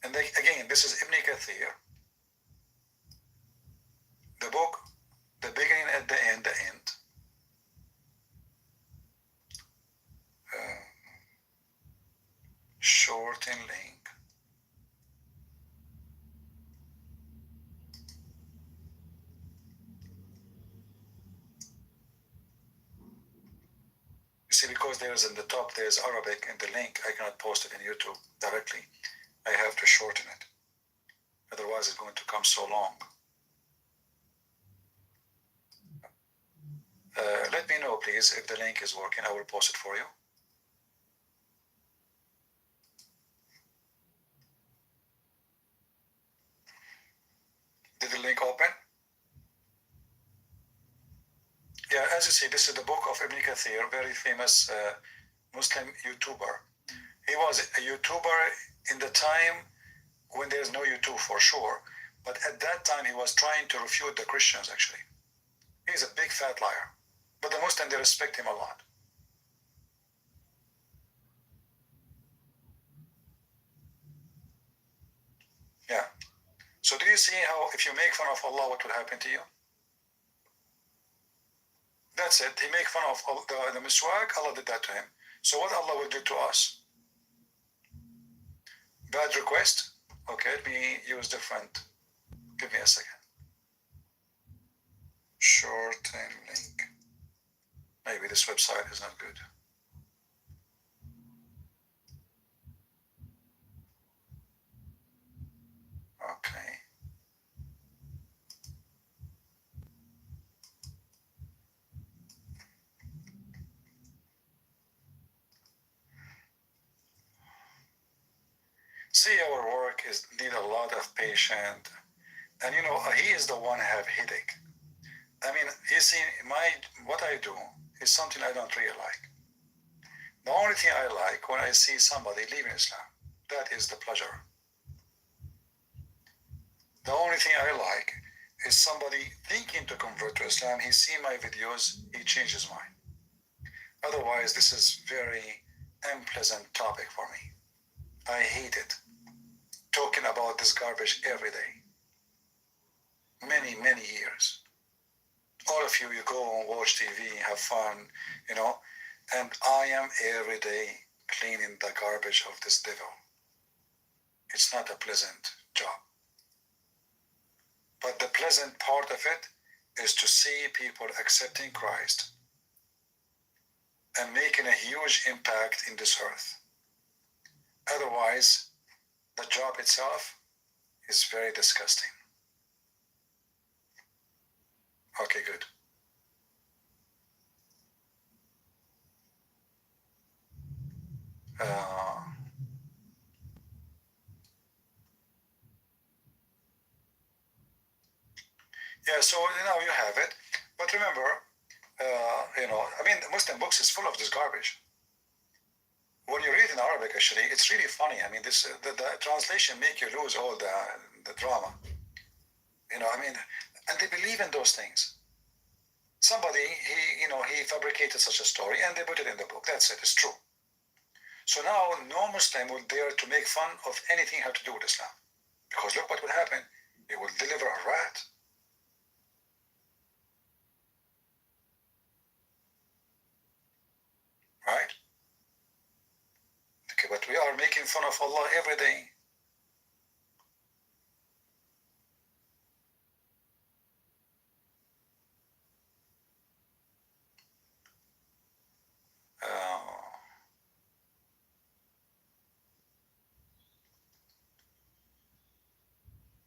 And again, this is Ibn Kathir. The book, the beginning at the end, shorten link. You see, because there's in the top, there's Arabic in the link, I cannot post it in YouTube directly. I have to shorten it. Otherwise, it's going to come so long. Let me know, please, if the link is working. I will post it for you. Did the link open? Yeah, as you see, this is the book of Ibn Kathir, very famous Muslim YouTuber. He was a YouTuber in the time when there's no YouTube for sure, but at that time he was trying to refute the Christians, actually. He's a big fat liar, but the Muslims, they respect him a lot. Yeah. So do you see how if you make fun of Allah, what will happen to you? That's it. He make fun of the miswak, Allah did that to him. So what Allah will do to us? Bad request? Okay, let me use different. Give me a second. Shorten link. Maybe this website is not good. Okay. See, our work is need a lot of patience, and he is the one have headache. I mean, you see, what I do is something I don't really like. The only thing I like when I see somebody leaving Islam, that is the pleasure. The only thing I like is somebody thinking to convert to Islam. He see my videos, he changes his mind. Otherwise, this is very unpleasant topic for me. I hate it. Talking about this garbage every day. Many, many years. All of you go and watch TV, have fun, and I am every day cleaning the garbage of this devil. It's not a pleasant job. But the pleasant part of it is to see people accepting Christ and making a huge impact in this earth. Otherwise, the job itself is very disgusting. Okay, good. Yeah, so now you have it. But remember, the Muslim books is full of this garbage. When you read in Arabic, actually, it's really funny. I mean, the translation make you lose all the drama. And they believe in those things. Somebody, he fabricated such a story and they put it in the book. That's it. It's true. So now no Muslim will dare to make fun of anything have to do with Islam. Because look what will happen. He will deliver a rat. Right? Okay, but we are making fun of Allah every day.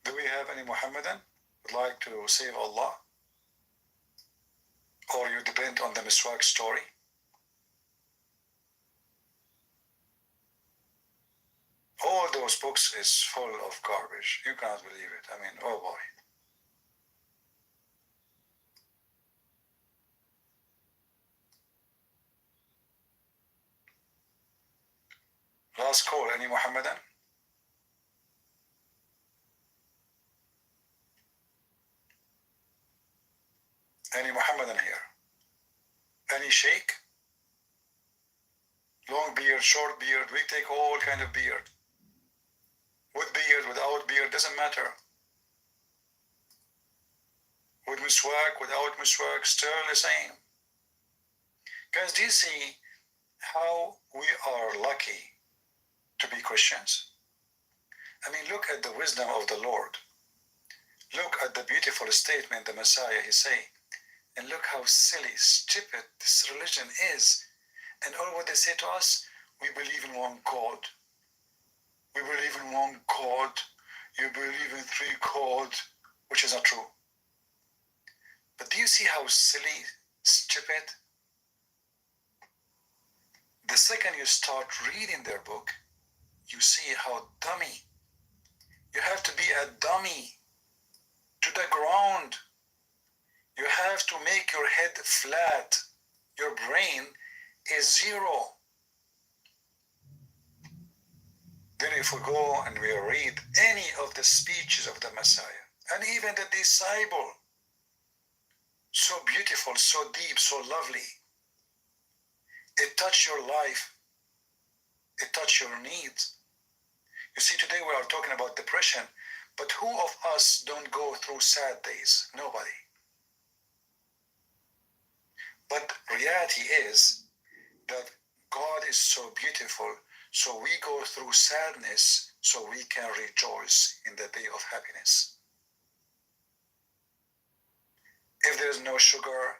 Do we have any Muhammadan would like to save Allah? Or you depend on the Miswak story? All those those books is full of garbage. You cannot believe it. I mean, oh boy. Last call, any Muhammadan? Any Muhammadan here? Any sheikh? Long beard, short beard, we take all kind of beard. With beard, without beard, doesn't matter. With miswak, without miswak, still the same. Guys, do you see how we are lucky to be Christians? I mean, look at the wisdom of the Lord. Look at the beautiful statement the Messiah he say. And look how silly, stupid this religion is. And all what they say to us, we believe in one God. We believe in one God. You believe in three gods, which is not true. But do you see how silly, stupid? The second you start reading their book, you see how dummy. You have to be a dummy to the ground. You have to make your head flat. Your brain is zero. Then if we go and we read any of the speeches of the Messiah, and even the disciple, so beautiful, so deep, so lovely, it touched your life, it touched your needs. You see, today we are talking about depression, but who of us don't go through sad days? Nobody. But reality is that God is so beautiful, so we go through sadness so we can rejoice in the day of happiness. If there's no sugar,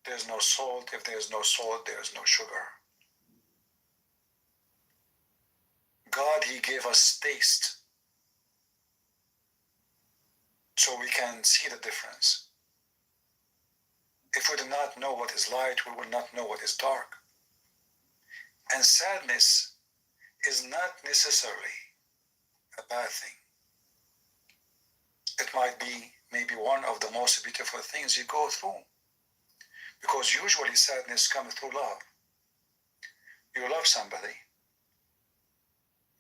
there's no salt. If there's no salt, there's no sugar. God, he gave us taste so we can see the difference. If we do not know what is light, we will not know what is dark. And sadness is not necessarily a bad thing. It might be maybe one of the most beautiful things you go through. Because usually sadness comes through love. You love somebody.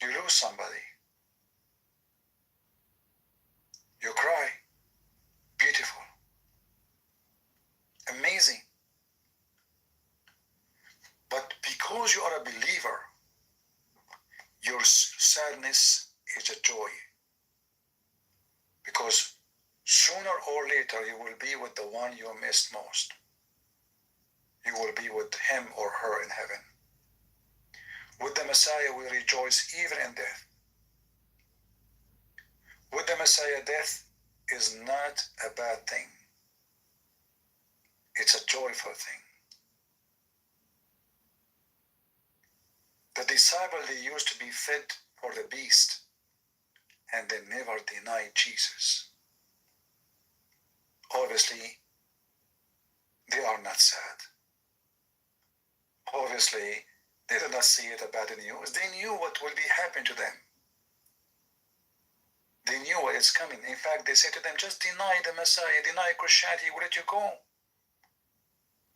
You lose somebody. You cry. Beautiful. Amazing. But because you are a believer, your sadness is a joy. Because sooner or later you will be with the one you missed most. You will be with him or her in heaven. With the Messiah we rejoice even in death. With the Messiah, death is not a bad thing. It's a joyful thing. The disciples, they used to be fed for the beast, and they never denied Jesus. Obviously, they are not sad. Obviously, they did not see it as bad news. They knew what will be happening to them. They knew what is coming. In fact, they said to them, just deny the Messiah, deny Christianity, we'll let you go.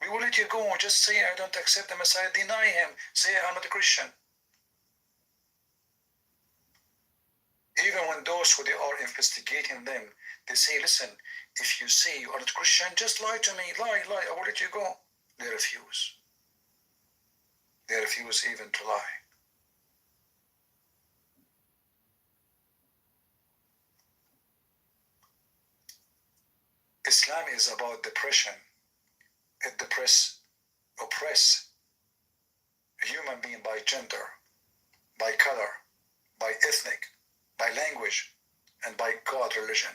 We will let you go. Just say, I don't accept the Messiah. Deny him. Say, I'm not a Christian. Even when those who they are investigating them, they say, listen, if you say you are not Christian, just lie to me. Lie, I will let you go. They refuse. They refuse even to lie. Islam is about depression. It oppress a human being by gender, by color, by ethnic, by language, and by God religion.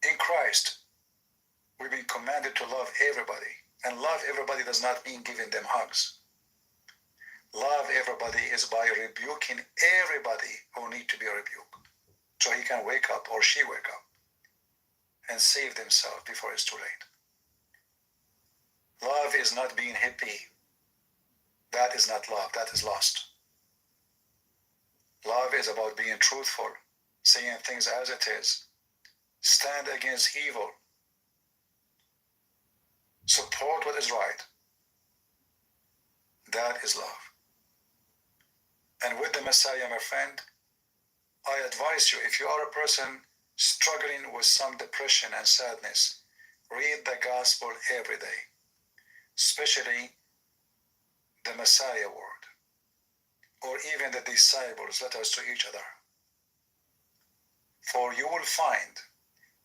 In Christ, we've been commanded to love everybody. And love everybody does not mean giving them hugs. Love everybody is by rebuking everybody who need to be rebuked. So he can wake up or she wake up and save themselves before it's too late. Love is not being hippie. That is not love. That is lust. Love is about being truthful, saying things as it is, stand against evil, support what is right. That is love. And with the Messiah, my friend, I advise you, if you are a person struggling with some depression and sadness, read the gospel every day, especially the Messiah word, or even the disciples' letters to each other. For you will find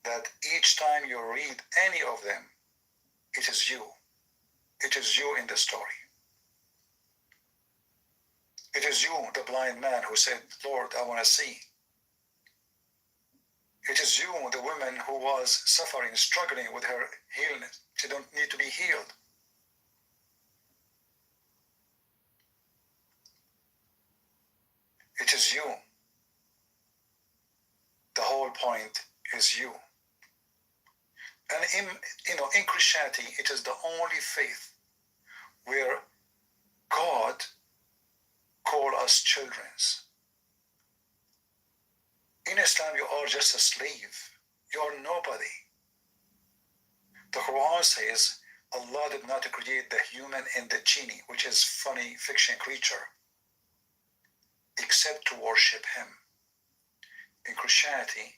that each time you read any of them, it is you. It is you in the story. It is you, the blind man who said, Lord, I want to see. It is you, the woman who was suffering, struggling with her illness. She don't need to be healed. It is you. The whole point is you. And in Christianity, it is the only faith where God call us children. In Islam, you are just a slave. You are nobody. The Quran says Allah did not create the human and the genie, which is funny fiction creature, except to worship him. In Christianity,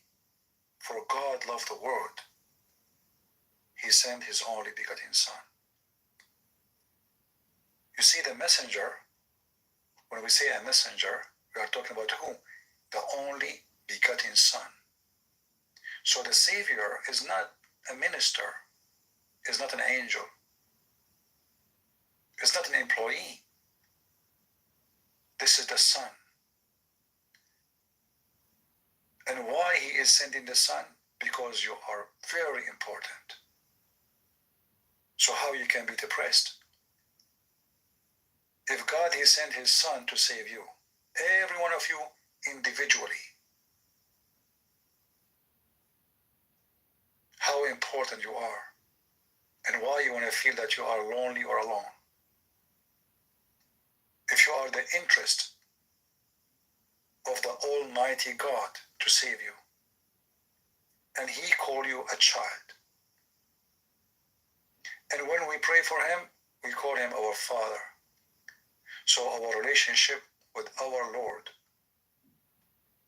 for God loved the world, he sent his only begotten Son. You see, the messenger, when we say a messenger, we are talking about who? The only begotten Son. So the Savior is not a minister, is not an angel, is not an employee. This is the Son. And why he is sending the Son? Because you are very important. So how you can be depressed? If God, he sent his Son to save you, every one of you individually, how important you are, and why you want to feel that you are lonely or alone. If you are the interest of the Almighty God to save you, and he called you a child. And when we pray for him, we call him our Father. So our relationship with our Lord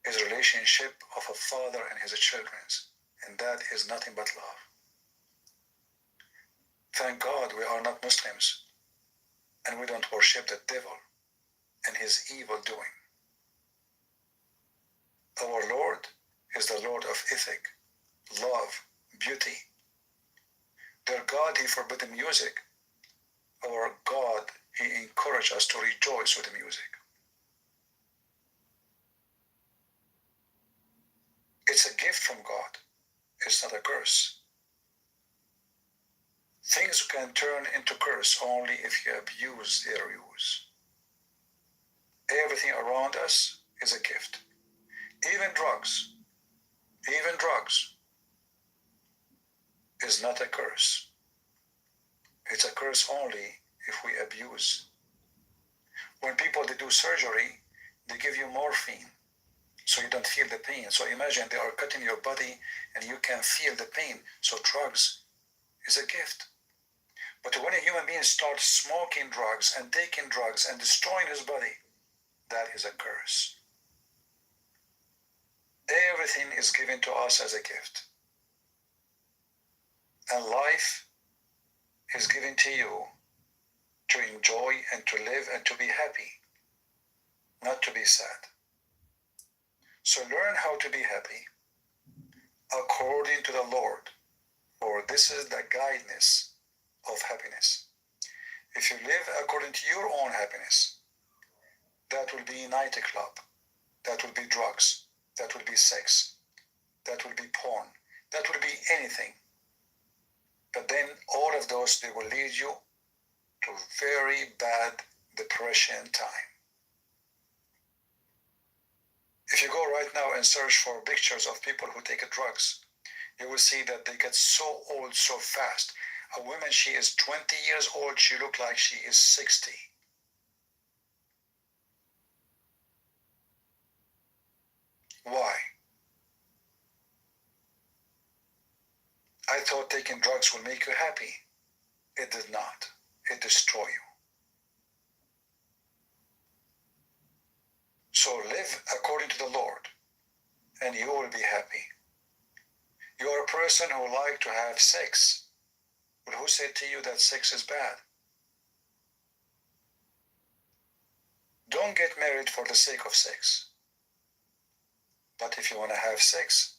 is a relationship of a father and his children, and that is nothing but love. Thank God we are not Muslims, and we don't worship the devil and his evil doing. Our Lord is the Lord of ethic, love, beauty. Their God, he forbid music. Our God, he encouraged us to rejoice with the music. It's a gift from God. It's not a curse. Things can turn into curse only if you abuse their use. Everything around us is a gift. Even drugs is not a curse. It's a curse only if we abuse. When people, they do surgery, they give you morphine so you don't feel the pain. So imagine they are cutting your body and you can feel the pain. So drugs is a gift. But when a human being starts smoking drugs and taking drugs and destroying his body, that is a curse. Everything is given to us as a gift. And life is given to you to enjoy and to live and to be happy, not to be sad. So learn how to be happy according to the Lord, for this is the guidance of happiness. If you live according to your own happiness, that will be nightclub, that will be drugs, that will be sex, that will be porn, that will be anything. But then all of those, they will lead you to very bad depression time. If you go right now and search for pictures of people who take drugs, you will see that they get so old so fast. A woman, she is 20 years old, she looks like she is 60. Why? I thought taking drugs will make you happy. It did not. It destroys you. So live according to the Lord, and you will be happy. You are a person who like to have sex. But who said to you that sex is bad? Don't get married for the sake of sex. But if you want to have sex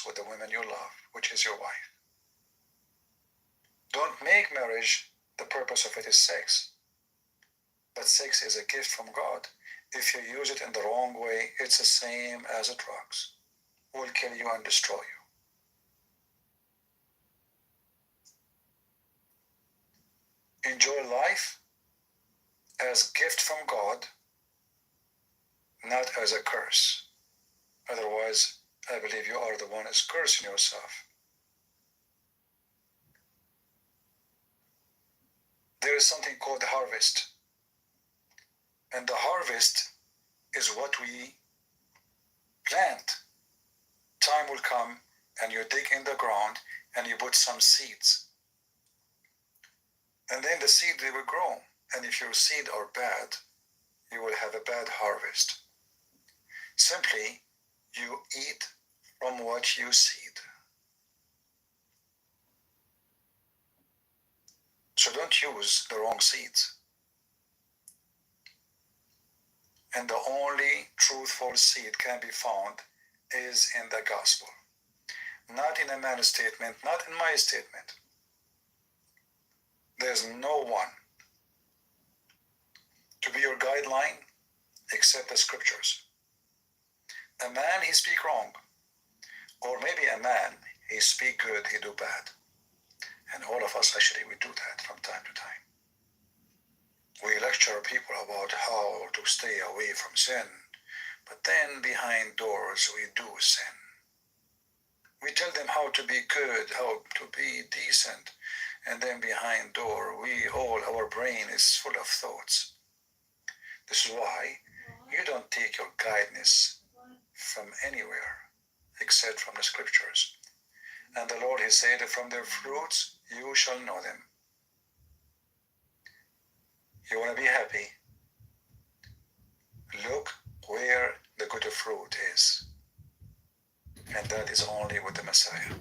with the woman you love, which is your wife. Don't make marriage the purpose of it is sex. But sex is a gift from God. If you use it in the wrong way, it's the same as the drugs. It will kill you and destroy you. Enjoy life as gift from God, not as a curse. Otherwise, I believe you are the one who's cursing yourself. There is something called the harvest. And the harvest is what we plant. Time will come and you dig in the ground and you put some seeds. And then the seed, they will grow. And if your seed are bad, you will have a bad harvest. Simply, you eat from what you seed. So don't use the wrong seeds. And the only truthful seed can be found is in the gospel. Not in a man's statement, not in my statement. There's no one to be your guideline except the scriptures. A man, he speak wrong. Or maybe a man, he speak good, he do bad. And all of us actually, we do that from time to time. We lecture people about how to stay away from sin, but then behind doors we do sin. We tell them how to be good, how to be decent, and then behind door our brain is full of thoughts. This is why you don't take your guidance from anywhere except from the scriptures. And the Lord, he said, from their fruits you shall know them. You want to be happy? Look where the good fruit is. And that is only with the Messiah.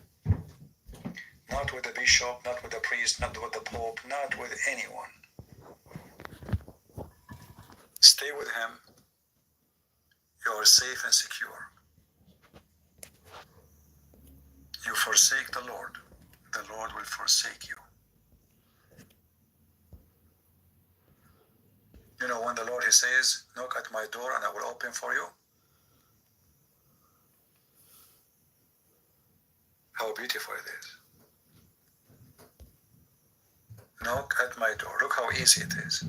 Not with the bishop, not with the priest, not with the pope, not with anyone. Stay with him. You are safe and secure. You forsake the Lord will forsake you. You know, when the Lord, he says, knock at my door and I will open for you. How beautiful it is. Knock at my door. Look how easy it is.